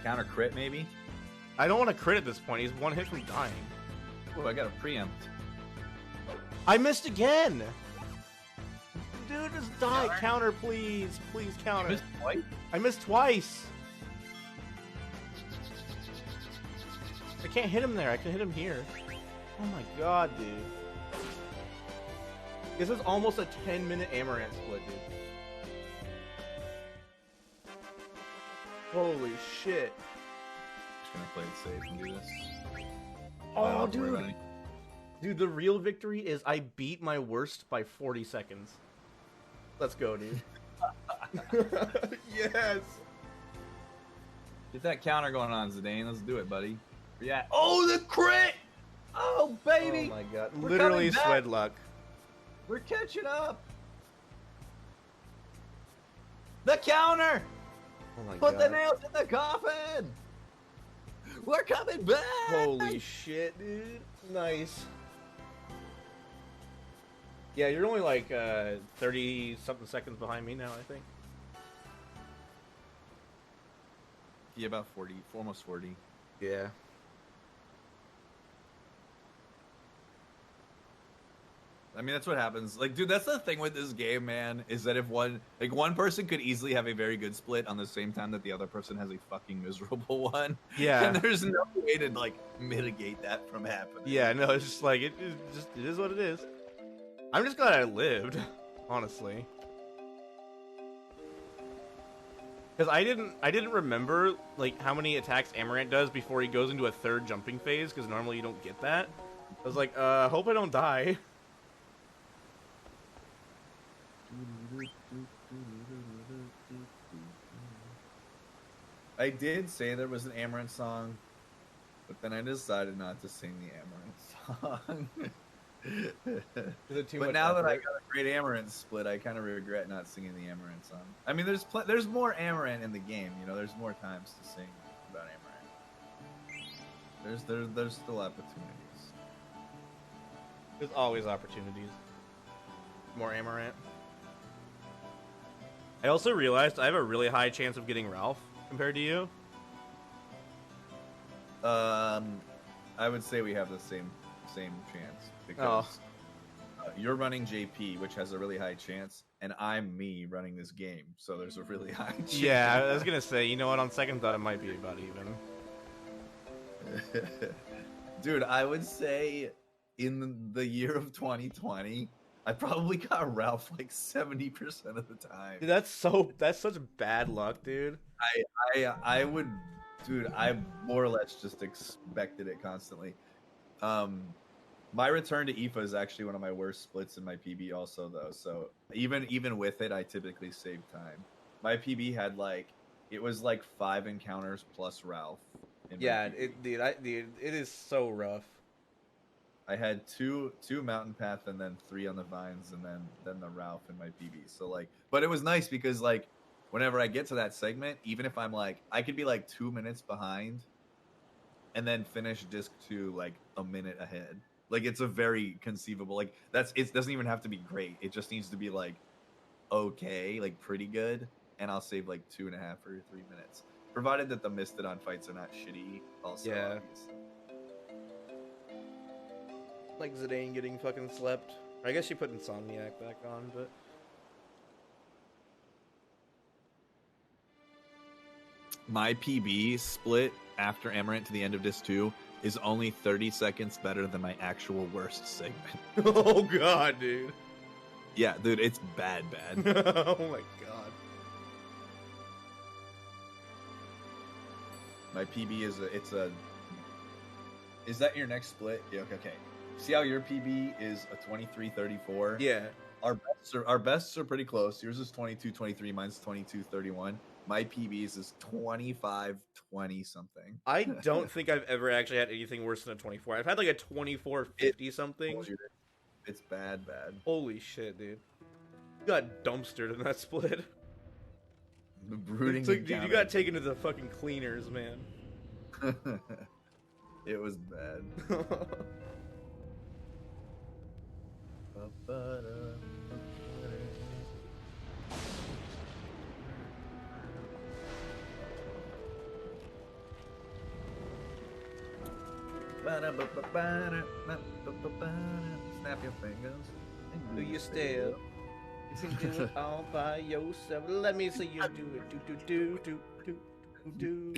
Counter crit maybe? I don't want to crit at this point. He's one hit from dying. Oh, I got a preempt. I missed again! Dude, just die. Counter, please. Please counter. Missed twice? I missed twice. I can't hit him there. I can hit him here. Oh my god, dude. This is almost a 10-minute Amaranth split, dude. Holy shit. Just gonna play it safe and do this. Oh, don't worry dude. about it. Dude, the real victory is I beat my worst by 40 seconds. Let's go, dude. Yes! Get that counter going on, Zidane. Let's do it, buddy. Yeah. Oh, the crit! Oh, baby! Oh my god. We're Literally coming back. sweat luck. We're catching up! The counter! Oh my Put god. the nails in the coffin! We're coming back! Holy shit, dude. Nice. Yeah, you're only like 30-something seconds behind me now, I think. Yeah, about 40. Almost 40. Yeah. I mean, that's what happens. Like, dude, that's the thing with this game, man, is that if one person could easily have a very good split on the same time that the other person has a fucking miserable one. Yeah. And there's no way to, like, mitigate that from happening. Yeah, no, it's just like, it is what it is. I'm just glad I lived, honestly. Because I didn't remember, like, how many attacks Amaranth does before he goes into a third jumping phase, because normally you don't get that. I was like, hope I don't die. I did say there was an Amaranth song, but then I decided not to sing the Amaranth song. But now that I got a great Amaranth split, I kind of regret not singing the Amaranth song. I mean, there's more Amaranth in the game, you know. There's more times to sing about Amaranth. There's still opportunities. There's always opportunities. More Amaranth. I also realized I have a really high chance of getting Ralph compared to you. I would say we have the same chance because you're running JP, which has a really high chance, and I'm me running this game, so there's a really high chance. Yeah, I was gonna say, you know what? On second thought, it might be about even. Dude, I would say in the year of 2020, I probably got Ralph like 70% of the time. Dude, that's such bad luck, dude. I would, dude, I more or less just expected it constantly. My return to IFA is actually one of my worst splits in my PB also, though. So even with it, I typically save time. My PB had it was like 5 encounters plus Ralph. Yeah, dude, it is so rough. I had two mountain path and then 3 on the vines and then the Ralph in my PB. So but it was nice because whenever I get to that segment, even if I'm I could be 2 minutes behind and then finish disc 2 a minute ahead. It's a very conceivable, it doesn't even have to be great. It just needs to be okay, pretty good. And I'll save 2.5 or 3 minutes. Provided that the Mistodon fights are not shitty also. Yeah. Obviously. Like Zidane getting fucking slept. I guess she put Insomniac back on, but... My PB split after Amaranth to the end of disc 2 is only 30 seconds better than my actual worst segment. Oh god, dude. Yeah, dude, it's bad. Oh my god. My PB is that your next split? Yeah, okay. See how your PB is a 23-34? Yeah. Our bests are pretty close. Yours is 22-23, mine's 22-31. My PB's is 25-20 something. I don't think I've ever actually had anything worse than a 24. I've had a 24-50 something. It's bad. Holy shit, dude. You got dumpstered in that split. The brooding. Dude, you got taken to the fucking cleaners, man. It was bad. Snap your fingers. Do you still? You can do it all by yourself. Let me see you do it. Do.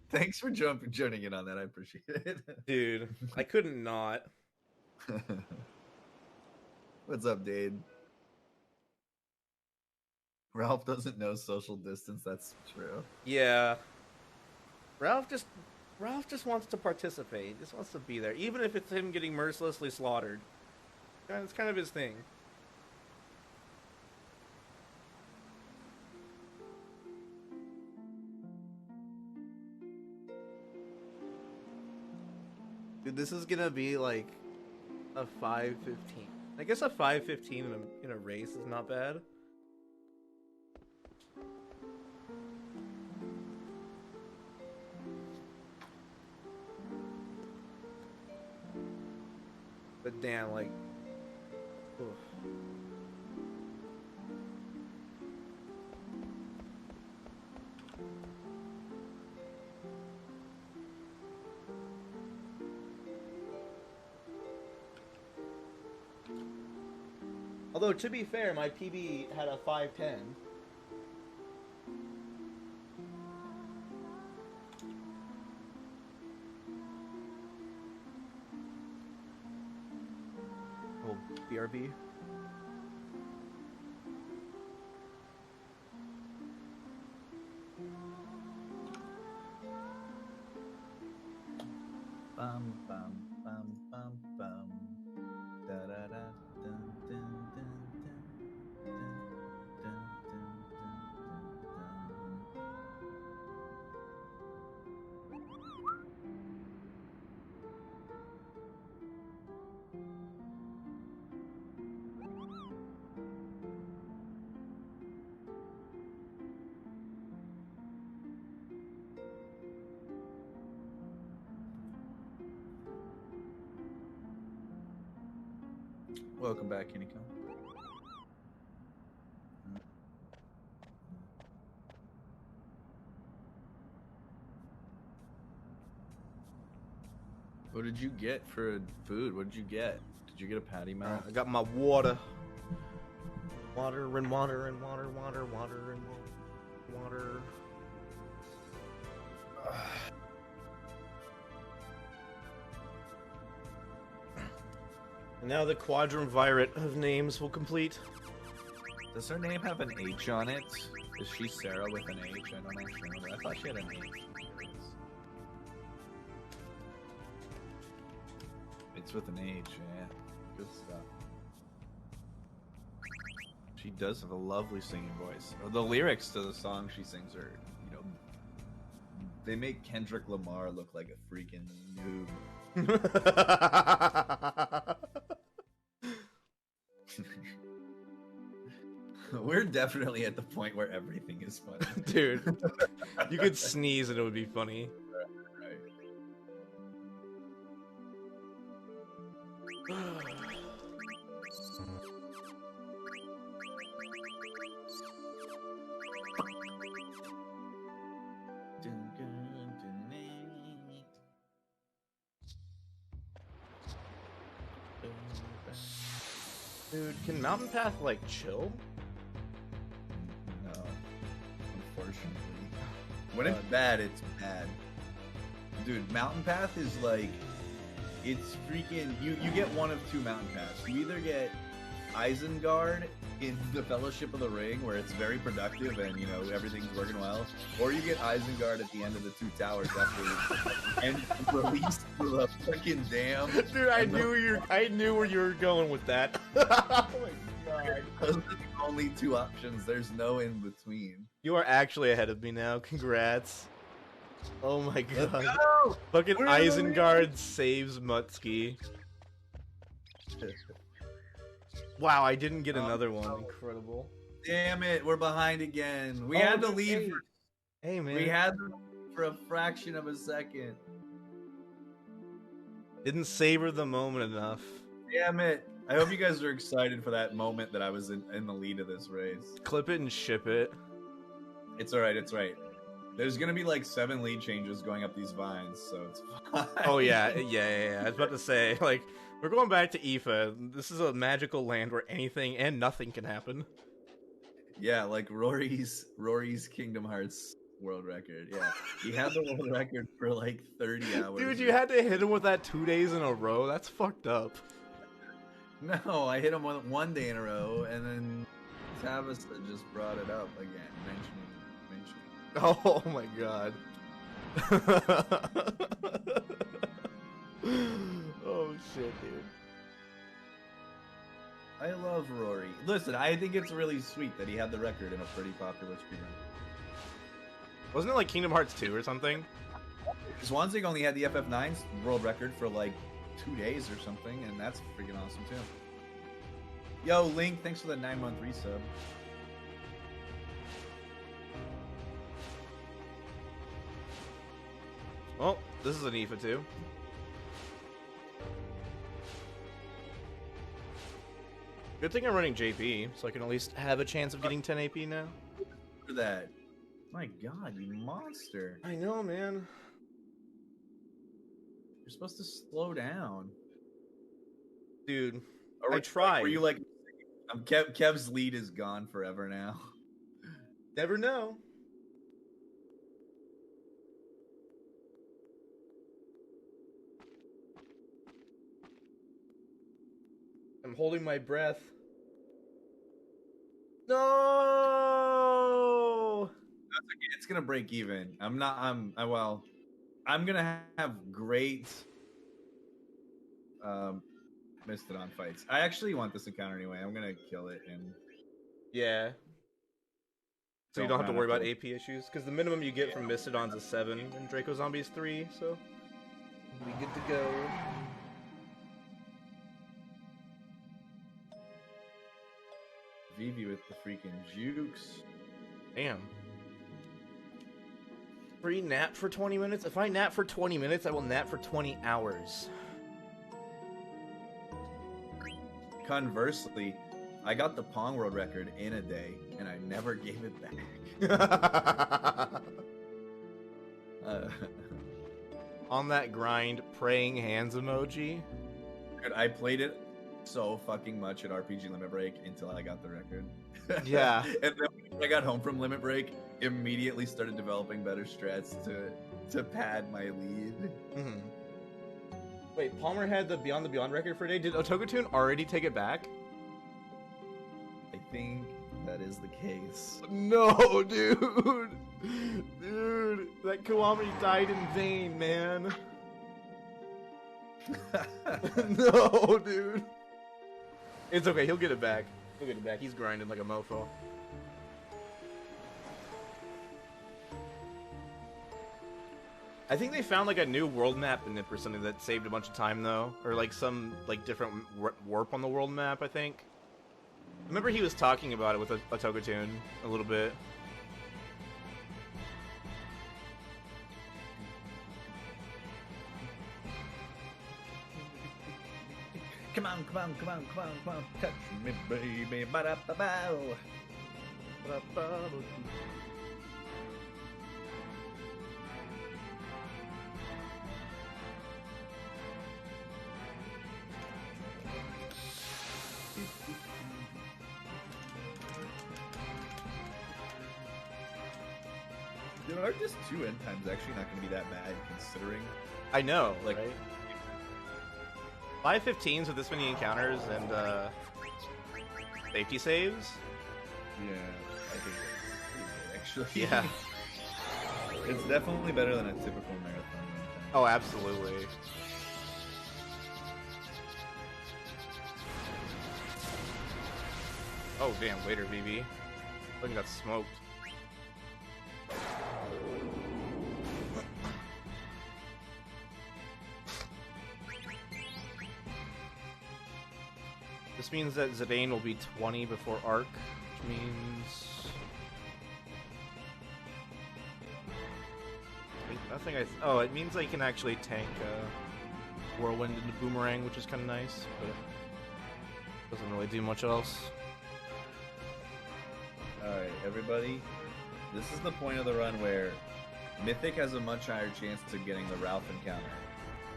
Thanks for joining in on that. I appreciate it. Dude, I couldn't not. What's up, Dade? Ralph doesn't know social distance. That's true. Yeah. Ralph just wants to participate. He just wants to be there, even if it's him getting mercilessly slaughtered. It's kind of his thing. Dude, this is gonna be a 5:15. I guess a 5:15 in a race is not bad. But damn, oof. Although, to be fair, my PB had a 510. Oh, BRB. Bum bum bum bum bum. Da da da dun dun dun dun dun dun dun dun. Welcome back, Kiniko. What did you get for food? What did you get? Did you get a patty melt? I got my water. Water and water and water, water, water and water. And now the quadrumvirate of names will complete. Does her name have an H on it? Is she Sarah with an H? I don't actually know that. I thought she had an H. It's with an H, yeah. Good stuff. She does have a lovely singing voice. The lyrics to the song she sings are, you know, they make Kendrick Lamar look like a freaking noob. We're definitely at the point where everything is funny. Dude, you could sneeze and it would be funny. Dude, can Mountain Path, like, chill? No. Unfortunately. When it's bad, it's bad. Dude, Mountain Path is like... It's freaking... You get one of two Mountain Paths. You either get Isengard in the Fellowship of the Ring, where it's very productive and, you know, everything's working well. Or you get Isengard at the end of the Two Towers after and released through the fucking dam. Dude, I knew where you were going with that. Oh my god. Those are the only two options. There's no in between. You are actually ahead of me now. Congrats. Oh my god. Let's go! Fucking We're Isengard saves Muttski. Wow, I didn't get another one. Incredible. Damn it, we're behind again. We had to leave. Hey, man. We had to for a fraction of a second. Didn't savor the moment enough. Damn it. I hope you guys are excited for that moment that I was in the lead of this race. Clip it and ship it. It's alright, it's right. There's gonna be like 7 lead changes going up these vines, so it's fine. Oh yeah. I was about to say, like, we're going back to Aoife. This is a magical land where anything and nothing can happen. Yeah, like Rory's Kingdom Hearts world record. Yeah, he had the world record for like 30 hours. Dude, you had to hit him with that 2 days in a row. That's fucked up. No, I hit him one day in a row, and then Tabitha just brought it up again, mentioning. Oh my god. Oh shit, dude. I love Rory. Listen, I think it's really sweet that he had the record in a pretty popular speedrun. Wasn't it like Kingdom Hearts 2 or something? Swansea only had the FF9's world record for like 2 days or something, and that's freaking awesome too. Yo, Link, thanks for the 9-month resub. Well, this is an Aoife too. Good thing I'm running JP, so I can at least have a chance of getting 10 AP now. For that. My god, you monster. I know, man. You're supposed to slow down. Dude, Or I tried. Were you like Kev's lead is gone forever now. Never know. I'm holding my breath. No! It's gonna break even. I'm gonna have great Mastodon fights. I actually want this encounter anyway. I'm gonna kill it and Yeah. So you don't have to worry about AP issues? Because the minimum you get from Mastodons is 7 and Draco Zombies 3, so we'll be good to go. Vivi with the freaking jukes. Damn. Free nap for 20 minutes? If I nap for 20 minutes, I will nap for 20 hours. Conversely, I got the Pong World record in a day, and I never gave it back. On that grind, praying hands emoji. Dude, I played it so fucking much at RPG Limit Break until I got the record. Yeah. And then when I got home from Limit Break, immediately started developing better strats to pad my lead. Mm-hmm. Wait, Palmer had the Beyond the Beyond record for a day. Did Otogatoon already take it back? I think that is the case. No, dude. Dude, that Kiwami died in vain, man. No, dude. It's okay, he'll get it back. He'll get it back. He's grinding like a mofo. I think they found like a new world map in it or something that saved a bunch of time though, or like some like different warp on the world map. I think. Remember he was talking about it with a Otogatoon a little bit. Come on, come on, come on, come on, come on, touch me, baby, ba-da-ba-bow. Dude, are just 2 end times actually not going to be that bad considering? I know, like, right? 515s with this many encounters and safety saves. Yeah, I think that's pretty good, actually. Yeah. It's definitely better than a typical marathon. Oh, absolutely. Oh, damn, later, BB. Fucking got smoked. This means that Zidane will be 20 before Arc, which means... Nothing oh, it means I can actually tank Whirlwind into Boomerang, which is kind of nice, but doesn't really do much else. Alright, everybody. This is the point of the run where Mythic has a much higher chance to getting the Ralph encounter.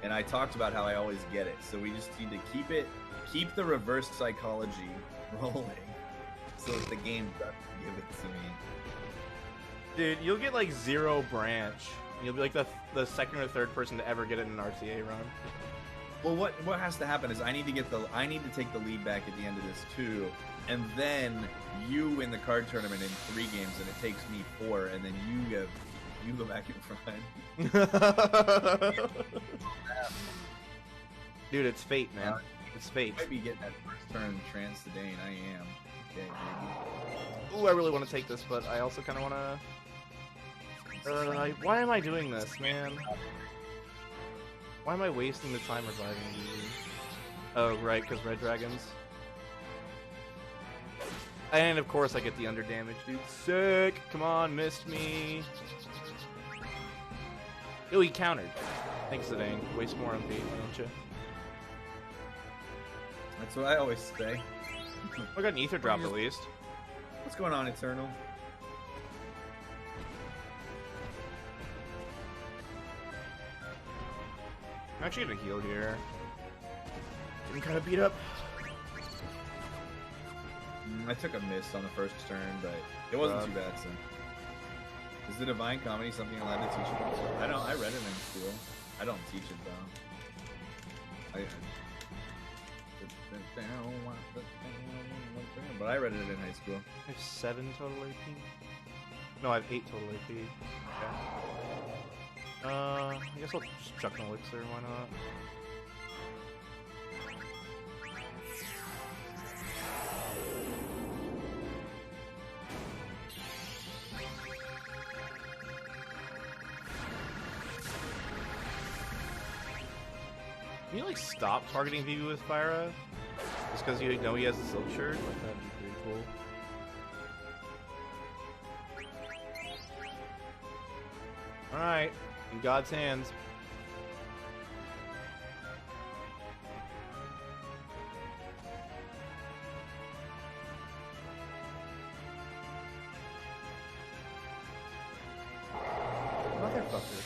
And I talked about how I always get it, so we just need to keep the reverse psychology rolling so that the game doesn't give it to me. Dude, you'll get like 0 branch. You'll be like the second or third person to ever get it in an RTA run. Well, what has to happen is I need to take the lead back at the end of this too, and then you win the card tournament in 3 games, and it takes me 4, and then you go back in front. Dude, it's fate, man. It's fate. Might be getting that first turn Trans Zidane. I am. Okay, baby. Ooh, I really want to take this, but I also kind of want to. Why am I doing this, man? Why am I wasting the time reviving these? Oh, right, because red dragons. And of course I get the under damage, dude. Sick! Come on, missed me. Oh, he countered. Thanks, Zidane. Waste more MP, don't you? That's what I always say. I got an ether drop at least. What's going on, Eternal? I'm actually gonna heal here. Getting kind of beat up. I took a miss on the first turn, but it wasn't too bad. So, is the Divine Comedy something you're allowed to teach? I don't. I read it in school. I don't teach it though. But I read it in high school. I have 7 total AP. No, I have 8 total AP. Okay. I guess I'll just chuck an elixir. Why not? Can you like stop targeting Vivi with Fyra? Just because you know he has a silk shirt? Like, that'd be pretty cool. Alright, in God's hands. Motherfucker.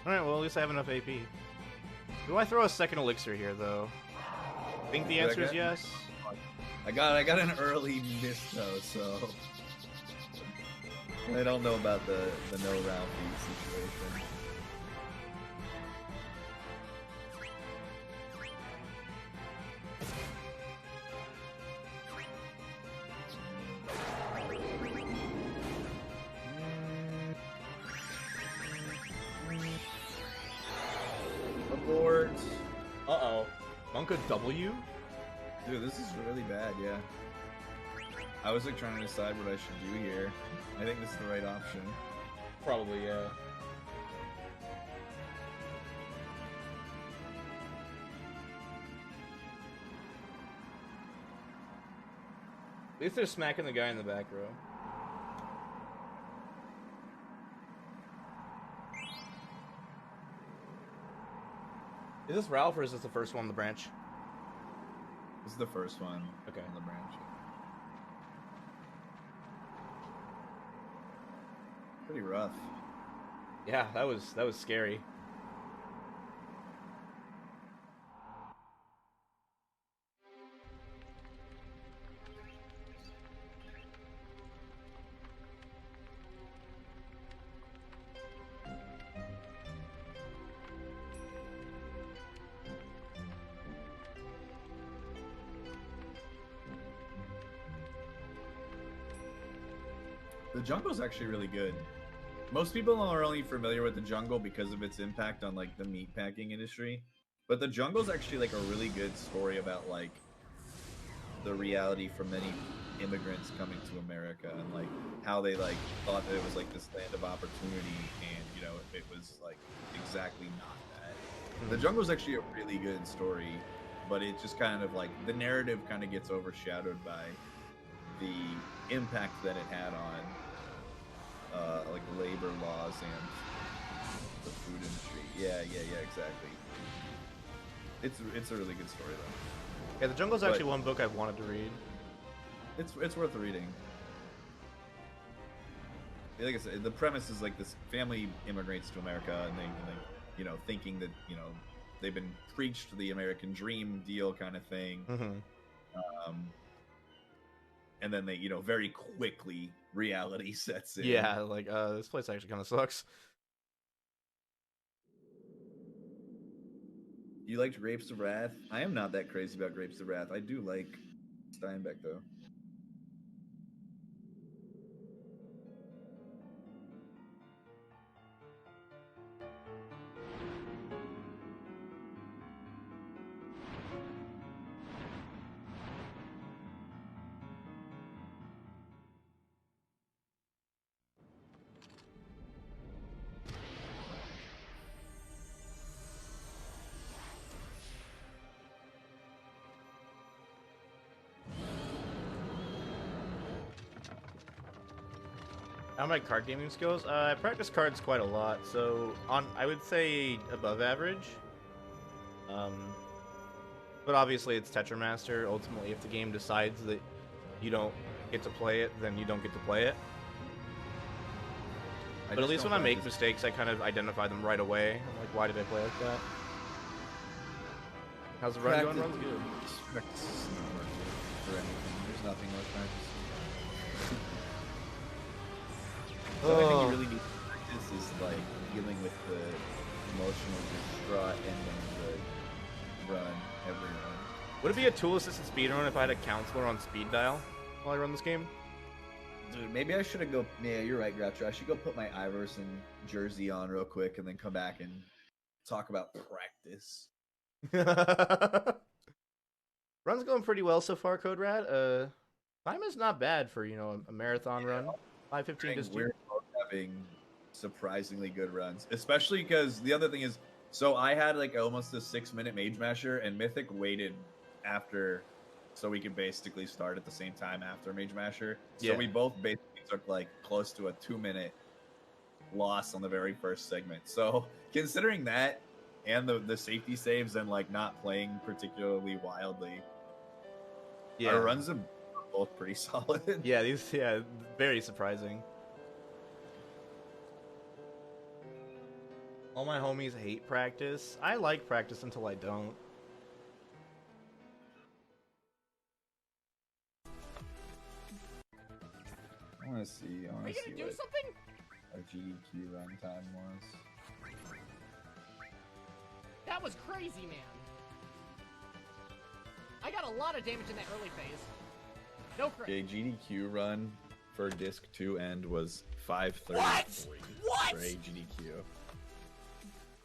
Alright, well at least I have enough AP. Do I throw a second elixir here though? I think the answer is yes. I got an early miss though, so I don't know about the no round beat situation. Abort. Uh-oh. Monka W? Dude, this is really bad, yeah. I was like trying to decide what I should do here. I think this is the right option. Probably, yeah. At least they're smacking the guy in the back row. Is this Ralph or is this the first one on the branch? This is the first one. Okay. On the branch. Pretty rough. Yeah, that was scary. The jungle's actually really good. Most people are only familiar with the jungle because of its impact on like the meatpacking industry, but the jungle's actually like a really good story about like the reality for many immigrants coming to America and like how they like thought that it was like this land of opportunity, and you know it was like exactly not that. The jungle's actually a really good story, but it just kind of like the narrative kind of gets overshadowed by the impact that it had on like labor laws and the food industry. Yeah, exactly. It's a really good story though. Yeah, the jungle's actually one book I've wanted to read. It's worth reading. Like I said, the premise is like this family immigrates to America and they you know, thinking that, you know, they've been preached the American dream deal kind of thing. And then they, you know, very quickly reality sets in. Yeah, like this place actually kind of sucks. You liked Grapes of Wrath? I am not that crazy about Grapes of Wrath. I do like Steinbeck though. How my card gaming skills? I practice cards quite a lot, so I would say above average. But obviously it's Tetramaster. Ultimately, if the game decides that you don't get to play it, then you don't get to play it. But at least when I make mistakes, I kind of identify them right away. I'm like, why did I play like that? How's the run going? Run's good. Practice is not worth it for anything. There's nothing worth practice. The only thing you really need to practice is like dealing with the emotional distraught ending of the run, every run. Would it be a tool-assisted speedrun if I had a counselor on speed dial while I run this game? Dude, maybe I should have go. Yeah, you're right, Groucho. I should go put my Iverson jersey on real quick and then come back and talk about practice. Run's going pretty well so far, Code Rat. Time is not bad for a marathon run. 5:15 just. We're both having surprisingly good runs, especially because the other thing is, so I had like almost a 6-minute Mage Masher, and Mythic waited after, so we could basically start at the same time after Mage Masher. So Yeah. we both basically took like close to a 2-minute loss on the very first segment. So considering that and the safety saves and like not playing particularly wildly, our runs are both pretty solid. Yeah, very surprising. All my homies hate practice. I like practice until I don't. I want to see. Are you gonna do something? Our GDQ run time was. That was crazy, man. I got a lot of damage in that early phase. No crit. Okay, GDQ run for disc 2 end was 5:33 What? for a GDQ.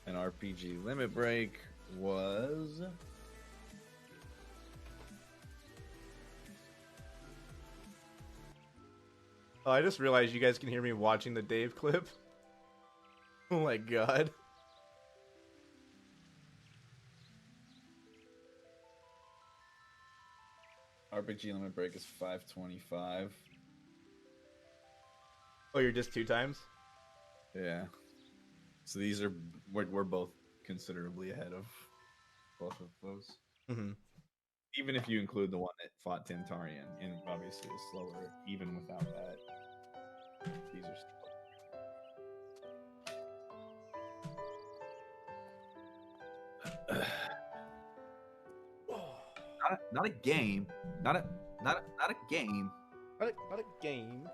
And RPG limit break was Oh, I just realized you guys can hear me watching the Dave clip. Oh my god. RPG limit break is 5:25. Oh, you're just 2 times? Yeah. So these are we're both considerably ahead of both of those. Mm-hmm. Even if you include the one that fought Tantarian, and obviously is slower, even without that. These are still... not a game. Not a game. Not a game.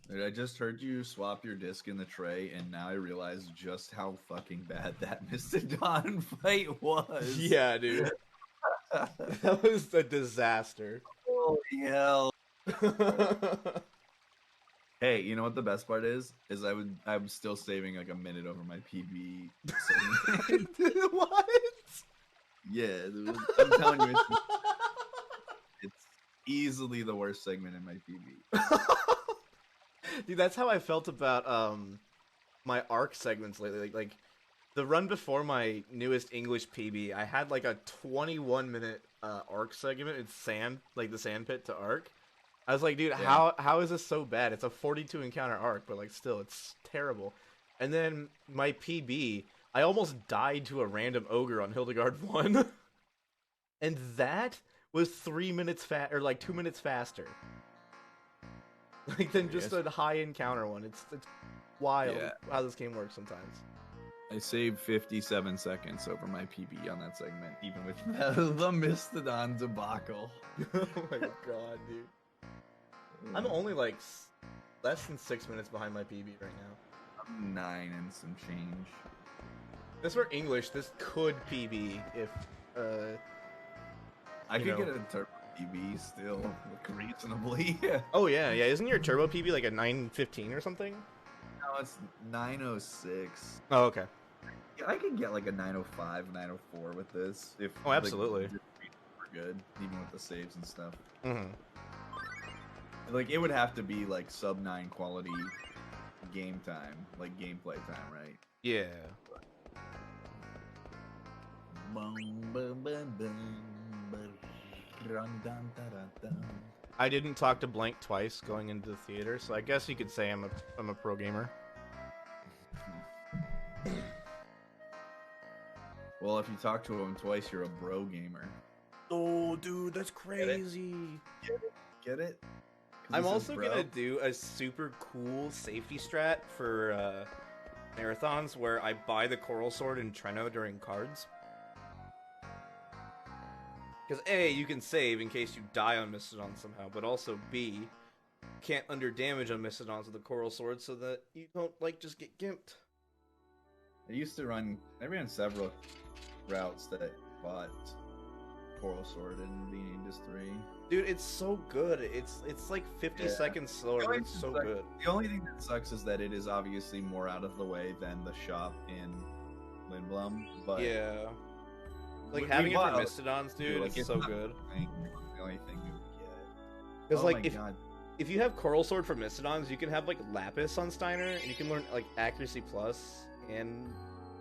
Dude, I just heard you swap your disc in the tray, and now I realize just how fucking bad that MythikDawn fight was. Yeah, dude. That was a disaster. Holy hell. Hey, you know what the best part is? I'm still saving like a minute over my PB. What? Yeah, dude, I'm telling you, it's easily the worst segment in my PB. Dude, that's how I felt about my ARC segments lately. Like the run before my newest English PB, I had like a 21-minute ARC segment in sand, like the sand pit to ARC. I was like, dude, Yeah. how is this so bad? It's a 42 encounter ARC, but like still, it's terrible. And then my PB, I almost died to a random ogre on Hildegard 1, and that was 3 minutes or like 2 minutes faster. Like than just a high encounter one. It's wild how this game works sometimes. I saved 57 seconds over my PB on that segment, even with the MythikDawn debacle. Oh my god, dude. I'm only like less than 6 minutes behind my PB right now. I'm 9 and some change. This were English. This could PB if I could get a turbo PB still, like, reasonably. Oh yeah. Isn't your turbo PB like a 915 or something? No, it's 906. Oh, okay. Yeah, I could get like a 905, 904 with this. If Oh, absolutely. Like, we're good, even with the saves and stuff. Mm-hmm. Like, it would have to be like sub 9 quality game time, like gameplay time, right? Yeah. I didn't talk to Blank twice going into the theater, so I guess you could say I'm a pro gamer. Well, if you talk to him twice, you're a bro gamer. Oh, dude, that's crazy. Get it? I'm also gonna do a super cool safety strat for marathons where I buy the Coral Sword in Treno during cards. Because A, you can save in case you die on Mistodon somehow, but also B, you can't under damage on Mistodons with the Coral Sword so that you don't, like, just get gimped. I ran several routes that I bought Coral Sword in the Indus 3. Dude, it's so good. It's like 50 seconds slower, but it's so good. The only thing that sucks is that it is obviously more out of the way than the shop in Lindblom, but yeah. Like, having it for Mistodons, dude, like, it's so good. The only thing we would get. Because, Oh like, my God. if you have Coral Sword for Mistodons, you can have, like, Lapis on Steiner, and you can learn, like, Accuracy Plus, and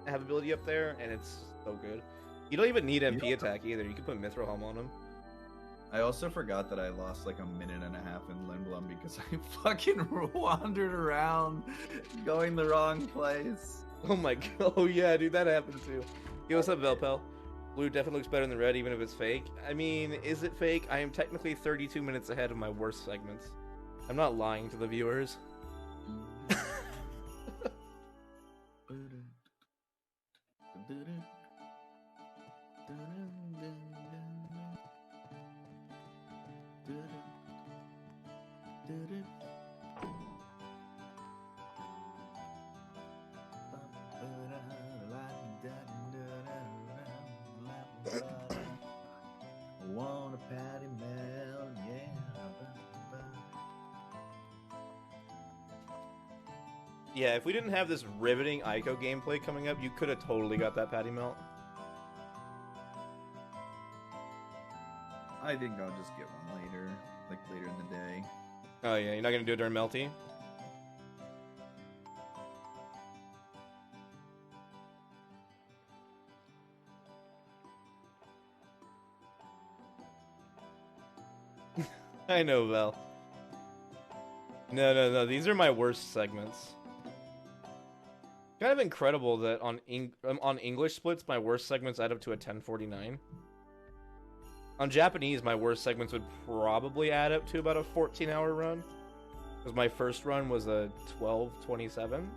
have ability up there, and it's so good. You don't even need MP attack either. You can put Mithril Helm on him. I also forgot that I lost like a minute and a half in Lindblom because I fucking wandered around going the wrong place. Oh my god. Oh yeah, dude, that happened too. Yo, what's up, Velpel? Blue definitely looks better than red, even if it's fake. I mean, is it fake? I am technically 32 minutes ahead of my worst segments. I'm not lying to the viewers. Want a patty melt, yeah. Yeah, if we didn't have this riveting Ico gameplay coming up, you could have totally got that patty melt. I think I'll just get one later, like later in the day. Oh yeah, you're not gonna do it during Melty? I know, Val. No, these are my worst segments. Kind of incredible that on English splits, my worst segments add up to a 1049. On Japanese, my worst segments would probably add up to about a 14-hour run. Because my first run was a 1227.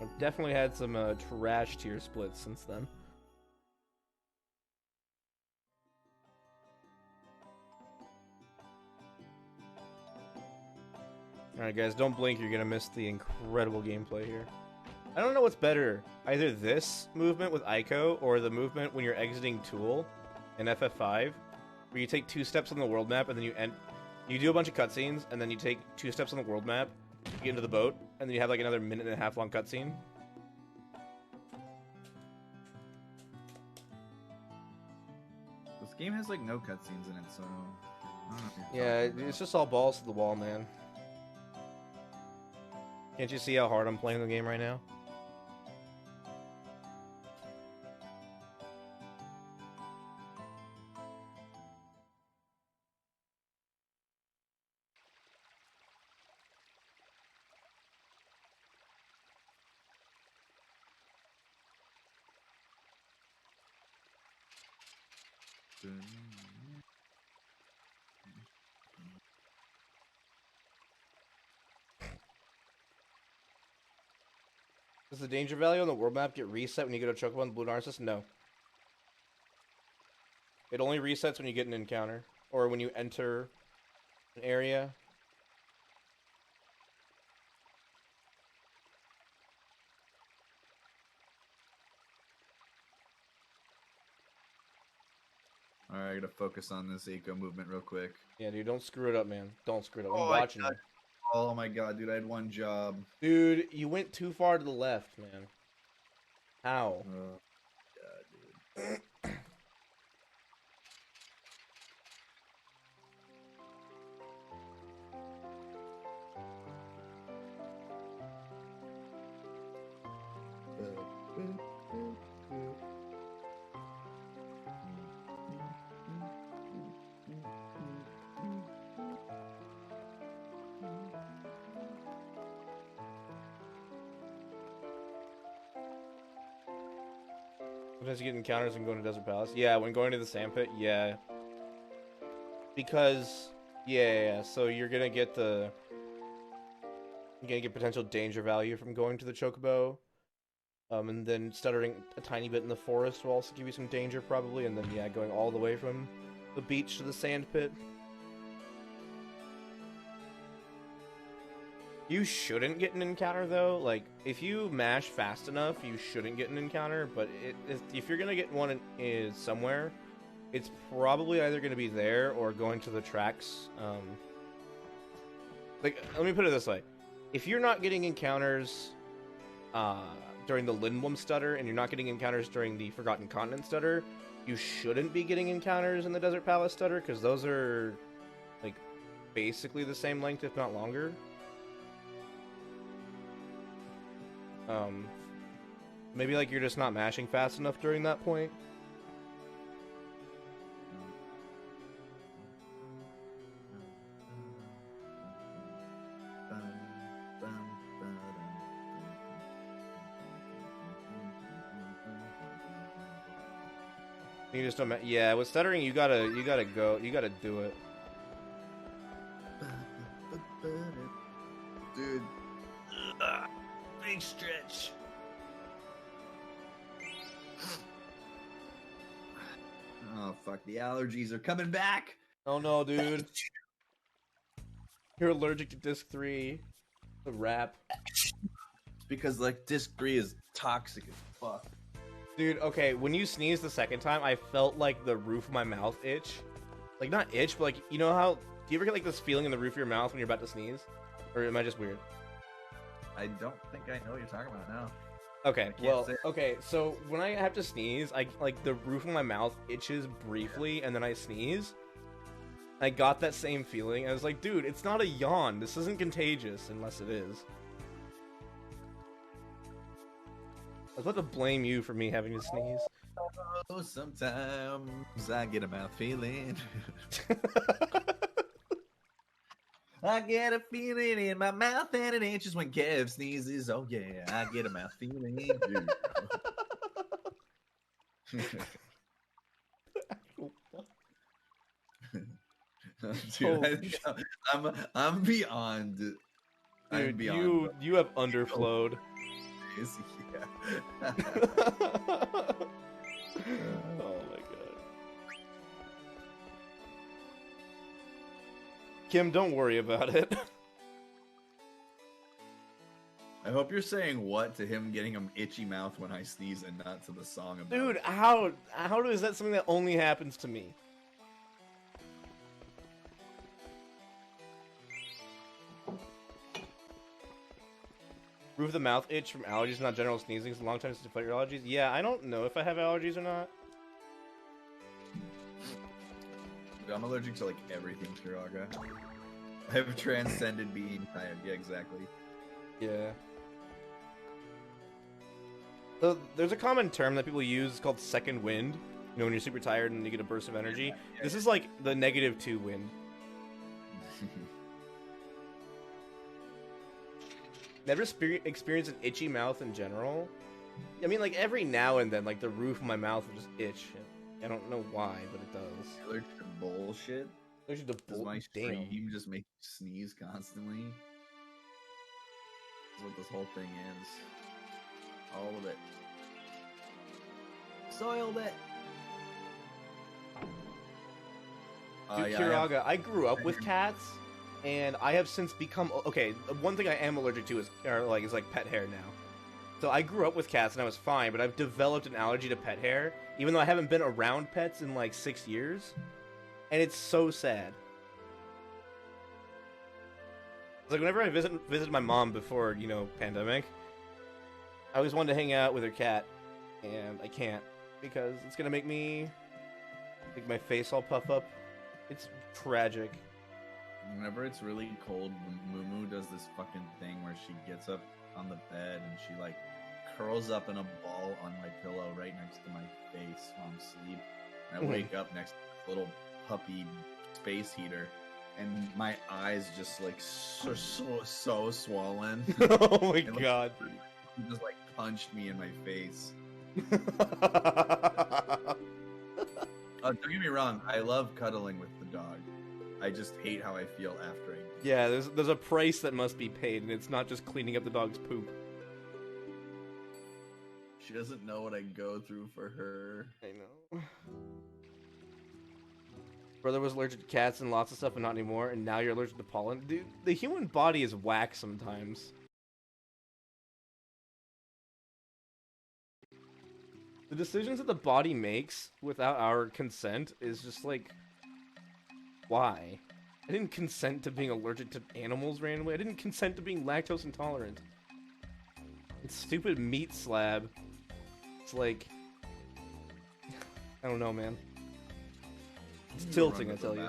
I've definitely had some trash tier splits since then. Alright guys, don't blink, you're gonna miss the incredible gameplay here. I don't know what's better, either this movement with Ico or the movement when you're exiting Tool in FF5, where you take 2 steps on the world map and then you do a bunch of cutscenes and then you take 2 steps on the world map, you get into the boat, and then you have like another 1.5 long cutscene. This game has like no cutscenes in it, so I don't know what you're Yeah, talking it's about. just all balls to the wall, man. Can't you see how hard I'm playing the game right now? Does the danger value on the world map get reset when you go to Chocobo and Blue Narcissus? No. It only resets when you get an encounter, or when you enter an area. Alright, I gotta focus on this eco movement real quick. Yeah, dude, don't screw it up, man. Don't screw it up. I'm Oh, watching you. Oh my god, dude, I had one job. Dude, you went too far to the left, man. How? Oh, god, dude. Sometimes you get encounters when going to Desert Palace. Yeah, when going to the sand pit, yeah. Because, yeah, so you're gonna get potential danger value from going to the Chocobo. And then stuttering a tiny bit in the forest will also give you some danger, probably. And then, yeah, going all the way from the beach to the sand pit. You shouldn't get an encounter, though. Like, if you mash fast enough, you shouldn't get an encounter. But if you're gonna get one somewhere, it's probably either gonna be there or going to the tracks. Like, let me put it this way: if you're not getting encounters, during the Lindblom stutter, and you're not getting encounters during the Forgotten Continent stutter, you shouldn't be getting encounters in the Desert Palace stutter, because those are, like, basically the same length, if not longer. Maybe, like, you're just not mashing fast enough during that point. You just don't. Yeah, with stuttering, you gotta go. You gotta do it. Dude. Big stretch. Oh fuck! The allergies are coming back. Oh no, dude. You're allergic to disc 3. The rap. It's because like disc 3 is toxic as fuck. Dude, okay, when you sneezed the second time, I felt like the roof of my mouth itch. Like, not itch, but like, you know how... Do you ever get like this feeling in the roof of your mouth when you're about to sneeze? Or am I just weird? I don't think I know what you're talking about now. Okay, well, okay, so when I have to sneeze, like, the roof of my mouth itches briefly, and then I sneeze. I got that same feeling. I was like, dude, it's not a yawn. This isn't contagious, unless it is. I was about to blame you for me having to sneeze. Oh, sometimes I get a mouth feeling. I get a feeling in my mouth and it itches when Kev sneezes. Oh yeah, I get a mouth feeling. Dude, I'm beyond. Dude, I'm beyond. You have underflowed. Yeah. Oh my god. Kim, don't worry about it. I hope you're saying what to him getting an itchy mouth when I sneeze and not to the song about Dude, it. how is that something that only happens to me? Roof of the mouth itch from allergies, not general sneezing. It's a long time since you felt your allergies. Yeah, I don't know if I have allergies or not. Dude, I'm allergic to like everything, Kiraga. I have transcended being tired. Yeah, exactly. Yeah. So there's a common term that people use called second wind. You know, when you're super tired and you get a burst of energy. This is like the -2 wind. Never experienced an itchy mouth in general. I mean, like, every now and then, like, the roof of my mouth will just itch. I don't know why, but it does. Allergic to bullshit? Allergic to Does my damn. stream just make you sneeze constantly? That's what this whole thing is. All of it. Soiled it! Dude, Yeah, Kiraga, I grew up with cats, and I have since become... Okay, one thing I am allergic to is pet hair now. So I grew up with cats and I was fine, but I've developed an allergy to pet hair, even though I haven't been around pets in like 6 years. And it's so sad. It's like whenever I visited my mom before, you know, pandemic, I always wanted to hang out with her cat, and I can't, because it's gonna make me... like my face all puff up. It's tragic. Whenever it's really cold, Moo does this fucking thing where she gets up on the bed and she like curls up in a ball on my pillow right next to my face while I'm asleep. And I wake up next to this little puppy space heater, and my eyes just like so swollen. Oh my god. He just like punched me in my face. Don't get me wrong. I love cuddling with the dog. I just hate how I feel after I. Yeah, there's a price that must be paid, and it's not just cleaning up the dog's poop. She doesn't know what I go through for her. I know. Brother was allergic to cats and lots of stuff, but not anymore. And now you're allergic to pollen. Dude, the human body is whack sometimes. The decisions that the body makes without our consent is just like, why? I didn't consent to being allergic to animals randomly. I didn't consent to being lactose intolerant. It's stupid meat slab. It's like, I don't know, man. It's tilting, I tell you.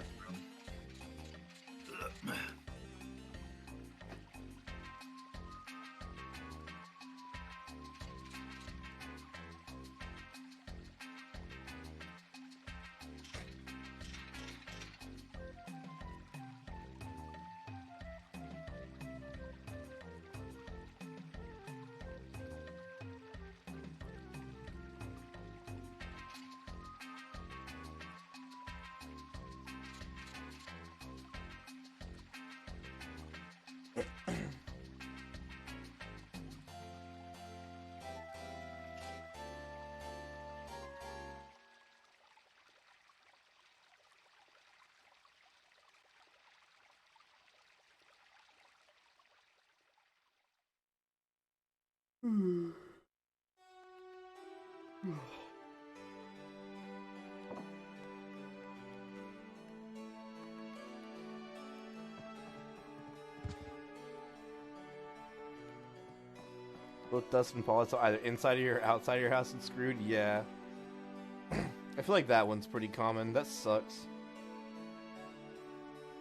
Both dust and pollen, so either inside of your or outside of your house and screwed? Yeah. I feel like that one's pretty common. That sucks.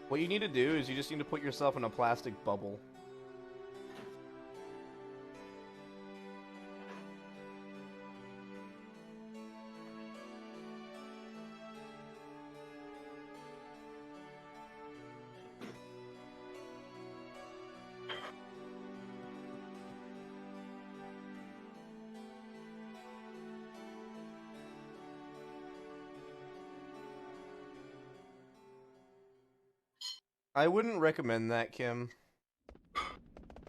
What you need to do is you just need to put yourself in a plastic bubble. I wouldn't recommend that, Kim.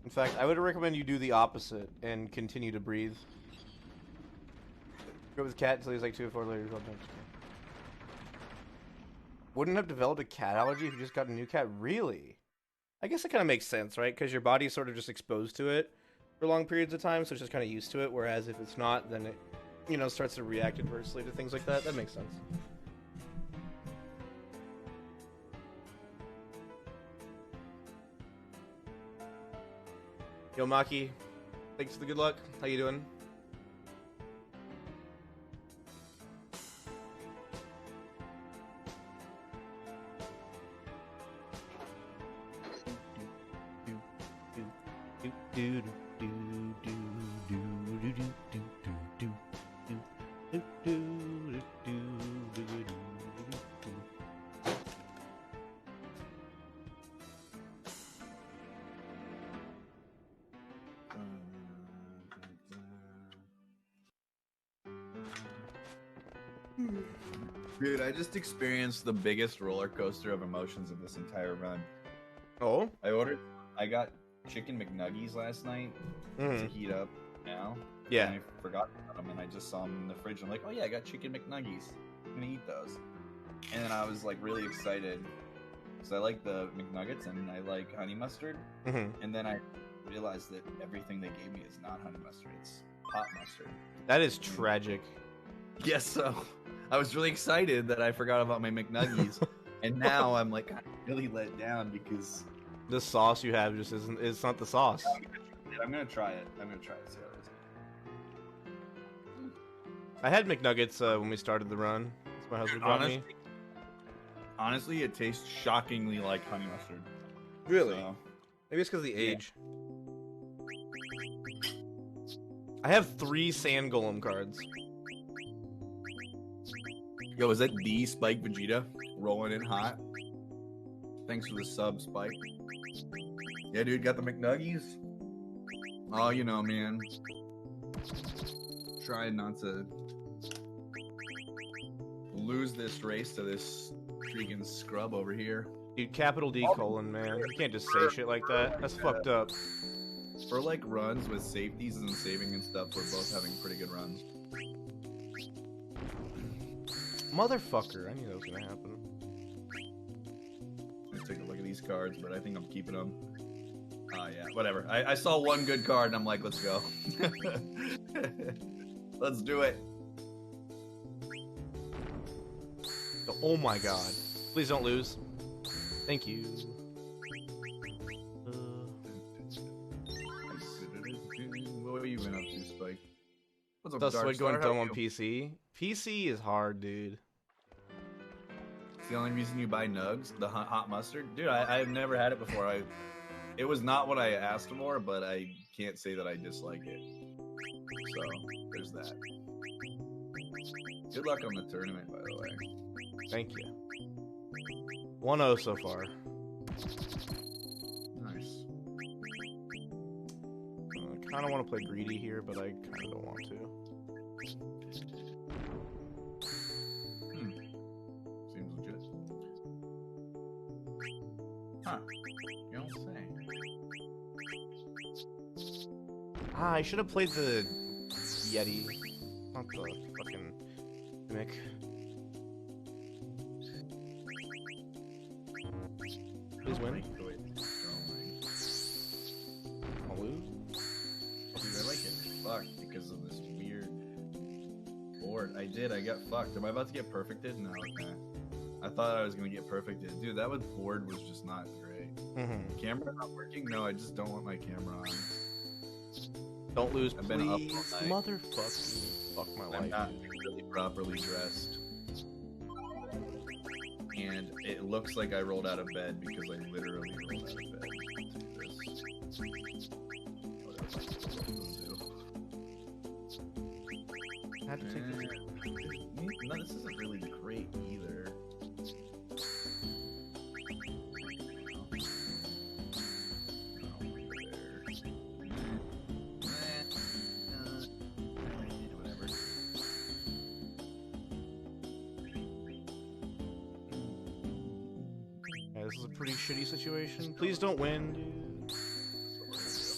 In fact, I would recommend you do the opposite and continue to breathe. Go with cat until he's like 2 or 4 layers. Wouldn't have developed a cat allergy if you just got a new cat? Really? I guess it kind of makes sense, right? Because your body's sort of just exposed to it for long periods of time, so it's just kind of used to it. Whereas if it's not, then it, you know, starts to react adversely to things like that. That makes sense. Yo, Maki, thanks for the good luck. How you doing? Dude, I just experienced the biggest roller coaster of emotions of this entire run. Oh? I got chicken McNuggies last night to heat up now. Yeah. And I forgot about them, and I just saw them in the fridge. I'm like, oh yeah, I got chicken McNuggies. I'm gonna eat those. And then I was like really excited because I like the McNuggets and I like honey mustard. And then I realized that everything they gave me is not honey mustard; it's pot mustard. That is tragic. Yes, so I was really excited that I forgot about my McNuggies, and now I'm like really let down because the sauce you have just isn't. It's not the sauce. I'm gonna try it. See how it is. I had McNuggets when we started the run. That's my husband brought me. Honestly, it tastes shockingly like honey mustard. Really? So, maybe it's because of the age. I have 3 Sand Golem cards. Yo, is that the Spike Vegeta rolling in hot? Thanks for the sub, Spike. Yeah, dude, got the McNuggies. Oh, you know, man. trying not to lose this race to this freaking scrub over here. Dude, capital D colon, man. You can't just say shit like that. That's fucked up. For like runs with safeties and saving and stuff, we're both having pretty good runs. Motherfucker, I knew that was gonna happen. Let's take a look at these cards, but I think I'm keeping them. Yeah, whatever. I saw one good card and I'm like, let's go. Let's do it. Oh my god. Please don't lose. Thank you. What have you been up to, Spike? What's up, That's Dark like going Star? dumb How on are you? PC. PC is hard, dude. It's the only reason you buy Nugs, the hot mustard. Dude, I've never had it before. It was not what I asked for, but I can't say that I dislike it. So, there's that. Good luck on the tournament, by the way. Thank you. 1-0 so far. Nice. I kind of want to play greedy here, but I kind of don't want to. Seems legit. Huh. You don't say. Ah, I should have played the Yeti. Not the fucking gimmick. Please win. I'll lose. Dude, I like it. Fuck, because of this weird board. I got fucked. Am I about to get perfected? No, okay. I thought I was gonna get perfected. Dude, that board was just not great. Camera not working? No, I just don't want my camera on. Don't lose, I've please. been up all night. Motherfucker. Fuck my I'm life. not really properly dressed. And it looks like I rolled out of bed because I literally rolled out of bed. What else am I supposed to do? I had to take this. No, this isn't really great either. Whatever. Yeah, this is a pretty shitty situation. Please don't win, dude.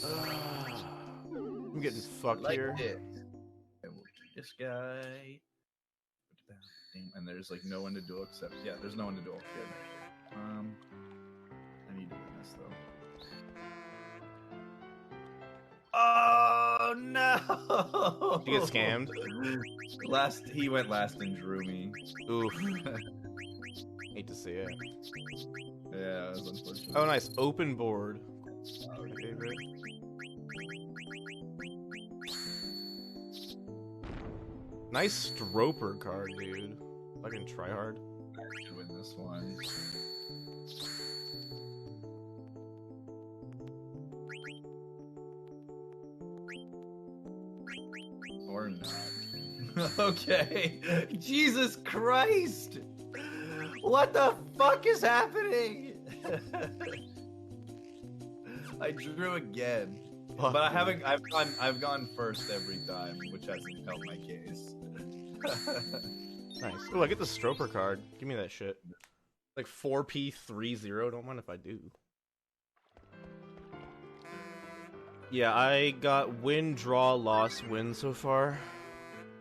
I'm getting fucked here. It. And we'll do this guy. And there's like no one to duel except there's no one to duel. Good. I need to win this though. Oh no! Did you get scammed? He went last and drew me. Oof. Hate to see it. Yeah, it was unfortunate. Oh, nice. Open board. My favorite. Nice Stroper card, dude. Fucking try hard. I should win this one. Or not. Okay. Jesus Christ! What the fuck is happening? I drew again. But I haven't. I've gone first every time, which hasn't helped my case. Nice. Oh, I get the Stroper card. Give me that shit. Like 4P30. Don't mind if I do. Yeah, I got win, draw, loss, win so far.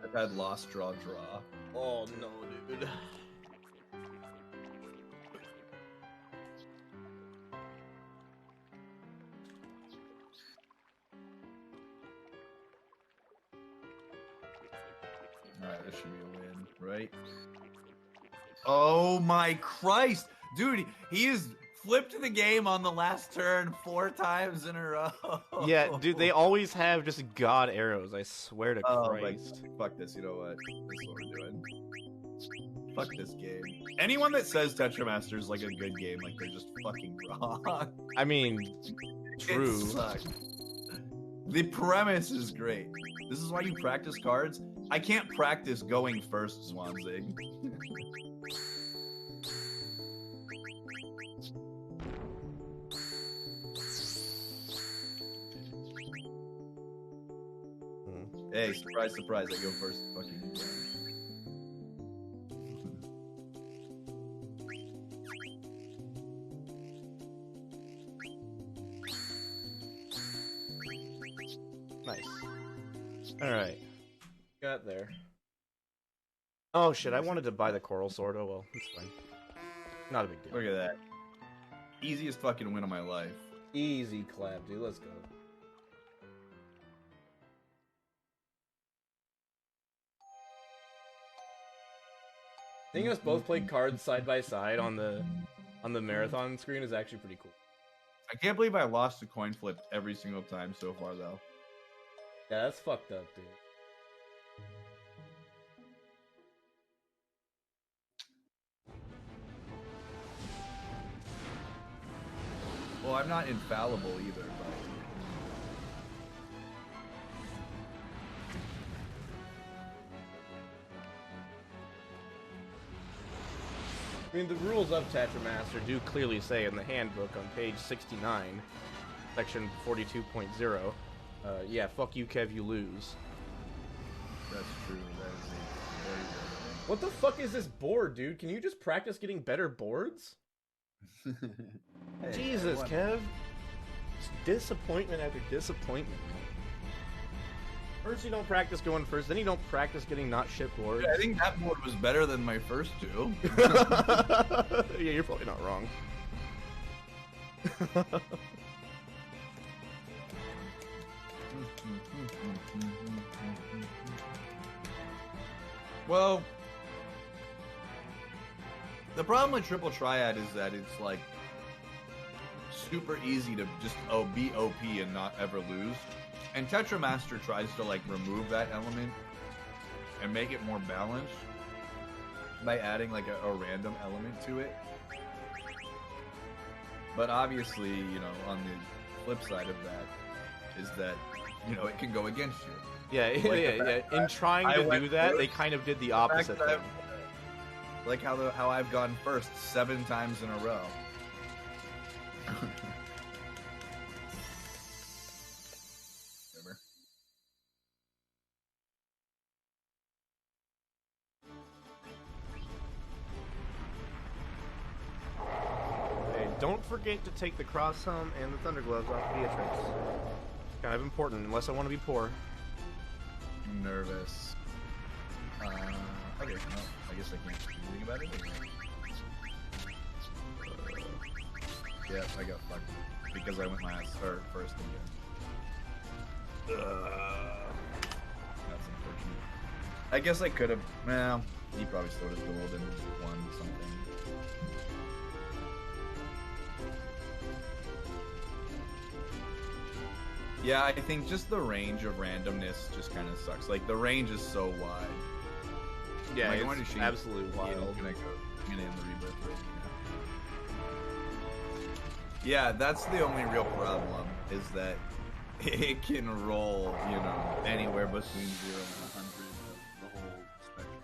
I've had lost, draw, draw. Oh no, dude. Alright, this should be a win, right? Oh my Christ! Dude, he has flipped the game on the last turn 4 times in a row. Yeah, dude, they always have just god arrows, I swear to Christ. Fuck this, you know what? This is what we're doing. Fuck this game. Anyone that says Tetramaster is like a good game, like they're just fucking wrong. I mean, true. It sucks. The premise is great. This is why you practice cards. I can't practice going first, Swanzig. Hey, surprise, surprise! I go first. Fucking. Nice. Alright. Got there. Oh shit, I wanted to buy the coral sword. Oh well, it's fine. Not a big deal. Look at that. Easiest fucking win of my life. Easy clap, dude. Let's go. Seeing us both play cards side by side on the marathon screen is actually pretty cool. I can't believe I lost a coin flip every single time so far, though. Yeah, that's fucked up, dude. Well, I'm not infallible either, but... I mean, the rules of Tetramaster do clearly say in the handbook on page 69, section 42.0, yeah, fuck you, Kev, you lose. That's true. That is a very good What the fuck is this board, dude? Can you just practice getting better boards? Hey, Jesus, Kev. Just disappointment after disappointment. First you don't practice going first, then you don't practice getting not shit boards. I think that board was better than my first two. Yeah, you're probably not wrong. Well, the problem with Triple Triad is that it's like super easy to just be OP and not ever lose. And Tetramaster tries to like remove that element and make it more balanced by adding like a random element to it. But obviously, you know, on the flip side of that is that, you know, it can go against you. Yeah, yeah. In trying to do that, they kind of did the opposite thing. Like how I've gone first 7 times in a row. Hey, don't forget to take the cross helm and the thunder gloves off Beatrix. Kind of important, unless I want to be poor. I'm nervous. I guess not. I guess I can't do anything about it. Yeah, I got fucked because I went last or first again. That's unfortunate. I guess I could have. Well, he probably still would have gold and won something. Yeah, I think just the range of randomness just kind of sucks. Like the range is so wide. Yeah, like, it's absolutely wild. I'm gonna end the rebirth right now. Yeah, that's the only real problem, is that it can roll, you know, anywhere between 0 and 100 of the whole spectrum.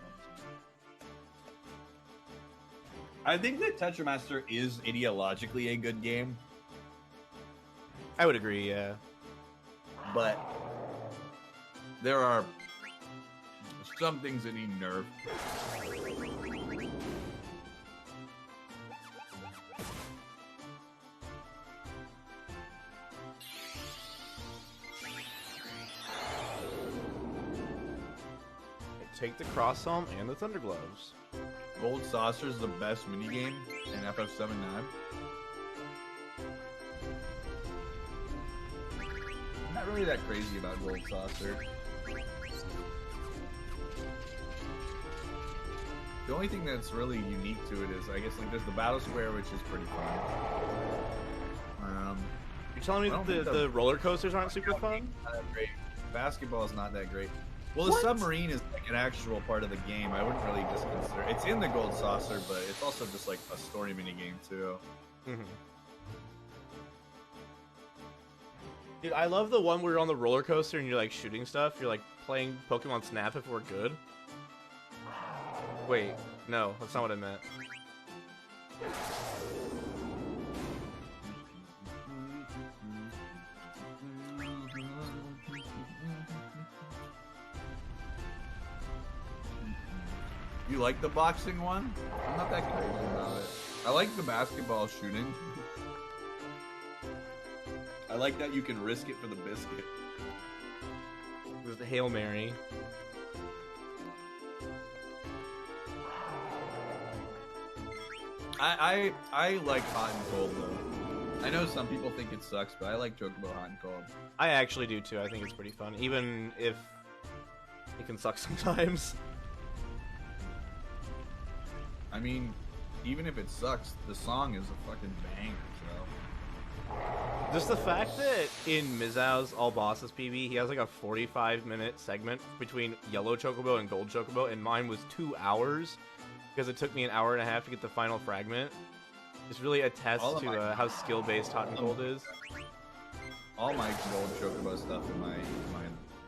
I think that Tetramaster is ideologically a good game. I would agree, yeah. But there are some things that need nerf. Take the cross helm and the thunder gloves. Gold Saucer is the best minigame in FF7-10. I'm not really that crazy about Gold Saucer. The only thing that's really unique to it is, I guess, like there's the battle square, which is pretty fun. You're telling me that the roller coasters aren't super fun? Not that great. Basketball is not that great. Well, the submarine is like an actual part of the game. I wouldn't really just consider it's in the Gold Saucer, but it's also just like a story mini game too. Mm-hmm. Dude, I love the one where you're on the roller coaster and you're like shooting stuff. You're like playing Pokemon Snap if we're good. Wait, no, that's not what I meant. You like the boxing one? I'm not that crazy about it. I like the basketball shooting. I like that you can risk it for the biscuit. There's the Hail Mary. I like hot and cold though. I know some people think it sucks, but I like Chocobo hot and cold. I actually do too. I think it's pretty fun, even if it can suck sometimes. I mean, even if it sucks, the song is a fucking banger, so. Just the fact that in Mizao's All Bosses PB, he has like a 45-minute segment between Yellow Chocobo and Gold Chocobo, and mine was 2 hours because it took me an hour and a half to get the final fragment. It's really attests to how skill-based Hot and Cold is. All my Gold Chocobo stuff in my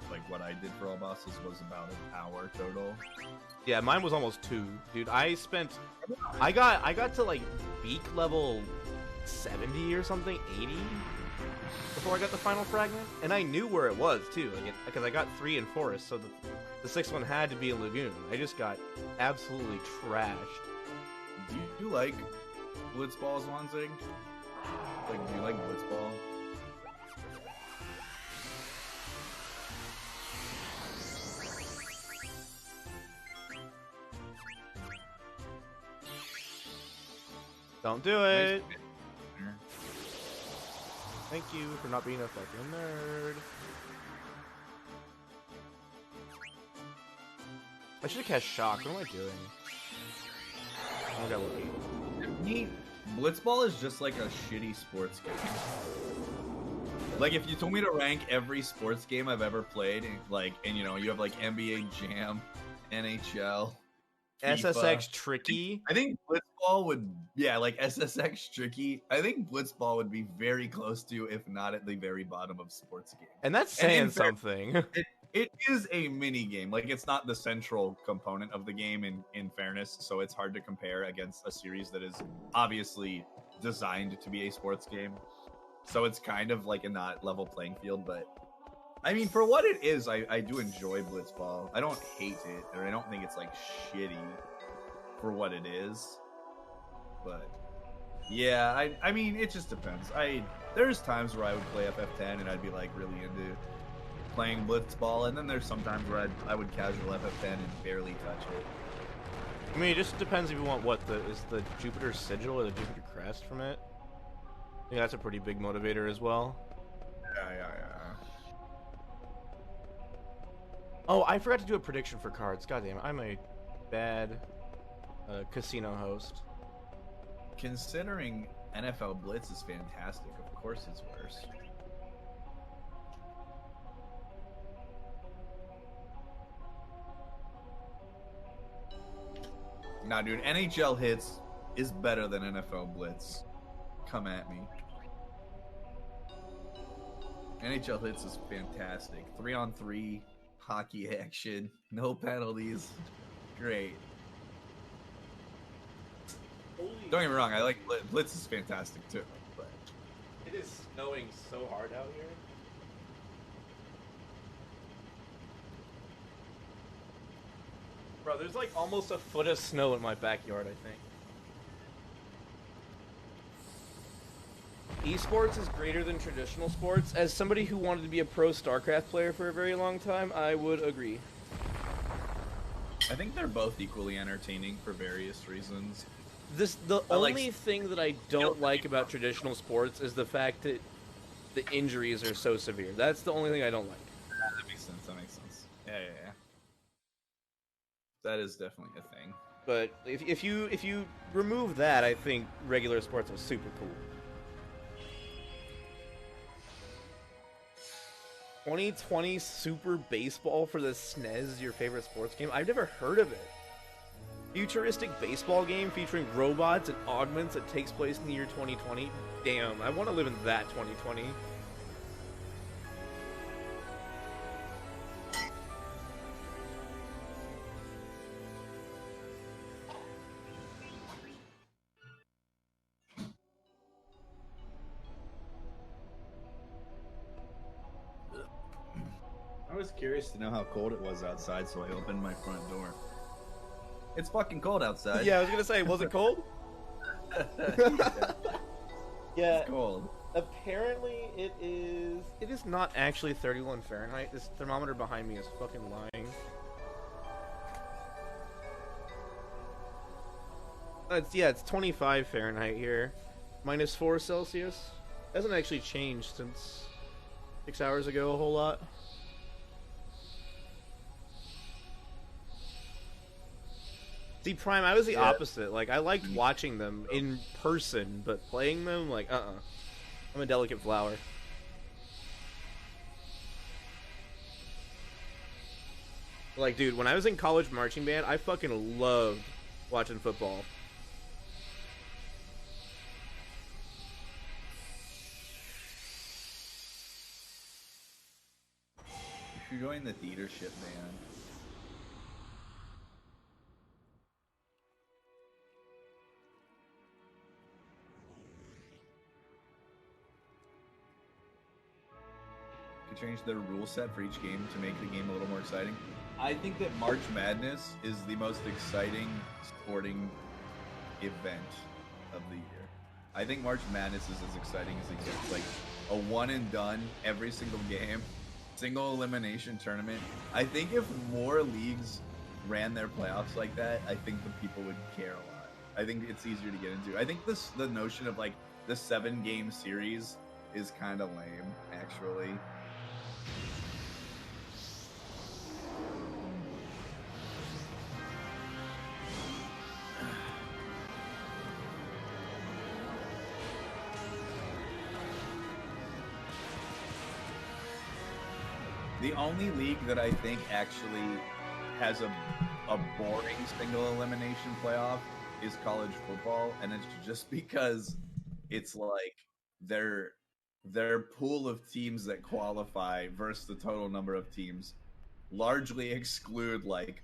like what I did for All Bosses was about an hour total. Yeah, mine was almost 2, dude. I got to like beak level 70 or something, 80 before I got the final fragment, and I knew where it was too, like because I got 3 in Forest, so the 6th one had to be in Lagoon. I just got absolutely trashed. Do you like Blitzball, Zwanzig? Like, do you like Blitzball? Don't do it. Thank you for not being a fucking nerd. I should have cast Shock. What am I doing? I got lucky. Blitzball is just like a shitty sports game. Like, if you told me to rank every sports game I've ever played, and you know, you have like NBA Jam, NHL, FIFA. SSX Tricky. I think Blitzball would, yeah, like SSX Tricky. I think Blitzball would be very close to, if not at the very bottom of sports games. And that's saying something. It is a mini game. Like, it's not the central component of the game in fairness, so it's hard to compare against a series that is obviously designed to be a sports game. So it's kind of like a not level playing field, but I mean, for what it is, I do enjoy Blitzball. I don't hate it, or I don't think it's like shitty for what it is. But yeah, I mean, it just depends. There's times where I would play FF10 and I'd be like really into playing Blitzball, and then there's sometimes where I would casual FF10 and barely touch it. I mean, it just depends if you want is the Jupiter Sigil or the Jupiter Crest from it. I think that's a pretty big motivator as well. Yeah. Oh, I forgot to do a prediction for cards. Goddamn, I'm a bad casino host. Considering NFL Blitz is fantastic, of course it's worse. Nah, dude, NHL Hits is better than NFL Blitz. Come at me. NHL Hits is fantastic. 3-on-3 hockey action, no penalties. Great. Don't get me wrong, I like Blitz is fantastic too. But it is snowing so hard out here. Bro, there's like almost a foot of snow in my backyard, I think. Esports is greater than traditional sports. As somebody who wanted to be a pro StarCraft player for a very long time, I would agree. I think they're both equally entertaining for various reasons. The only thing that I don't like about traditional sports is the fact that the injuries are so severe. That's the only thing I don't like. That makes sense. Yeah. That is definitely a thing. But if you remove that, I think regular sports are super cool. 2020 Super Baseball for the SNES is your favorite sports game? I've never heard of it. Futuristic baseball game featuring robots and augments that takes place in the year 2020? Damn, I want to live in that 2020. I was curious to know how cold it was outside, so I opened my front door. It's fucking cold outside. Yeah, I was gonna say, was it cold? Yeah. It's cold. Apparently, it is. It is not actually 31 Fahrenheit. This thermometer behind me is fucking lying. It's 25 Fahrenheit here, -4 Celsius. Hasn't actually changed since 6 hours ago a whole lot. See, Prime, I was the opposite. Like, I liked watching them in person, but playing them, like, I'm a delicate flower. Like, dude, when I was in college marching band, I fucking loved watching football. You should join the theater ship, man. Change their rule set for each game to make the game a little more exciting. I think that March Madness is the most exciting sporting event of the year. I think March Madness is as exciting as it gets. Like a one and done every single game, single elimination tournament. I think if more leagues ran their playoffs like that, I think the people would care a lot. I think it's easier to get into. I think the notion of like the 7-game series is kind of lame, actually. The only league that I think actually has a boring single elimination playoff is college football, and it's just because it's like their pool of teams that qualify versus the total number of teams largely exclude like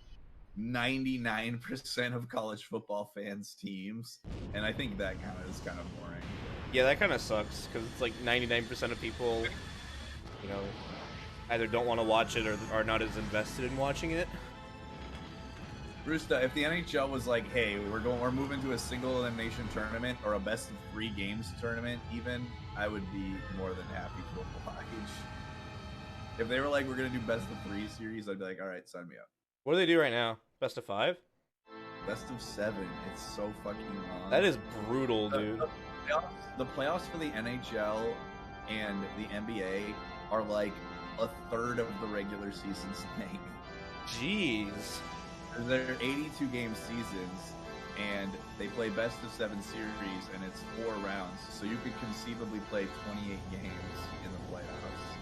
99% of college football fans' teams, and I think that is kind of boring. Yeah, that kind of sucks because it's like 99% of people, you know, either don't want to watch it or are not as invested in watching it. Roosta, if the NHL was like, hey, we're moving to a single elimination tournament or a best of 3 games tournament even, I would be more than happy to oblige. If they were like, we're gonna do best of 3 series, I'd be like, all right, sign me up. What do they do right now? Best of 5? Best of 7. It's so fucking long. That is brutal, dude. The playoffs for the NHL and the NBA are like a third of the regular season's length. Jeez. They're 82-game seasons, and they play best of 7 series, and it's 4 rounds. So you could conceivably play 28 games in the playoffs.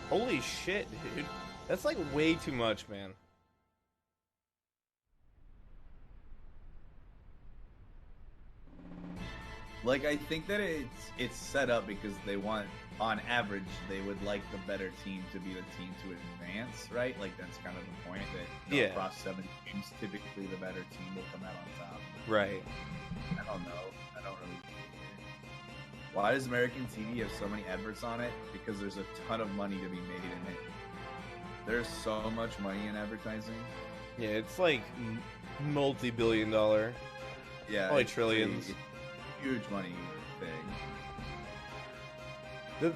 Holy shit, dude. That's like way too much, man. Like, I think that it's set up because they want, on average, they would like the better team to be the team to advance, right? Like, that's kind of the point that across 7 games, typically the better team will come out on top. Right. I don't know. I don't really. Why does American TV have so many adverts on it? Because there's a ton of money to be made in it. There's so much money in advertising. Yeah, it's like multi-billion-dollar. Yeah, probably trillions. Huge money thing.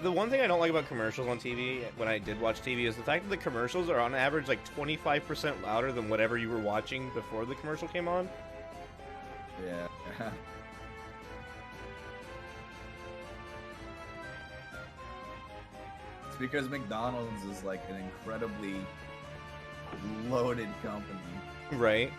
The one thing I don't like about commercials on TV, when I did watch TV, is the fact that the commercials are on average like 25% louder than whatever you were watching before the commercial came on. Yeah. It's because McDonald's is like an incredibly loaded company. Right.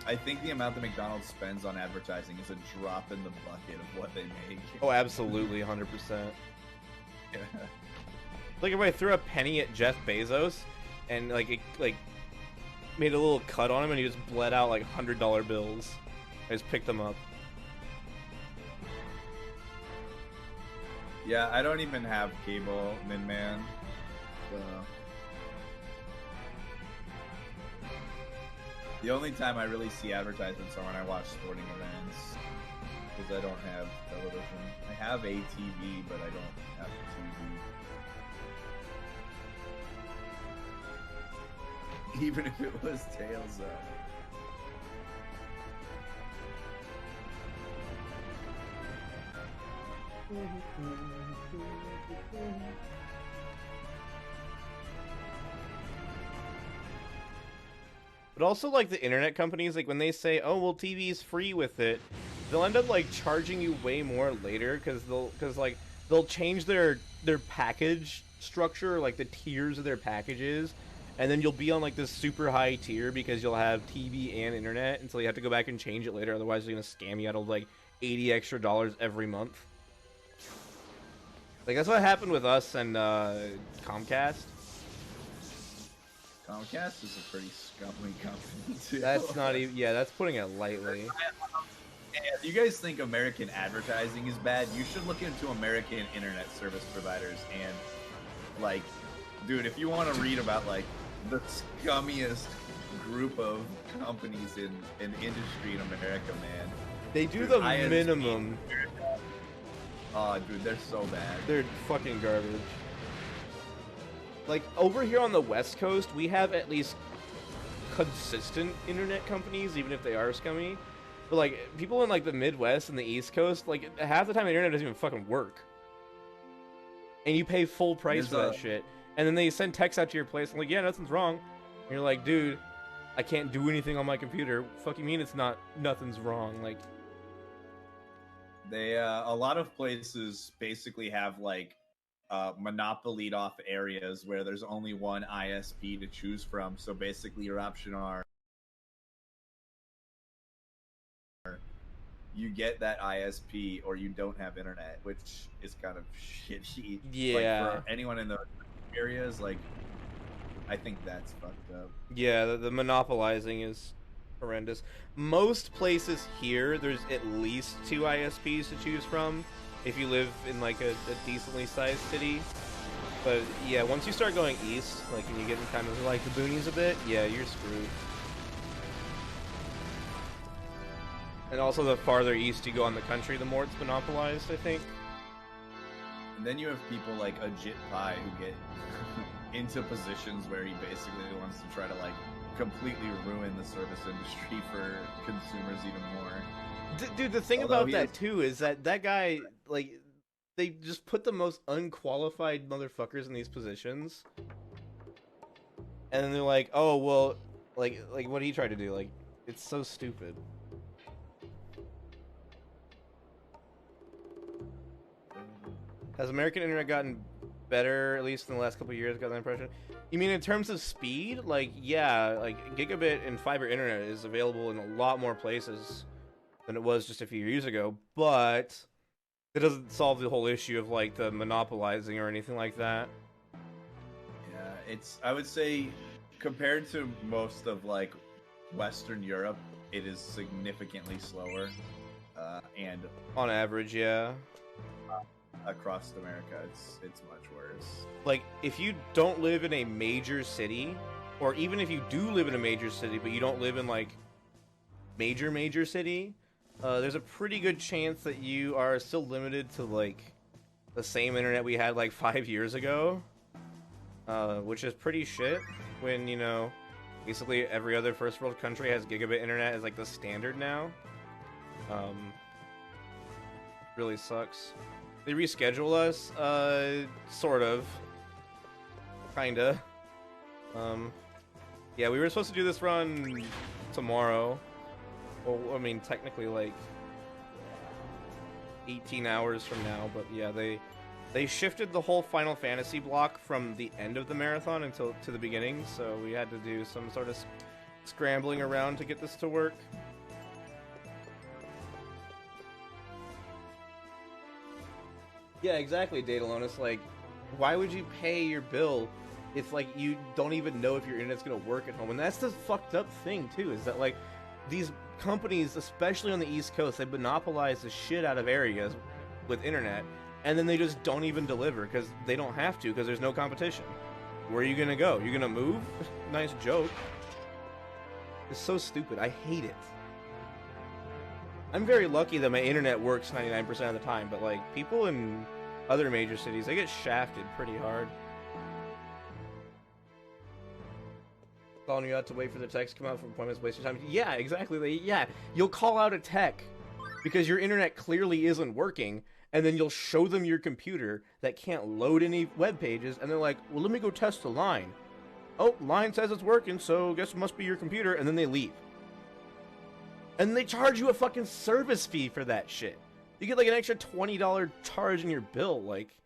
I think the amount that McDonald's spends on advertising is a drop in the bucket of what they make. Oh, absolutely, 100%. Yeah. Like if I threw a penny at Jeff Bezos, and like it made a little cut on him, and he just bled out like $100 bills. I just picked them up. Yeah, I don't even have cable, Min-Man. So. The only time I really see advertisements are when I watch sporting events, because I don't have television. I have a TV, but I don't have a TV. Even if it was Tails, though. But also, like, the internet companies, like, when they say, oh, well, TV's free with it, they'll end up, like, charging you way more later, because they'll change their package structure, like, the tiers of their packages, and then you'll be on, like, this super high tier because you'll have TV and internet, until you have to go back and change it later, otherwise they're gonna scam you out of, like, $80 extra every month. Like, that's what happened with us and, Comcast. Comcast is a pretty scummy company, too. That's not even... Yeah, that's putting it lightly. If you guys think American advertising is bad, you should look into American internet service providers and, like, dude, if you want to read about, like, the scummiest group of companies in industry in America, man. They do dude, the ISP, minimum. Oh, dude, they're so bad. They're fucking garbage. Like, over here on the West Coast, we have at least consistent internet companies, even if they are scummy. But, like, people in, like, the Midwest and the East Coast, like, half the time the internet doesn't even fucking work. And you pay full price for that shit. And then they send texts out to your place, and like, yeah, nothing's wrong. And you're like, dude, I can't do anything on my computer. Fuck you mean it's not, nothing's wrong? Like, they, a lot of places basically have, like, monopolied off areas where there's only one ISP to choose from. So basically your option are you get that ISP or you don't have internet, which is kind of shitty. yeah. Like, for anyone in those areas, like, I think that's fucked up. Yeah, the monopolizing is horrendous. Most places here, there's at least 2 ISPs to choose from if you live in, like, a decently sized city. But, yeah, once you start going east, like, and you get in kind of, like, the boonies a bit, yeah, you're screwed. And also, the farther east you go on the country, the more it's monopolized, I think. And then you have people like Ajit Pai who get into positions where he basically wants to try to, like, completely ruin the service industry for consumers even more. Dude, the thing about that, too, is that guy, like, they just put the most unqualified motherfuckers in these positions. And then they're like, oh, well, like what did he try to do? Like, it's so stupid. Has American internet gotten better, at least in the last couple of years? Got that impression? You mean in terms of speed? Like, yeah, like, gigabit and fiber internet is available in a lot more places than it was just a few years ago, but it doesn't solve the whole issue of, like, the monopolizing or anything like that. Yeah, it's, I would say, compared to most of, like, Western Europe, it is significantly slower, and on average, yeah. Across America, it's much worse. Like, if you don't live in a major city, or even if you do live in a major city, but you don't live in, like, major city, there's a pretty good chance that you are still limited to, like, the same internet we had, like, 5 years ago. Which is pretty shit when, you know, basically every other first world country has gigabit internet as, like, the standard now. Really sucks. They reschedule us, sort of. Kinda. Yeah, we were supposed to do this run tomorrow. Well, I mean, technically, like, 18 hours from now, but yeah, they shifted the whole Final Fantasy block from the end of the marathon until to the beginning, so we had to do some sort of scrambling around to get this to work. Yeah, exactly, Datalonis. Like, why would you pay your bill if, like, you don't even know if your internet's gonna work at home? And that's the fucked up thing, too, is that, like, these companies, especially on the East Coast, they monopolize the shit out of areas with internet, and then they just don't even deliver, because they don't have to, because there's no competition. Where are you gonna go? You gonna move? Nice joke. It's so stupid. I hate it. I'm very lucky that my internet works 99% of the time, but, like, people in other major cities, they get shafted pretty hard. calling you out to wait for the text to come out for appointments, waste your time. Yeah, exactly. Yeah, you'll call out a tech because your internet clearly isn't working, and then you'll show them your computer that can't load any web pages, and they're like, well, let me go test the line. Oh, line says it's working, so guess it must be your computer, and then they leave. And they charge you a fucking service fee for that shit. You get like an extra $20 charge in your bill. Like,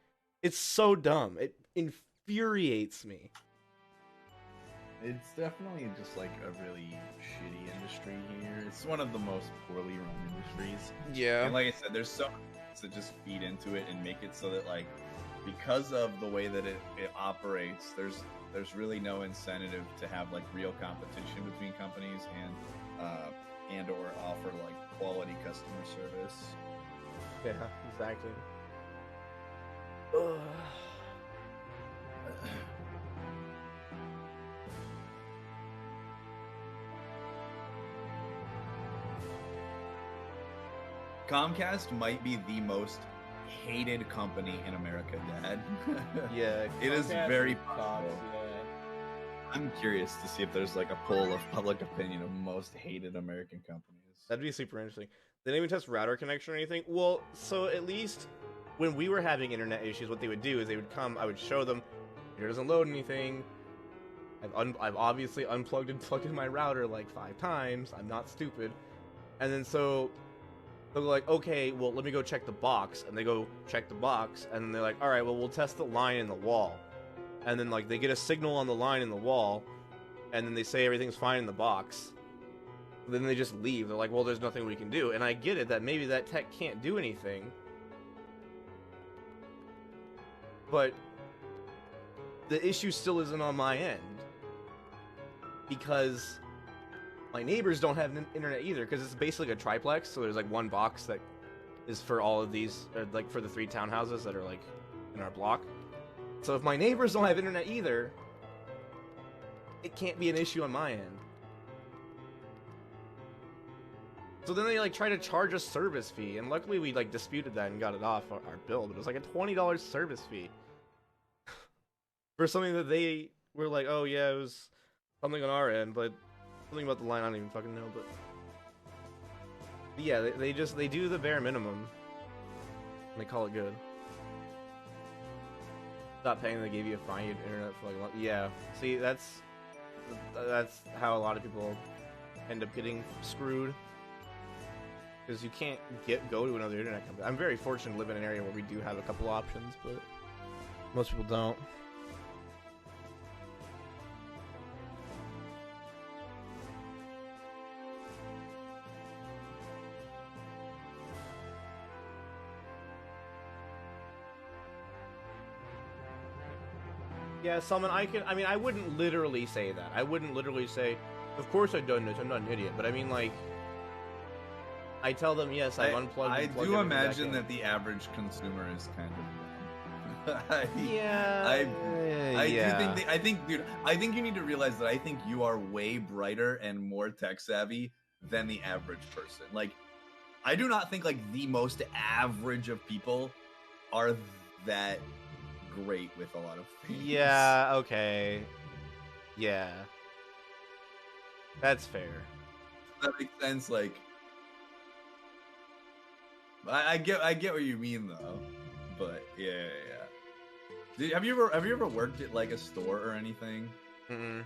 it's so dumb. It infuriates me. It's definitely just like a really shitty industry here. It's one of the most poorly run industries. Yeah. And like I said, there's so many things that just feed into it and make it so that like, because of the way that it operates, there's really no incentive to have like real competition between companies and or offer like quality customer service. Yeah, exactly. Comcast might be the most hated company in America, Dad. Yeah, it is Comcast very and Cox, possible. yeah. I'm curious to see if there's like a poll of public opinion of most hated American companies. That'd be super interesting. They didn't even test router connection or anything. Well, so at least when we were having internet issues, what they would do is they would come, I would show them, it doesn't load anything. I've obviously unplugged and plugged in my router like 5 times. I'm not stupid. And then so they'll go like, okay, well, let me go check the box. And they go check the box, and then they're like, all right, well, we'll test the line in the wall. And then like they get a signal on the line in the wall, and then they say everything's fine in the box. Then they just leave. They're like, well, there's nothing we can do. And I get it that maybe that tech can't do anything. But the issue still isn't on my end. Because my neighbors don't have internet either, because it's basically a triplex, so there's like one box that is for all of these, or like for the 3 townhouses that are like in our block. So if my neighbors don't have internet either, it can't be an issue on my end. So then they like try to charge a service fee, and luckily we like disputed that and got it off our bill, but it was like a $20 service fee for something that they were like, oh yeah, it was something on our end, but something about the line I don't even fucking know. But yeah, they do the bare minimum and they call it good. Stop paying, they gave you a fine, you had internet for like yeah. See, that's how a lot of people end up getting screwed. Because you can't go to another internet company. I'm very fortunate to live in an area where we do have a couple options, but most people don't. Yeah, Salman, I wouldn't literally say that. I wouldn't literally say, of course I've done this, I'm not an idiot. But I mean, like, I tell them, yes, I've unplugged. I do imagine that the average consumer is kind of I think you need to realize that I think you are way brighter and more tech savvy than the average person. Like, I do not think like the most average of people are that great with a lot of things. Yeah, okay. Yeah. That's fair. That makes sense. Like, I get what you mean though, but yeah. Have you ever worked at like a store or anything? Mm-mm.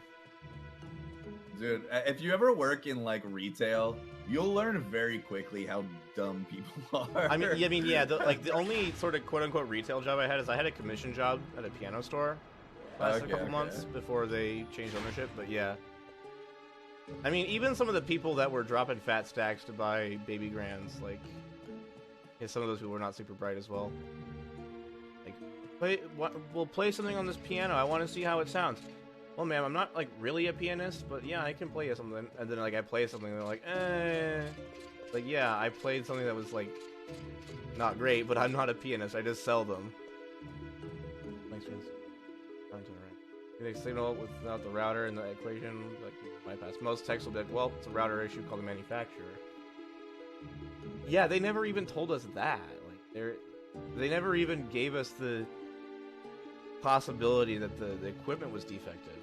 Dude, if you ever work in like retail, you'll learn very quickly how dumb people are. I mean, yeah. The only sort of quote unquote retail job I had is I had a commission job at a piano store. Lasted a couple months before they changed ownership, but yeah. I mean, even some of the people that were dropping fat stacks to buy baby grands, like, yeah, some of those people were not super bright as well. Like, we'll play something on this piano. I want to see how it sounds. Well, ma'am, I'm not like really a pianist, but yeah, I can play you something. And then like I play something, and they're like, like yeah, I played something that was like not great, but I'm not a pianist. I just sell them. Thanks, friends. They signal without the router in the equation, like bypass. Most techs will be like, well, it's a router issue called the manufacturer. Yeah, they never even told us that. Like they never even gave us the possibility that the equipment was defective.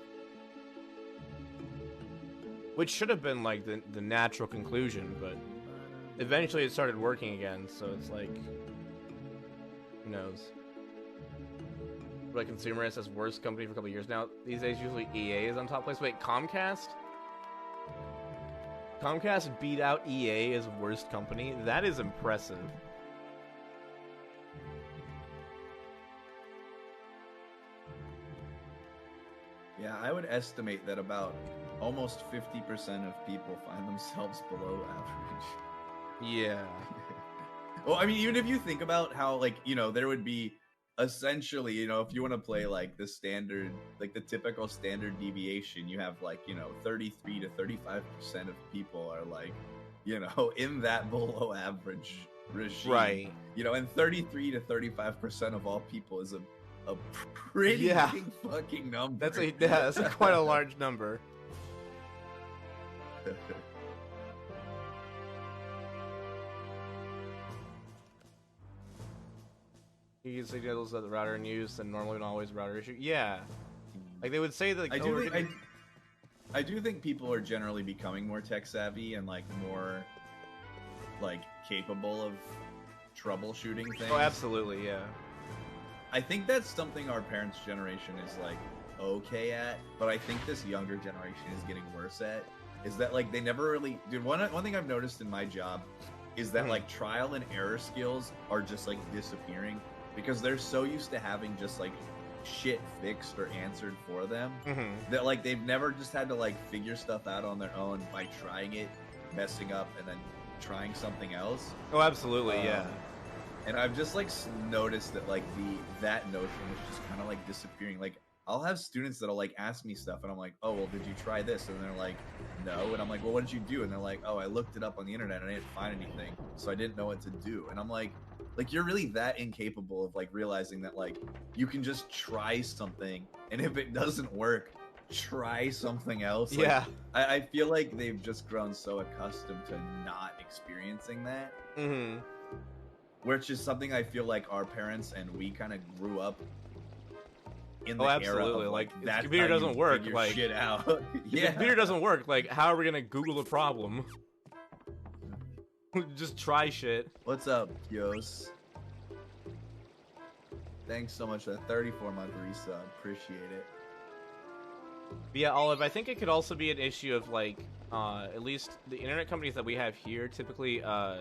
which should have been like the natural conclusion, but eventually it started working again. So it's like, who knows? Like Consumerist as worst company for a couple of years now. These days, usually EA is on top place. Wait, Comcast? Comcast beat out EA as worst company? That is impressive. Yeah, I would estimate that about almost 50% of people find themselves below average. Yeah. Well, I mean, even if you think about how, like, you know, there would be essentially, you know, if you want to play like the standard, like the typical standard deviation, you have like, you know, 33 to 35% of people are like, you know, in that below average regime. Right. You know, and 33 to 35% of all people is a pretty big fucking number. That's quite a large number. You can signals that the router in use and normally not always router issue. Yeah. Like they would say that like, I do think people are generally becoming more tech savvy and like more like capable of troubleshooting things. Oh, absolutely, yeah. I think that's something our parents' generation is like okay at, but I think this younger generation is getting worse at. Is that like they never really, dude? One thing I've noticed in my job is that like trial and error skills are just like disappearing because they're so used to having just like shit fixed or answered for them that like they've never just had to like figure stuff out on their own by trying it, messing up, and then trying something else. Oh, absolutely, yeah. And I've just like noticed that like that notion is just kind of like disappearing. Like I'll have students that'll like ask me stuff and I'm like, oh, well, did you try this? And they're like, no. And I'm like, well, what did you do? And they're like, oh, I looked it up on the internet and I didn't find anything, so I didn't know what to do. And I'm like you're really that incapable of like realizing that like you can just try something, and if it doesn't work, try something else. Like, yeah. I feel like they've just grown so accustomed to not experiencing that. Which is something I feel like our parents and we kind of grew up in the era of like if that. the computer doesn't work, like shit out. If the computer doesn't work, like how are we gonna Google a problem? Just try shit. What's up, Yos? Thanks so much for that 34-month resub. Appreciate it. But yeah, Olive, I think it could also be an issue of like, at least the internet companies that we have here typically, well,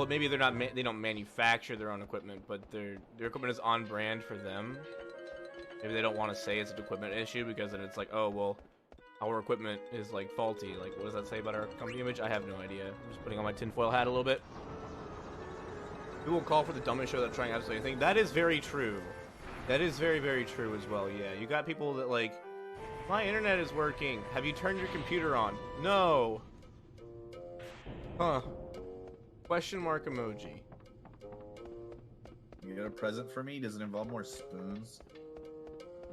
maybe they're not, they don't manufacture their own equipment, but their equipment is on brand for them. Maybe they don't want to say it's an equipment issue because then it's like, oh, well, our equipment is like faulty. Like, what does that say about our company image? I have no idea. I'm just putting on my tinfoil hat a little bit. Who will call for the dumbest show that's trying absolutely anything? That is very true. That is very, very true as well, yeah. You got people that like, my internet is working. Have you turned your computer on? No. Huh. Question mark emoji. You got a present for me? Does it involve more spoons?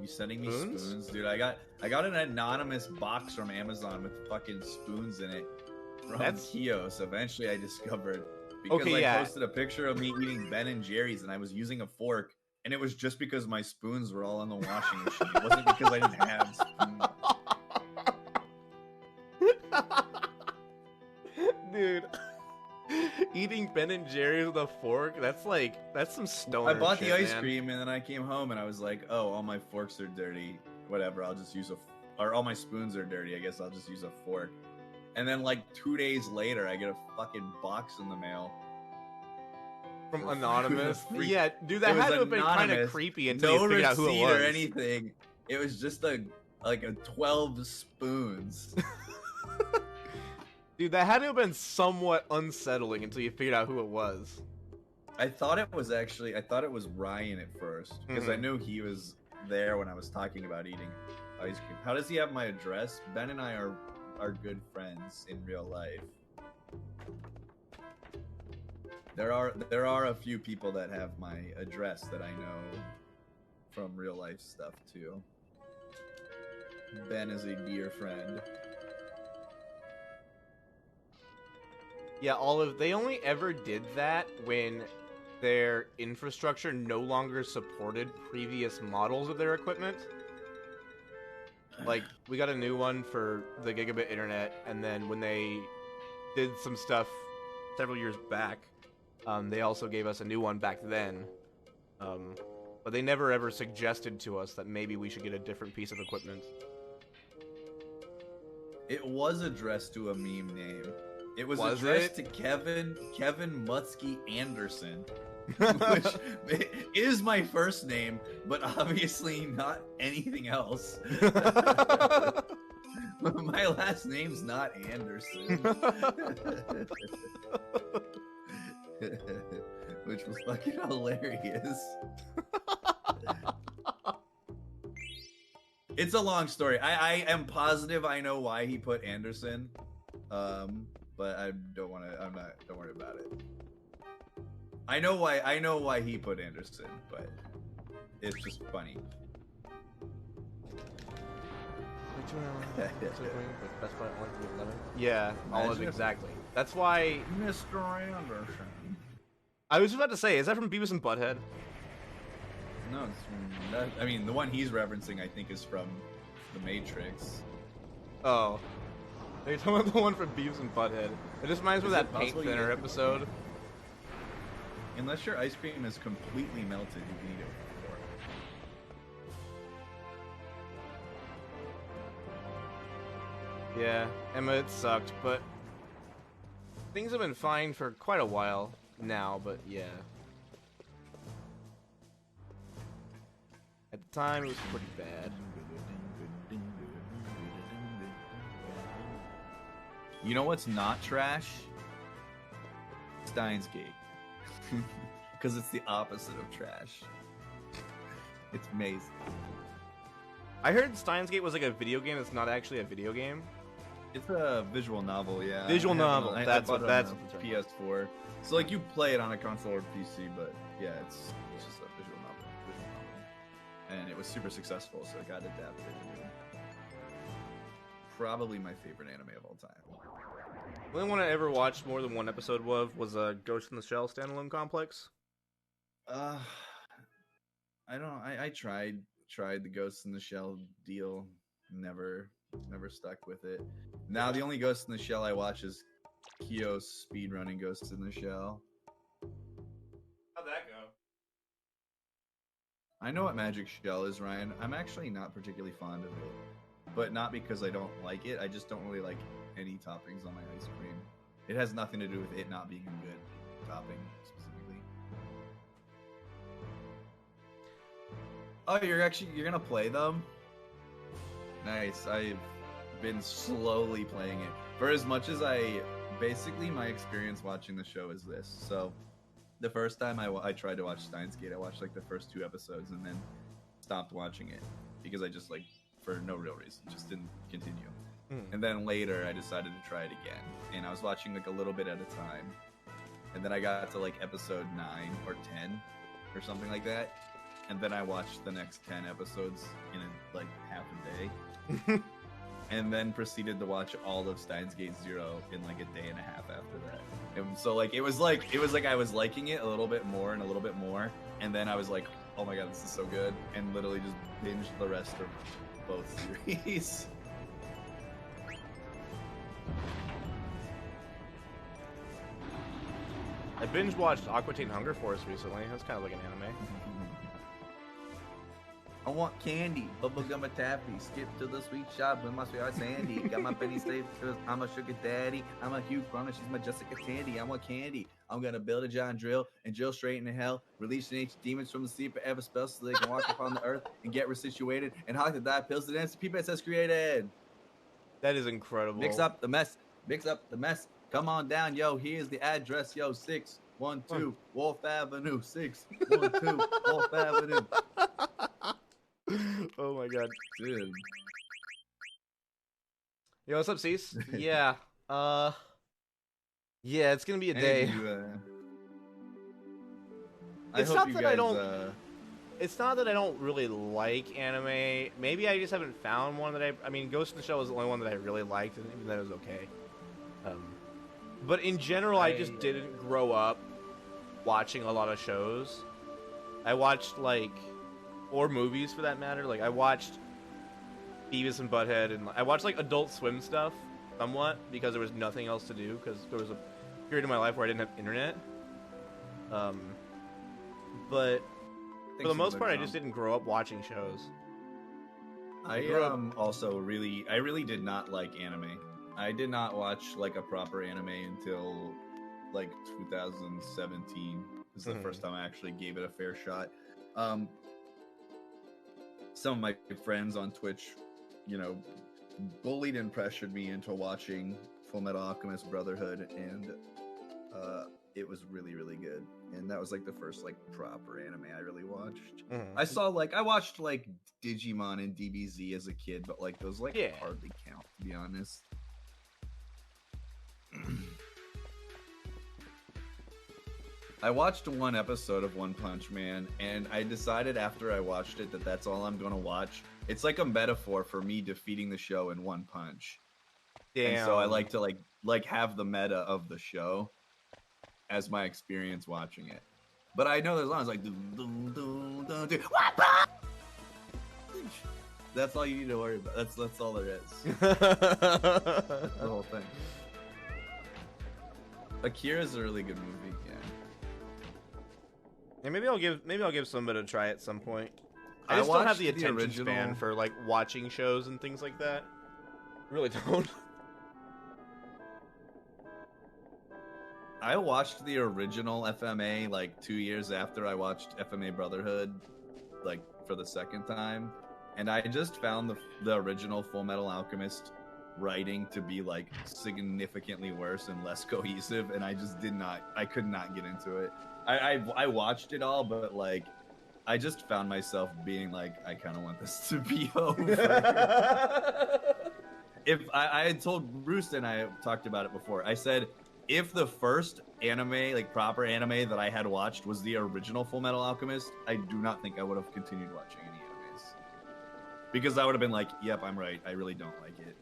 You sending me Spoons? spoons? Dude, I got an anonymous box from Amazon with fucking spoons in it from Kios. Eventually I discovered because I posted a picture of me eating Ben & Jerry's and I was using a fork, and it was just because my spoons were all in the washing machine. It wasn't because I didn't have spoons. Dude. Eating Ben & Jerry's with a fork? That's some stoner I bought shit, the ice man. cream and then I came home and I was like, oh, all my forks are dirty. Whatever, I'll just use or all my spoons are dirty. I guess I'll just use a fork. And then like 2 days later, I get a fucking box in the mail. From Anonymous? Yeah, dude, that had to have been kind of creepy until no you figured out who it receipt was. or anything. It was just a 12 spoons. Dude, that had to have been somewhat unsettling until you figured out who it was. I thought it was Ryan at first because I knew he was there when I was talking about eating ice cream. How does he have my address? Ben and I are good friends in real life. There are a few people that have my address that I know from real life stuff too. Ben is a dear friend. Yeah, they only ever did that when their infrastructure no longer supported previous models of their equipment. Like, we got a new one for the gigabit internet, and then when they did some stuff several years back, they also gave us a new one back then. But they never ever suggested to us that maybe we should get a different piece of equipment. It was addressed to a meme name. It was Was addressed it? to Kevin Muttski Anderson, which is my first name, but obviously not anything else. My last name's not Anderson. Which was fucking hilarious. It's a long story. I am positive I know why he put Anderson. But I don't want to. Don't worry about it. I know why he put Anderson, but it's just funny. Yeah, almost exactly. That's why Mr. Anderson. I was about to say, is that from Beavis and Butthead? No, it's from, I mean, the one he's referencing, I think, is from The Matrix. Oh. They're talking about the one from Beavis and Butthead. It just reminds me of that paint thinner episode. Unless your ice cream is completely melted, you can eat it with a fork. Yeah, Emma, it sucked, but things have been fine for quite a while now, but yeah. At the time, it was pretty bad. You know what's not trash? Steins Gate. Because it's the opposite of trash. It's amazing. I heard Steins Gate was like a video game that's not actually a video game. It's a visual novel, yeah. Visual novel. That's what that's PS4. So like you play it on a console or PC, but yeah, it's just a visual novel. And it was super successful, so it got adapted. Probably my favorite anime of all time. The only one I ever watched more than one episode of was Ghost in the Shell standalone complex. I tried the Ghost in the Shell deal. Never stuck with it. Now the only Ghost in the Shell I watch is Kyo's speedrunning Ghost in the Shell. How'd that go? I know what Magic Shell is, Ryan. I'm actually not particularly fond of it. But not because I don't like it, I just don't really like any toppings on my ice cream. It has nothing to do with it not being a good topping, specifically. Oh, you're gonna play them? Nice. I've been slowly playing it. For as much as basically my experience watching the show is this. So, the first time I tried to watch Steins Gate, I watched like the first 2 episodes and then stopped watching it because I just like, for no real reason, just didn't continue. And then later I decided to try it again, and I was watching like a little bit at a time, and then I got to like episode 9 or 10 or something like that, and then I watched the next 10 episodes in like half a day, and then proceeded to watch all of Steins Gate 0 in like a day and a half after that. And so like it was like I was liking it a little bit more and a little bit more, and then I was like, oh my god, this is so good, and literally just binged the rest of both series. I binge watched Aqua Teen Hunger Force recently. That's kind of like an anime. I want candy, bubblegum or taffy. Skip to the sweet shop with my sweetheart Sandy. Got my penny saved because I'm a sugar daddy. I'm a Hugh Grant, she's my Jessica Tandy. I want candy. I'm gonna build a giant drill and drill straight into hell. Release ancient demons from the sea forever spell so they can walk upon the earth and get resituated and hawk the die pills to dance the PSX created. That is incredible. Mix up the mess. Mix up the mess. Come on down, yo. Here's the address, yo. 612 Wolf Avenue. 612 Wolf Avenue. Oh my god. Dude. Yo, what's up, Cease? Yeah. Yeah, it's gonna be a day. It's not that I don't. It's not that I don't really like anime. Maybe I just haven't found one that I mean, Ghost in the Shell was the only one that I really liked, and even that was okay. But in general, I just didn't grow up watching a lot of shows. I watched, like, or movies for that matter. Like, I watched Beavis and Butthead, and I watched like Adult Swim stuff somewhat because there was nothing else to do because there was a period in my life where I didn't have internet. But for the most part, I just didn't grow up watching shows. I really did not like anime. I did not watch like a proper anime until like 2017. This is the first time I actually gave it a fair shot. Some of my friends on Twitch, you know, bullied and pressured me into watching Full Metal Alchemist Brotherhood, and it was really, really good. And that was like the first like proper anime I really watched. I watched like Digimon and DBZ as a kid, but like those like hardly count, to be honest. I watched one episode of One Punch Man, and I decided after I watched it that that's all I'm going to watch. It's like a metaphor for me defeating the show in one punch. Damn. And so I like to like have the meta of the show as my experience watching it. But I know there's lines like that's all you need to worry about. That's all there is. That's the whole thing. Akira's a really good movie. Yeah. And maybe I'll give somebody a try at some point. I just don't have the attention span for like watching shows and things like that. I really don't. I watched the original FMA like 2 years after I watched FMA Brotherhood, like for the second time, and I just found the original Full Metal Alchemist writing to be like significantly worse and less cohesive, and I could not get into it. I watched it all, but like I just found myself being like, I kind of want this to be over. If I had told Bruce, and I talked about it before, I said if the first anime, like proper anime that I had watched was the original Full Metal Alchemist, I do not think I would have continued watching any animes, because I would have been like, yep, I'm right, I really don't like it.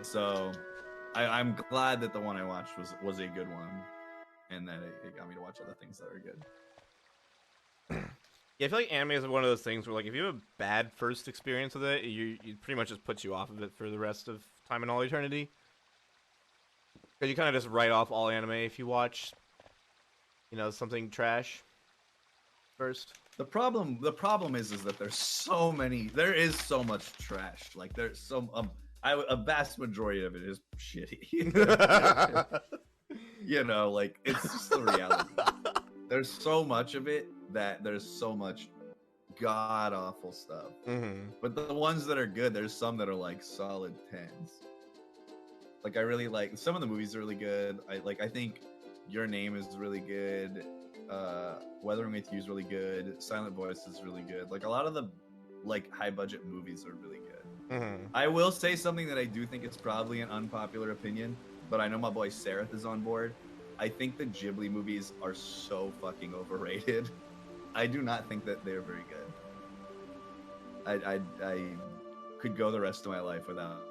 So I'm glad that the one I watched was a good one, and that it got me to watch other things that are good. Yeah, I feel like anime is one of those things where, like, if you have a bad first experience with it, you pretty much just puts you off of it for the rest of time and all eternity. Because you kind of just write off all anime if you watch, you know, something trash first. The problem is that there is so much trash. Like there's a vast majority of it is shitty. You know, like it's just the reality. There's so much of it that there's so much god awful stuff. But the ones that are good, there's some that are like solid 10s. Like I really like some of the movies are really good. I think Your Name is really good. Weathering with You is really good. Silent Voice is really good. Like a lot of the like high budget movies are really good. I will say something that I do think it's probably an unpopular opinion, but I know my boy Sareth is on board. I think the Ghibli movies are so fucking overrated. I do not think that they're very good. I could go the rest of my life without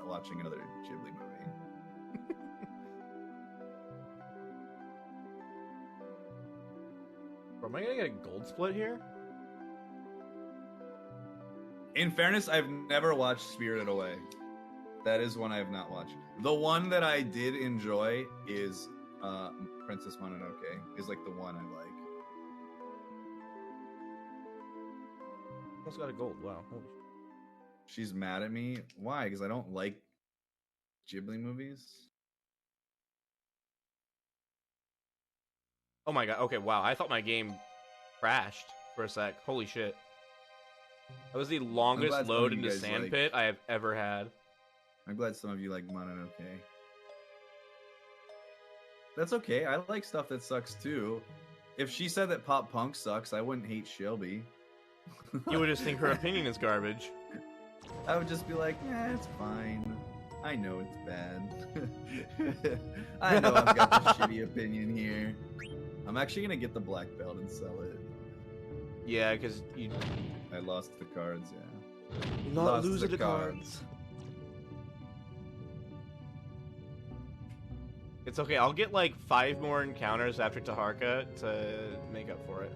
watching another Ghibli movie. Bro, am I gonna get a gold split here? In fairness, I've never watched Spirited Away. That is one I have not watched. The one that I did enjoy is Princess Mononoke. Is like the one I like. Almost got a gold. Wow. Holy. She's mad at me. Why? Because I don't like Ghibli movies. Oh my god. Okay. Wow. I thought my game crashed for a sec. Holy shit. That was the longest load into Sandpit I have ever had. I'm glad some of you like Mononoke. That's okay. I like stuff that sucks too. If she said that pop punk sucks, I wouldn't hate Shelby. You would just think her opinion is garbage. I would just be like, yeah, it's fine. I know it's bad. I know I've got the shitty opinion here. I'm actually gonna get the black belt and sell it. Yeah, because you... I lost the cards, yeah. Not losing the cards. It's okay, I'll get like 5 more encounters after Taharka to make up for it.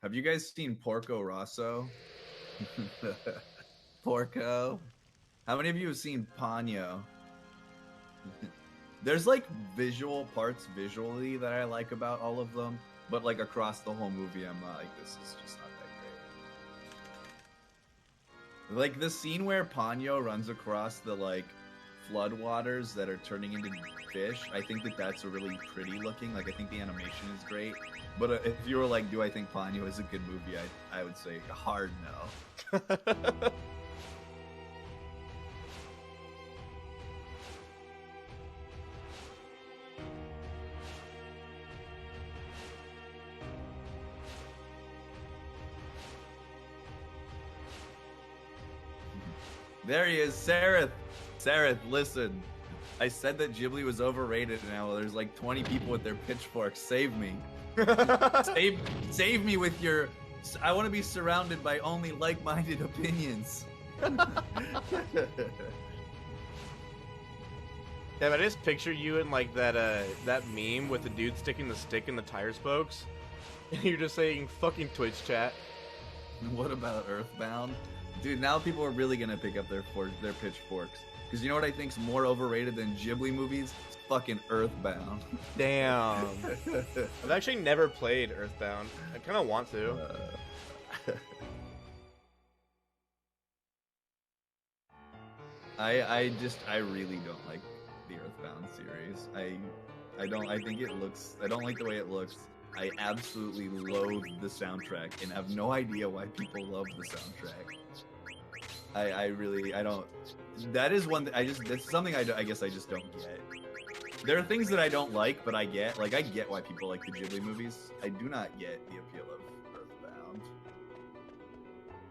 Have you guys seen Porco Rosso? Porco. How many of you have seen Ponyo? There's like visual parts visually that I like about all of them, but like across the whole movie, I'm like, this is just not that great. Like the scene where Ponyo runs across the like floodwaters that are turning into fish, I think that that's a really pretty looking. Like I think the animation is great. But if you were like, do I think Ponyo is a good movie? I would say a hard no. There he is, Sareth. Sareth, listen. I said that Ghibli was overrated now. There's like 20 people with their pitchforks. Save me. Save me with your... I want to be surrounded by only like-minded opinions. Yeah, but I just picture you in like that meme with the dude sticking the stick in the tire spokes. And you're just saying, fucking Twitch chat. What about Earthbound? Dude, now people are really gonna pick up their pitchforks. Because you know what I think's more overrated than Ghibli movies? It's fucking Earthbound. Damn. I've actually never played Earthbound. I kind of want to. I really don't like the Earthbound series. I don't like the way it looks. I absolutely loathe the soundtrack and have no idea why people love the soundtrack. I don't. That is one that that's something I guess I just don't get. There are things that I don't like, but I get. Like, I get why people like the Ghibli movies. I do not get the appeal of Earthbound.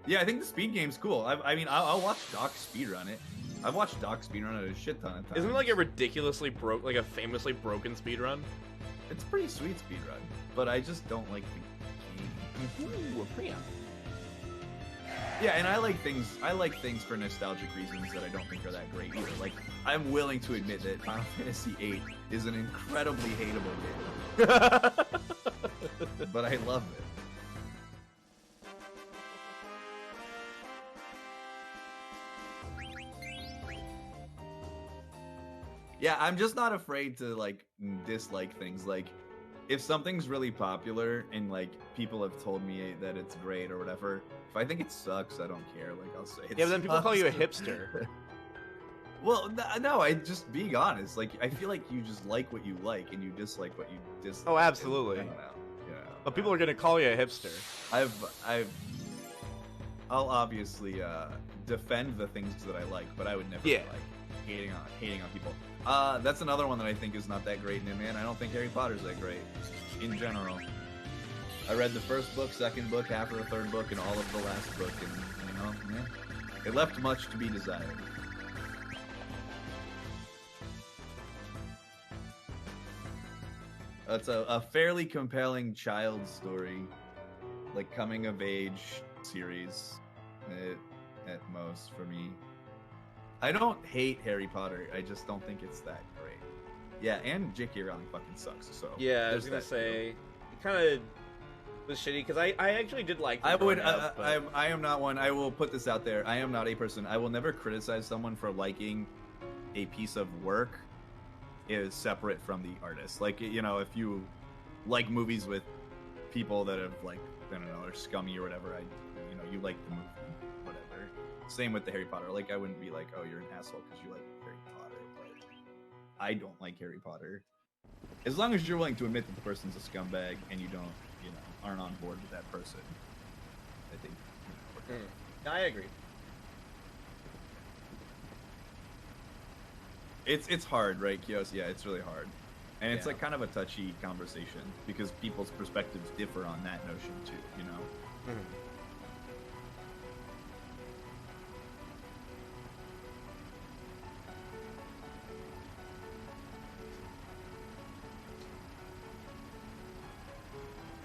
Yeah, I think the speed game's cool. I mean, I'll watch Doc speedrun it. I've watched Doc speedrun it a shit ton of times. Isn't it like a ridiculously like a famously broken speedrun? It's a pretty sweet speedrun, but I just don't like the game. Ooh, a preamp. Yeah, and I like things for nostalgic reasons that I don't think are that great either. Like, I'm willing to admit that Final Fantasy VIII is an incredibly hateable game. But I love it. Yeah, I'm just not afraid to, like, dislike things. Like, if something's really popular and, like, people have told me that it's great or whatever, if I think it sucks, I don't care. Like, I'll say it Yeah, but then people call you a sucks. hipster. Well, no, I just being honest. Like, I feel like you just like what you like and you dislike what you dislike. Oh, absolutely. I don't know. Yeah. But people are gonna call you a hipster. I'll obviously defend the things that I like, but I would never like hating on people. That's another one that I think is not that great, man. I don't think Harry Potter's that great in general. I read the first book, second book, half of the third book, and all of the last book, and it left much to be desired. It's a fairly compelling child story, like coming of age series, at most for me. I don't hate Harry Potter. I just don't think it's that great. Yeah, and J.K. Rowling fucking sucks. So yeah, I was gonna say it kind of was shitty because I actually did like. I am not one. I will put this out there. I am not a person. I will never criticize someone for liking a piece of work is separate from the artist. Like, you know, if you like movies with people that have, like, I don't know, are scummy or whatever, you like the movie, whatever. Same with the Harry Potter. Like, I wouldn't be like, oh, you're an asshole because you like Harry Potter. But I don't like Harry Potter. As long as you're willing to admit that the person's a scumbag and you don't, aren't on board with that person, I think. I agree. It's hard, right, Kios? Yeah, it's really hard. And it's like kind of a touchy conversation because people's perspectives differ on that notion too, you know? Mm-hmm.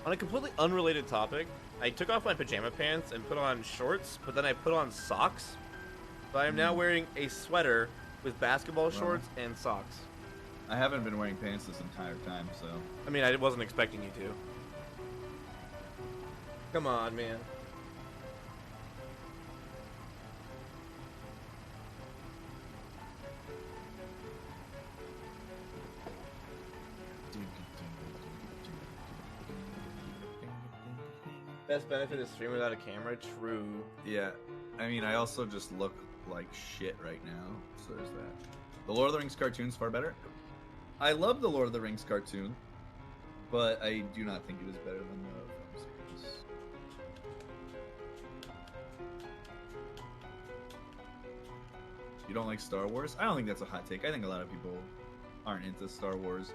On a completely unrelated topic, I took off my pajama pants and put on shorts, but then I put on socks. So I am now wearing a sweater with basketball shorts and socks. I haven't been wearing pants this entire time, so... I mean, I wasn't expecting you to. Come on, man. Best benefit is streaming without a camera. True. Yeah, I mean, I also just look like shit right now, so there's that. The Lord of the Rings cartoon's far better. I love the Lord of the Rings cartoon, but I do not think it is better than the film series. You don't like Star Wars? I don't think that's a hot take. I think a lot of people aren't into Star Wars.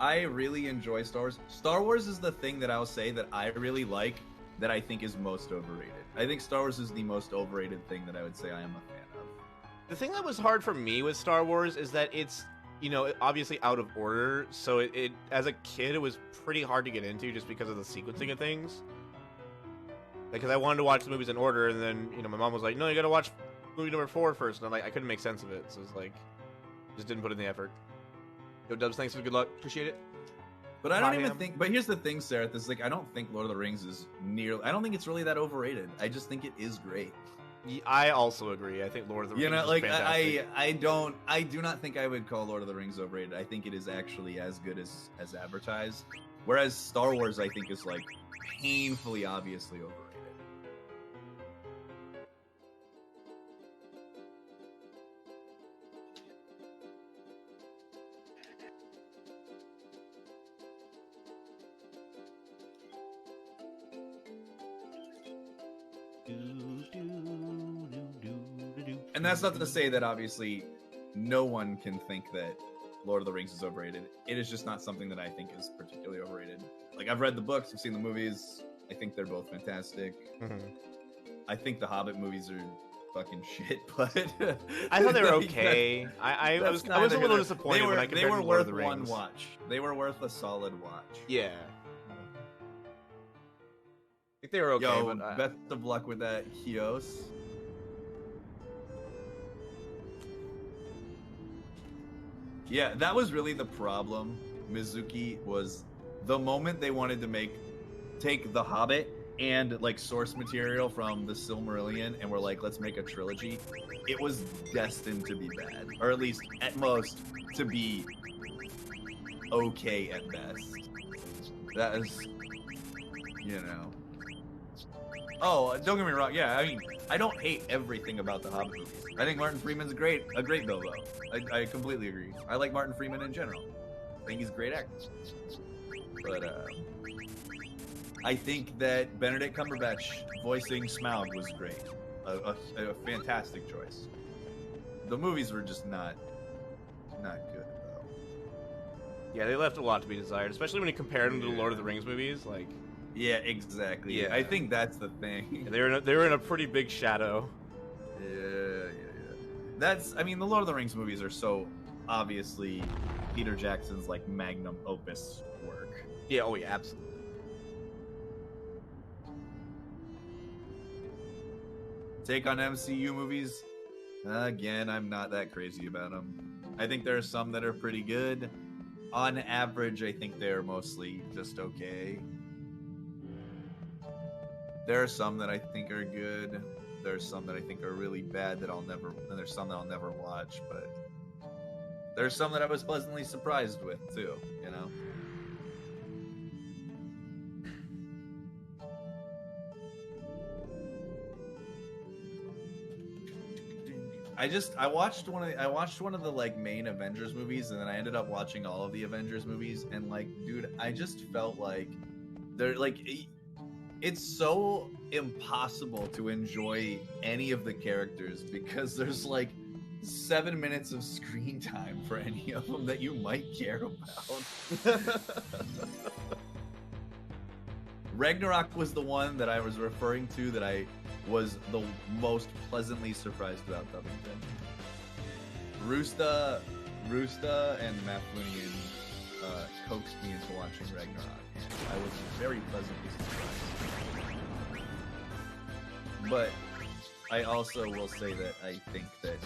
I really enjoy Star Wars. Star Wars is the thing that I'll say that I really like that I think is most overrated. I think Star Wars is the most overrated thing that I would say I am a fan of. The thing that was hard for me with Star Wars is that it's, you know, obviously out of order. So it as a kid, it was pretty hard to get into just because of the sequencing of things. Because I wanted to watch the movies in order, and then, you know, my mom was like, no, you gotta watch movie number 4 first. And I'm like, I couldn't make sense of it. So it's like, just didn't put in the effort. Yo, Dubs, thanks for the good luck. Appreciate it. But I don't even think. But here's the thing, Sarah. This like I don't think Lord of the Rings is nearly. I don't think it's really that overrated. I just think it is great. I also agree. I think Lord of the Rings. You know, is like fantastic. I do not think I would call Lord of the Rings overrated. I think it is actually as good as advertised. Whereas Star Wars, I think, is like painfully obviously overrated. And that's not to say that obviously no one can think that Lord of the Rings is overrated. It is just not something that I think is particularly overrated. Like, I've read the books, I've seen the movies. I think they're both fantastic. I think the Hobbit movies are fucking shit, but I thought they were okay. I was a little disappointed when I compared them to Lord of the Rings. One watch. They were worth a solid watch. Yeah. I think they were okay. Yo, but, best of luck with that, Hios. Yeah, that was really the problem. Mizuki was the moment they wanted to take The Hobbit and like source material from the Silmarillion and were like, let's make a trilogy. It was destined to be bad, or at least at most to be okay at best. That is, you know. Oh, don't get me wrong. Yeah, I mean, I don't hate everything about the Hobbit movies. I think Martin Freeman's a great Bilbo. I completely agree. I like Martin Freeman in general. I think he's a great actor. But I think that Benedict Cumberbatch voicing Smaug was great. A fantastic choice. The movies were just not good though. Yeah, they left a lot to be desired, especially when you compare them to the Lord of the Rings movies. Like, yeah, exactly. Yeah. I think that's the thing. they were in a pretty big shadow. Yeah. That's, I mean, the Lord of the Rings movies are so obviously Peter Jackson's like magnum opus work. Yeah, oh yeah, absolutely. Take on MCU movies, again, I'm not that crazy about them. I think there are some that are pretty good. On average, I think they're mostly just okay. There are some that I think are good. There's some that I think are really bad that and there's some that I'll never watch, but there's some that I was pleasantly surprised with too, you know? I watched one of the like main Avengers movies, and then I ended up watching all of the Avengers movies, and like, dude, I just felt like they're like, it's so impossible to enjoy any of the characters because there's like 7 minutes of screen time for any of them that you might care about. Ragnarok was the one that I was referring to that I was the most pleasantly surprised about Dubbington. Rusta and Matt Flunian coaxed me into watching Ragnarok, and I was very pleasantly surprised. But I also will say that I think that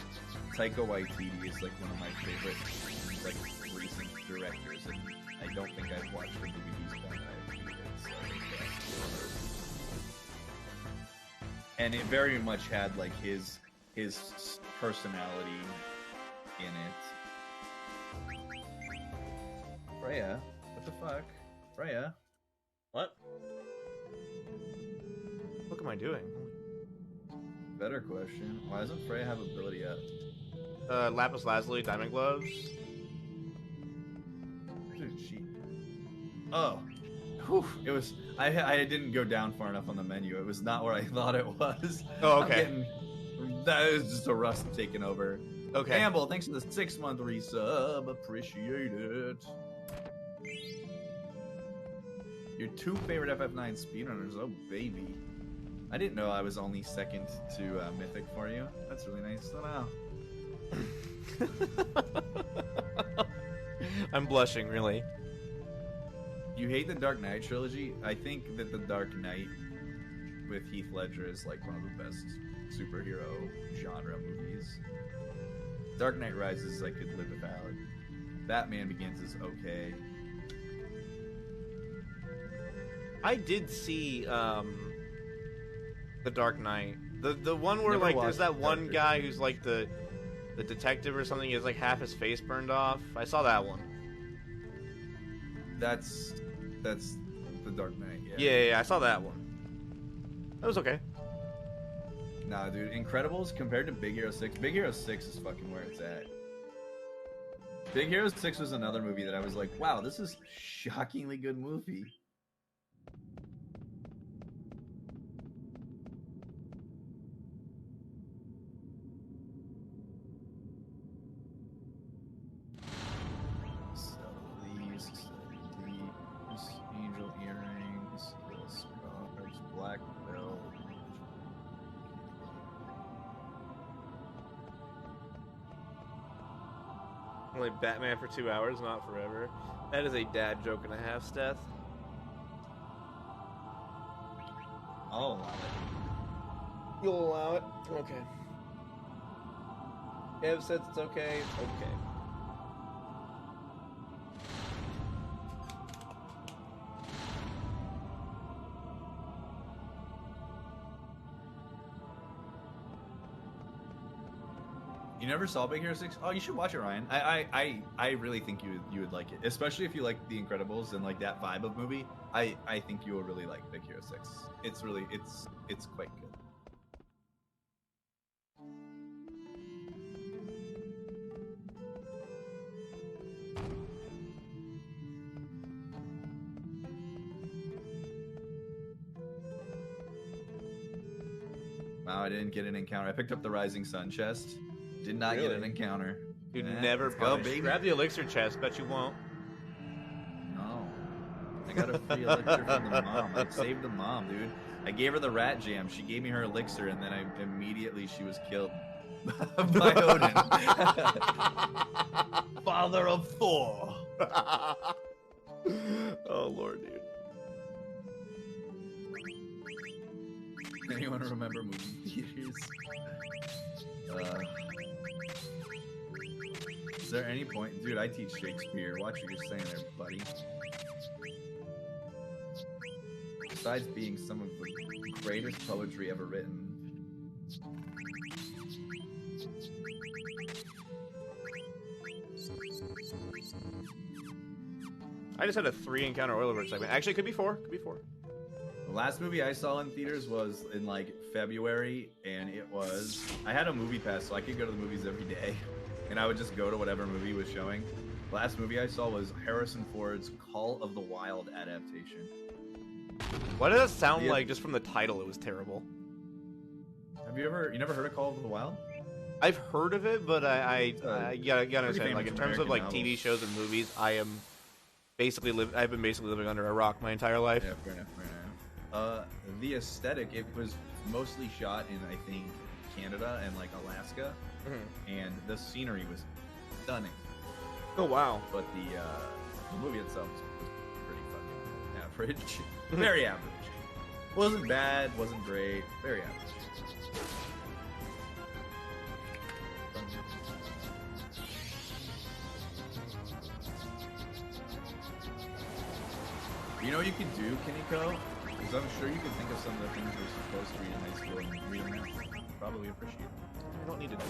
Taika Waititi is like one of my favorite like recent directors, and I don't think I've watched a movie he's done that I've hated, so I think and it very much had like his personality in it. Freya, what the fuck, Freya? What? What am I doing? Better question. Why doesn't Freya have ability yet? Lapis lazuli, diamond gloves. Where's she? Oh, whew, it was. I didn't go down far enough on the menu. It was not where I thought it was. Oh, okay. That was just a rust taking over. Okay. Campbell, thanks for the 6-month resub. Appreciate it. Your 2 favorite FF9 speedrunners. Oh, baby. I didn't know I was only second to Mythic for you. That's really nice to know. I'm blushing, really. You hate the Dark Knight trilogy? I think that the Dark Knight with Heath Ledger is like one of the best superhero genre movies. Dark Knight Rises I could live without. Batman Begins is okay. I did see The Dark Knight. The one where Never like there's watched that one Dark guy who's like the detective or something. He has like half his face burned off. I saw that one. That's the Dark Knight. Yeah, I saw that one. That was okay. Nah, dude, Incredibles compared to Big Hero 6. Big Hero 6 is fucking where it's at. Big Hero 6 was another movie that I was like, wow, this is a shockingly good movie. Angel earrings, scars, black belt. Only Batman for 2 hours, not forever. That is a dad joke and a half, Steph. I'll allow it. You'll allow it? Okay. Ev says it's okay. Okay. You never saw Big Hero 6? Oh, you should watch it, Ryan. I really think you would like it, especially if you like The Incredibles and like that vibe of movie. I think you will really like Big Hero 6. It's really it's quite good. Wow, I didn't get an encounter. I picked up the Rising Sun chest. Did not get an encounter. Dude, Yeah, never let's go, punish. baby. Grab the elixir chest, bet you won't. No. I got a free elixir from the mom. I saved the mom, dude. I gave her the rat jam. She gave me her elixir, and then she was killed by Odin. Father of Thor. Oh, Lord, dude. Anyone remember movie theaters? Is there any point? Dude, I teach Shakespeare. Watch what you're saying there, buddy. Besides being some of the greatest poetry ever written. I just had a 3 encounter oil alert segment. Actually, it could be 4. Could be 4. The last movie I saw in theaters was in like February, and it was I had a movie pass, so I could go to the movies every day, and I would just go to whatever movie was showing. The last movie I saw was Harrison Ford's Call of the Wild adaptation. What does that sound like? Just from the title, it was terrible. Have you never heard of Call of the Wild? I've heard of it, but I gotta understand. Like in famous terms of like American TV novels. shows and movies, I've been basically living under a rock my entire life. Yeah, fair enough, fair enough. The aesthetic, it was mostly shot in, I think, Canada and like Alaska, and the scenery was stunning. Oh wow! But the movie itself was pretty fucking average. Very average. Wasn't bad, wasn't great. Very average. You know what you could do, Kiniko? Because I'm sure you can think of some of the things we're supposed to read in high school and read them now. Probably appreciate it. I don't need to do it.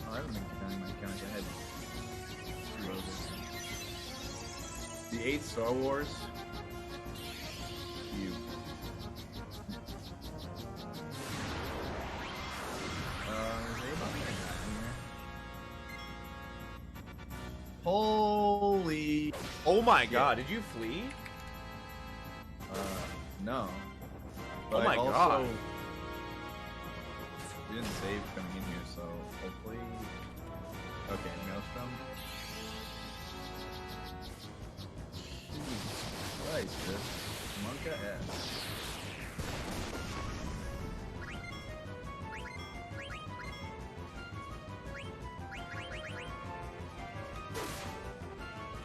Oh, I haven't been counting my accounts. I had 2 others. The 8 Star Wars. You. Holy. Oh my god, did you flee? No. Oh my also god. Didn't save coming in here, so hopefully. Okay, Maelstrom. Jesus Christ, this Monka S.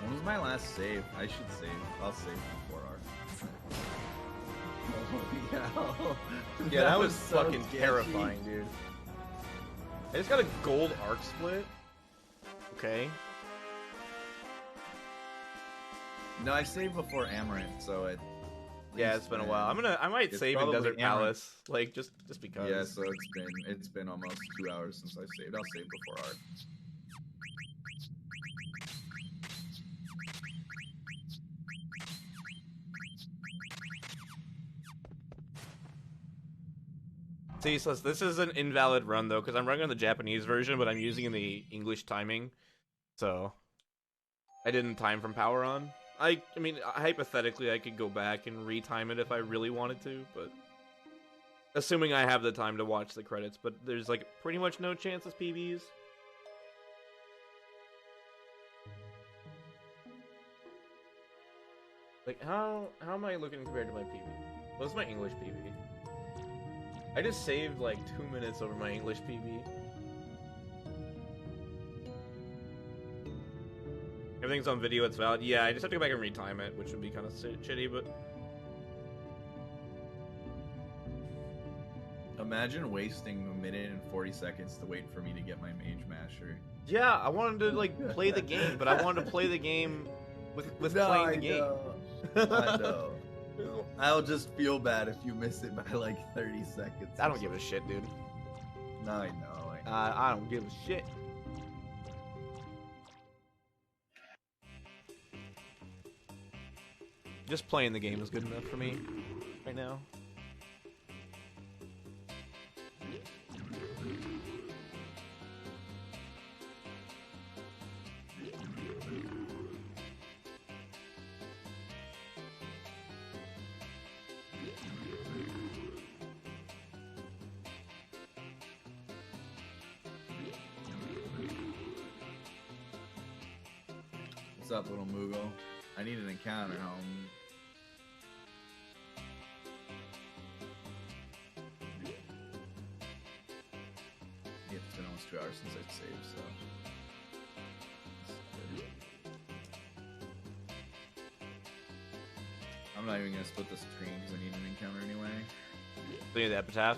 When was my last save? I should save. I'll save before our. Oh yeah. Yeah, that was so fucking sketchy. terrifying, dude. I just got a gold arc split. Okay. No, I saved before Amaranth, so it. Yeah, it's been a while. I might It's save in probably Desert Amaranth. Palace, like just because. Yeah, so it's been almost 2 hours since I saved. I'll save before art. See, so this is an invalid run though, because I'm running on the Japanese version, but I'm using the English timing, so I didn't time from power on. I mean, hypothetically, I could go back and retime it if I really wanted to, but assuming I have the time to watch the credits. But there's like pretty much no chance as PBs. Like how am I looking compared to my PB? What's my English PB? I just saved like 2 minutes over my English PB. Everything's on video, it's valid. Yeah, I just have to go back and retime it, which would be kind of shitty, but... Imagine wasting 1 minute and 40 seconds to wait for me to get my Mage Masher. Yeah, I wanted to like play the game, but I wanted to play the game with playing the game. I know. I'll just feel bad if you miss it by like 30 seconds. I don't give a shit, dude. No, I know. I don't give a shit. Just playing the game is good enough for me right now. What's up, little Moogle? I need an encounter, home. Yeah, it's been almost 2 hours since I saved, so. I'm not even gonna split the screen because I need an encounter anyway. So you need the epitaph?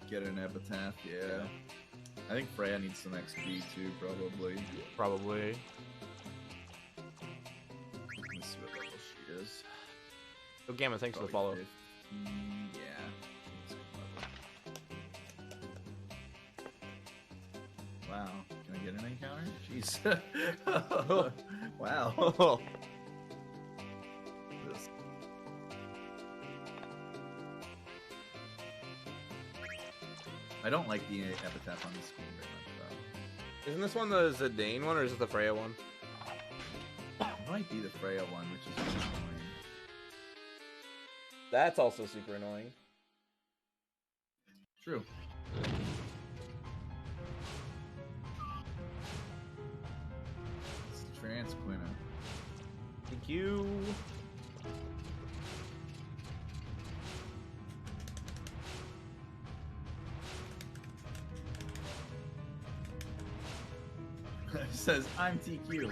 Get an epitaph, yeah. I think Freya needs some XP too, probably. Probably. Let's see what level she is. Oh, Gamma, thanks for the follow. 15, yeah. Wow. Can I get an encounter? Jeez. Wow. This. I don't like the epitaph on the screen very much, though. Isn't this one the Zidane one, or is it the Freya one? It might be the Freya one, which is really annoying. That's also super annoying. True. It's Transquina. Thank you. It says, I'm TQ.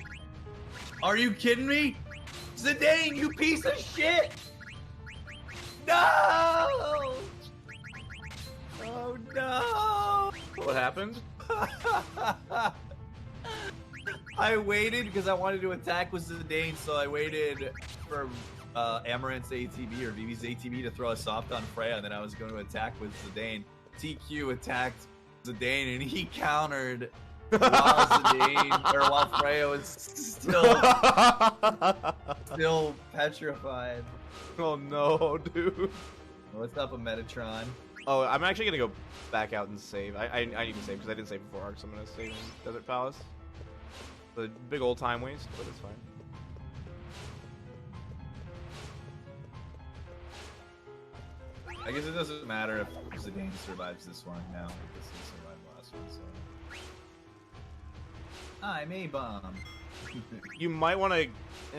Are you kidding me? Zidane, you piece of shit! No! Oh no! happened? I waited because I wanted to attack with Zidane, so I waited for Amarant's ATB or Vivi's ATB to throw a soft on Freya, and then I was going to attack with Zidane. TQ attacked Zidane, and he countered while Zidane, or while Freya was still petrified. Oh no, dude. What's up, a Metatron? Oh, I'm actually gonna go back out and save. I need to save because I didn't save before Arc, so I'm gonna save in Desert Palace. The big old time waste, but it's fine. I guess it doesn't matter if Zidane survives this one now because he survived last one. So I'm a bomb. You might want to. I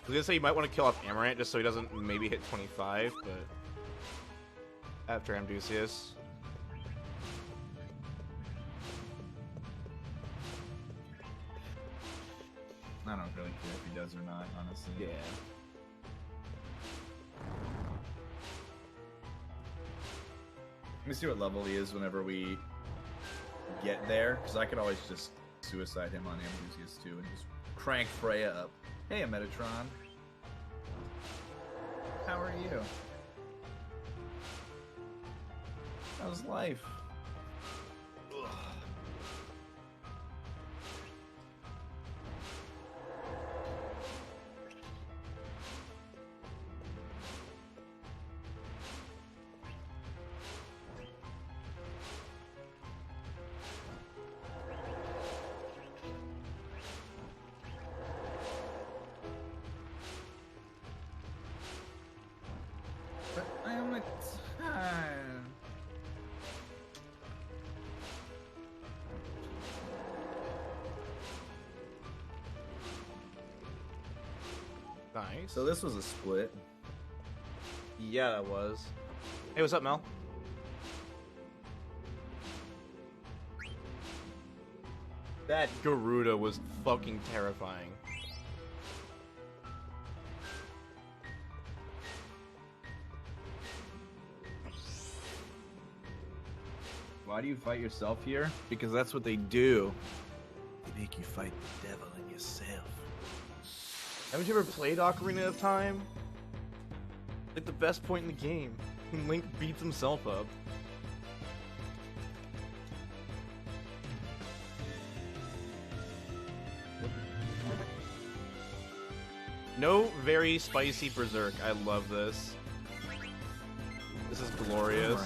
was gonna say you might want to kill off Amarant just so he doesn't maybe hit 25, but after Amdusius. I don't really care if he does or not, honestly. Yeah. Let me see what level he is whenever we get there, because I could always just suicide him on Ambrosius too and just crank Freya up. Hey, Metatron. How are you? How's life? Ugh. But I'm a time. Nice. So this was a split. Yeah, that was. Hey, what's up, Mel? That Garuda was fucking terrifying. Why do you fight yourself here? Because that's what they do. They make you fight the devil in yourself. Haven't you ever played Ocarina of Time? Like the best point in the game. When Link beats himself up. No very spicy berserk. I love this. This is glorious.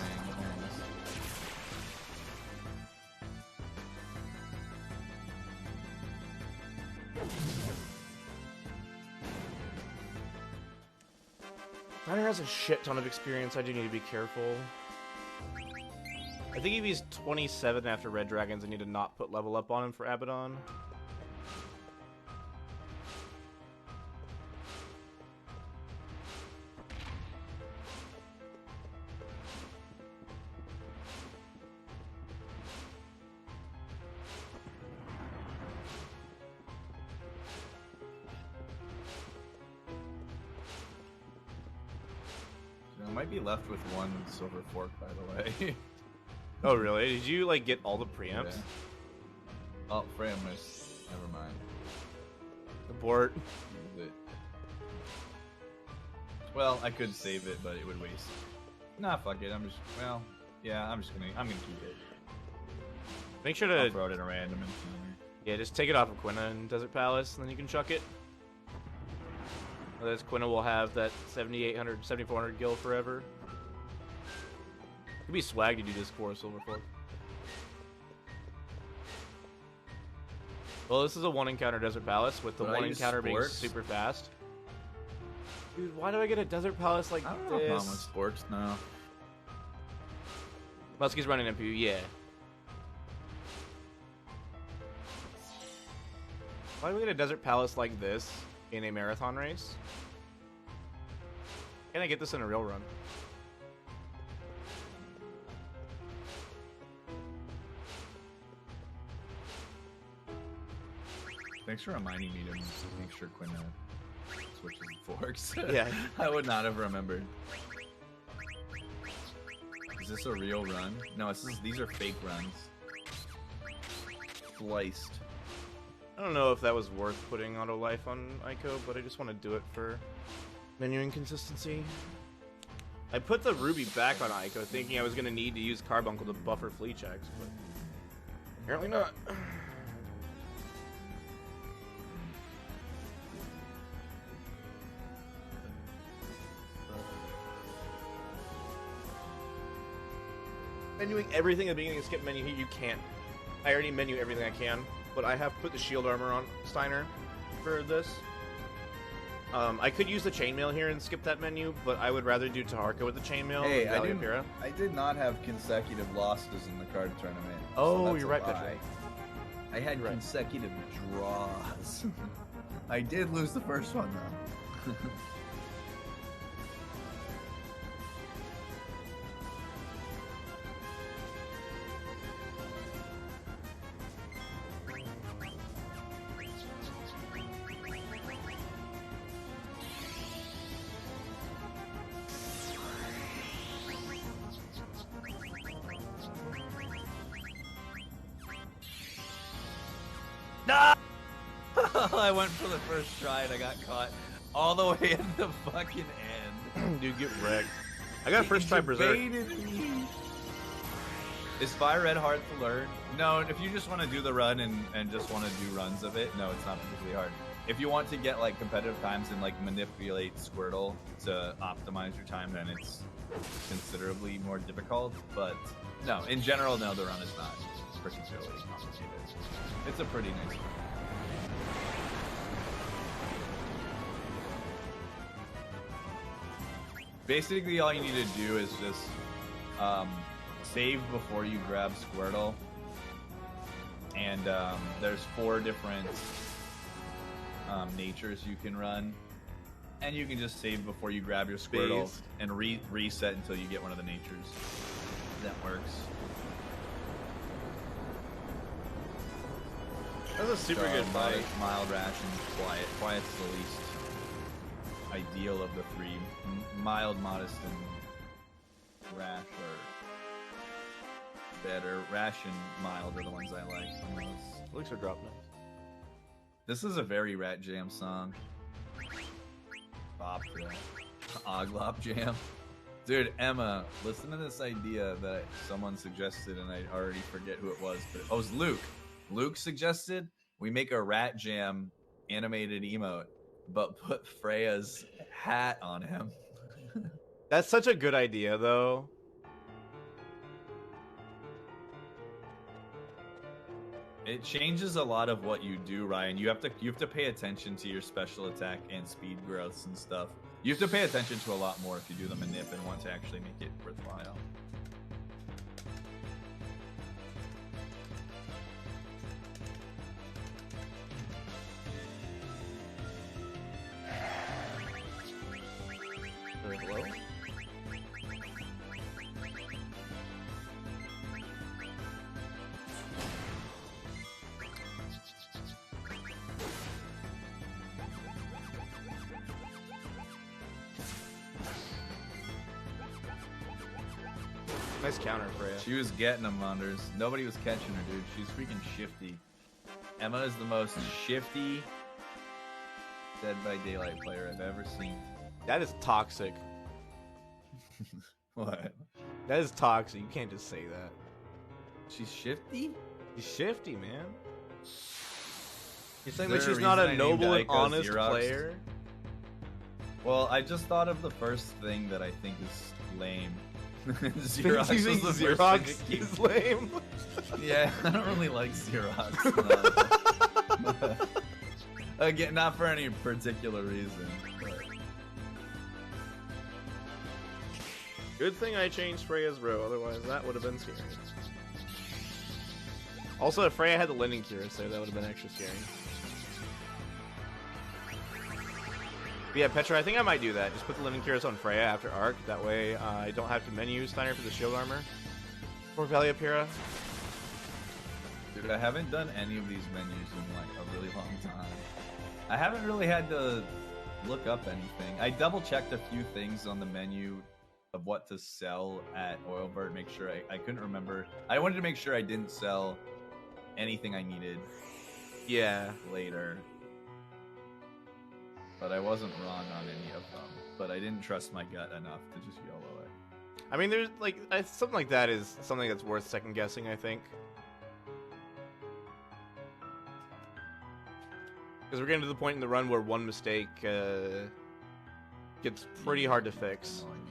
Ryder has a shit ton of experience. I do need to be careful. I think if he's 27 after Red Dragons, I need to not put level up on him for Abaddon. I might be left with one silver fork, by the way. Oh, really? Did you, like, get all the preamps? Yeah. Oh, Freya missed. Never mind. Abort. Use it. Well, I could save it, but it would waste. Nah, fuck it. I'm just, well, yeah, I'm gonna keep it. Make sure I'll to, throw it in a random encounter. yeah, just take it off of Quina in Desert Palace, and then you can chuck it. Otherwise, Quina will have that 7,800, 7,400 gil forever. It'd be swag to do this for a silver fork. Well, this is a one encounter Desert Palace with the Would I one use encounter being sports? super fast. Dude, why do I get a Desert Palace like I don't know if I'm with this? sports now. Muski's running MPU, yeah. Why do we get a Desert Palace like this in a marathon race? Can I get this in a real run? Thanks for reminding me to make sure Quina switches forks. Yeah. I would not have remembered. Is this a real run? No, these are fake runs. Sliced. I don't know if that was worth putting auto life on Ico, but I just want to do it for menuing consistency. I put the Ruby back on Ico thinking I was going to need to use Carbuncle to buffer flea checks, but apparently not. Menuing everything at the beginning of skip menu here, you can't. I already menu everything I can, but I have put the shield armor on Steiner for this. I could use the chainmail here and skip that menu, but I would rather do Taharka with the chainmail. Hey, than Valiapira. I did not have consecutive losses in the card tournament. Oh, so that's you're a right, lie. Petra. I had You're right. consecutive draws. I did lose the first one though. No! I went for the first try and I got caught all the way at the fucking end. Dude, get wrecked. I got first try Berserk. Is Fire Red hard to learn? No, if you just want to do the run and just want to do runs of it, no, it's not particularly hard. If you want to get like competitive times and like manipulate Squirtle to optimize your time, then it's considerably more difficult. But no, in general, no, the run is not particularly complicated. It's a pretty nice run. Basically, all you need to do is just save before you grab Squirtle. And there's 4 different natures you can run. And you can just save before you grab your Squirtle Based. and reset until you get one of the natures. That works. That's a super good fight. Mild, Rash, and Quiet. Quiet's the least ideal of the 3. Mild, Modest, and Rash are better. Rash and Mild are the ones I like the most. Looks are dropping. This is a very Rat Jam song. Bop for that. Oglop Jam. Dude, Emma, listen to this idea that someone suggested, and I already forget who it was. But it was Luke. Luke suggested we make a Rat Jam animated emote, but put Freya's hat on him. That's such a good idea, though. It changes a lot of what you do, Ryan. You have to pay attention to your special attack and speed growths and stuff. You have to pay attention to a lot more if you do the manip and want to actually make it worthwhile. Hello? Nice counter, Freya. She was getting them, Monders. Nobody was catching her, dude. She's freaking shifty. Emma is the most shifty Dead by Daylight player I've ever seen. That is toxic. What? That is toxic. You can't just say that. She's shifty? She's shifty, man. You're saying Is that there she's a not reason a I noble named and Ico honest Xerox? player? Well, I just thought of the first thing that I think is lame. Xerox You think was the first Xerox thing that came- is lame? Yeah, I don't really like Xerox. No. Again, not for any particular reason. But... Good thing I changed Freya's row, otherwise that would have been scary. Also, if Freya had the Lending Curious there, that would have been extra scary. But yeah, Petra, I think I might do that. Just put the Lending Curious on Freya after Arc. That way I don't have to menu Steiner for the shield armor. Or Valiapira. Dude, I haven't done any of these menus in like a really long time. I haven't really had to look up anything. I double checked a few things on the menu of what to sell at Oilbert. Make sure I couldn't remember. I wanted to make sure I didn't sell anything I needed. Yeah. Later. But I wasn't wrong on any of them. But I didn't trust my gut enough to just YOLO it. I mean, there's like something like that is something that's worth second guessing, I think. Because we're getting to the point in the run where one mistake gets pretty hard to fix. Annoying.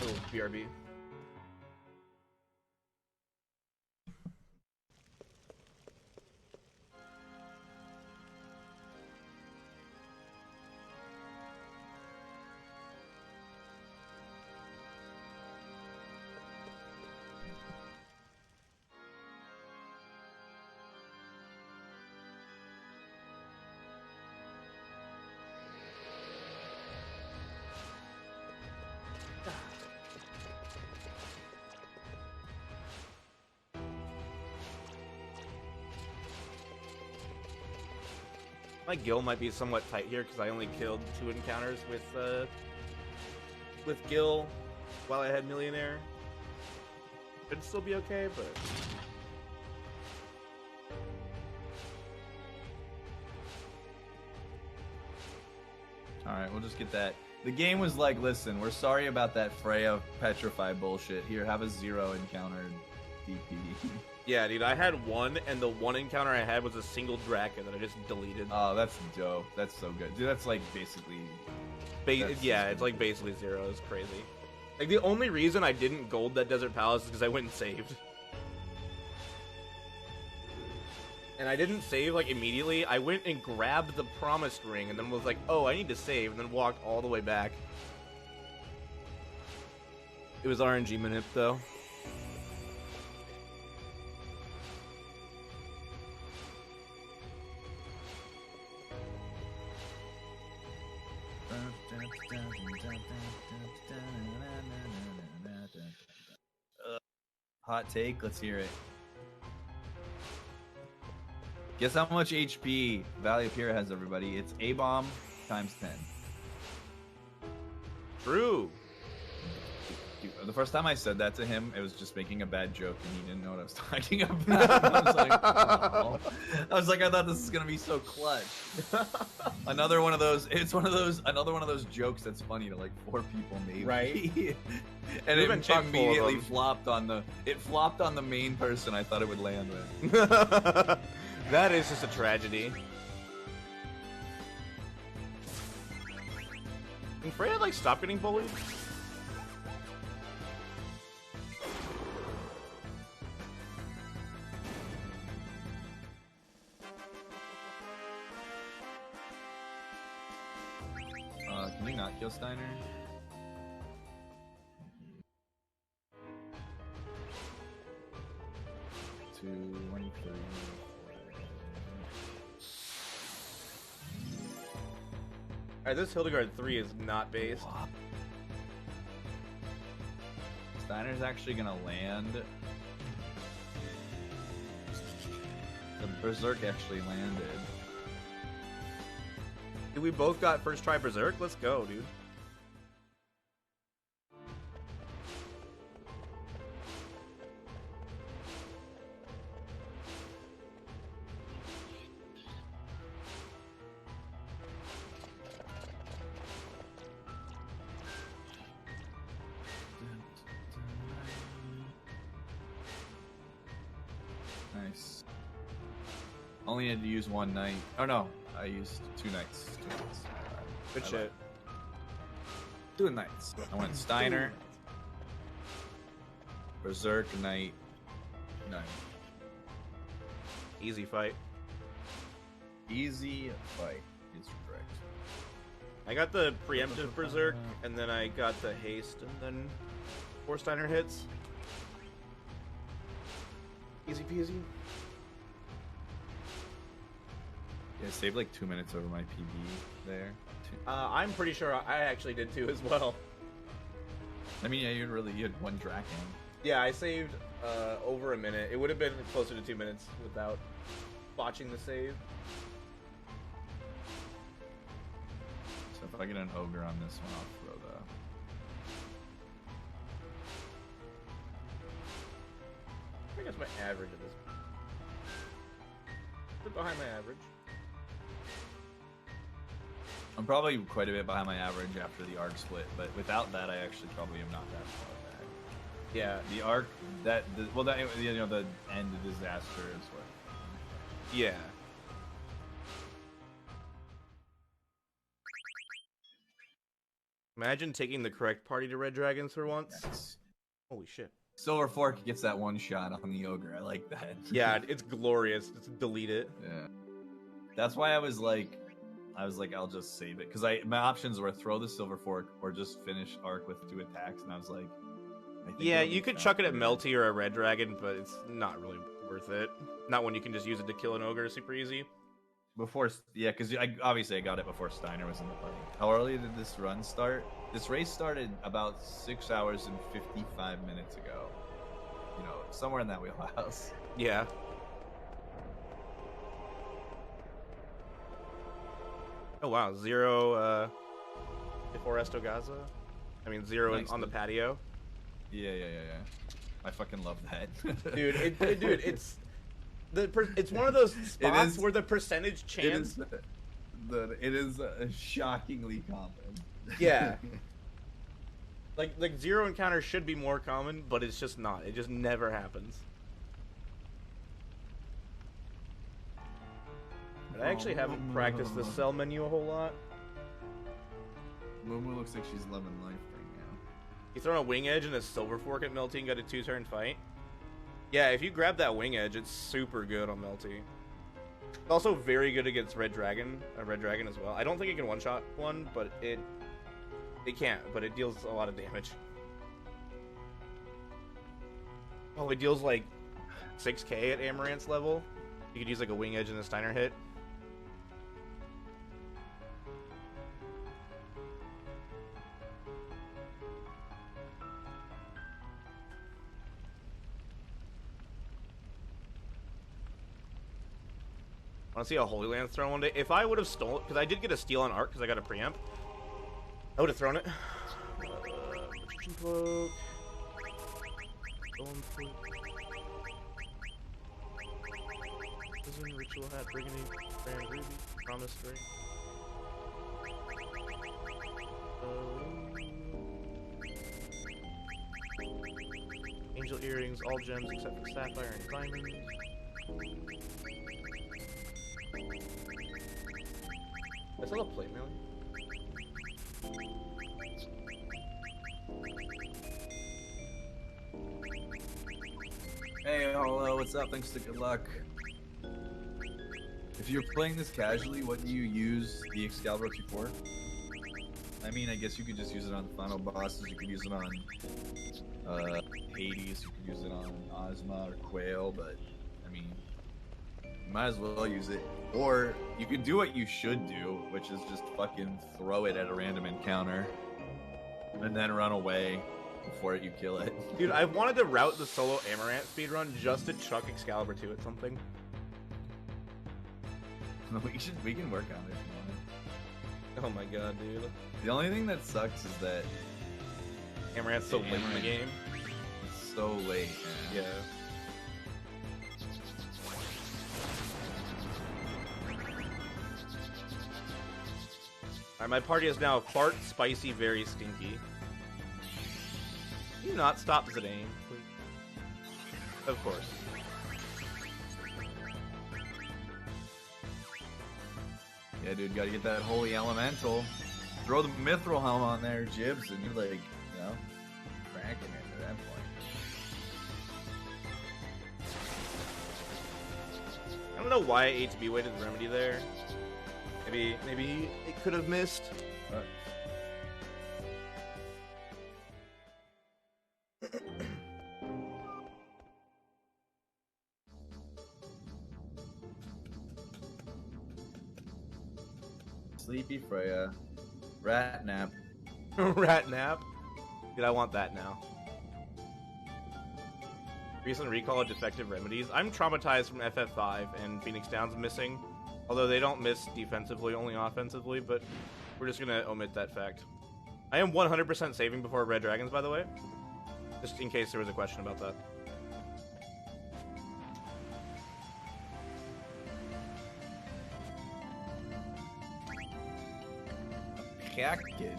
Oh, BRB. My Gil might be somewhat tight here because I only killed 2 encounters with Gil while I had Millionaire. Could still be okay, but Alright, we'll just get that. The game was like, listen, we're sorry about that Freya Petrify bullshit. Here, have a 0 encountered DP. yeah, dude, I had 1, and the 1 encounter I had was a single Draka that I just deleted. Oh, that's dope. That's so good. Dude, that's like basically... Yeah, it's like basically 0. It's crazy. Like, the only reason I didn't gold that Desert Palace is because I went and saved. And I didn't save, like, immediately. I went and grabbed the Promised Ring, and then was like, oh, I need to save, and then walked all the way back. It was RNG manip, though. Hot take, let's hear it. Guess how much HP Valley of Pyrrha has, everybody? It's A-bomb times 10. True. Dude, the first time I said that to him, it was just making a bad joke, and he didn't know what I was talking about. I was like, oh. I thought this is gonna be so clutch. Another one of those. It's another one of those jokes that's funny to like 4 people, maybe. Right. And We've it been chock full of immediately them. flopped on the main person I thought it would land with. That is just a tragedy. Can Freya, like, stop getting bullied? Can you not kill Steiner? Two, 1, 3. Alright, this Hildegard 3 is not based. Steiner's actually gonna land. The Berserk actually landed. Dude, we both got first try Berserk? Let's go, dude. Nice. Only had to use 1 knight. Oh no, I used 2 knights. 2 knights. Good I shit. like- 2 knights. I went Steiner, Berserk, knight, knight. Easy fight. Easy fight is correct. I got the preemptive Berserk, and then I got the haste, and then 4 Steiner hits. Easy peasy. Yeah, I saved like 2 minutes over my PB there. I'm pretty sure I actually did too as well. I mean, yeah, you had one Draken. Yeah, I saved over a minute. It would have been closer to 2 minutes without watching the save. So if I get an ogre on this one, I'll throw the. I guess my average at this point. A bit behind my average. I'm probably quite a bit behind my average after the arc split, but without that, I actually probably am not that far back. Yeah. The arc, the end of disaster is what. Yeah. Imagine taking the correct party to Red Dragons for once. Yes. Holy shit. Silver Fork gets that one shot on the ogre. I like that. Yeah, it's glorious. Just delete it. Yeah. That's why I was like, I'll just save it because my options were throw the Silver Fork or just finish arc with 2 attacks, and I was like, I think Yeah, it'll be you could chuck it at faster. Melty or a Red Dragon, but it's not really worth it. Not when you can just use it to kill an ogre super easy. Before, yeah, because obviously I got it before Steiner was in the party. How early did this run start? This race started about 6 hours and 55 minutes ago. You know, somewhere in that wheelhouse. Yeah. Oh wow, 0 before Estogaza. I mean 0 Nice, on the dude. patio. Yeah. I fucking love that. Dude, it's it's one of those spots is- where the percentage chance. It is shockingly common. Yeah. Like 0 encounters should be more common, but it's just not. It just never happens. But I actually haven't practiced the cell menu a whole lot. Momo looks like she's loving life right now. You thrown a wing edge and a silver fork at Melty and got a 2-turn fight. Yeah, if you grab that wing edge, it's super good on Melty. It's also very good against Red Dragon as well. I don't think it can one-shot one, but it can't, but it deals a lot of damage. Oh, it deals like 6k at Amaranth's level. You could use like a wing edge and a Steiner hit. I want to see a Holy Lance thrown one day. If I would have stolen, because I did get a steal on Arc because I got a preamp, I would have thrown it. Cloak. Golden Fleet. Prison, Ritual Hat, Brigand, Baron Ruby, Promise Ring. Angel Earrings, all gems except for Sapphire and Diamond. I still have plate mail. Hey, hello, what's up? Thanks to good luck. If you're playing this casually, what do you use the Excalibur for? I mean, I guess you could just use it on the final bosses. You could use it on Hades. You could use it on Ozma or Quail, but I mean, you might as well use it. Or you could do what you should do, which is just fucking throw it at a random encounter and then run away before you kill it. Dude, I wanted to route the solo Amaranth speedrun just to chuck Excalibur 2 at something. We can work on it if you want. Oh my god, dude. The only thing that sucks is that Amaranth's so late in the game. it's so late. Yeah. Alright, my party is now Fart, Spicy, Very Stinky. Can you not stop Zidane, please? Of course. Yeah, dude, gotta get that holy elemental. Throw the mithril helm on there, Jibs, and you're like, you know, cracking it at that point. I don't know why HB waited the remedy there. Maybe it could have missed. Sleepy Freya, rat nap. Rat nap. Dude, I want that now. Recent recall of defective remedies. I'm traumatized from FF5 and Phoenix Down's missing. Although they don't miss defensively, only offensively, but we're just gonna omit that fact. I am 100% saving before Red Dragons, by the way. Just in case there was a question about that. Package.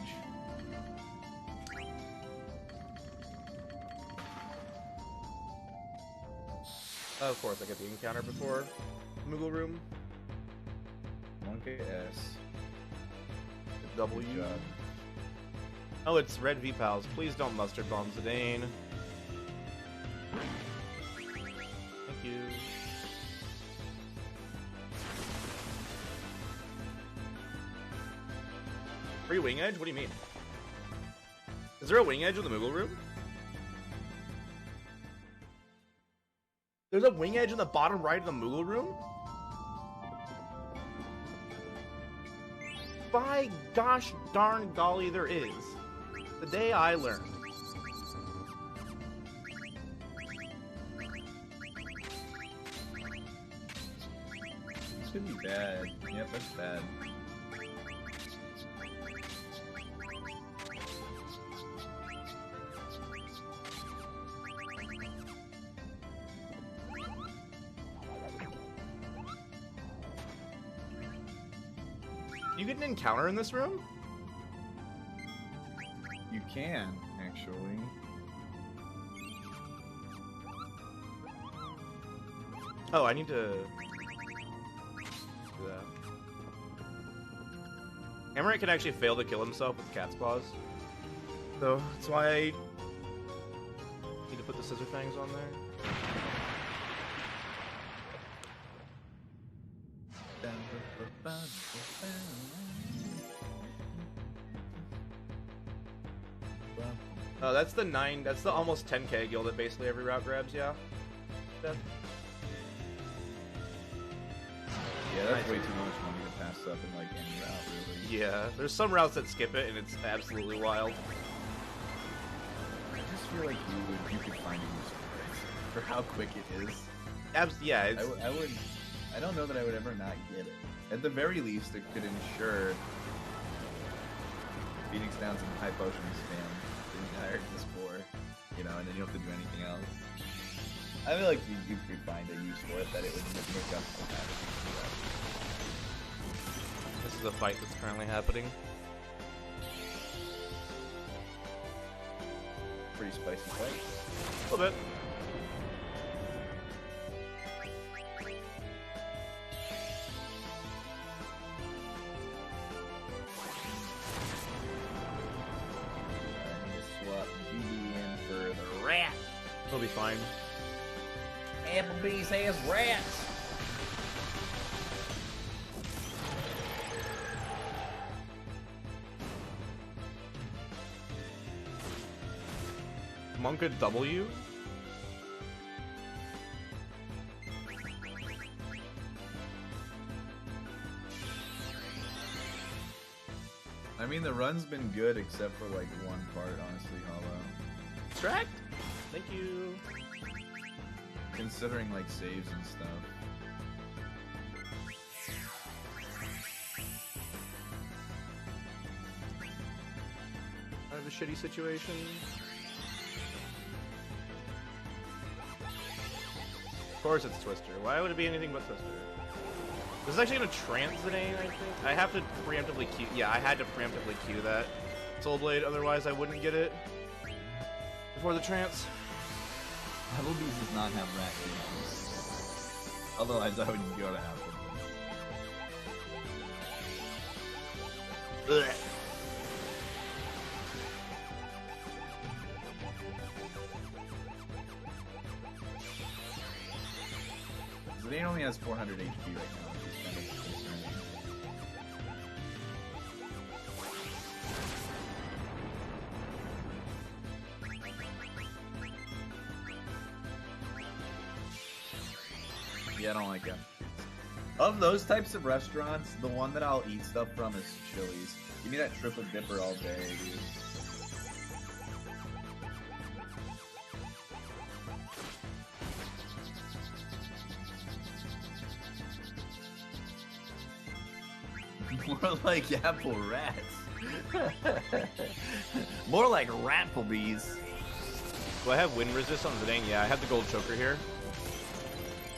Of course, I get the encounter before Moogle Room. Monkey S. W. Good job. Oh, it's Red V-Pals. Please don't Mustard Bomb Zidane. Thank you. Free Wing Edge? What do you mean? Is there a Wing Edge in the Moogle Room? There's a Wing Edge in the bottom right of the Moogle Room? By gosh darn golly, there is. The day I learned. This could be bad. Yep, that's bad. You get an encounter in this room? You can, actually. Oh, I need to do that. Amaranth can actually fail to kill himself with cat's claws. So that's why I need to put the scissor fangs on there. Oh, that's the 9. That's the almost 10k guild that basically every route grabs. Yeah. Death. Yeah, that's way too much money to pass up in like any route, really. Yeah, there's some routes that skip it, and it's absolutely wild. I just feel like you could find a use for it for how quick it is. Yeah, it's... I don't know that I would ever not get it. At the very least, it could ensure Phoenix Downs and high potion spam the entire Discord, you know, and then you don't have to do anything else. I feel like you could find a use for it that it would make up for that. This is a fight that's currently happening. Pretty spicy fight. A little bit. Swap BB in for the rat. It'll be fine. Applebee's has rats. Monka W? I mean, the run's been good except for like one part, honestly, Hollow. Extract? Thank you. Considering like saves and stuff. I have a shitty situation. Of course it's Twister. Why would it be anything but Twister? This is actually gonna trans Zidane, I think. I have to preemptively queue. Yeah, I had to preemptively queue that Soul Blade, otherwise I wouldn't get it before the trance. Applebee's does not have rat games. Otherwise, I would go to Applebee's. Ugh. Zidane only has 400 HP right now, which is kind of concerning. Yeah, I don't like it. Of those types of restaurants, the one that I'll eat stuff from is Chili's. Give me that triple dipper all day, dude. More like apple rats. More like Rattlebees. Do I have wind resist on Zidane? Yeah, I have the gold choker here.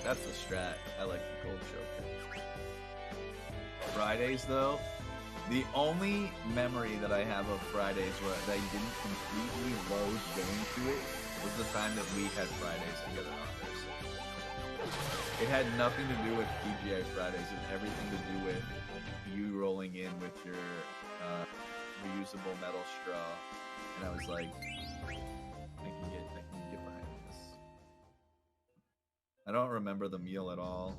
That's the strat. I like the gold choker. Fridays, though, the only memory that I have of Fridays where I didn't completely loathe going to it was the time that we had Fridays together on this. It had nothing to do with PGA Fridays and everything to do with you rolling in with your reusable metal straw. And I was like, I can get behind this. I don't remember the meal at all.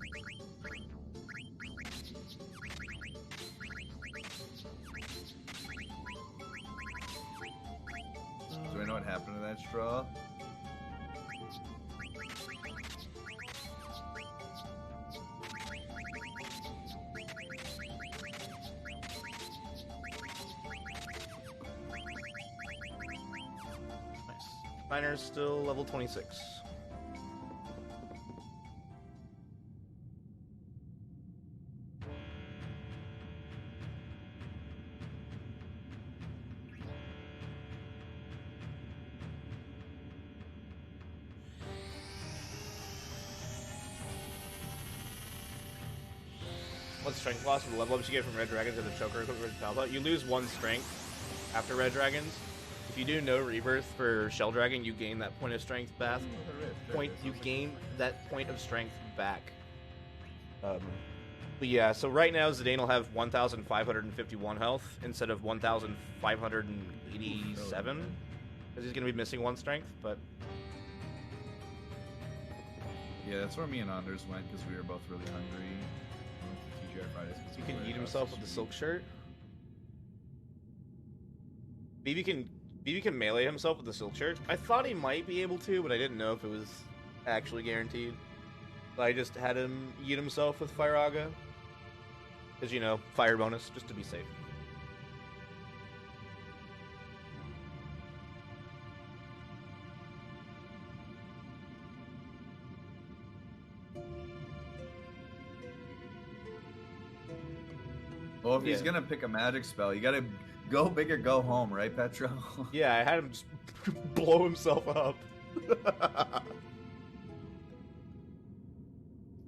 Do I know what happened to that straw? Nice. Miner's still level 26. What strength loss for the level ups you get from Red Dragons and the Choker equipped with Palpa? You lose 1 strength after Red Dragons. If you do no rebirth for Shell Dragon, you gain that point of strength back. You gain that point of strength back. But yeah, so right now Zidane will have 1,551 health instead of 1,587 because he's going to be missing 1 strength. But Yeah, that's where me and Anders went because we were both really hungry. We went to TGI Fridays 'cause he we can were eat across himself with the silk shirt. BB can melee himself with the silk shirt. I thought he might be able to, but I didn't know if it was actually guaranteed. I just had him eat himself with Firaga. Because, you know, fire bonus, just to be safe. Well, if he's Yeah. gonna pick a magic spell, you gotta go big or go home, right, Petro? Yeah, I had him just blow himself up.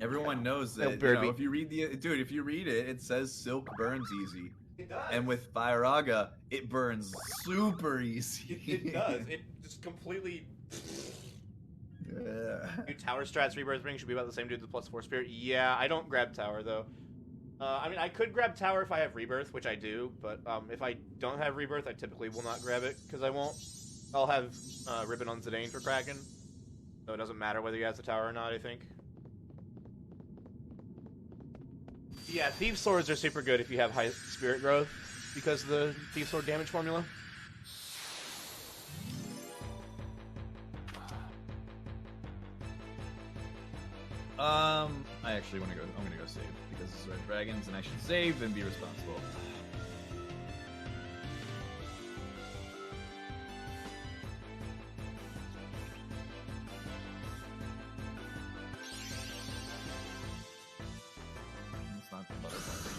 Everyone knows No, that. Birdie. If you read if you read it, it says silk burns easy, It does. and with Firaga, it burns super easy. It does. It just completely... Yeah. New Tower strats Rebirth Ring should be about the same dude with +4 Spirit. Yeah, I don't grab Tower, though. I mean, I could grab Tower if I have Rebirth, which I do, but if I don't have Rebirth, I typically will not grab it, because I won't. I'll have Ribbon on Zidane for Kraken, so it doesn't matter whether he has the Tower or not, I think. Yeah, Thieves' Swords are super good if you have high Spirit Growth, because of the Thieves' Sword damage formula. I actually want to go. I'm gonna go save because it's Red Dragons, and I should save and be responsible. It's not the butterfly.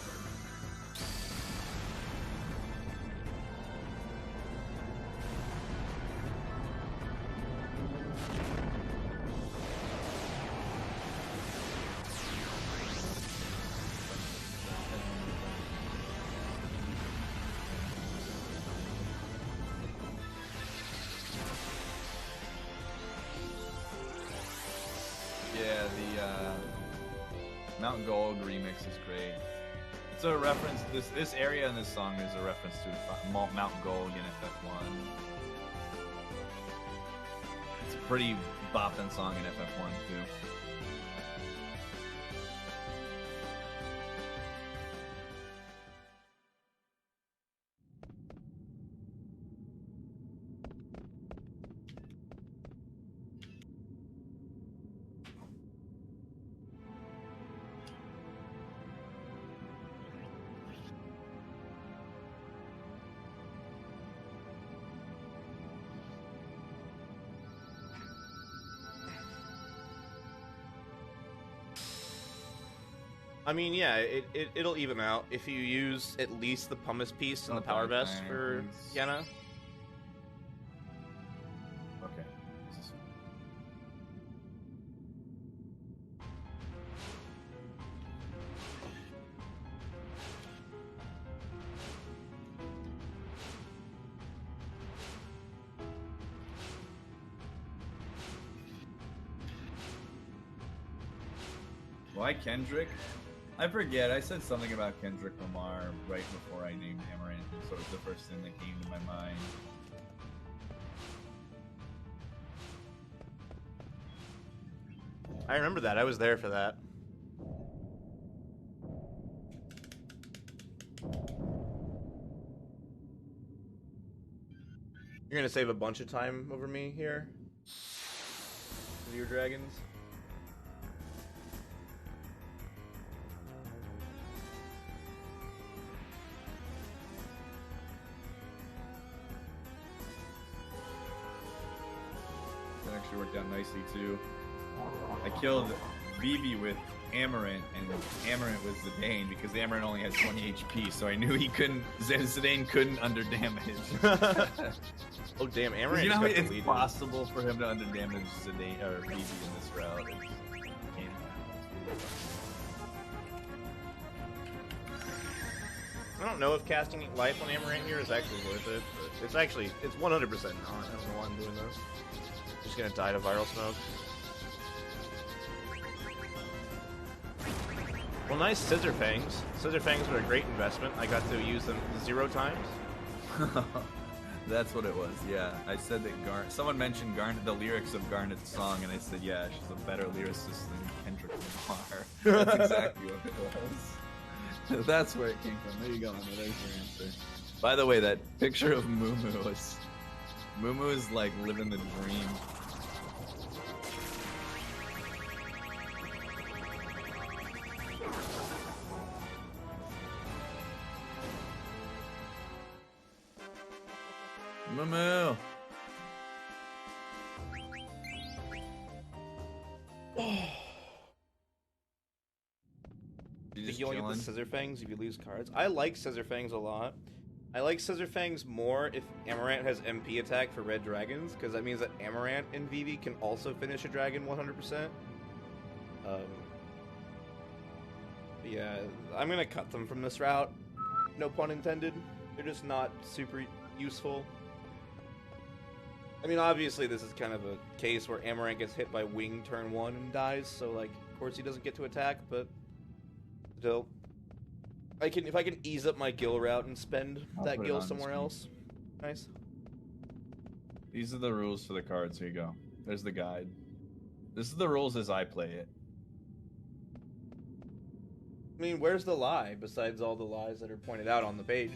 Yeah, the Mountain Gold remix is great. It's a reference. This area in this song is a reference to Mountain Gold in FF1. It's a pretty boppin' song in FF1 too. I mean, yeah, it'll even out if you use at least the pumice piece and the power vest for Yenna. Okay. Why Kendrick? I forget. I said something about Kendrick Lamar right before I named Amaranth, so it's the first thing that came to my mind. I remember that. I was there for that. You're gonna save a bunch of time over me here with your dragons. That actually worked out nicely too. I killed Vivi with Amaranth, and Amaranth was Zidane because Amaranth only had 20 HP, so I knew he couldn't. Zidane couldn't under damage. Oh damn, Amaranth! You know, got it's deleted. possible for him to under damage Zidane or Vivi in this route. I don't know if casting life on Amaranth here is actually worth it, but it's 100% not. I don't know why I'm doing this. Just gonna die to viral smoke. Well, nice scissor fangs. Scissor fangs were a great investment. I got to use them 0 times. That's what it was. Yeah, I said that someone mentioned Garnet, the lyrics of Garnet's song, and I said, yeah, she's a better lyricist than Kendrick Lamar. That's exactly what it was. That's where it came from. There you go, Emma. There's your answer. By the way, that picture of Mumu is like living the dream. Mumu. You think you only get the scissor fangs if you lose cards? I like scissor fangs a lot. I like scissor fangs more if Amaranth has MP attack for red dragons, because that means that Amaranth and Vivi can also finish a dragon 100%. Yeah, I'm gonna cut them from this route. No pun intended. They're just not super useful. I mean, obviously this is kind of a case where Amaranth gets hit by wing turn 1 and dies, so like, of course he doesn't get to attack, but still. If I can ease up my gill route and spend that gill somewhere else. Nice. These are the rules for the cards. Here you go. There's the guide. This is the rules as I play it. I mean, where's the lie besides all the lies that are pointed out on the page?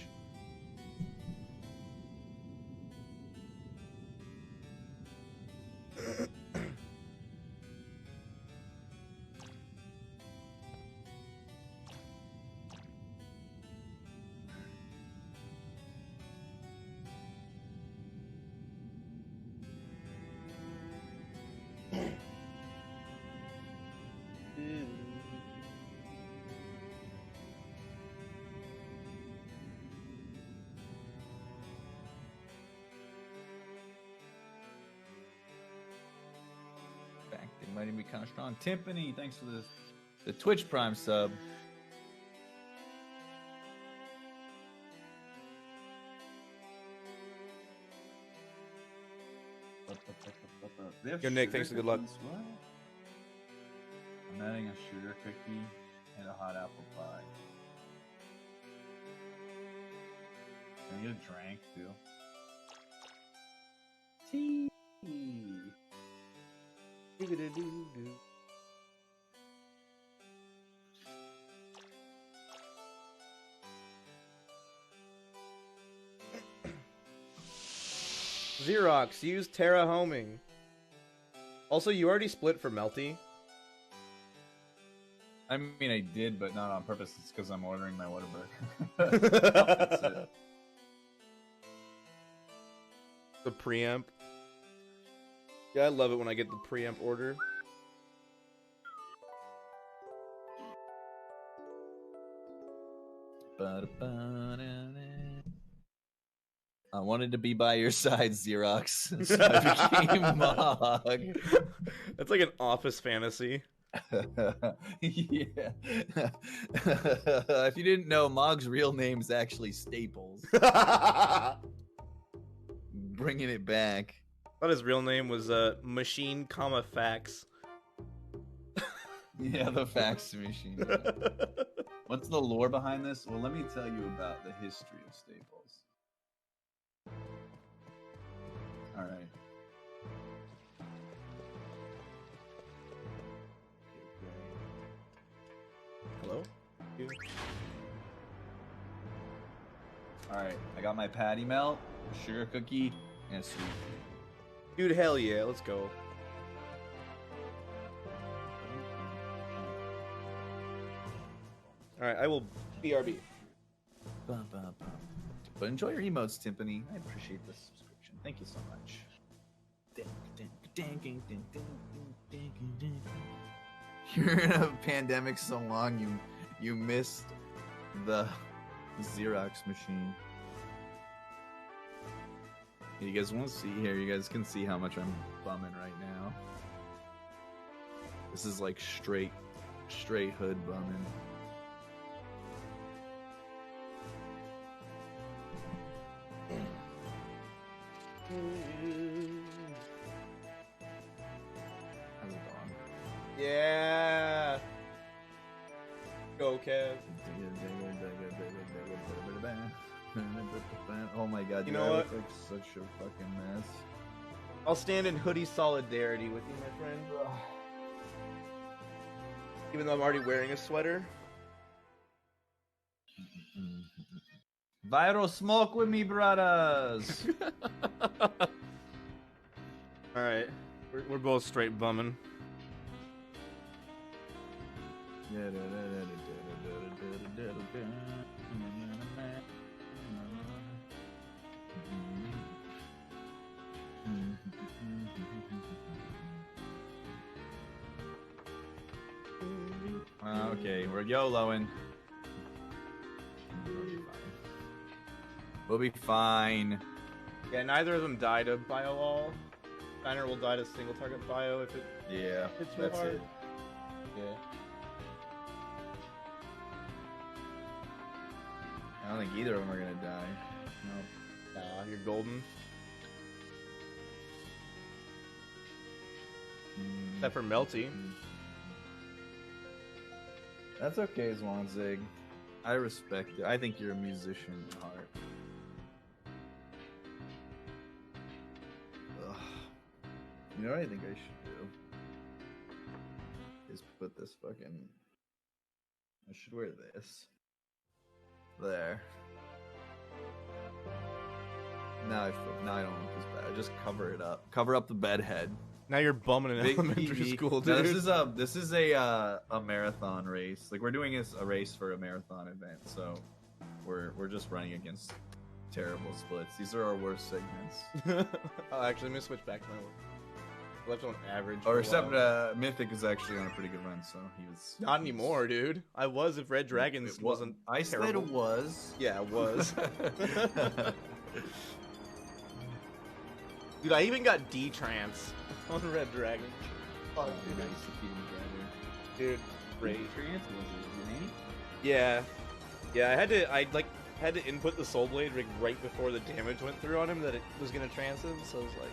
They might even be kind of strong. Timpani, thanks for the Twitch Prime sub. Yo, Nick, thanks and good luck. What? I'm adding a sugar cookie and a hot apple pie. Can I get a drink too? Tea. Xerox, use Terra homing. Also, you already split for Melty. I mean, I did, but not on purpose. It's because I'm ordering my Whataburger. That's it. The preamp. Yeah, I love it when I get the preamp order. I wanted to be by your side, Xerox. So I became Mog. That's like an office fantasy. Yeah. If you didn't know, Mog's real name's actually Staples. Bringing it back. I thought his real name was Machine, Fax. Yeah, the fax machine. What's the lore behind this? Well, let me tell you about the history of Staples. All right. Hello? All right. I got my patty melt, a sugar cookie, and a sweet tea. Dude, hell yeah, let's go. Alright, I will BRB. But enjoy your emotes, Timpani. I appreciate the subscription. Thank you so much. You're in a pandemic so long, you missed the Xerox machine. You guys won't see here. You guys can see how much I'm bumming right now. This is like straight hood bumming. How's it going? Yeah! Go, Kev. Oh my god, You dude, know I what? look like such a fucking mess. I'll stand in hoodie solidarity with you, my friend. Even though I'm already wearing a sweater. Viral smoke with me, brothers. Alright. We're both straight bumming. Okay, we're YOLOing. We'll be fine. Yeah, neither of them died to bio wall. Steiner will die to single target bio if it Yeah, hits too that's hard. it. Yeah. I don't think either of them are gonna die. No. Nah, you're golden. Except for Melty. That's okay, Zwanzig. I respect it. I think you're a musician at heart. Ugh. You know what I think I should do? Is put this fucking... I should wear this. There. Now I don't look as bad. I just cover it up. Cover up the bed head. Now you're bumming in Big elementary TV. school, No, dude. this is a marathon race. Like we're doing a race for a marathon event, so we're just running against terrible splits. These are our worst segments. Oh, actually, let me switch back to my left on average. Or for a except while. Mythic is actually on a pretty good run, so he was Not anymore, dude. I was if Red Dragons It wasn't. I said terrible. it was. Yeah, it was. Dude, I even got D-Trance on Red Dragon. Oh, Dude, great. Trance was his name. Yeah. Yeah, I had to input the Soul Blade right before the damage went through on him that it was gonna trance him, so I was like...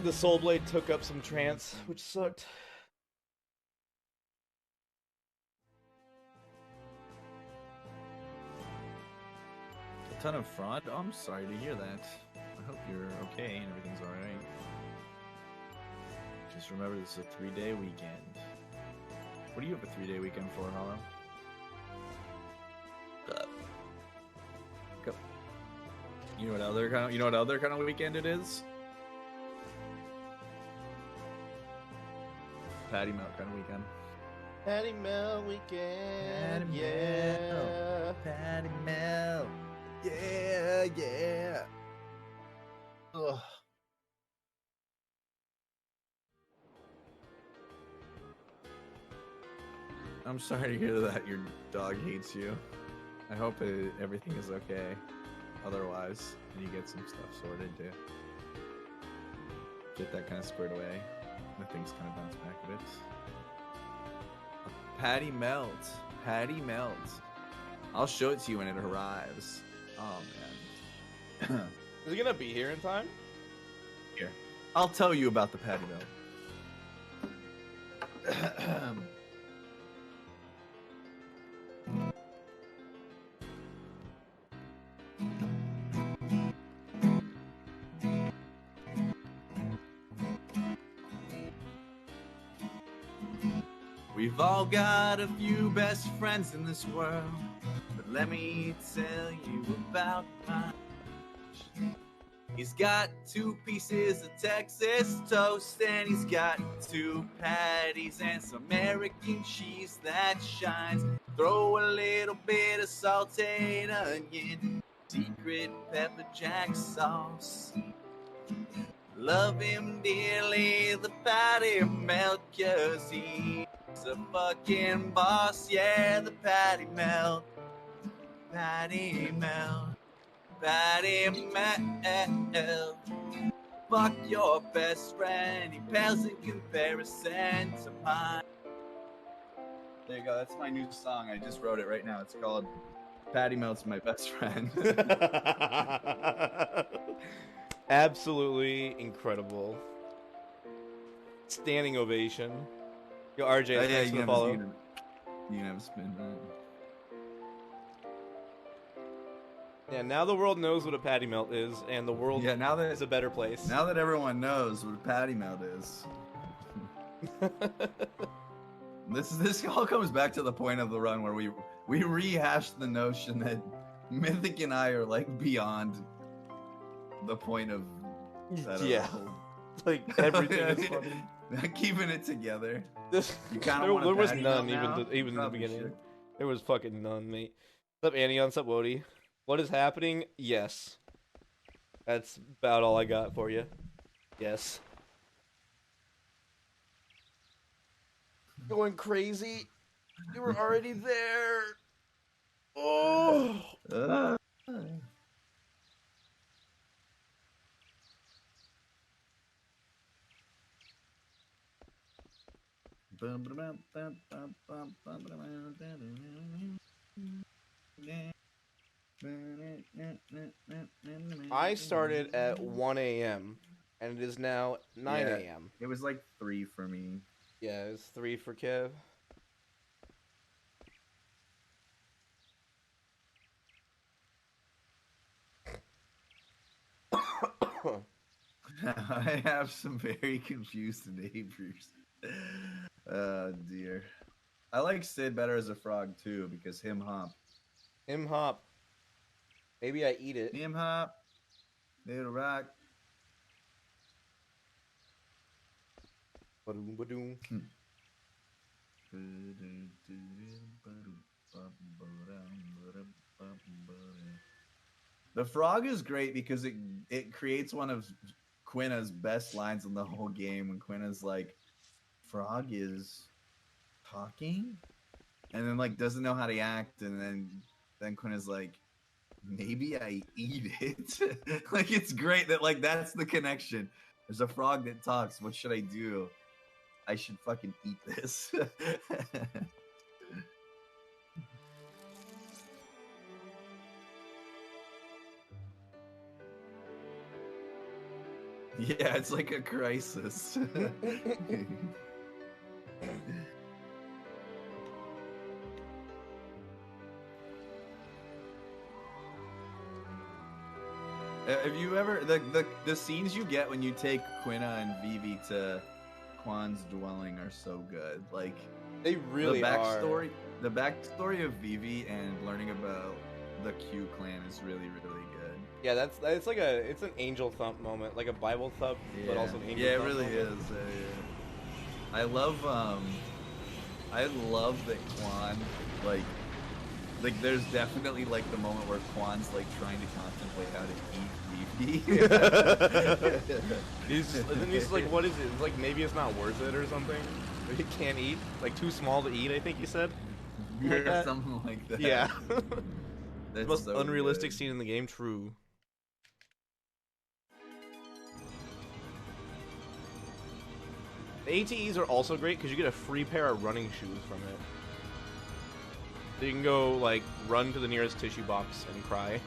The Soul Blade took up some trance, which sucked. A ton of fraud. Oh, I'm sorry to hear that. I hope you're okay and everything's alright. Just remember, this is a 3-day weekend. What do you have a 3-day weekend for, Hollow? Go. You know what other kind of weekend it is? Patty melt kind of weekend. Patty Mel weekend, yeah. Patty melt. Yeah, yeah. Ugh. I'm sorry to hear that your dog hates you. I hope everything is okay. Otherwise, and you get some stuff sorted to get that kind of squared away. And things kind of bounce back a bit. Patty melt. Patty melt. I'll show it to you when it arrives. Oh man. Is it gonna be here in time? Here. I'll tell you about the patty melt. We've all got a few best friends in this world, but let me tell you about mine. He's got 2 pieces of Texas toast, and he's got 2 patties and some American cheese that shines. Throw a little bit of sauteed onion, secret pepper jack sauce. Love him dearly, the patty melt, 'cause he's a fucking boss. Yeah, the patty melt. Patty melt. Patty melt. Fuck your best friend, he pales in comparison to mine. There you go, that's my new song. I just wrote it right now. It's called Patty Melt's My Best Friend. Absolutely incredible. Standing ovation. Yo, RJ, thanks for the follow. You can have a spin, right? Yeah, now the world knows what a patty melt is, and the world is a better place. Now that everyone knows what a patty melt is. This all comes back to the point of the run where we rehashed the notion that Mythic and I are like beyond the point of yeah, like everything is funny. Keeping it together. You there was none even in the beginning. There was fucking none, mate. What's up, Annie? What's up, Wody? What is happening? Yes. That's about all I got for you. Yes. Going crazy. You were already there. Oh. I started at 1 a.m. and it is now 9 a.m. It was like 3 for me. Yeah, it's 3 for Kev. I have some very confused neighbors. Oh dear. I like Sid better as a frog too because him hop. Him hop. Maybe I eat it. Him hop. Little rock. Ba-doom, ba-doom. The frog is great because it creates one of Quina's best lines in the whole game when Quina's like, frog is talking? And then like doesn't know how to act, and then Quina's like, maybe I eat it. Like it's great that like that's the connection. There's a frog that talks. What should I do? I should fucking eat this. Yeah, it's like a crisis. Have you ever the scenes you get when you take Quina and Vivi to Quan's dwelling are so good. Like they really are. The backstory of Vivi and learning about the Q clan is really really good. Yeah, it's like it's an angel thump moment, like a Bible thump, but also an angel thump. Yeah, it really moment. is. I love that Quan like there's definitely like the moment where Quan's like trying to contemplate how to eat Vivi. he's like, what is it? It's like maybe it's not worth it or something. He can't eat, like too small to eat. I think you said. Like Yeah, that? something like that. Yeah. The That's most so unrealistic good. scene in the game. True. The ATEs are also great because you get a free pair of running shoes from it. So you can go like run to the nearest tissue box and cry.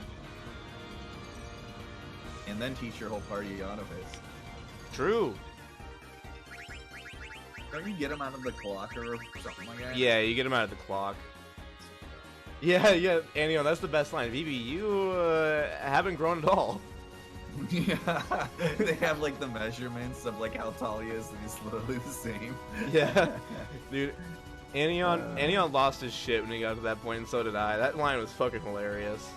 And then teach your whole party auto hits. True. Don't you get them out of the clock or something like that? Yeah, you get them out of the clock. Yeah, yeah, Anio, that's the best line. Vivi, you haven't grown at all. Yeah, they have like the measurements of like how tall he is, and he's literally the same. Yeah, dude. Anion lost his shit when he got to that point, and so did I. That line was fucking hilarious.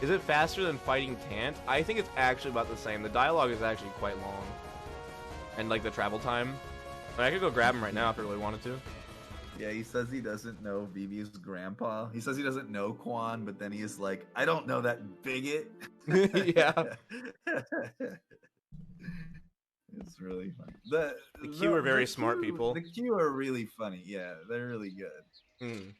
Is it faster than fighting Tant? I think it's actually about the same. The dialogue is actually quite long, and like the travel time. But I could go grab him right now if I really wanted to. Yeah, he says he doesn't know Vivi's grandpa. He says he doesn't know Quan, but then he's like, I don't know that bigot. Yeah. It's really funny. The Q are very the smart Q- people. The Q are really funny. Yeah, they're really good. Mm.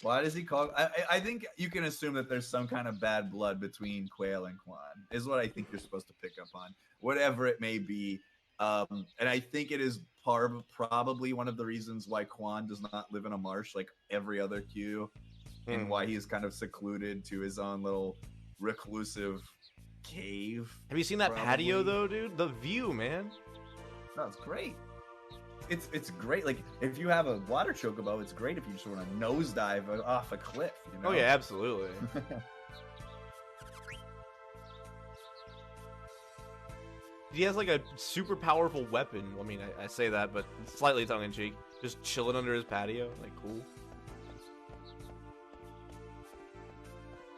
Why does he call? I think you can assume that there's some kind of bad blood between Quail and Quan. Is what I think you're supposed to pick up on, whatever it may be. And I think it is probably one of the reasons why Quan does not live in a marsh like every other Q, and why he's kind of secluded to his own little reclusive cave. Have you seen that Probably. patio though, dude? The view, man. No, it's great. It's great. Like if you have a water chocobo, it's great if you just want to nosedive off a cliff. You know? Oh yeah, absolutely. He has like a super powerful weapon. I mean, I say that, but slightly tongue-in-cheek. Just chilling under his patio. Like, cool.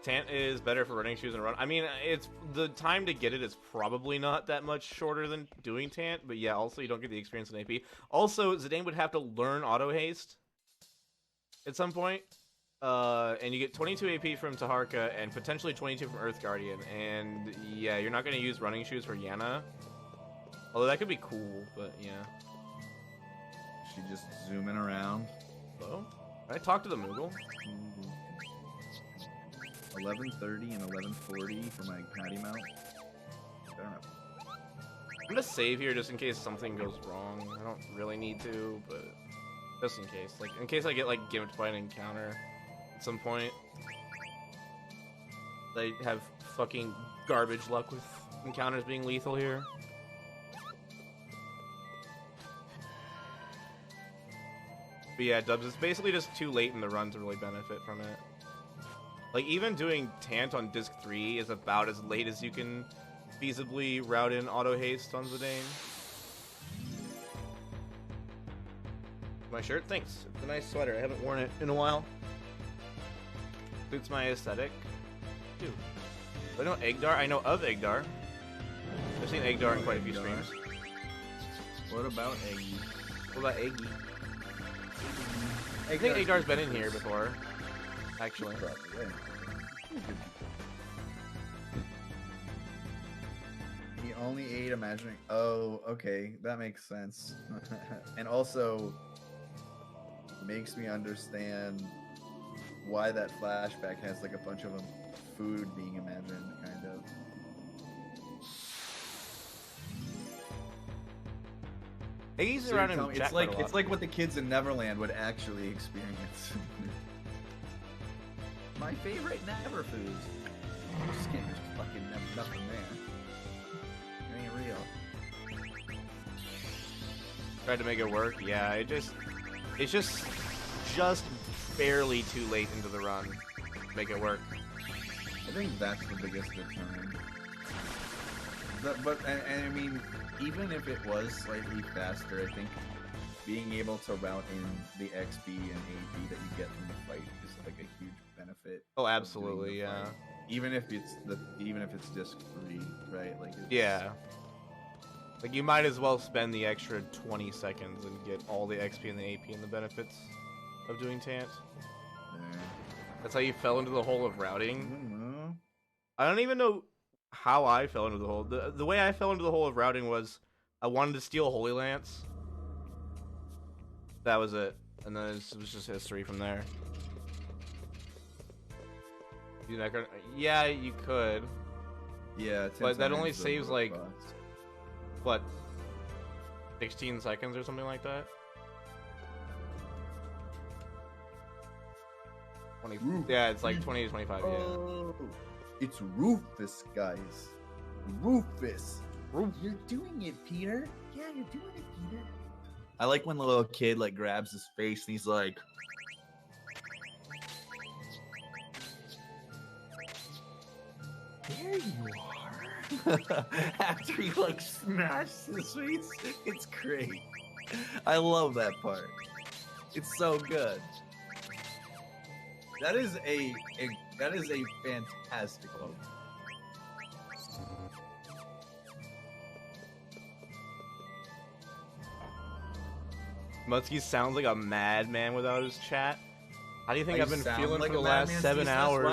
Tant is better for running shoes and run. I mean, it's the time to get it is probably not that much shorter than doing Tant, but yeah, also you don't get the experience in AP. Also, Zidane would have to learn auto haste at some point. And you get 22 AP from Taharka and potentially 22 from Earth Guardian. And yeah, you're not going to use running shoes for Yana. Although that could be cool, but yeah. She just zooming around. Hello? Can I talk to the Moogle? 11:30 and 11:40 for my patty mount. Fair enough. I'm gonna save here just in case something goes wrong. I don't really need to, but just in case. Like, in case I get, like, gimped by an encounter at some point. They have fucking garbage luck with encounters being lethal here. But yeah, Dubs, it's basically just too late in the run to really benefit from it. Like, even doing Tant on Disc 3 is about as late as you can feasibly route in auto haste on Zidane. My shirt? Thanks. It's a nice sweater. I haven't worn it in a while. Suits my aesthetic. Dude. I know Egdar. I know of Egdar. I've seen Egdar in quite a few streams. What about Eggy? What about Eggy? I think Egdar's been in here before. Actually. He only ate imagining. Oh, okay, that makes sense. And also makes me understand why that flashback has like a bunch of food being imagined, kind of. Eggy's So around you're in telling me- chat it's like quite a lot. it's like what the kids in Neverland would actually experience. My favorite Never foods. Just can't just fucking nothing there. It ain't real. Tried to make it work. Yeah, it's just barely too late into the run to make it work. I think that's the biggest deterrent. And I mean, even if it was slightly faster, I think being able to route in the XP and AP that you get from the fight is like a huge benefit. Oh, of doing absolutely, the yeah. fight. Even if it's disc 3, right? Like it's, Yeah. Like, you might as well spend the extra 20 seconds and get all the XP and the AP and the benefits of doing Tant. Yeah. That's how you fell into the hole of routing. I don't know. I don't even know how I fell into the hole. The way I fell into the hole of routing was I wanted to steal Holy Lance. That was it, and then it was just history from there. You know, yeah, you could. Yeah, 10 but that times only the saves book like cost. what, 16 seconds or something like that. 20, yeah, it's like 20 to 25. Yeah. Oh, it's Rufus, guys. Rufus. You're doing it, Peter. Yeah, you're doing it, Peter. I like when the little kid like grabs his face and he's like, There you are. after he like smashed his face. It's great. I love that part. It's so good. That is a fantastic moment. Muttski sounds like a madman without his chat. How do you think I've been feeling like for the a last madman, 7 Steve? hours?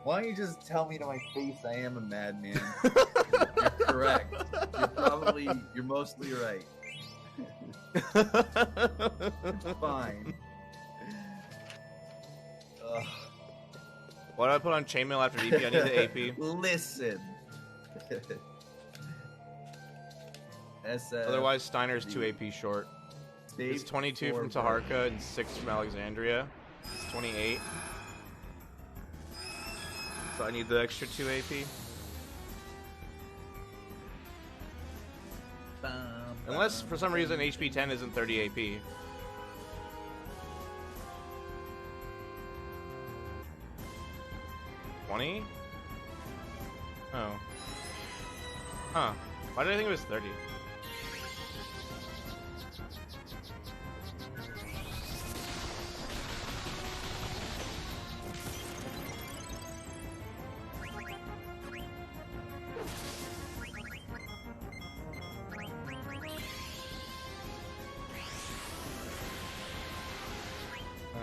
Why don't you just tell me to my face I am a madman? You're correct. You're mostly right. It's fine. Ugh. Why do I put on chainmail after DP? I need the AP. Listen. SF. Otherwise, Steiner's 2 AP short. It's 22 from Taharka and 6 from Alexandria. It's 28. So I need the extra 2 AP. Unless, for some reason, HP 10 isn't 30 AP. $20? Oh. Huh. Why did I think it was 30?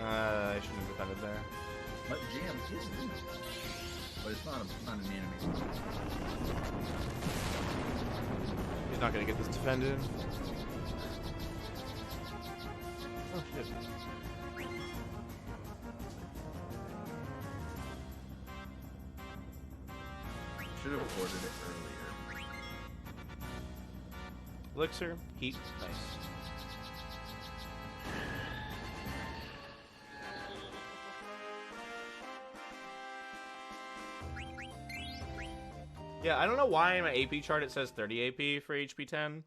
I shouldn't have defended there. But jam is new. But it's not an anime. He's not gonna get this defended. Oh shit. Should have ordered it earlier. Elixir, heat, nice. Yeah, I don't know why in my AP chart it says 30 AP for HP 10.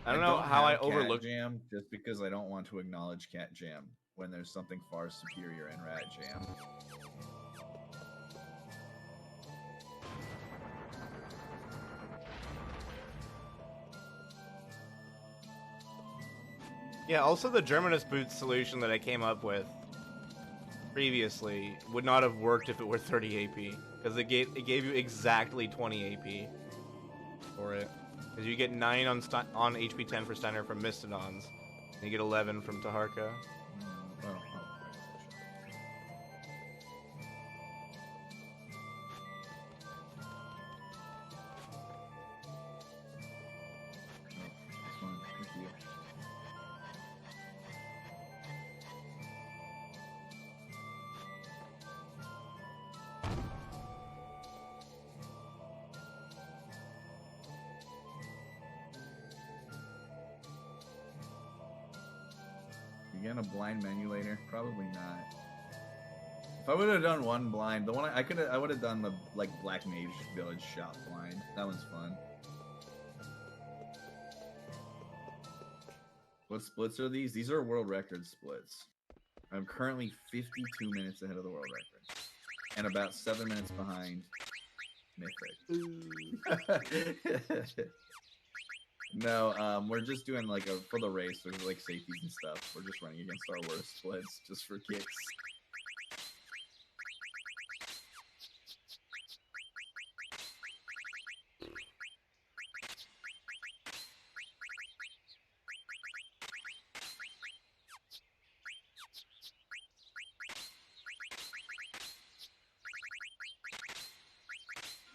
I don't know how I overlooked Jam just because I don't want to acknowledge Cat Jam when there's something far superior in Rat Jam. Yeah, also the Germanist boot solution that I came up with previously would not have worked if it were 30 AP, because it gave you exactly 20 AP for it. Because you get 9 on HP 10 for Steiner from Mistodons, and you get 11 from Taharka. Again, a blind menu later? Probably not. If I would have done one blind, the one I would have done the like Black Mage Village shop blind. That one's fun. What splits are these? These are world record splits. I'm currently 52 minutes ahead of the world record, and about 7 minutes behind Mythic. No, we're just doing like for the race. There's like safeties and stuff. We're just running against our worst splits just for kicks.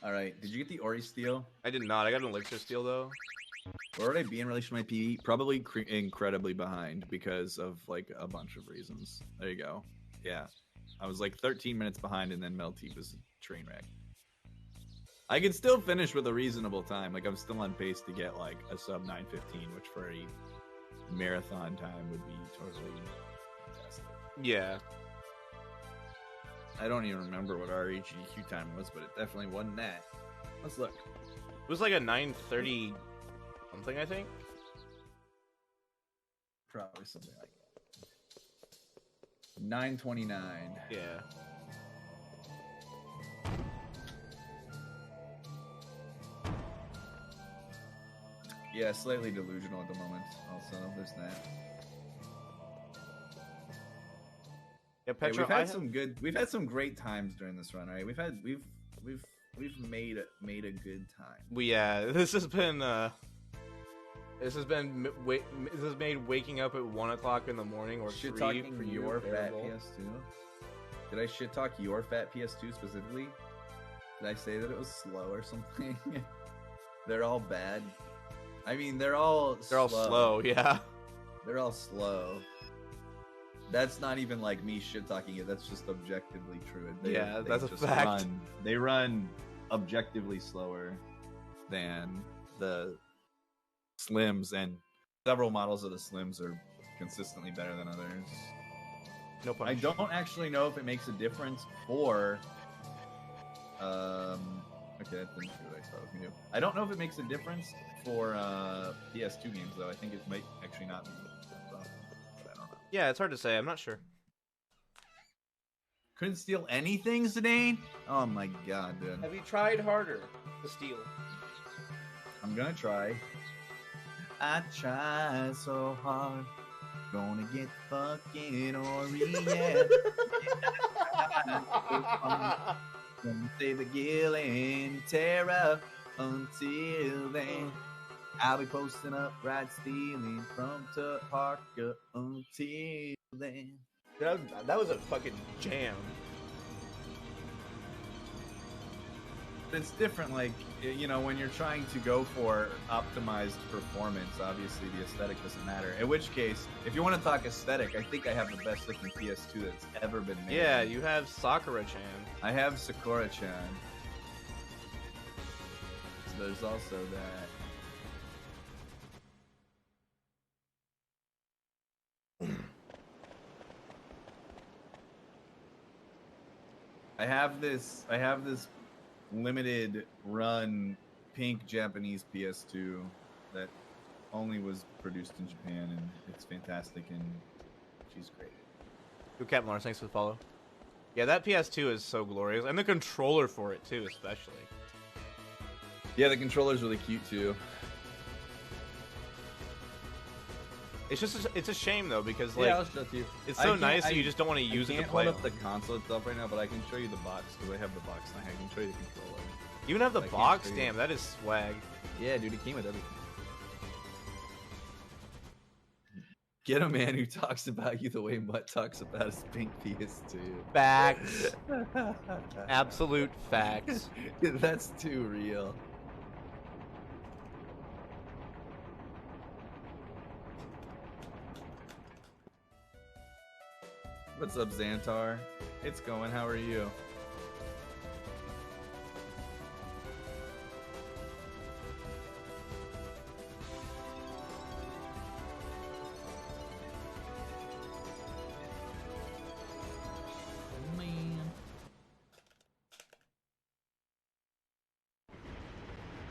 All right. Did you get the Ori Steel? I did not. I got an Elixir Steel though. Where would I be in relation to my PE? Probably incredibly behind because of like a bunch of reasons. There you go. Yeah. I was like 13 minutes behind, and then Melty was a train wreck. I can still finish with a reasonable time. Like I'm still on pace to get like a sub 9:15, which for a marathon time would be totally fantastic. Yeah. I don't even remember what our HGQ time was, but it definitely wasn't that. Let's look. It was like a 9:30 something, I think. Probably something like that. 9:29. Yeah. Yeah, slightly delusional at the moment. Also, there's that. Yeah, Yeah, Petra, we've had some great times during this run, right? We've made a good time. this has made waking up at 1 o'clock in the morning or Shit 3 talking for you your fat bearable. PS2. Did I shit talk your fat PS2 specifically? Did I say that it was slow or something? They're all bad. I mean, they're all slow, yeah. They're all slow. That's not even like me shit talking it. That's just objectively true. That's a fact. They run objectively slower than the Slims, and several models of the Slims are consistently better than others. No I punish. don't actually know if it makes a difference for. Okay, that didn't do what I thought it was gonna do. I don't know if it makes a difference for PS2 games though. I think it might actually not be. I don't know. Yeah, it's hard to say. I'm not sure. Couldn't steal anything, Zidane? Oh my god, dude. Have you tried harder to steal? I'm gonna try. I try so hard. Gonna get fucking Ori, yeah. Gonna save the Gil and Terra. Until then, I'll be posting up right stealing from Parker. Until then. That was a fucking jam. It's different, like, you know, when you're trying to go for optimized performance, obviously the aesthetic doesn't matter. In which case, if you want to talk aesthetic, I think I have the best looking PS2 that's ever been made. Yeah, you have Sakura-chan. I have Sakura-chan. So there's also that. I have this limited run pink Japanese PS2 that only was produced in Japan, and it's fantastic, and she's great. Good Captain Lars, thanks for the follow. Yeah, that PS2 is so glorious, and the controller for it too, especially. Yeah, the controller's really cute too. It's just it's a shame though, because like Yeah, I'll show it to you. it's so nice that you just don't want to use it I to can't play. hold up the console itself right now, but I can show you the box because I have the box and I can show you the controller. You even have the I can't box? show you. Damn, that is swag. Yeah, dude, it came with everything. Get a man who talks about you the way Mutt talks about his pink PS2. Facts. Absolute facts. That's too real. What's up, Xantar? It's going. How are you?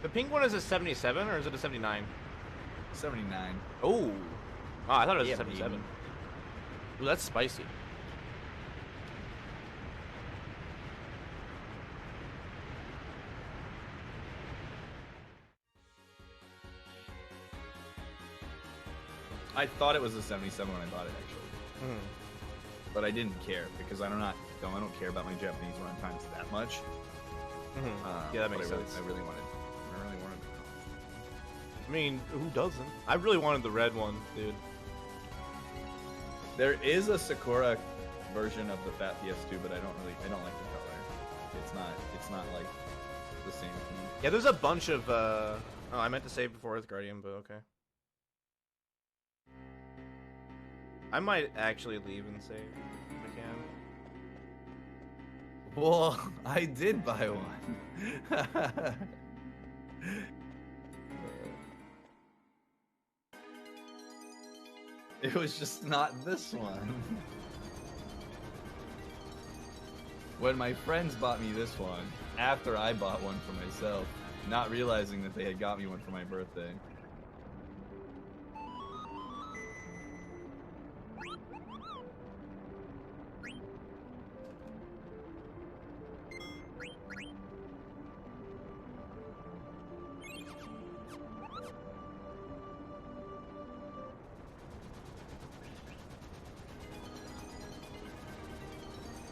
The pink one is a 77 or is it a 79? 79. Oh. Oh, I thought it was Yeah, a 77. baby. Ooh, that's spicy. I thought it was a 77 when I bought it, actually. But I didn't care because I don't care about my Japanese run times that much. Yeah, that makes but sense. I really wanted. I mean, who doesn't? I really wanted the red one, dude. There is a Sakura version of the fat PS2, but I don't like the color. It's not like the same thing. Yeah, there's a bunch of. Oh, I meant to save before Earth Guardian, but okay. I might actually leave and save if I can. Well, I did buy one. It was just not this one. When my friends bought me this one, after I bought one for myself, not realizing that they had got me one for my birthday.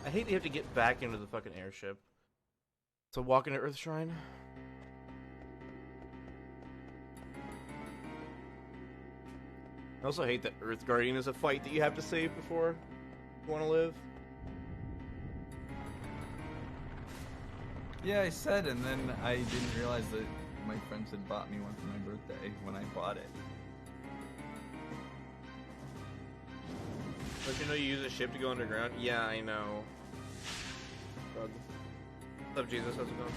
I hate that you have to get back into the fucking airship to walk into Earth Shrine. I also hate that Earth Guardian is a fight that you have to save before you want to live. Yeah, I said, and then I didn't realize that my friends had bought me one for my birthday when I bought it. Don't you know you use a ship to go underground? Yeah, I know. What's up, Jesus? How's it going?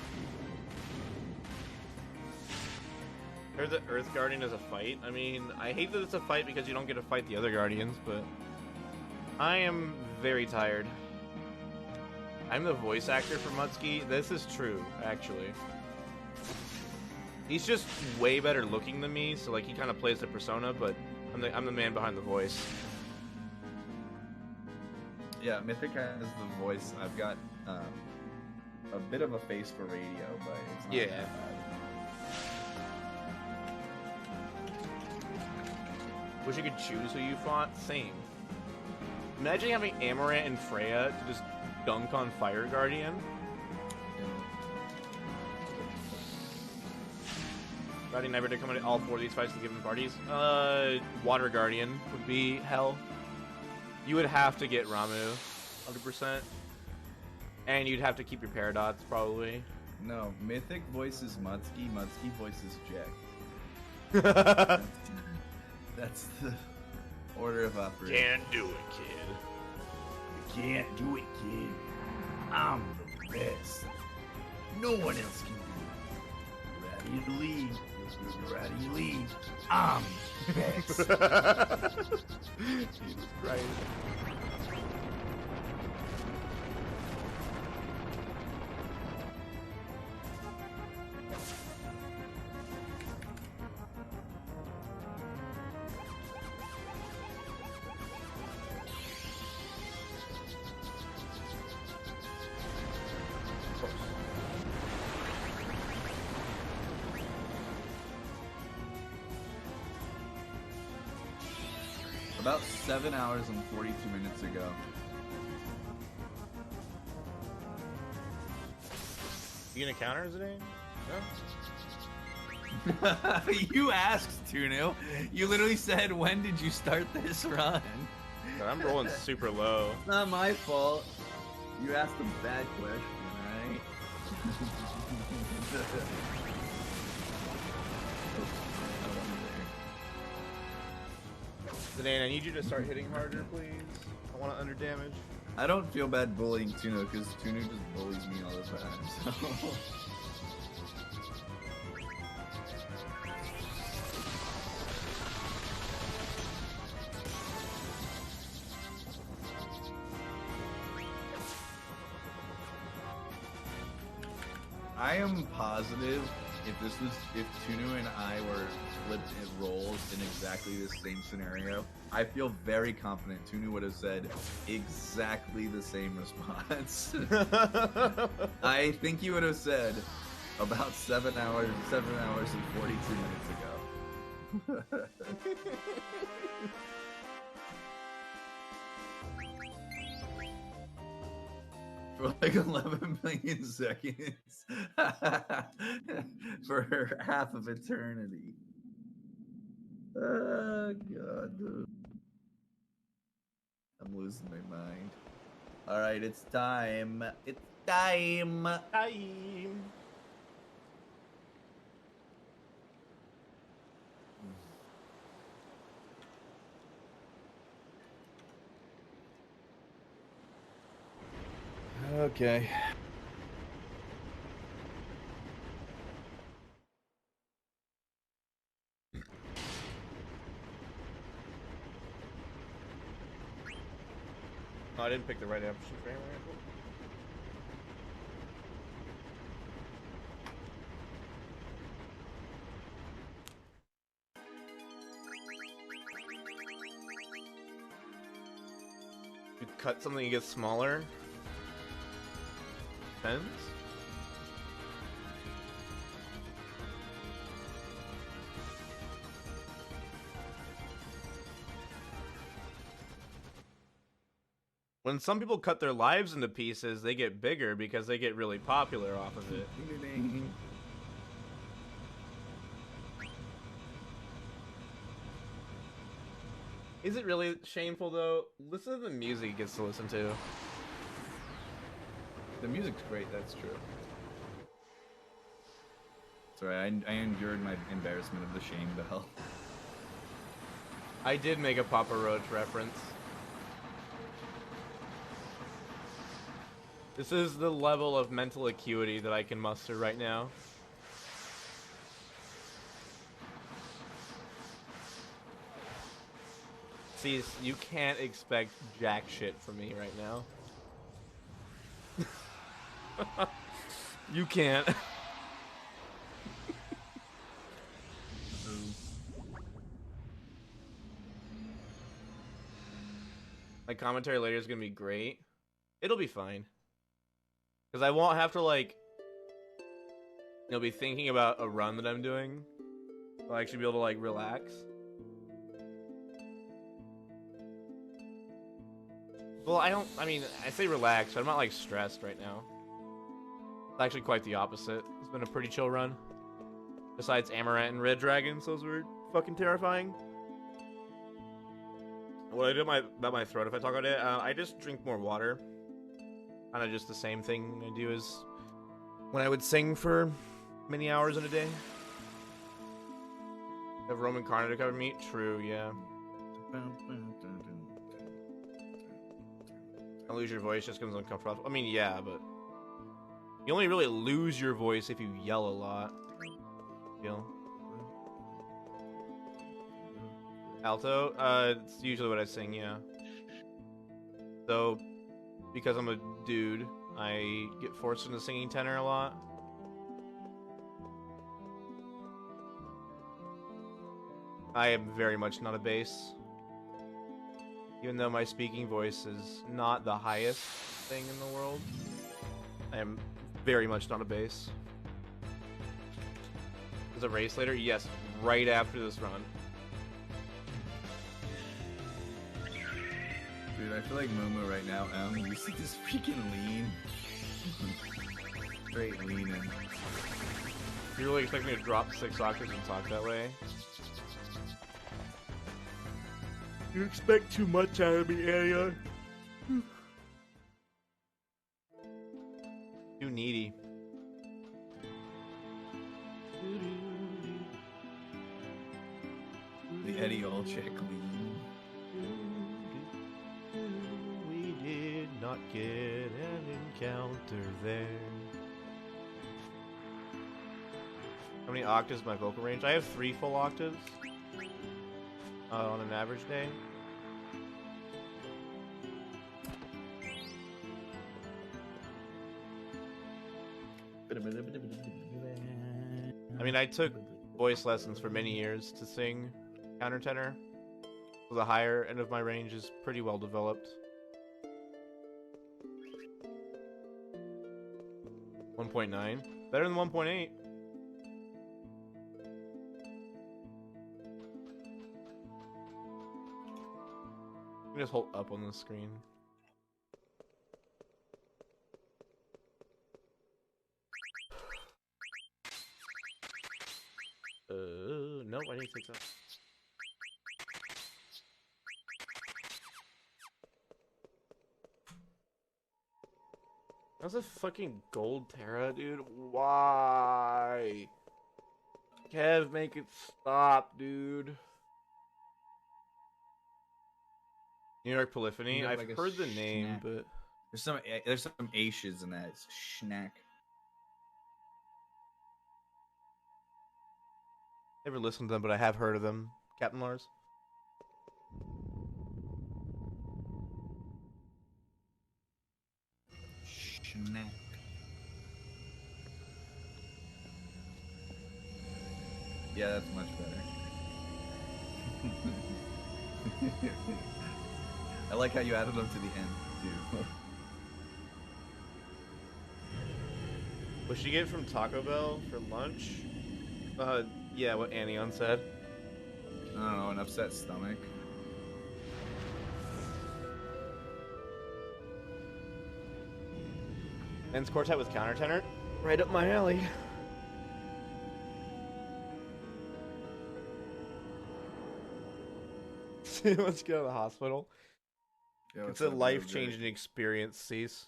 Heard that Earth Guardian is a fight. I mean, I hate that it's a fight because you don't get to fight the other Guardians, but I am very tired. I'm the voice actor for Muttski. This is true, actually. He's just way better looking than me, so like he kind of plays the persona, but I'm the man behind the voice. Yeah, Mythic has the voice. I've got a bit of a face for radio, but it's not that bad. Wish you could choose who you fought. Same. Imagine having Amaranth and Freya to just dunk on Fire Guardian. Guardian never did come into all four of these fights to given parties. Water Guardian would be hell. You would have to get Ramu, 100%. And you'd have to keep your Paradox, probably. No, Mythic voices Muttski, Muttski voices Jack. That's the order of operation. Can't do it, kid. You can't do it, kid. I'm the best. No one else can do it. Ready to leave? Ready to leave? I'm the best. Jesus Christ. About 7 hours and 42 minutes ago. You gonna counter today? No? You asked, Tunu. You literally said, when did you start this run? God, I'm rolling super low. It's not my fault. You asked a bad question, alright? Zidane, I need you to start hitting harder, please. I want to under damage. I don't feel bad bullying Tunu because Tunu just bullies me all the time. So. I am positive if Tunu and I were flipped in roles in exactly the same scenario, I feel very confident Tunu would have said exactly the same response. I think he would have said about 7 hours and 42 minutes ago. For like 11 million seconds. For half of eternity. Oh, God, dude. I'm losing my mind. Alright, it's time. It's time. Time. Okay. Oh, I didn't pick the right option frame. You cut something, it gets smaller. Depends. When some people cut their lives into pieces, they get bigger because they get really popular off of it. Is it really shameful though? Listen to the music he gets to listen to. The music's great, that's true. Sorry, I endured my embarrassment of the shame bell. I did make a Papa Roach reference. This is the level of mental acuity that I can muster right now. See, you can't expect jack shit from me right now. You can't. My commentary later is gonna be great. It'll be fine. Because I won't have to, like, be thinking about a run that I'm doing. I'll actually be able to, like, relax. Well, I mean, I say relax, but I'm not, like, stressed right now. It's actually quite the opposite. It's been a pretty chill run. Besides Amaranth and Red Dragons, those were fucking terrifying. What I do about my throat if I talk about it, I just drink more water. Kind of just the same thing I do as when I would sing for many hours in a day. Have Roman Carnage to cover meat? True, yeah. I lose your voice just because I'm uncomfortable. I mean, yeah, but you only really lose your voice if you yell a lot. Feel? Alto? It's usually what I sing, yeah. So, because I'm a dude, I get forced into singing tenor a lot. I am very much not a bass. Even though my speaking voice is not the highest thing in the world, I am very much not a bass. Is a race later? Yes, right after this run. Dude, I feel like Momo right now. You see this freaking lean? Straight leaning. You really expect me to drop 6 octaves and talk that way? You expect too much out of me, Arion. Too needy. The Eddie Olczyk lean. We did not get an encounter there. How many octaves is my vocal range? I have 3 full octaves on an average day. I mean, I took voice lessons for many years to sing countertenor. So the higher end of my range is pretty well developed. 1.9? Better than 1.8. You can just hold up on the screen. Nope, I need to take that. That's a fucking gold Terra, dude. Why? Kev, make it stop, dude. New York Polyphony? I've heard the name, but... There's some H's in that. It's schnack. Never listened to them, but I have heard of them. Captain Lars. Schnack. Yeah, that's much better. I like how you added them to the end, too. What should you get from Taco Bell for lunch? Yeah, what Anion said. I don't know, an upset stomach. Men's quartet with countertenor. Right up my alley. Let's go to the hospital. Yeah, It's a life-changing experience, Cease.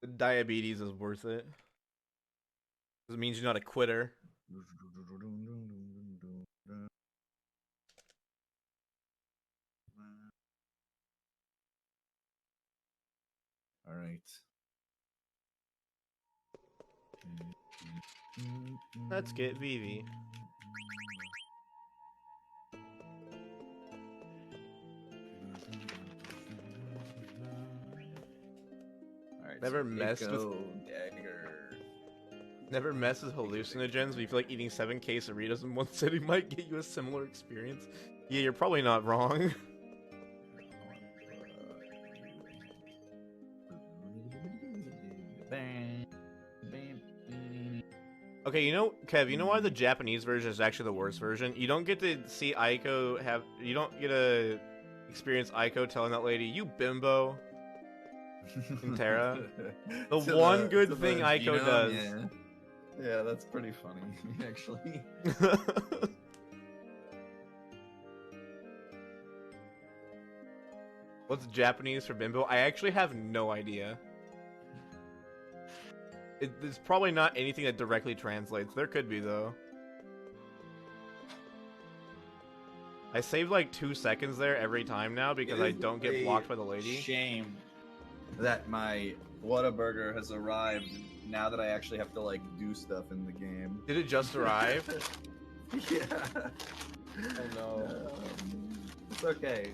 The diabetes is worth it. It means you're not a quitter. All right. Let's get Vivi. All right. Never messed with. Dagger. Never mess with hallucinogens, but you feel like eating 7 quesadillas in one sitting might get you a similar experience. Yeah, you're probably not wrong. Okay, you know, Kev, you know why the Japanese version is actually the worst version? You don't get to see Aiko have... You don't get to experience Aiko telling that lady, you bimbo, in Terra. The one good thing Aiko does. Yeah, that's pretty funny, actually. What's Japanese for bimbo? I actually have no idea. It's probably not anything that directly translates. There could be, though. I saved like 2 seconds there every time now because I don't get blocked by the lady. Shame that my Whataburger has arrived now that I actually have to like do stuff in the game. Did it just arrive? Yeah. Oh no. It's okay.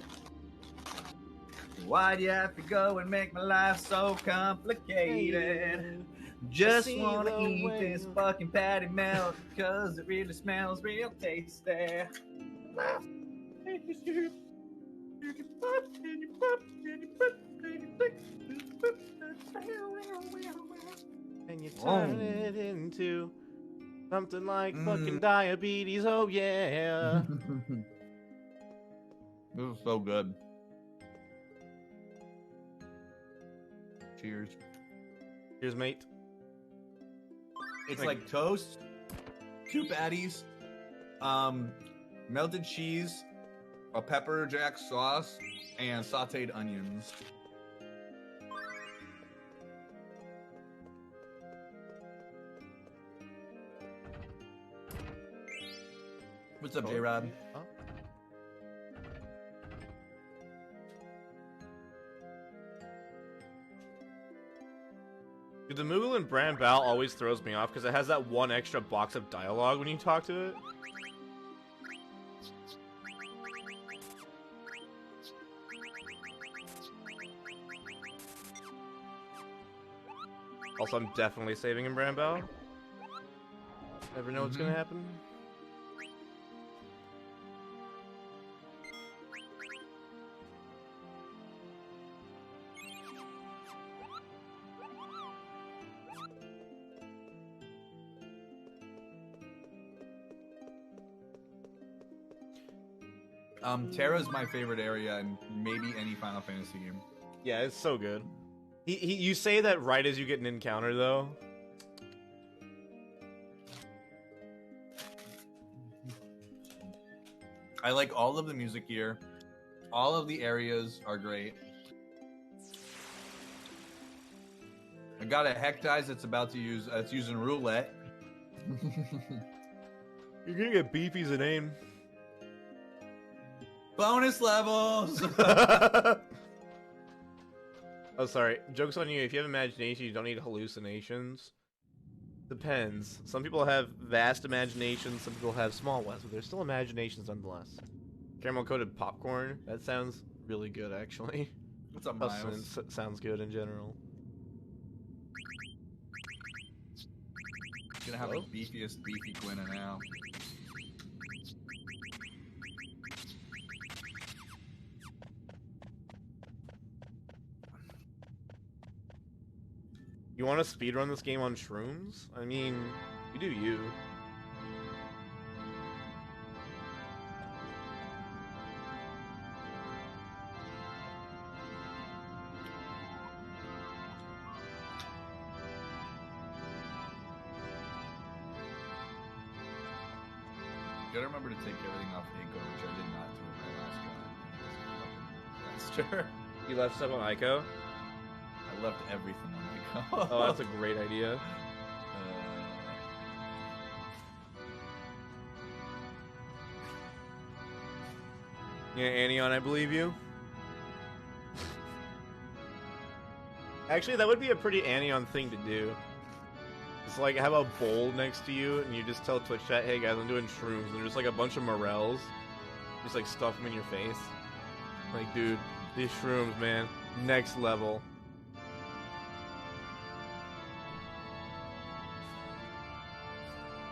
Why do you have to go and make my life so complicated? Just wanna eat this fucking patty melt because it really smells real tasty. And you turn it into something like fucking diabetes, oh yeah. This is so good. Cheers. Cheers, mate. It's like toast, 2 patties, melted cheese, a pepper jack sauce, and sauteed onions. What's up, J-Rod? Huh? Dude, the Moogle and Bran Bal always throws me off because it has that one extra box of dialogue when you talk to it. Also, I'm definitely saving in Bran Bal. Never know what's gonna happen. Terra's my favorite area in maybe any Final Fantasy game. Yeah, it's so good. You say that right as you get an encounter, though. I like all of the music here. All of the areas are great. I got a Hectize that's about to use. It's using roulette. You're gonna get Beefy's a name. Bonus levels. Oh, sorry. Joke's on you. If you have imagination, you don't need hallucinations. Depends. Some people have vast imaginations, some people have small ones, but they're still imaginations nonetheless. Caramel-coated popcorn? That sounds really good, actually. What's up, Plus, Miles? it sounds good in general. Gonna have the beefiest beefy Gwynna now. You want to speedrun this game on shrooms? I mean, you do you. You gotta remember to take everything off Ico, which I did not do in my last one. That's true. You left stuff on Ico? I left everything on Ico. Oh, that's a great idea. Yeah, Anion, I believe you. Actually, that would be a pretty Anion thing to do. It's like have a bowl next to you, and you just tell Twitch chat, "Hey guys, I'm doing shrooms," and they're just like a bunch of morels. Just like stuff them in your face. Like, dude, these shrooms, man, next level.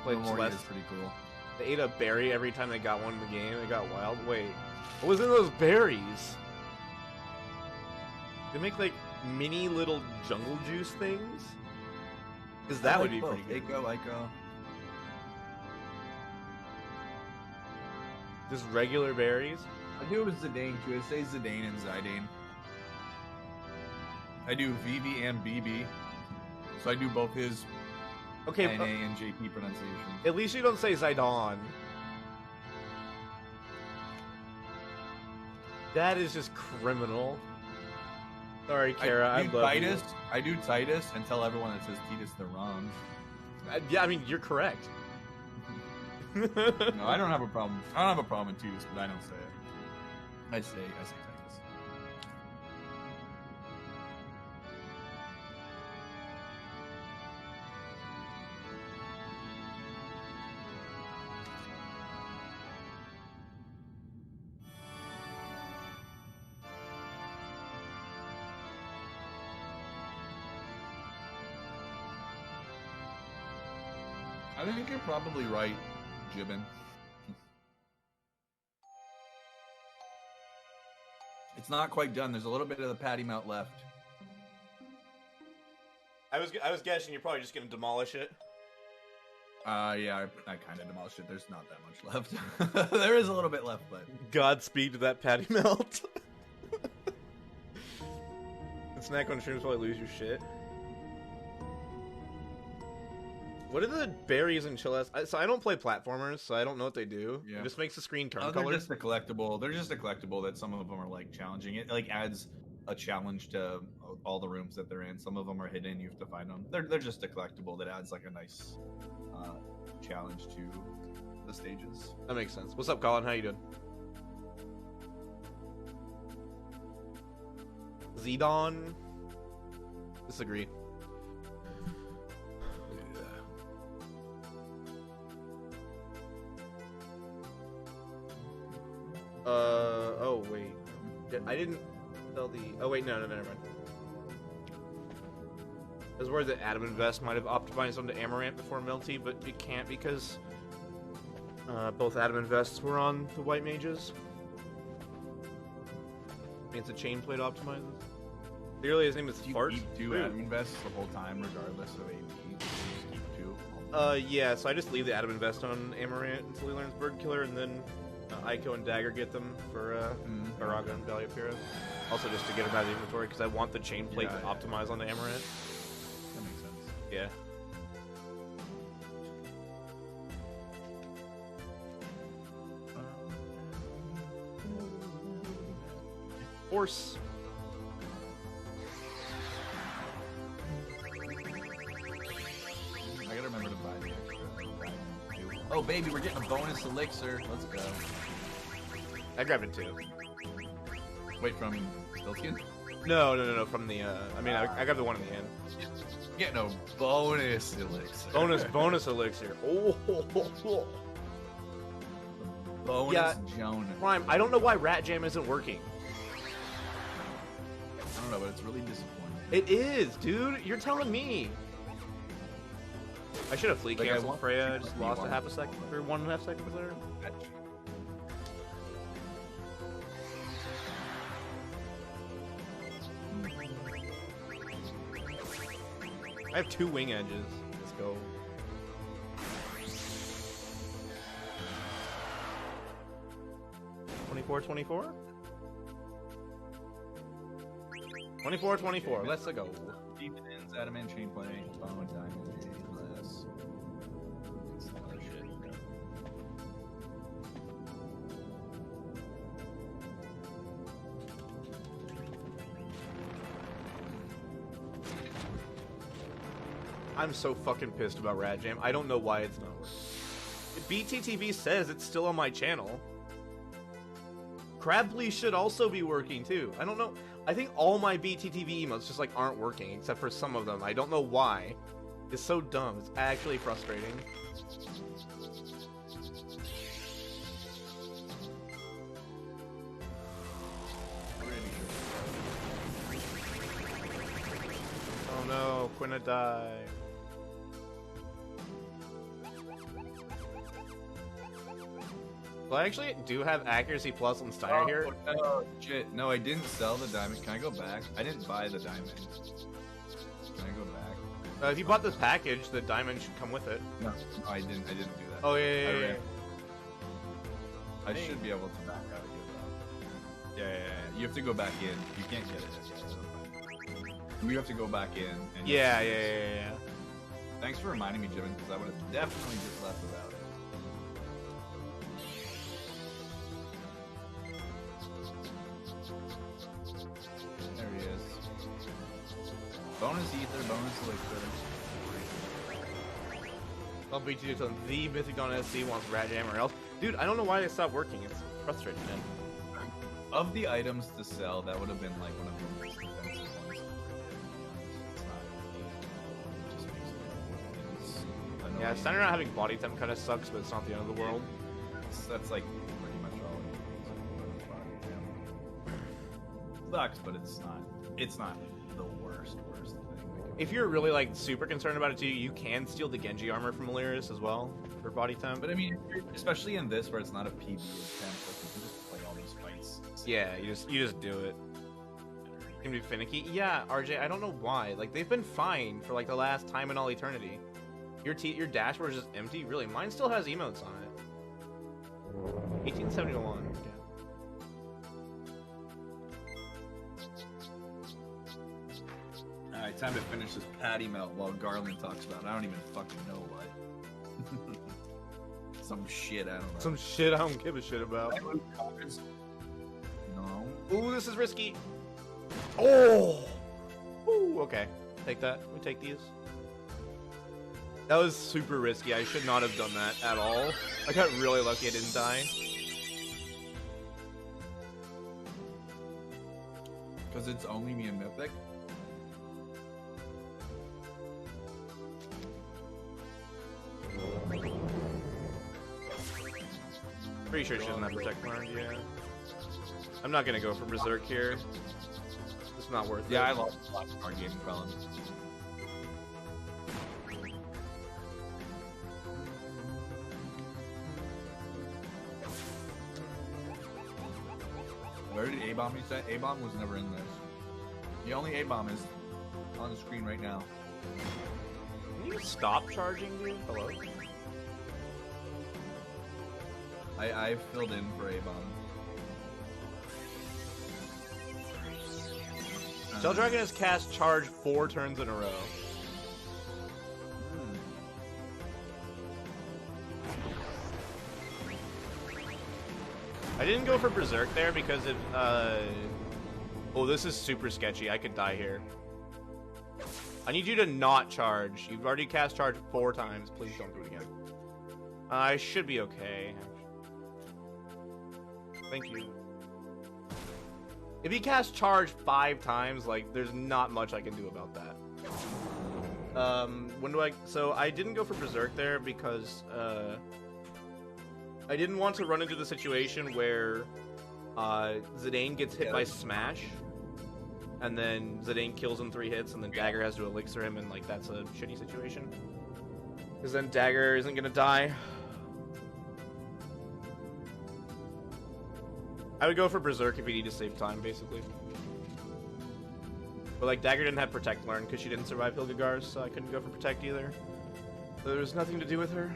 Played Memory is Celeste. pretty cool. They ate a berry every time they got one in the game. It got wild. Wait, what was in those berries? They make like mini little jungle juice things. Because that would be pretty good. Ico. Just regular berries. I do it with Zidane too. I say Zidane and Zidane. I do VV and BB. So I do both his Okay, NA and JP pronunciation. at least you don't say Zidane. That is just criminal. Sorry, Kara, I love Titus. I do Titus and tell everyone that says Titus they're wrong. you. Yeah, I mean, you're correct. No, I don't have a problem. I don't have a problem with Titus, but I don't say it. I say Titus. I think you're probably right, Jibbin. It's not quite done. There's a little bit of the patty melt left. I was guessing you're probably just gonna demolish it. Yeah, I kind of demolished it. There's not that much left. There is a little bit left, but Godspeed to that patty melt. And snack on shrooms while I lose your shit. What are the berries in Chillest? So I don't play platformers, so I don't know what they do. Yeah. It just makes the screen turn they're colors. just a collectible. They're just a collectible that some of them are like challenging. It like adds a challenge to all the rooms that they're in. Some of them are hidden. You have to find them. They're just a collectible that adds like a nice challenge to the stages. That makes sense. What's up, Colin? How you doing? Zidane? Disagree. Oh wait. I didn't tell the. Oh wait, no, never mind. I was worried that Adam Invest might have optimized onto Amaranth before Melty, but it can't because both Adam Invests were on the White Mages. It's a chain plate optimizes. Clearly, his name is You Fart. keep two Adam Invests the whole time, regardless of AP. You just keep two. Yeah, so I just leave the Adam Invest on Amaranth until he learns Bird Killer, and then Ico and Dagger get them for Baraga and Valiapira. Also, just to get them out of the inventory, because I want the chain plate to optimize onto Amaranth. That makes sense. Yeah. Horse. I gotta remember to buy the extra. Oh, baby, we're getting a bonus elixir. Let's go. I grabbed it too. Wait, from Stiltskin? No. From the I mean, I got the one in the end. Get no bonus elixir. Bonus elixir. Oh. Bonus Yeah. Jonas. Prime. I don't know why Rat Jam isn't working. I don't know, but it's really disappointing. It is, dude. You're telling me. I should have fleet Like, I canceled want- Freya. I just you lost a want- half a second or 1.5 seconds there. I have 2 wing edges. Let's go. $24, $24? $24. Let's go. Defense, adamant, chain play, bone, diamond, glass. Some other shit. I'm so fucking pissed about Rad Jam. I don't know why it's not. BTTV says it's still on my channel. Crably should also be working too. I don't know. I think all my BTTV emotes just like aren't working except for some of them. I don't know why. It's so dumb. It's actually frustrating. Oh no, Quinna died. Well, I actually do have accuracy plus on Steiner here. Oh, shit. No, I didn't sell the diamond. Can I go back? I didn't buy the diamond. Can I go back? If you bought this package, the diamond should come with it. No, I didn't do that. Oh yeah. I should be able to back out of here though. Yeah. You have to go back in. You can't get it. You have to go back in. And Yeah. Thanks for reminding me, Jimin, because I would have definitely just left without it. There he is. Bonus ether, bonus elixir. I'll beat you to the MythikDawnSC wants Rat Jam or else. Dude, I don't know why they stopped working. It's frustrating, man. Of the items to sell, that would have been like one of the most expensive ones. It's not. It just makes it annoying. Yeah, Steiner not having body temp kind of sucks, but it's not the end of the world. That's like pretty much all it is. Sucks, but it's not. It's not the worst thing. If you're really like super concerned about it too, you can steal the Genji armor from Illyris as well for body temp. But I mean, especially in this where it's not a PvP attempt, like you can just play all these fights. Yeah, you just do it. It can be finicky. Yeah, RJ, I don't know why. Like they've been fine for like the last time in all eternity. Your dashboard is just empty. Really, mine still has emotes on it. 1871. Yeah. Alright, time to finish this patty melt while Garland talks about it. I don't even fucking know what. Some shit, I don't know. Some shit I don't give a shit about. No. Ooh, this is risky. Oh! Ooh, okay. Take that. We take these. That was super risky. I should not have done that at all. I got really lucky I didn't die. Because it's only me and Mythic? Pretty sure she doesn't have Protect Learned, yeah. I'm not gonna go for Berserk here. It's not worth it. Yeah, I lost our game problem. Where did A-Bomb you say? A-Bomb was never in this. The only A-Bomb is on the screen right now. Can you stop charging, dude? Hello? I filled in for A-Bomb. Shell Dragon has cast Charge 4 turns in a row. I didn't go for Berserk there because it, oh, this is super sketchy. I could die here. I need you to not charge. You've already cast Charge 4 times. Please don't do it again. I should be okay. Thank you. If he casts charge 5 times, like, there's not much I can do about that. When do I... So, I didn't go for Berserk there because, I didn't want to run into the situation where, Zidane gets hit by Smash, and then Zidane kills him 3 hits, and then Dagger has to elixir him, and, like, that's a shitty situation. Because then Dagger isn't gonna die. I would go for Berserk if you need to save time, basically. But, like, Dagger didn't have Protect Learn because she didn't survive Hilgagars, so I couldn't go for Protect either. So there was nothing to do with her.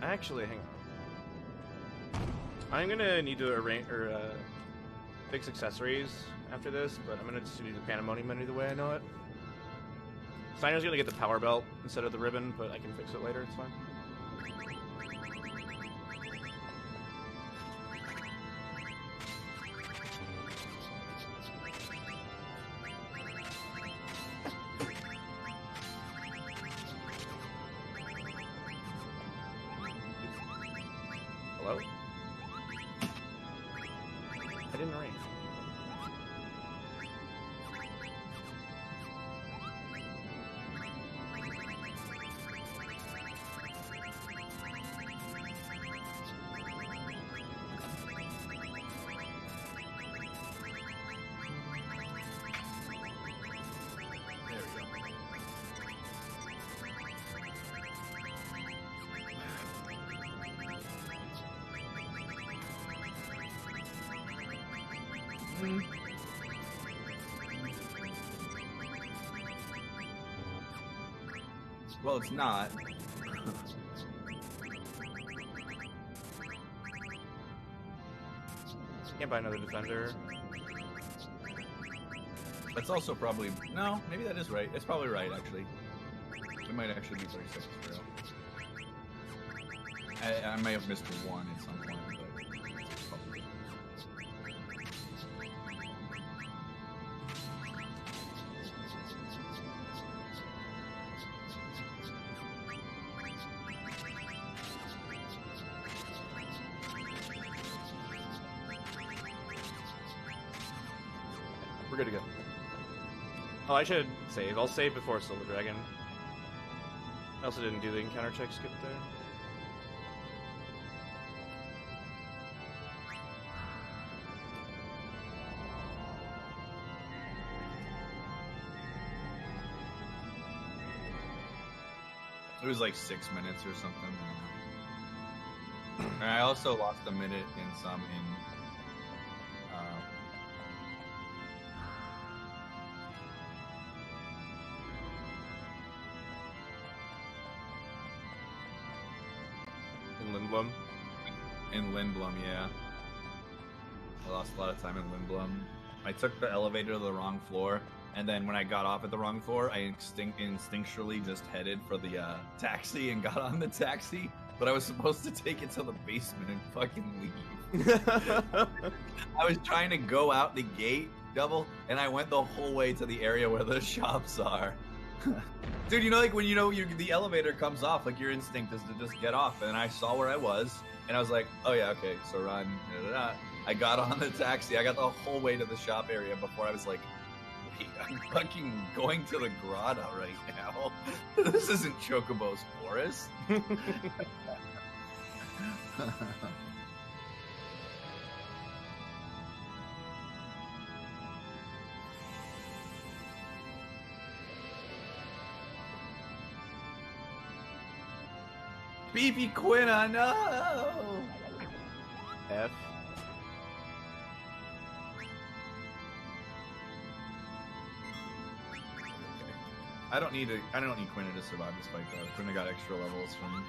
Actually, hang on. I'm gonna need to arrange or fix accessories after this, but I'm gonna just do the Pandemonium menu the way I know it. Steiner's gonna get the power belt instead of the ribbon, but I can fix it later. It's fine. Hello? I didn't arrange. Well, it's not. Can't buy another defender. That's also probably... No, maybe that is right. It's probably right, actually. It might actually be 36 for real. I may have missed one at some point, but... Probably. We're good to go. Oh, I should save. I'll save before Silver Dragon. I also didn't do the encounter check skip there. It was like 6 minutes or something. And I also lost a minute in some in... In Lindblom. In Lindblom, yeah. I lost a lot of time in Lindblom. I took the elevator to the wrong floor, and then when I got off at the wrong floor, I instinctually just headed for the taxi and got on the taxi, but I was supposed to take it to the basement and fucking leave. I was trying to go out the gate, double, and I went the whole way to the area where the shops are. Dude, you know, like when the elevator comes off, like your instinct is to just get off. And I saw where I was, and I was like, oh yeah, okay, so run. Da, da, da. I got on the taxi. I got the whole way to the shop area before I was like, wait, I'm fucking going to the grotto right now. This isn't Chocobo's Forest. BB Quinna, no! F. I don't need Quinna to survive this fight though. Quinna got extra levels from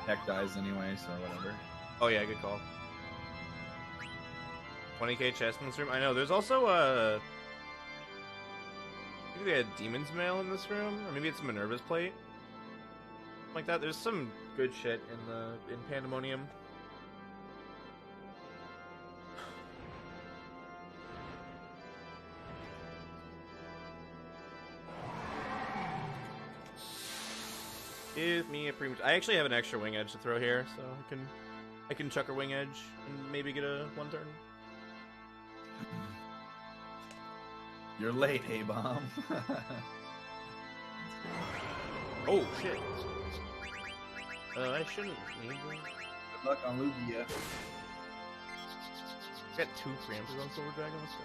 Heck dies anyway, so whatever. Oh yeah, good call. 20k chest in this room. I know. There's also maybe they had Demon's Mail in this room, or maybe it's Minerva's Plate. Like that. There's some good shit in Pandemonium. Give me a premium. I actually have an extra wing edge to throw here, so I can chuck a wing edge and maybe get a 1 turn. You're late, hey bomb. Oh shit. I shouldn't need one. Good luck on Lugia. I got 2 preemptors on Silver Dragon, so.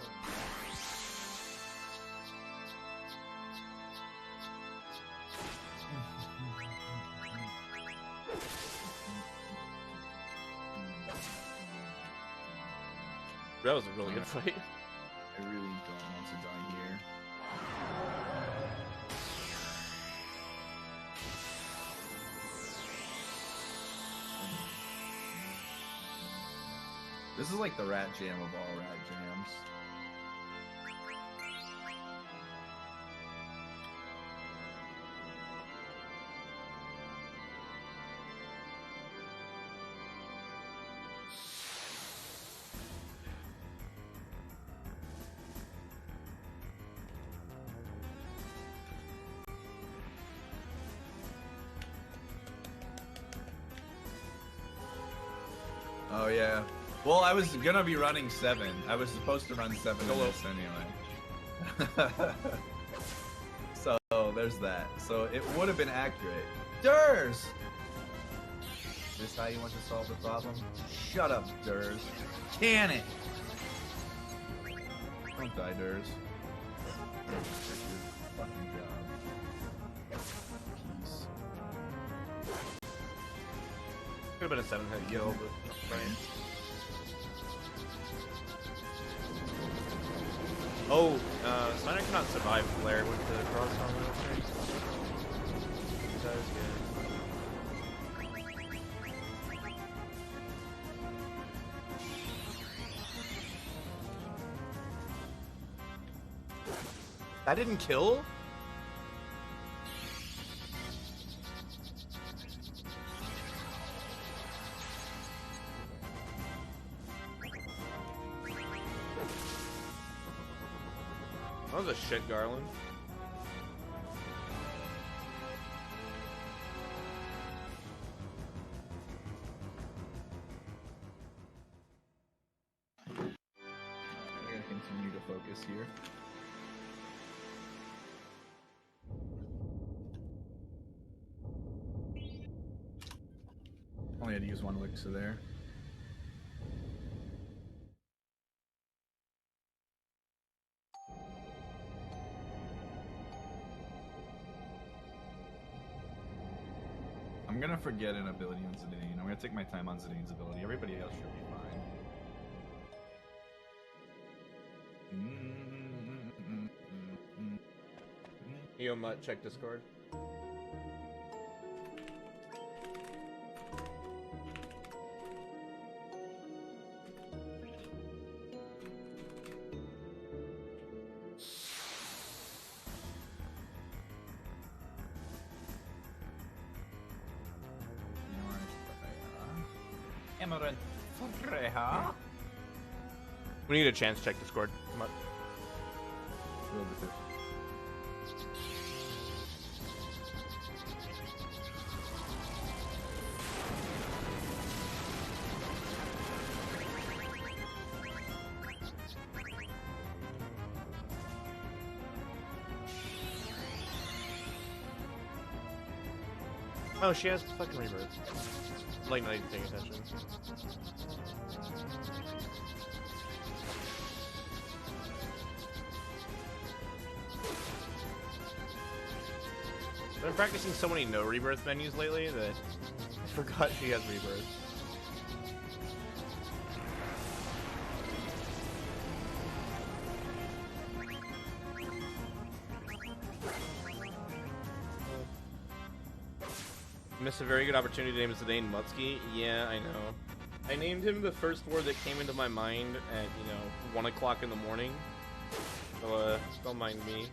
That was a really good fight. I really don't want to die here. This is like the rat jam of all rat jams. Oh yeah. Well, I was gonna be running 7. I was supposed to run 7 minutes anyway. So there's that. So it would have been accurate. Durs! Is this how you want to solve the problem? Shut up, Durs. Can it? Don't die, Durs. That's your fucking job. Peace. Could have been a 7-hit kill, but right. Oh, Sonic cannot survive Flare with the cross on the street. He does, yeah. That didn't kill? That was a shit Garland. I'm gonna continue to focus here. Only had to use 1 elixir there. I'm gonna forget an ability on Zidane. I'm gonna take my time on Zidane's ability. Everybody else should be fine. Yo, Mutt, check Discord. We need a chance check Discord. Mutt. Oh, she has fucking rebirth. Like, not even paying attention. I've been practicing so many no rebirth menus lately that I forgot she has rebirth. Missed a very good opportunity to name Zidane Muttski. Yeah, I know. I named him the first word that came into my mind at, 1 o'clock in the morning. So, don't mind me.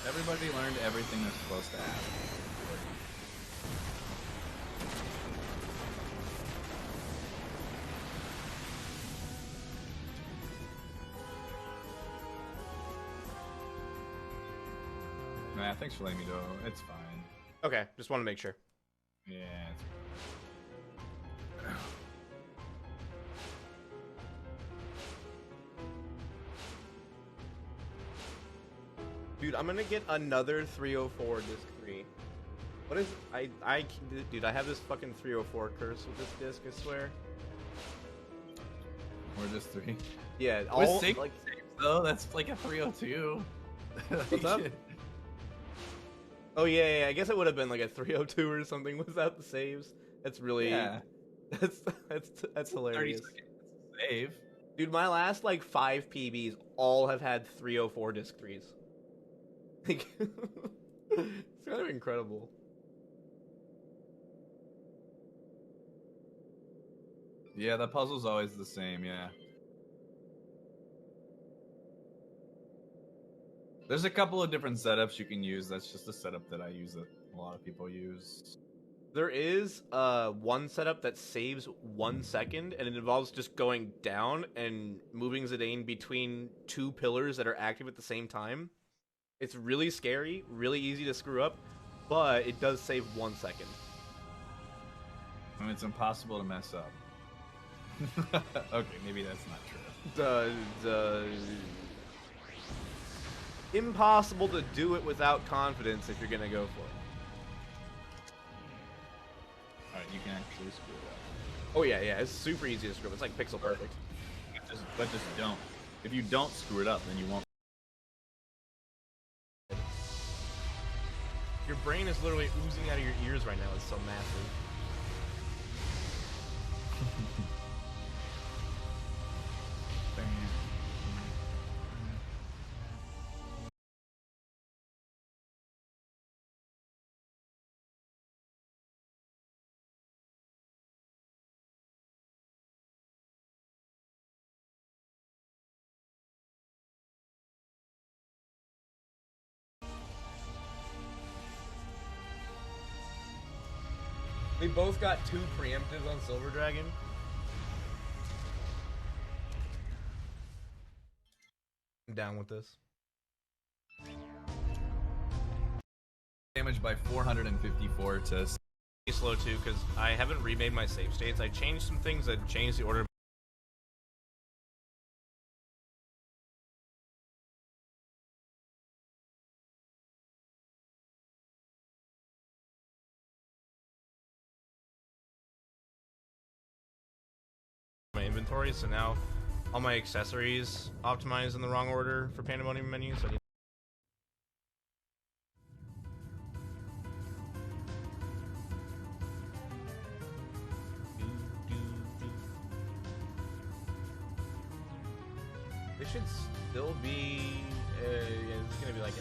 Everybody learned everything they're supposed to have. Nah, thanks for letting me know. It's fine. Okay, just want to make sure. Yeah, it's Dude, I'm gonna get another 304 disc 3. What is dude, I have this fucking 304 curse with this disc, I swear. We're just 3. Yeah, With all 6 like saves, though, that's like a 302. What's up? Oh yeah, I guess it would have been like a 302 or something without the saves. That's really that's hilarious. 30 seconds save. Dude, my last like 5 PBs all have had 304 disc 3s. Like, it's kind of incredible. Yeah, the puzzle's always the same, yeah. There's a couple of different setups you can use. That's just the setup that I use that a lot of people use. There is one setup that saves 1 second, and it involves just going down and moving Zidane between 2 pillars that are active at the same time. It's really scary, really easy to screw up, but it does save 1 second. I mean, it's impossible to mess up. Okay, maybe that's not true. Impossible to do it without confidence if you're gonna go for it. Alright, you can actually screw it up. Oh yeah, it's super easy to screw up. It's like pixel perfect. But just don't. If you don't screw it up, then you won't. Your brain is literally oozing out of your ears right now. It's so massive. We both got 2 preemptives on Silver Dragon. I'm down with this. Damage by 454 to... Slow too, because I haven't remade my save states. I changed some things that changed the order. My inventory, so now all my accessories optimized in the wrong order for Pandemonium menus. So I need It should still be, yeah, it's gonna be like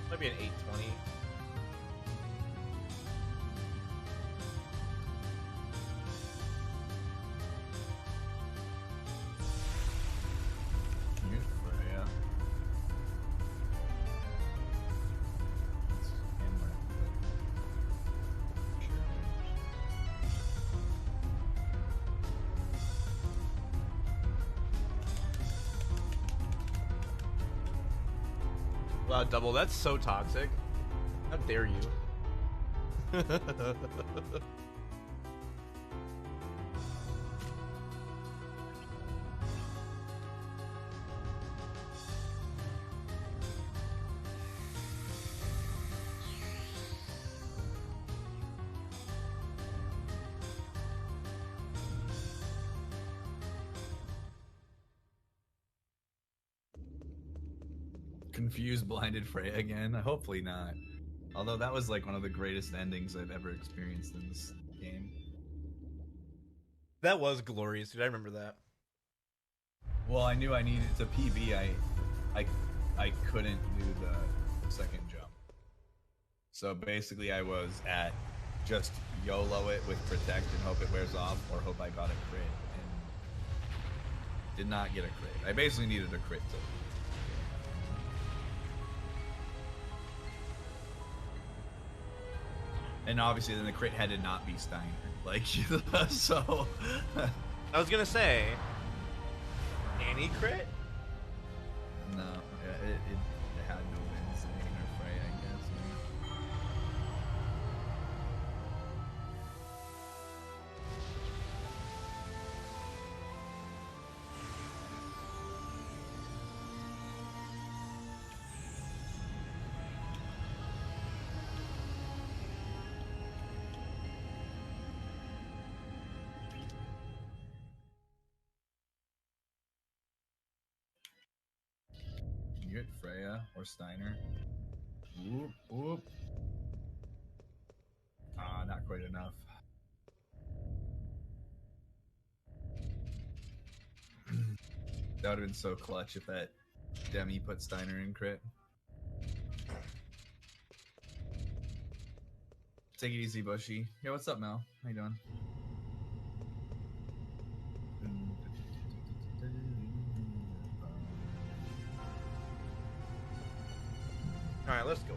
might be an 820. Here's Freya. Wow, Double, that's so toxic. How dare you? Confused, blinded Freya again? Hopefully not. Although that was like one of the greatest endings I've ever experienced in this game. That was glorious, dude. I remember that. Well, I knew I needed to PB. I couldn't do the second jump. So basically I was at just YOLO it with protect and hope it wears off, or hope I got a crit, and did not get a crit. I basically needed a crit to And obviously, then the crit had to not be Steiner. Like, so. I was gonna say, any crit? No, it had no wins. Zane or Frey, I guess. You hit Freya or Steiner. Whoop, whoop. Ah, not quite enough. That would have been so clutch if that Demi put Steiner in crit. Take it easy, Bushy. Yo, what's up, Mel? How you doing? All right, let's go.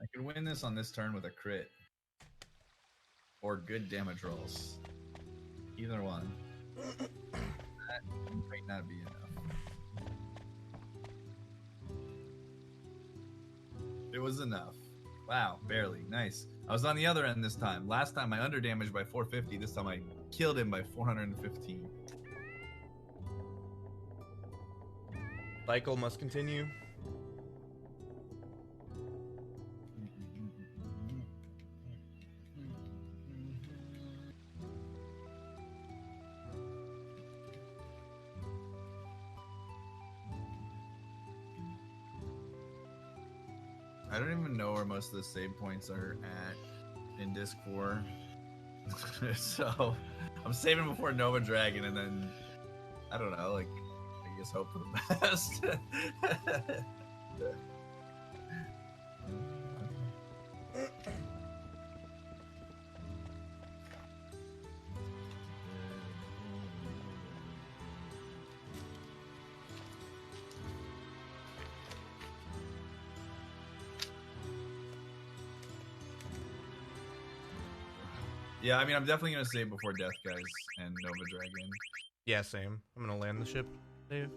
I could win this on this turn with a crit. Or good damage rolls. Either one. That might not be enough. It was enough. Wow, barely. Nice. I was on the other end this time. Last time I underdamaged by 450. This time I killed him by 415. Cycle must continue. I don't even know where most of the save points are at in Disc 4. So I'm saving before Nova Dragon and then I don't know, like I guess hope for the best. Yeah, I mean, I'm definitely gonna save before Death Guys and Nova Dragon. Yeah, same. I'm gonna land the ship, Dave.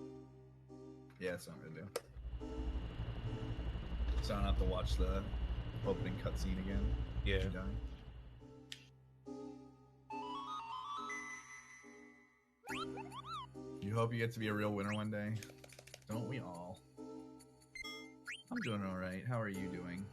Yeah, that's what I'm gonna do. So I don't have to watch the opening cutscene again. Yeah. You hope you get to be a real winner one day. Don't we all? I'm doing alright. How are you doing?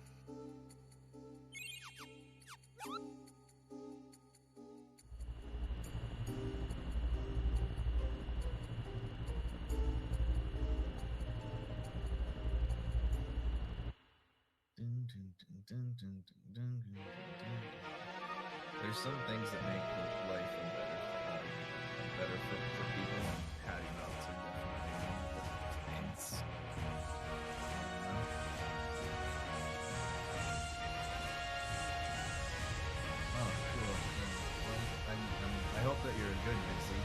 There's some things that make life better for people. How do you know it's things? Oh, cool. Well, I hope that you're good, Dixie.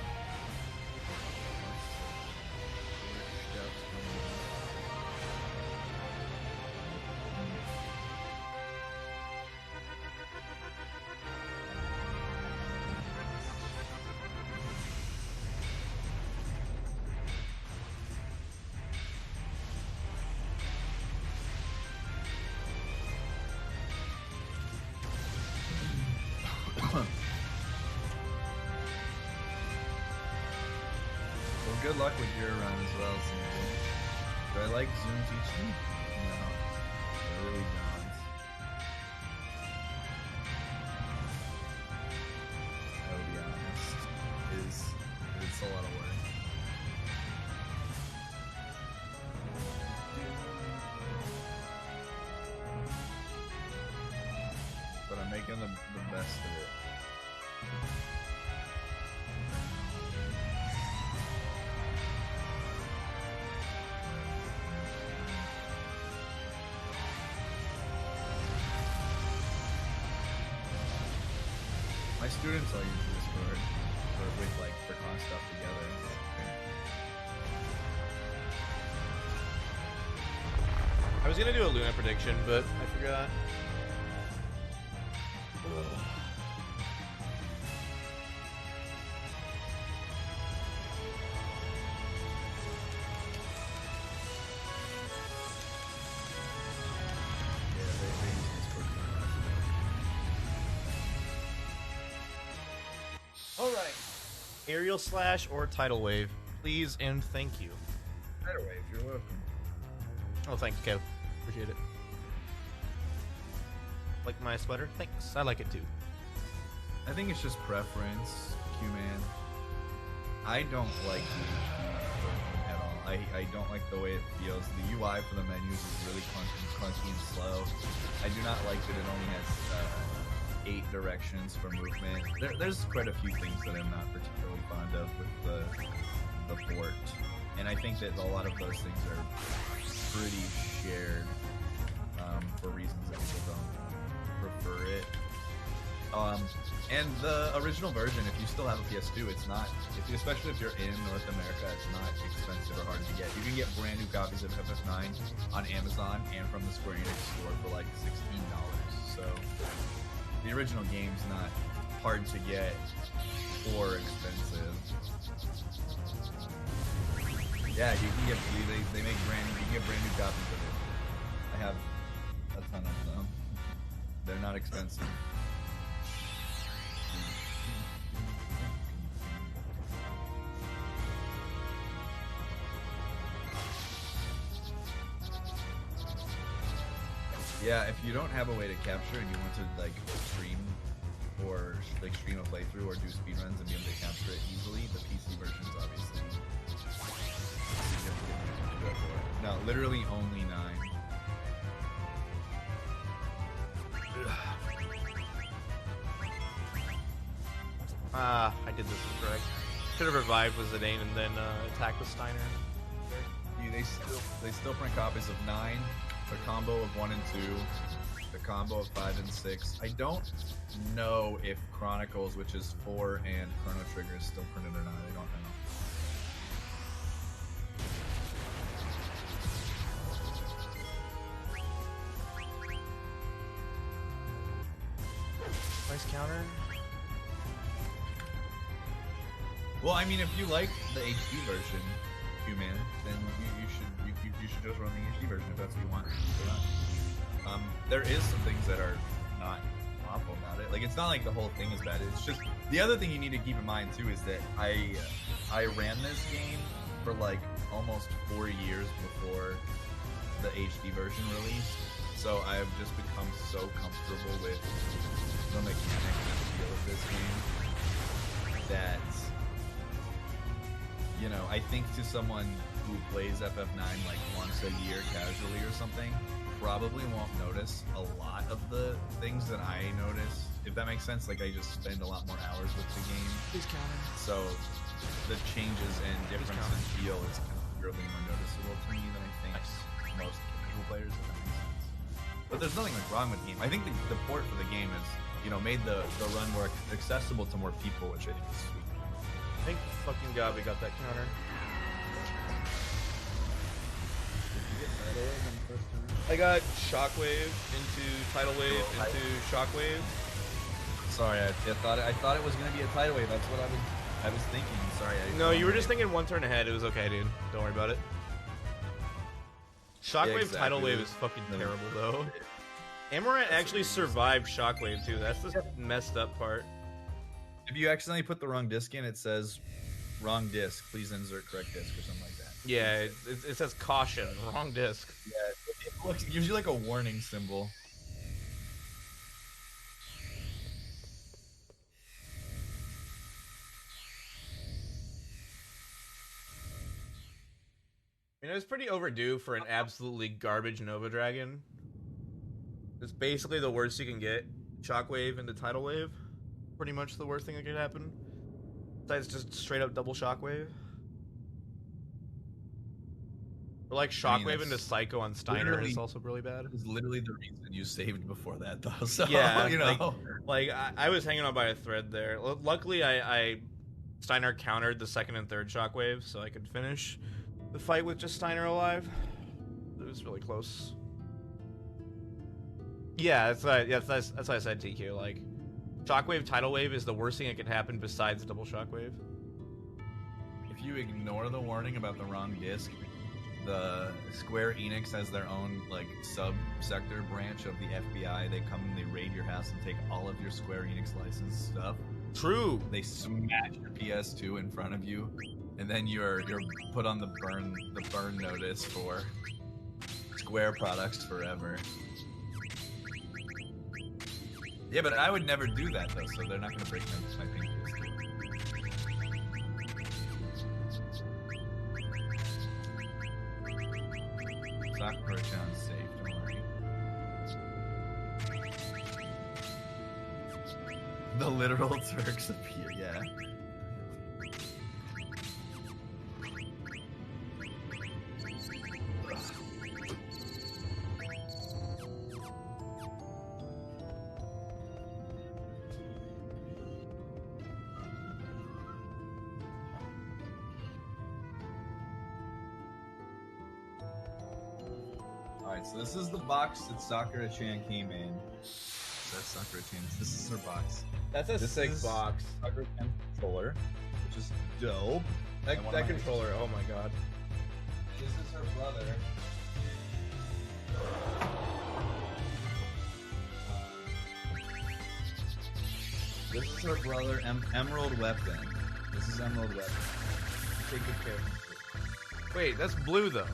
Well, good luck with your run as well, Zoom. Do I like Zoom teaching? No, I really don't. I'll be honest. It's a lot of work. But I'm making the best of it. My students all use Discord with like for con stuff together. I was gonna do a Luna prediction, but I forgot. Alright. Aerial slash or tidal wave, please and thank you. Tidal wave, you're welcome. Oh, thanks, Kev. Appreciate it. Like my sweater? Thanks. I like it too. I think it's just preference, Q-Man. I don't like the version at all. I don't like the way it feels. The UI for the menus is really clunky and slow. I do not like that it only has 8 directions for movement. There's quite a few things that I'm not particularly fond of with the port. And I think that a lot of those things are pretty shared for reasons that people don't prefer it. And the original version, if you still have a PS2, it's not, especially if you're in North America, it's not expensive or hard to get. You can get brand new copies of FF9 on Amazon and from the Square Enix store for like $16. So the original game's not hard to get or expensive. Yeah, you can get they make you can get brand new copies of it. I have a ton of them. They're not expensive. Yeah, if you don't have a way to capture and you want to like stream or like stream a playthrough or do speedruns and be able to capture it easily, the PC version is obviously significantly good for it. No, literally only 9. I did this incorrect. Should have revived with Zidane and then attacked with Steiner. Yeah, they still print copies of 9, the combo of 1 and 2, the combo of 5 and 6. I don't know if Chronicles, which is 4, and Chrono Trigger is still printed or not. I don't know. Nice counter. Well, I mean, if you like the HD version, Q-Man, then you should just run the HD version if that's what you want. There is some things that are not awful about it. Like, it's not like the whole thing is bad. It's just the other thing you need to keep in mind too is that I ran this game for like almost 4 years before the HD version released, so I've just become so comfortable with the mechanics and feel of this game that, you know, I think to someone who plays FF9 like once a year casually or something, probably won't notice a lot of the things that I notice, if that makes sense. Like, I just spend a lot more hours with the game. Please counter. So the changes and difference in feel is kind of really more noticeable to me than I think most casual players, if that makes sense. But there's nothing like wrong with the game. I think the port for the game is, you know, made the run more accessible to more people, which I think is sweet. Thank fucking God we got that counter. I got Shockwave into Tidal Wave into Shockwave. Sorry, I thought it was gonna be a tidal wave. That's what I was thinking. Sorry. No, you were just thinking one turn ahead. It was okay, dude. Don't worry about it. Shockwave Yeah, exactly. Tidal Wave is fucking terrible though. Amaranth actually survived Shockwave too. That's the messed up part. If you accidentally put the wrong disc in, it says wrong disc. Please insert correct disc or something like that. Yeah, it says caution, wrong disc. Yeah, it gives you like a warning symbol. I mean, it was pretty overdue for an absolutely garbage Nova Dragon. It's basically the worst you can get. Shockwave into Tidal Wave. Pretty much the worst thing that could happen. Besides just straight up double Shockwave. Or like I mean, Shockwave into that's Psycho on Steiner literally- is also really bad. It's literally the reason you saved before that, though. So, Yeah, you know. Like I was hanging on by a thread there. Luckily, I Steiner countered the second and third Shockwave, so I could finish the fight with just Steiner alive. It was really close. Yeah, that's why I said TQ. Like, Shockwave Tidal Wave is the worst thing that could happen besides double Shockwave. If you ignore the warning about the wrong disc, the Square Enix has their own like sub-sector branch of the FBI. They come and they raid your house and take all of your Square Enix licensed stuff. True. They smash your PS2 in front of you, and then you're put on the burn notice for Square products forever. Yeah, but I would never do that though, so they're not gonna break my pink disc. Sakura-chan's safe, don't worry. The literal Turks appear, yeah. Alright, so this is the box that Sakura-chan came in. That's Sakura-chan. This is her box. That's a sick box. Sakura-chan's controller, which is dope. That controller, oh my god. This is her brother. This is her brother, Emerald Weapon. This is Emerald Weapon. Take good care of him. Wait, that's blue though.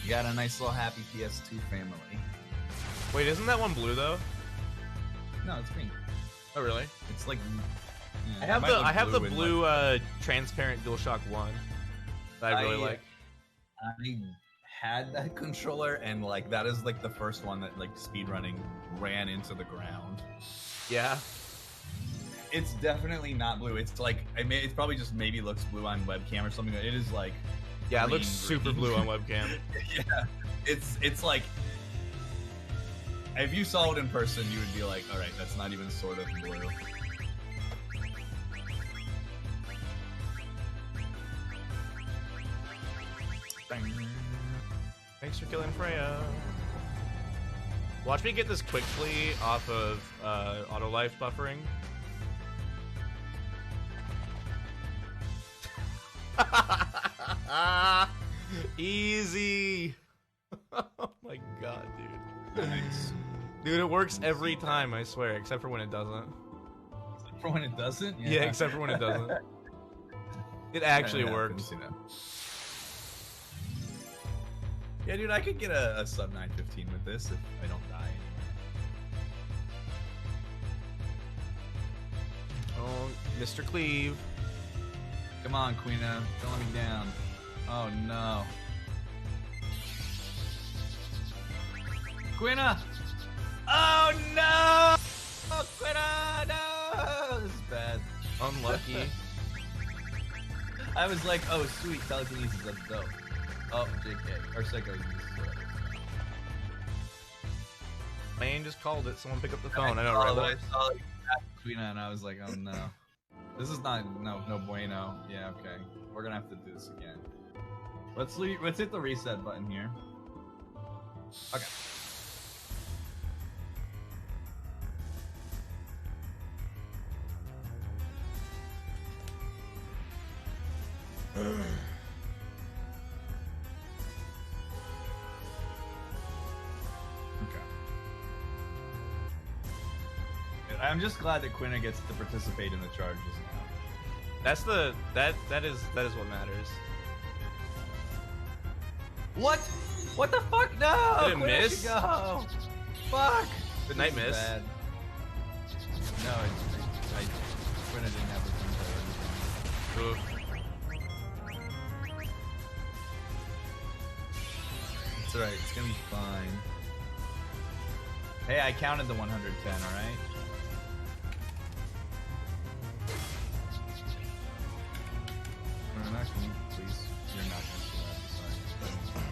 You got a nice little happy PS2 family. Wait, isn't that one blue though? No, it's green. Oh really? It's like. I have the blue transparent DualShock 1 that I really like. I had that controller, and like that is like the first one that like speedrunning ran into the ground. Yeah. It's definitely not blue. It's like it's probably just maybe looks blue on webcam or something. It is like yeah, it looks super blue on webcam. Yeah, it's like if you saw it in person, you would be like, all right, that's not even sort of blue. Thanks for killing Freya. Watch me get this quickly off of auto life buffering. Easy. Oh my god, dude. Nice. Dude, it works every time, I swear, except for when it doesn't. Except for when it doesn't? Yeah, except for when it doesn't. It actually works. You know. Yeah, dude, I could get a sub 915 with this if I don't die anyway. Oh, Mr. Cleave. Come on, Queena, don't let me down. Oh no. Queena! Oh no! Oh, Queena, no! This is bad. Unlucky. I was like, oh sweet, telekinesis, that's dope. Oh, JK. Or Psycho. Man just called it. Someone pick up the phone. I I know, right? saw Queena and I was like, oh no. This is not no bueno. Yeah, okay. We're gonna have to do this again. Let's hit the reset button here. Okay. I'm just glad that Quinna gets to participate in the charges now. That's that is what matters. What? What the fuck? No! Did it Quinna miss? should go. Fuck! Good night, miss. Bad. No, Quinna didn't have the control. Oof. It's alright, it's gonna be fine. Hey, I counted the 110, alright? We're not can you please? You're not going to survive. Sorry.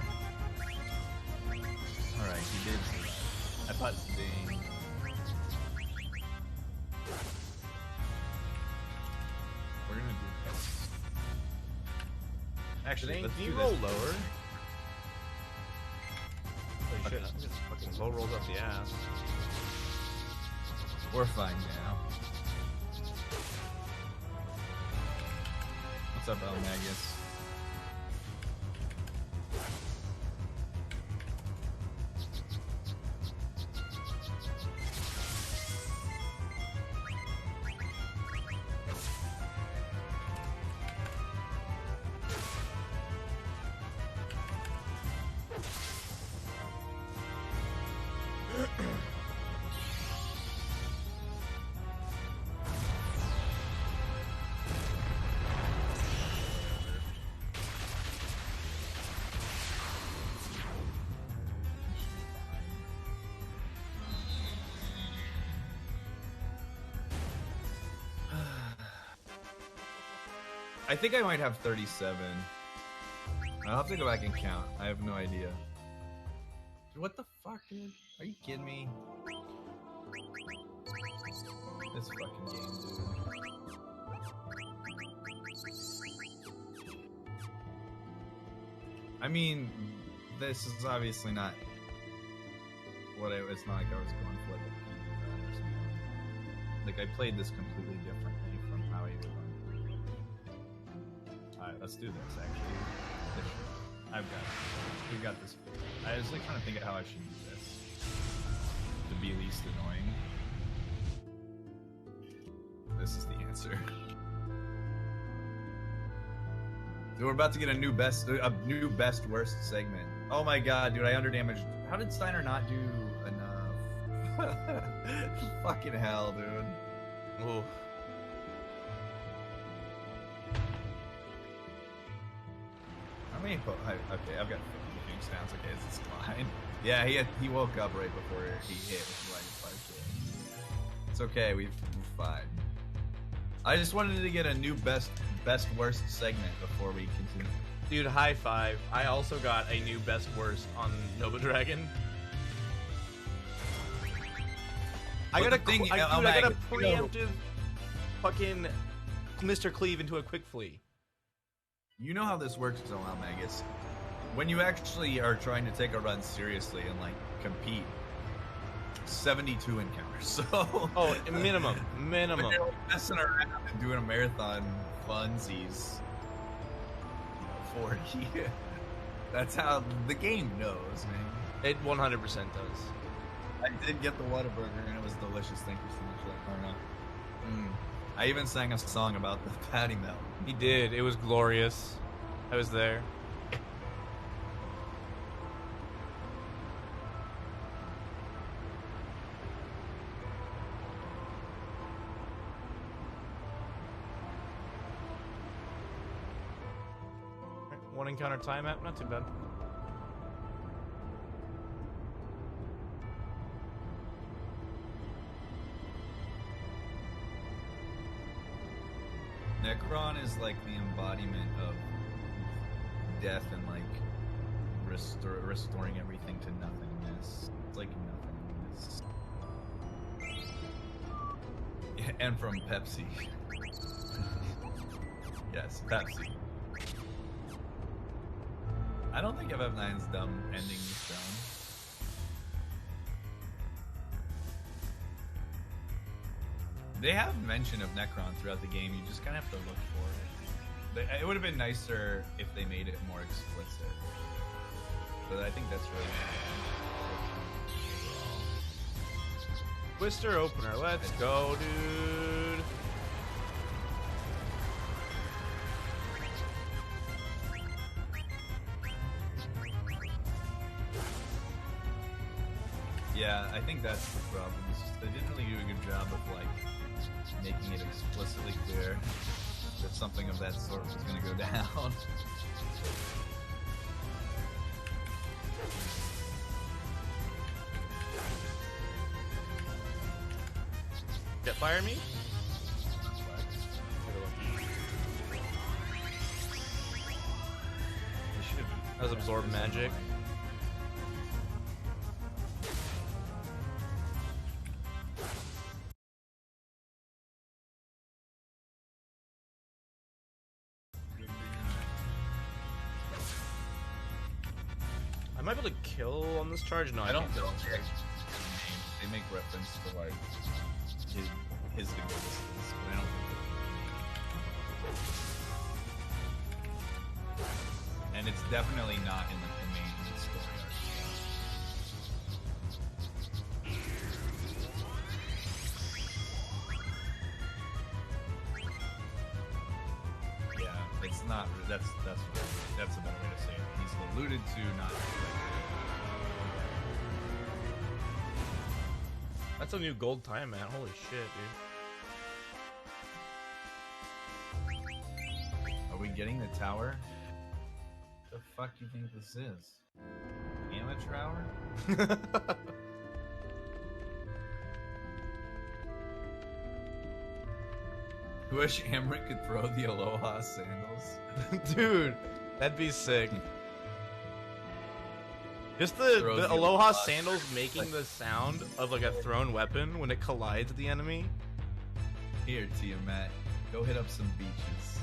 Alright, he did survive. I thought Sting. We're gonna do this. Actually, let's Can do you this. roll lower? Holy shit, I'm just fucking low rolls up the ass. We're fine now. What's up, Almagus? I think I might have 37. I'll have to go back and count. I have no idea. Dude, what the fuck, dude? Are you kidding me? This fucking game, dude. I mean, this is obviously not what it's not like I was going for like a PvP or something. Like I played this completely differently from how he would run. Alright, let's do this actually. I've got it. We've got this. I was like trying to think of how I should do this to be least annoying. This is the answer. Dude, we're about to get a new best worst segment. Oh my god, dude, I underdamaged. How did Steiner not do enough? Fucking hell, dude. Ooh. How many? Okay, I've got 50 nukes down. It's okay, it's fine. Yeah, he woke up right before he hit with like 5 kills. It's okay, we're fine. I just wanted to get a new best worst segment before we continue. Dude, high five. I also got a new best worst on Nova Dragon. I got a preemptive fucking Mr. Cleave into a quick flee. You know how this works, Magus. When you actually are trying to take a run seriously and like compete, 72 encounters. So oh, minimum. When you're like messing around and doing a marathon funsies, 40. That's how the game knows, man. It 100% does. I did get the Whataburger and it was delicious. Thank you so much, Arno. I even sang a song about the patty melt. He did. It was glorious. I was there. One encounter time map, not too bad. Necron is like the embodiment of death and like restoring everything to nothingness. It's like nothingness. Yeah, and from Pepsi. Yes, Pepsi. I don't think FF9's dumb ending is dumb. They have mention of Necron throughout the game, you just kind of have to look for it. It would have been nicer if they made it more explicit. But I think that's really overall. Twister opener, let's go, dude. Yeah, I think that's the problem. It's just, they didn't really do a good job of like making it explicitly clear that something of that sort was going to go down. Jetfire me? Has absorb magic. I might be able to kill on this charge. No, I don't can't know. kill. They make reference to like his the distance, but I don't think. And it's definitely not in the main story arc. Yeah, it's not. That's a better way to say it. He's alluded to, not. That's a new gold time, man. Holy shit, dude. Are we getting the tower? What the fuck do you think this is? Amateur hour? Wish Amrit could throw the Aloha sandals. Dude, that'd be sick. Just the Throws the Aloha Aloha sandals making the sound of like a thrown weapon when it collides with the enemy. Here, Tiamat, go hit up some beaches.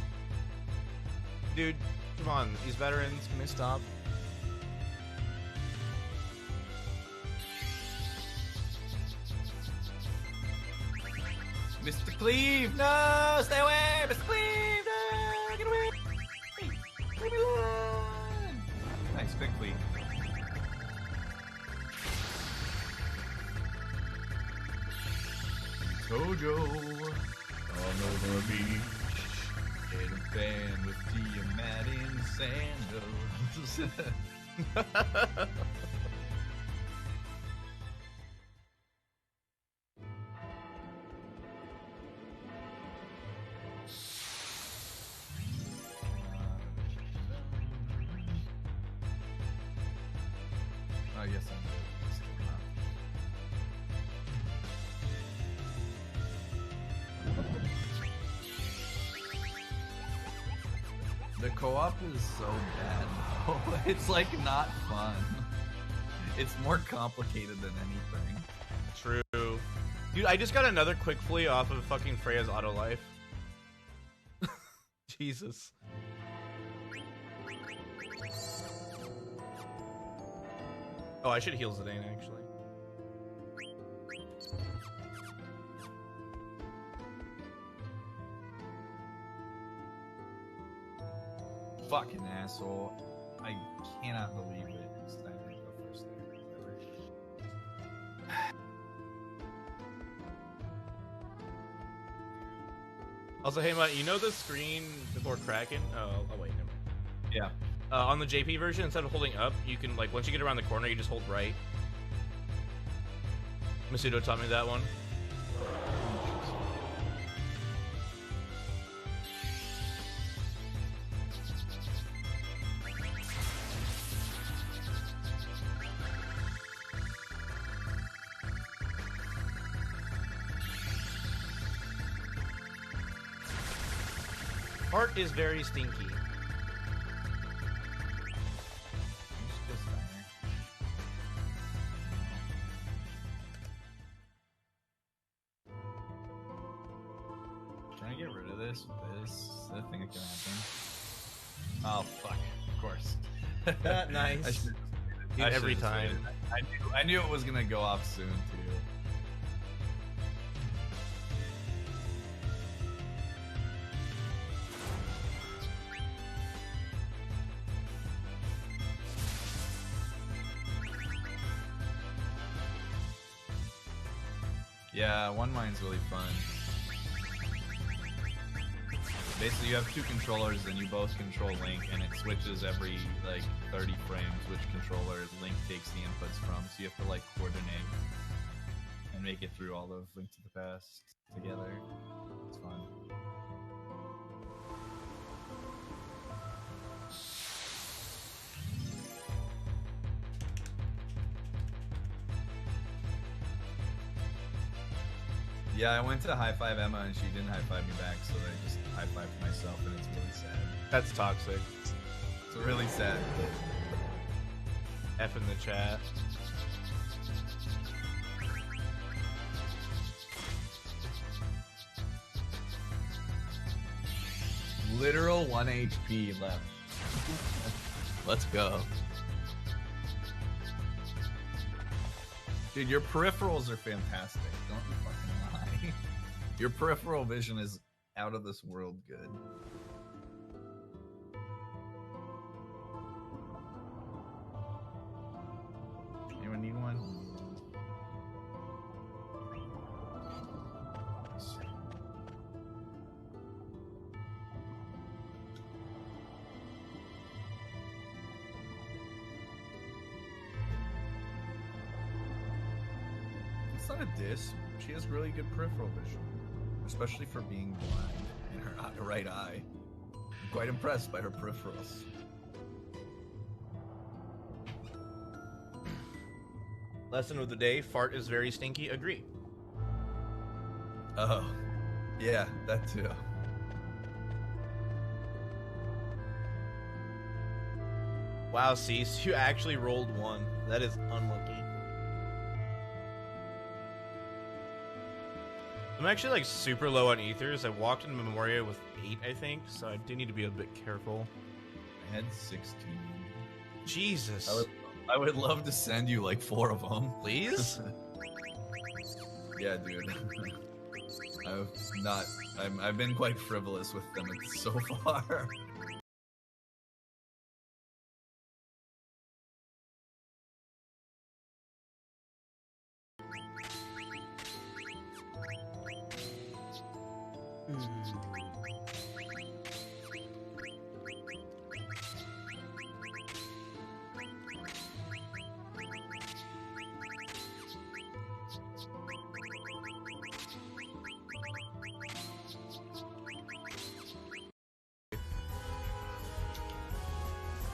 Dude, come on, these veterans, can they stop? Mr. Cleve, no! Stay away! Mr. Cleve, no! Get away! Leave me alone! Nice, quick Cleve. Tojo on the beach, getting fan with Tiamat in sandals. I guess I'm still not. The co-op is so bad though. It's like not fun. It's more complicated than anything. True. Dude, I just got another quick flee off of fucking Freya's auto life. Jesus. Oh, I should heal Zidane actually. Fucking asshole. I cannot believe it. I didn't go first there. Also, hey, Matt, you know the screen before Kraken? Oh, wait, never mind. Yeah. On the JP version, instead of holding up, you can, like, once you get around the corner, you just hold right. Masudo taught me that one. Heart is very stinky. Can I get rid of this with this? I think it can happen. Oh fuck! Of course. Nice. I should, Dude, every time. I knew it was gonna go off soon too. Yeah, one mine's really fun. Basically, you have two controllers, and you both control Link, and it switches every like 30 frames which controller Link takes the inputs from. So you have to like coordinate and make it through all of Link to the Past together. It's fun. Yeah, I went to high five Emma and she didn't high five me back, so I just high fived myself, and it's really sad. That's toxic. It's really sad. F in the chat. Literal 1 HP left. Let's go. Dude, your peripherals are fantastic. Don't you fucking lie. Your peripheral vision is out of this world good. Anyone need one? It's not a diss. She has really good peripheral vision, especially for being blind in her right eye. I'm quite impressed by her peripherals. Lesson of the day: fart is very stinky. Agree. Oh, yeah, that too. Wow, Cease, you actually rolled 1. That is unlucky. I'm actually like super low on ethers. I walked into Memoria with 8, I think, so I do need to be a bit careful. I had 16. Jesus. I would love to send you like 4 of them. Please? Yeah, dude. I've been quite frivolous with them so far.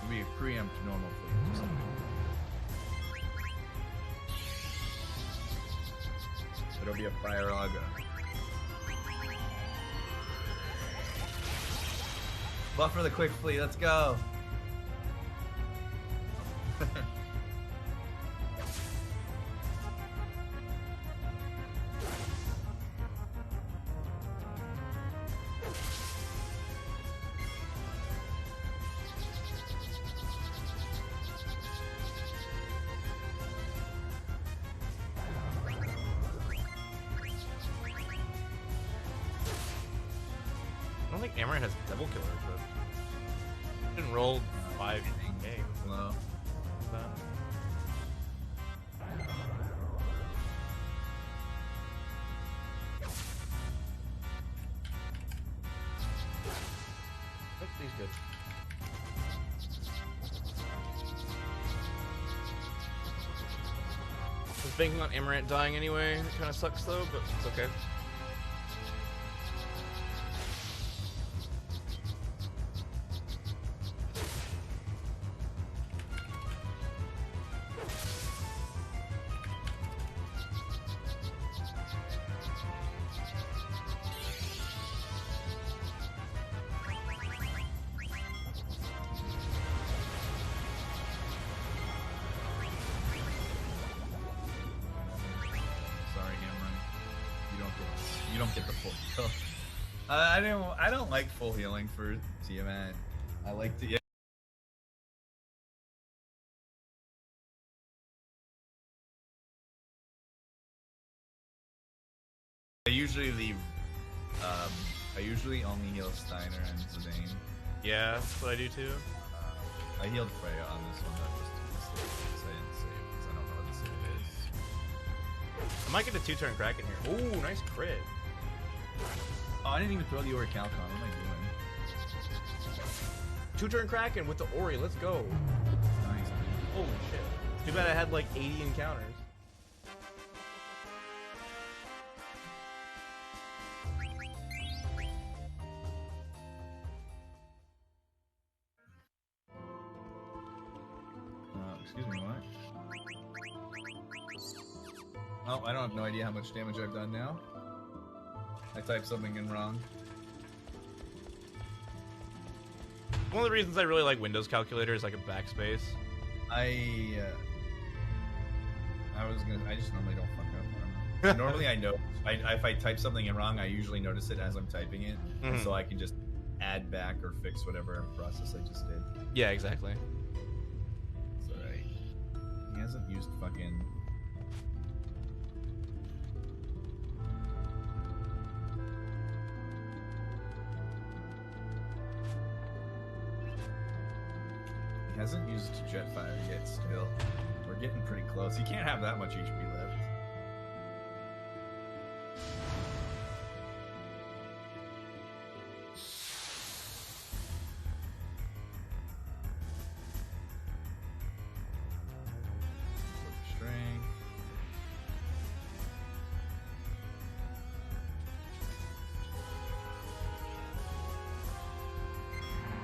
We preempt normal fleas. It'll be a fire aga. Buffer the quick flea, let's go. I don't think Amaranth has double killer equipped. Didn't roll 5 games. No. He's good. I was banking on Amaranth dying anyway. It kind of sucks though, but it's okay. You don't get the full heal. I don't like full healing for Tiamat. I like to. I usually leave. I usually only heal Steiner and Zidane. Yeah, that's what I do too. I healed Freya on this one. That was too mistake because I didn't save because I don't know what the save is. I might get a 2-turn Kraken here. Ooh, nice crit. Oh, I didn't even throw the Ori Calcon. What am I doing? 2-turn Kraken with the Ori. Let's go. Nice. Holy shit. Too bad I had like 80 encounters. Excuse me, what? Oh, I don't have no idea how much damage I've done now. I typed something in wrong. One of the reasons I really like Windows Calculator is like a backspace. I just normally don't fuck up. I don't know. Normally I know. If I type something in wrong, I usually notice it as I'm typing it, Mhm. so I can just add back or fix whatever process I just did. Yeah, exactly. It's alright. He hasn't used fucking. He hasn't used Jetfire yet. Still, we're getting pretty close. He can't have that much HP left. Strength.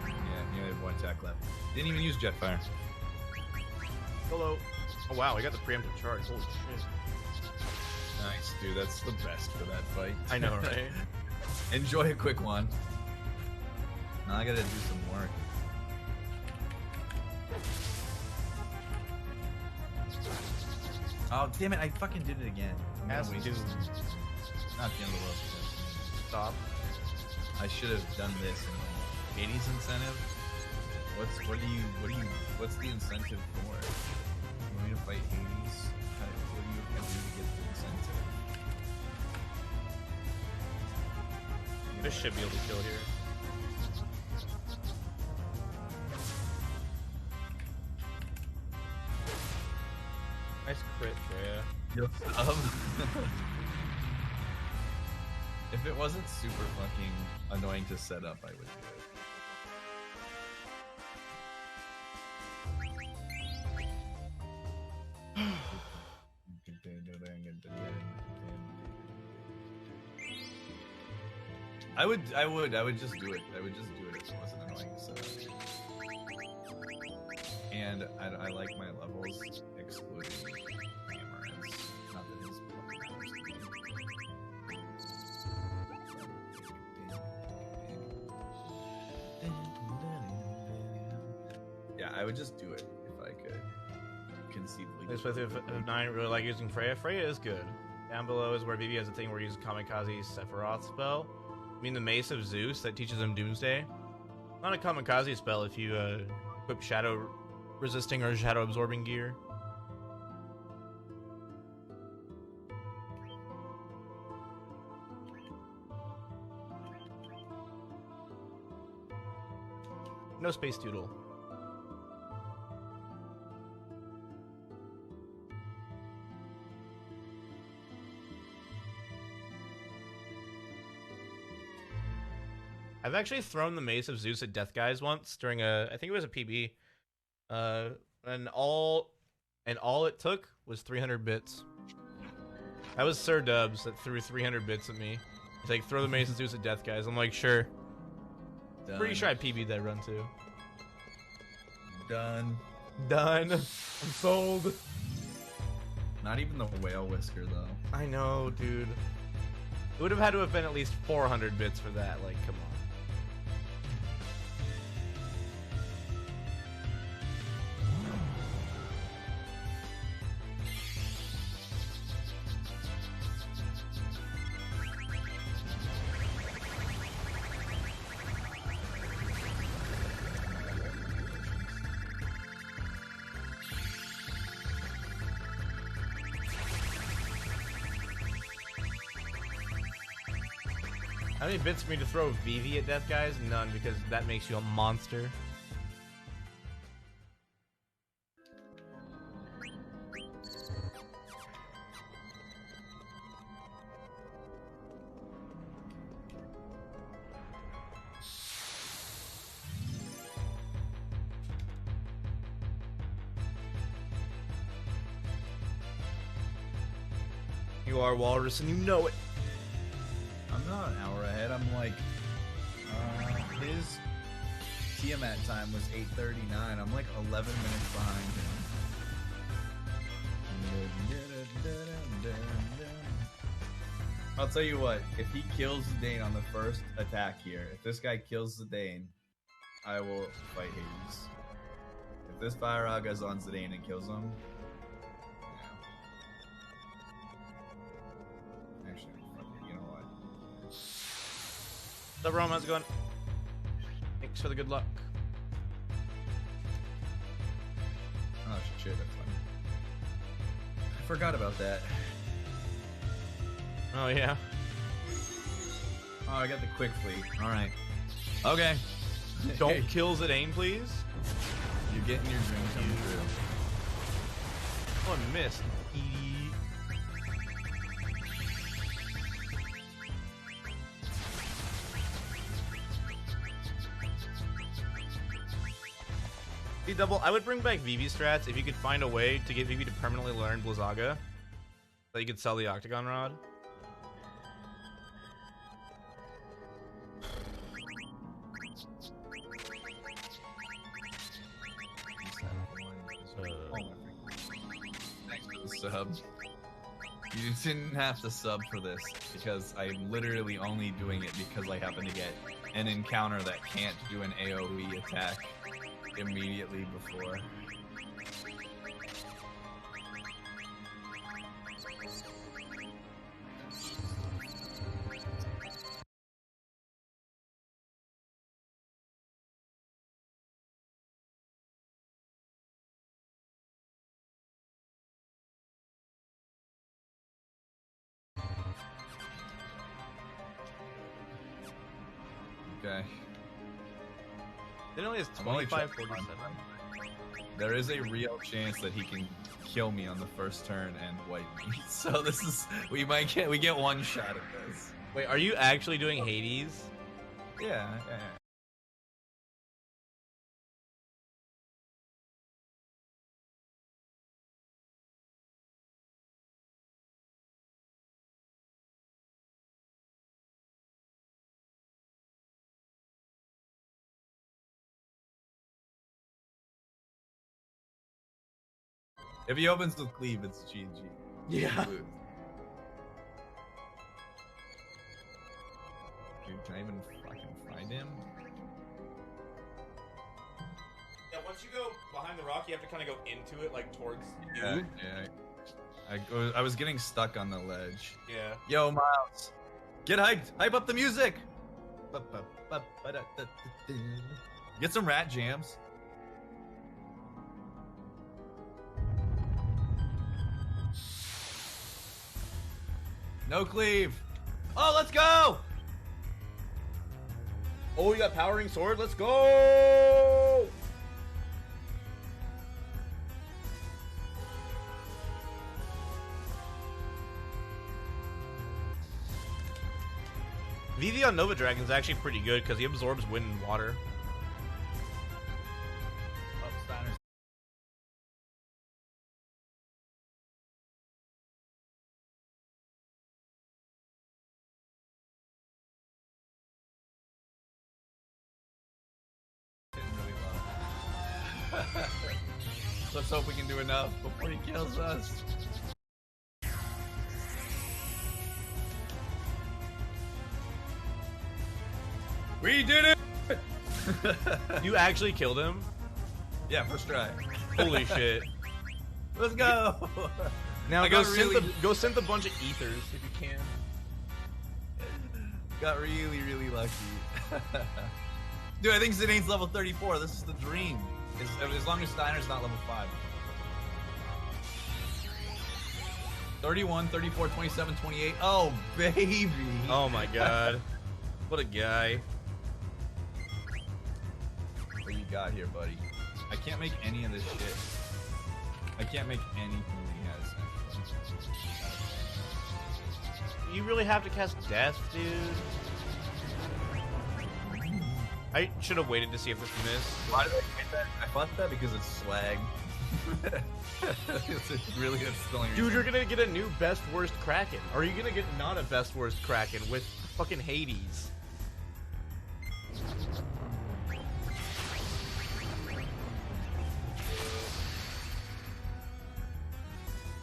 Yeah, he only have one attack left. Didn't even use Jetfire. Hello. Oh wow, we got the preemptive charge. Holy shit. Nice, dude. That's the best for that fight. I know, right? Enjoy a quick one. Now I gotta do some work. Oh, damn it. I fucking did it again. I'm gonna As waste do. this. Not the end of the world. Stop. I should have done this in the Hades incentive. What's the incentive for? You want me to fight Hades? What do you have to do to get the incentive? This should be able to kill here. Nice crit, Freya. If it wasn't super fucking annoying to set up, I would do it. I would just do it. I would just do it if it wasn't annoying to set up. And I like my levels excluding cameras. Not that his yeah, I would just do it if I could conceivably. This with FF9 really like using Freya. Freya is good. Down below is where BB has a thing where he uses Kamikaze Sephiroth spell. I mean the Mace of Zeus that teaches him Doomsday. Not a Kamikaze spell if you equip Shadow Resisting or Shadow Absorbing gear. No Space Doodle. I've actually thrown the Mace of Zeus at Death Guys once during I think it was a PB. And all it took was 300 bits. That was Sir Dubs that threw 300 bits at me. It's like, throw the Mace of Zeus at Death Guys. I'm like, sure. Done. Pretty sure I PB'd that run too. Done. Done. I'm sold. Not even the whale whisker though. I know, dude. It would have had to have been at least 400 bits for that. Like, come on. How many bits for me to throw VV at Death Guys? None, because that makes you a monster. You are Walrus and you know it. I'm not an hour ahead. I'm like, his Tiamat time was 8:39. I'm like 11 minutes behind him. I'll tell you what, if he kills Zidane on the first attack here, if this guy kills Zidane, I will fight Hades. If this Fire Aga's on Zidane and kills him. Yeah. Actually, you know what? The Roman's going. Thanks for the good luck. Oh shit, that's funny. I forgot about that. Oh yeah. Oh, I got the quick fleet. Alright. Okay. Don't kill Zidane, please. You're getting your dream coming true. Oh, I missed. Double, I would bring back Vivi strats if you could find a way to get Vivi to permanently learn Blizzaga. So you could sell the Octagon Rod. Thanks for the sub. You didn't have to sub for this because I'm literally only doing it because I happen to get an encounter that can't do an AoE attack immediately before. Okay. It only has I'm only 2547. There is a real chance that he can kill me on the first turn and wipe me. So this is we get one shot at this. Wait, are you actually doing Hades? Yeah. If he opens with cleave, it's GG. Yeah. Dude, can I even fucking find him? Yeah, once you go behind the rock, you have to kind of go into it, like towards Yeah, you. yeah. I was getting stuck on the ledge. Yeah. Yo, Miles, get hyped! Hype up the music! Get some rat jams. No cleave. Oh, let's go! Oh, you got powering sword. Let's go! VV on Nova Dragon is actually pretty good because he absorbs wind and water. Let's hope we can do enough before he kills us. We did it! You actually killed him? Yeah, first try. Holy shit. Let's go! Now I go got synth a bunch of ethers if you can. Got really lucky. Dude, I think Zidane's level 34. This is the dream. As long as Steiner's not level 5. 31, 34, 27, 28. Oh, baby. Oh my god. What a guy. What you got here, buddy? I can't make any of this shit. I can't make anything that he has. You really have to cast Death, dude? I should have waited to see if this missed. Why did I get that? I thought that because it's swag. It's really good spelling. Dude, you're gonna get a new best worst Kraken. Or are you gonna get not a best worst Kraken with fucking Hades?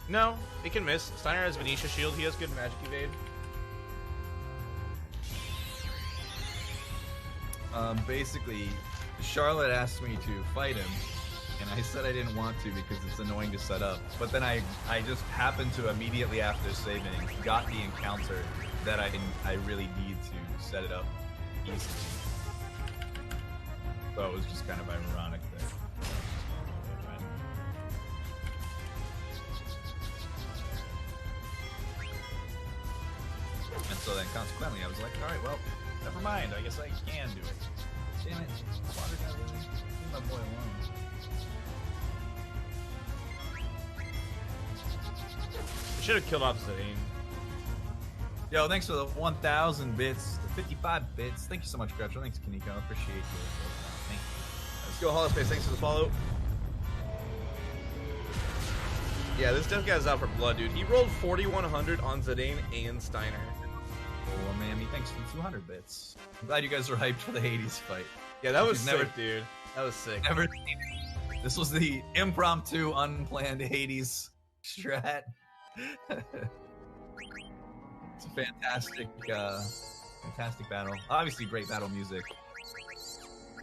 No, it can miss. Steiner has Venetia Shield, he has good magic evade. Basically, Charlotte asked me to fight him, and I said I didn't want to because it's annoying to set up. But then I just happened to immediately after saving got the encounter that I really need to set it up easily. So it was just kind of ironic there. And so then consequently I was like, alright, well, never mind, I guess I can do it. Damn it. Water guy, really? Leave my boy alone. I should have killed off Zidane. Yo, thanks for the 1,000 bits, the 55 bits. Thank you so much, Gretchen. Thanks, Kaneko. Appreciate you. Thank you. Let's go, Holospace. Thanks for the follow. Yeah, this dev guy's out for blood, dude. He rolled 4,100 on Zidane and Steiner. Oh, Mammy, thanks for the 200 bits. I'm glad you guys were hyped for the Hades fight. Yeah, that was You've sick, never- dude. That was sick. Never seen it. This was the impromptu, unplanned Hades strat. It's a fantastic, fantastic battle. Obviously, great battle music.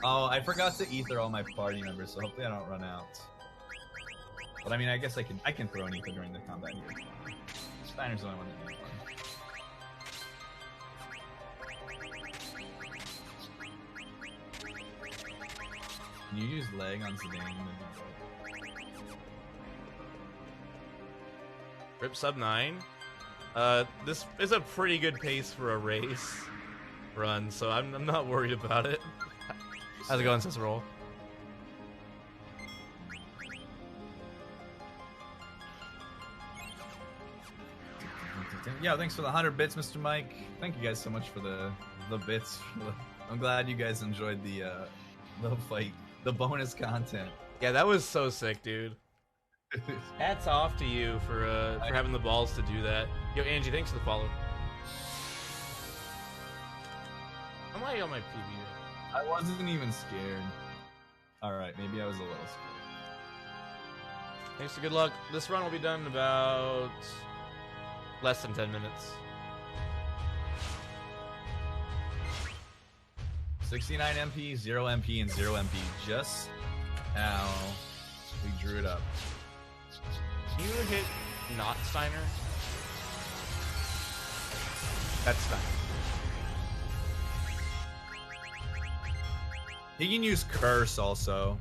Oh, I forgot to ether all my party members, so hopefully I don't run out. But I mean, I guess I can throw an ether during the combat here. Steiner's the only one that needs one. Can you use leg on Zidane? Rip sub 9. This is a pretty good pace for a race run, so I'm not worried about it. How's it going, Cicero? Yeah, thanks for the 100 bits, Mr. Mike. Thank you guys so much for the bits. I'm glad you guys enjoyed the fight, the bonus content. Yeah, that was so sick, dude. Hats off to you for having the balls to do that. Yo, Angie, thanks for the follow. I'm like on my PB. I wasn't even scared. Alright, maybe I was a little scared. Thanks for good luck. This run will be done in about less than 10 minutes. 69 MP, 0 MP, and 0 MP. Just how we drew it up. Can you hit not Steiner? That's Steiner. He can use Curse also.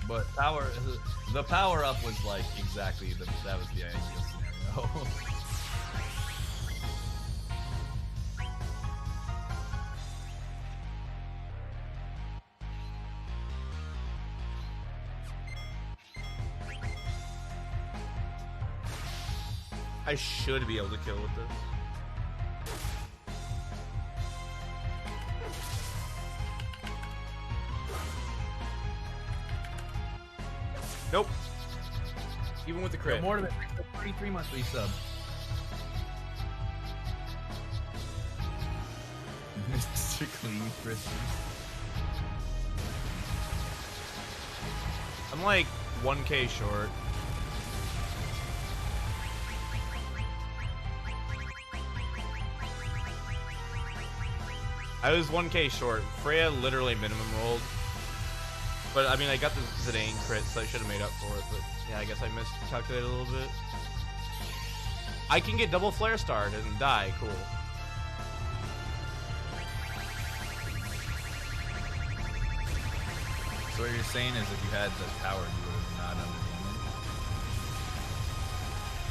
But the power up was like exactly that was the ideal scenario. I should be able to kill with this. Nope. Even with the crit. More than 33 monthly sub. Mr. Clean Christian. I'm like 1K short. I was 1K short. Freya literally minimum rolled. But I mean, I got the Zidane crit, so I should have made up for it. But yeah, I guess I miscalculated a little bit. I can get double flare starred and die. Cool. So what you're saying is if you had the tower, you would have not under damage.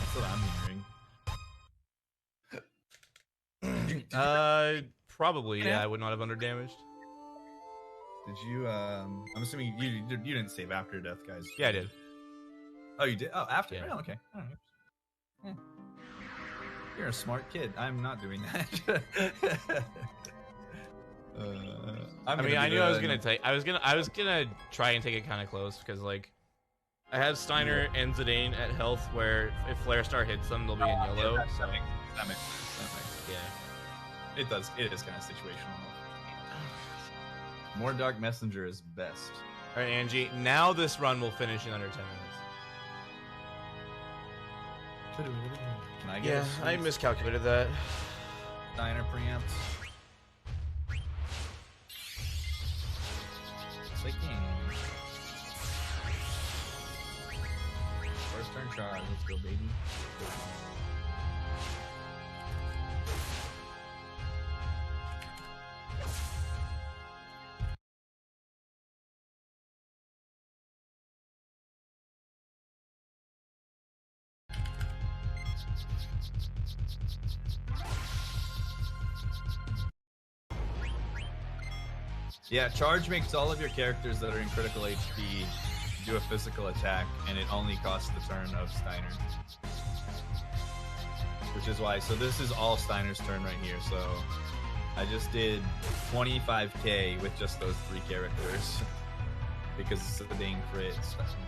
That's what I'm hearing. Probably, yeah, I would not have under damaged. Did you, I'm assuming you didn't save after death, guys. Yeah, I did. Oh, you did? Oh, after? Yeah. Oh, okay. All right. Yeah. You're a smart kid. I'm not doing that. I mean, I knew I was gonna take. I was gonna try and take it kind of close because like, I have Steiner and Zidane at health where if Flare Star hits them, they'll be in yellow. Yeah, So that makes sense. yeah. It does. It is kind of situational. More Dark Messenger is best. All right, Angie. Now this run will finish in under 10 minutes. Can I get Yeah, a I sweet miscalculated that. Steiner preamp? Yes, I can. First turn charge. Let's go, baby. Yeah, charge makes all of your characters that are in critical HP do a physical attack, and it only costs the turn of Steiner. Which is why, so this is all Steiner's turn right here, so I just did 25k with just those 3 characters. Because it's a dang crit.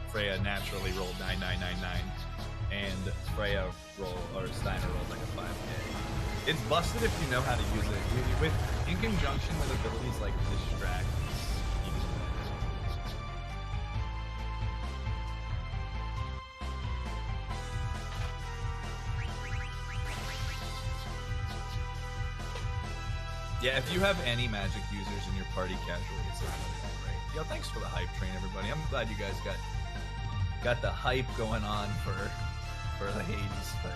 Freya naturally rolled 9999, and Freya Steiner rolled like a 5k. It's busted if you know how to use it. In conjunction with abilities like Distract, it's even better. Yeah, if you have any magic users in your party casually, it's not really great. Yo, thanks for the hype train, everybody. I'm glad you guys got the hype going on for the Hades fight.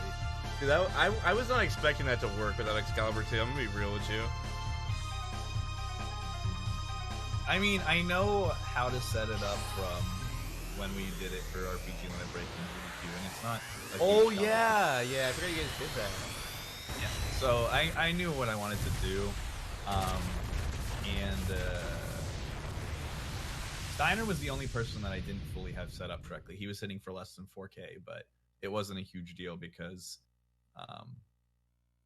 Dude, I was not expecting that to work without Excalibur 2. I'm gonna be real with you. I mean, I know how to set it up from when we did it for RPG Limit Break and GDQ, and it's not. Oh yeah, I forgot you guys did that. Yeah. So I knew what I wanted to do, and Steiner was the only person that I didn't fully have set up correctly. He was hitting for less than 4k, but it wasn't a huge deal because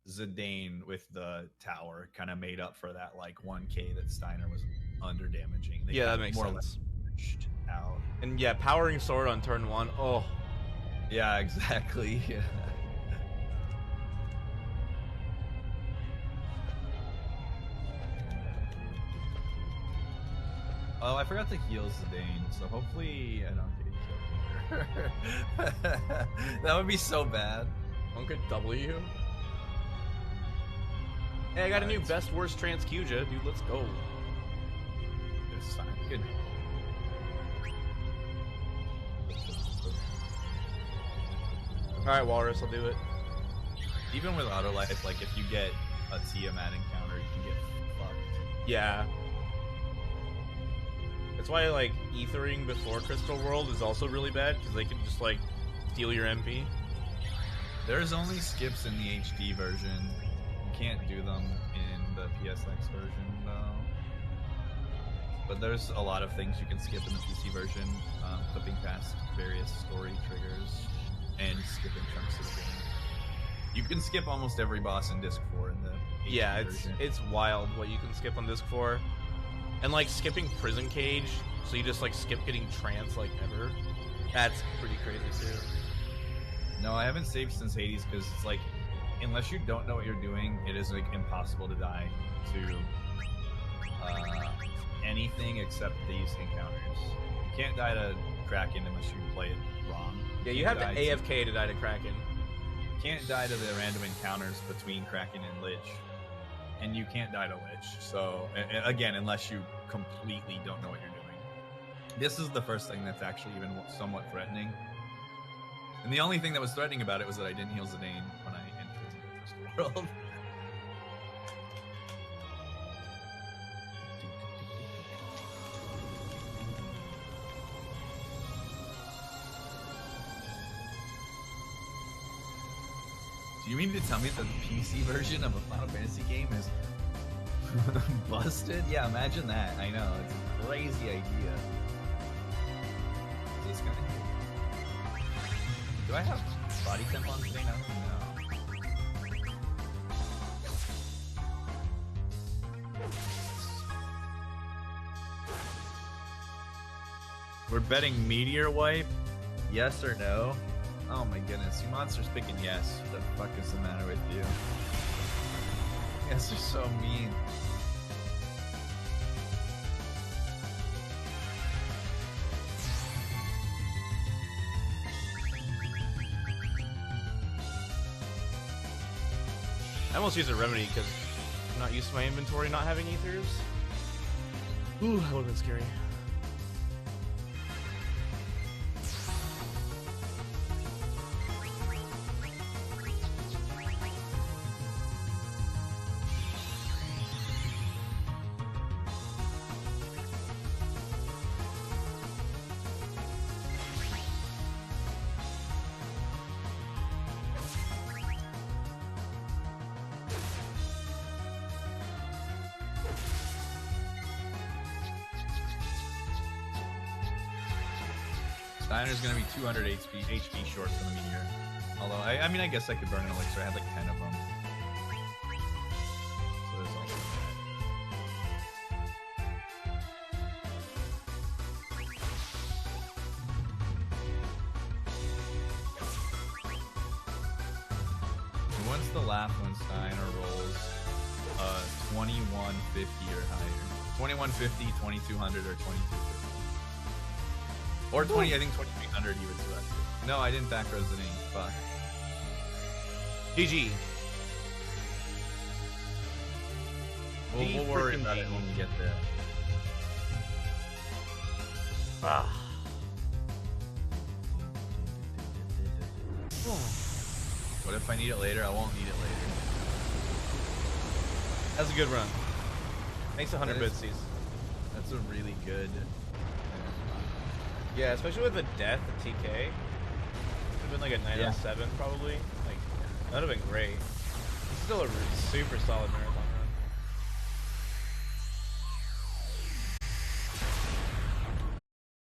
Zidane with the tower kind of made up for that like 1k that Steiner was under damaging. They Yeah, that makes more sense. Out. And yeah, powering sword on turn 1. Oh. Yeah, exactly. Yeah. Oh, I forgot to heal Zidane, so hopefully I don't get killed here. That would be so bad. One could W. Hey, I got a new best worst transcuja, dude. Let's go. It's fine. Good. Alright, Walrus, I'll do it. Even with auto life, like if you get a Tiamat encounter, you can get fucked. Yeah. That's why, like, ethering before Crystal World is also really bad, because they can just, like, steal your MP. There's only skips in the HD version. You can't do them in the PSX version, though. But there's a lot of things you can skip in the PC version, clipping past various story triggers, and skipping chunks of the game. You can skip almost every boss in Disc 4 in the HD version. It's wild what you can skip on Disc 4. And, like, skipping Prison Cage, so you just, like, skip getting trance, like, ever. That's pretty crazy, too. No, I haven't saved since Hades, because it's like, unless you don't know what you're doing, it is, like, impossible to die to anything except these encounters. You can't die to Kraken unless you play it wrong. Yeah, you have to AFK to die to Kraken. You can't die to the random encounters between Kraken and Lich. And you can't die to Lich. So, again, unless you completely don't know what you're doing. This is the first thing that's actually even somewhat threatening. And the only thing that was threatening about it was that I didn't heal Zidane when I entered the Crystal World. Do you mean to tell me that the PC version of a Final Fantasy game is busted? Yeah, imagine that. I know, it's a crazy idea. Is this gonna hit? Do I have body temp on today? No. We're betting Meteor Wipe? Yes or no? Oh my goodness, you monsters picking yes. What the fuck is the matter with you? You guys are so mean. almost used a remedy because I'm not used to my inventory not having ethers. Ooh, that would have been scary. Steiner's gonna be 200 HP short from the meteor. Although, I mean, I guess I could burn an elixir. I had like 10 of them. So there's also that. What's the last one Steiner rolls? 2150 or higher. 2150, 2200, or 2250. Or 20, I think 2300 you would select it. No, I didn't back Resident Ink. Fuck. GG. We'll worry about it when we get there. Ah. What if I need it later? I won't need it later. That's a good run. Thanks 100 bitsy. That's a really good. Yeah, especially with the death of TK. It would have been like a 907 probably. Like, that would have been great. It's still a super solid nerf.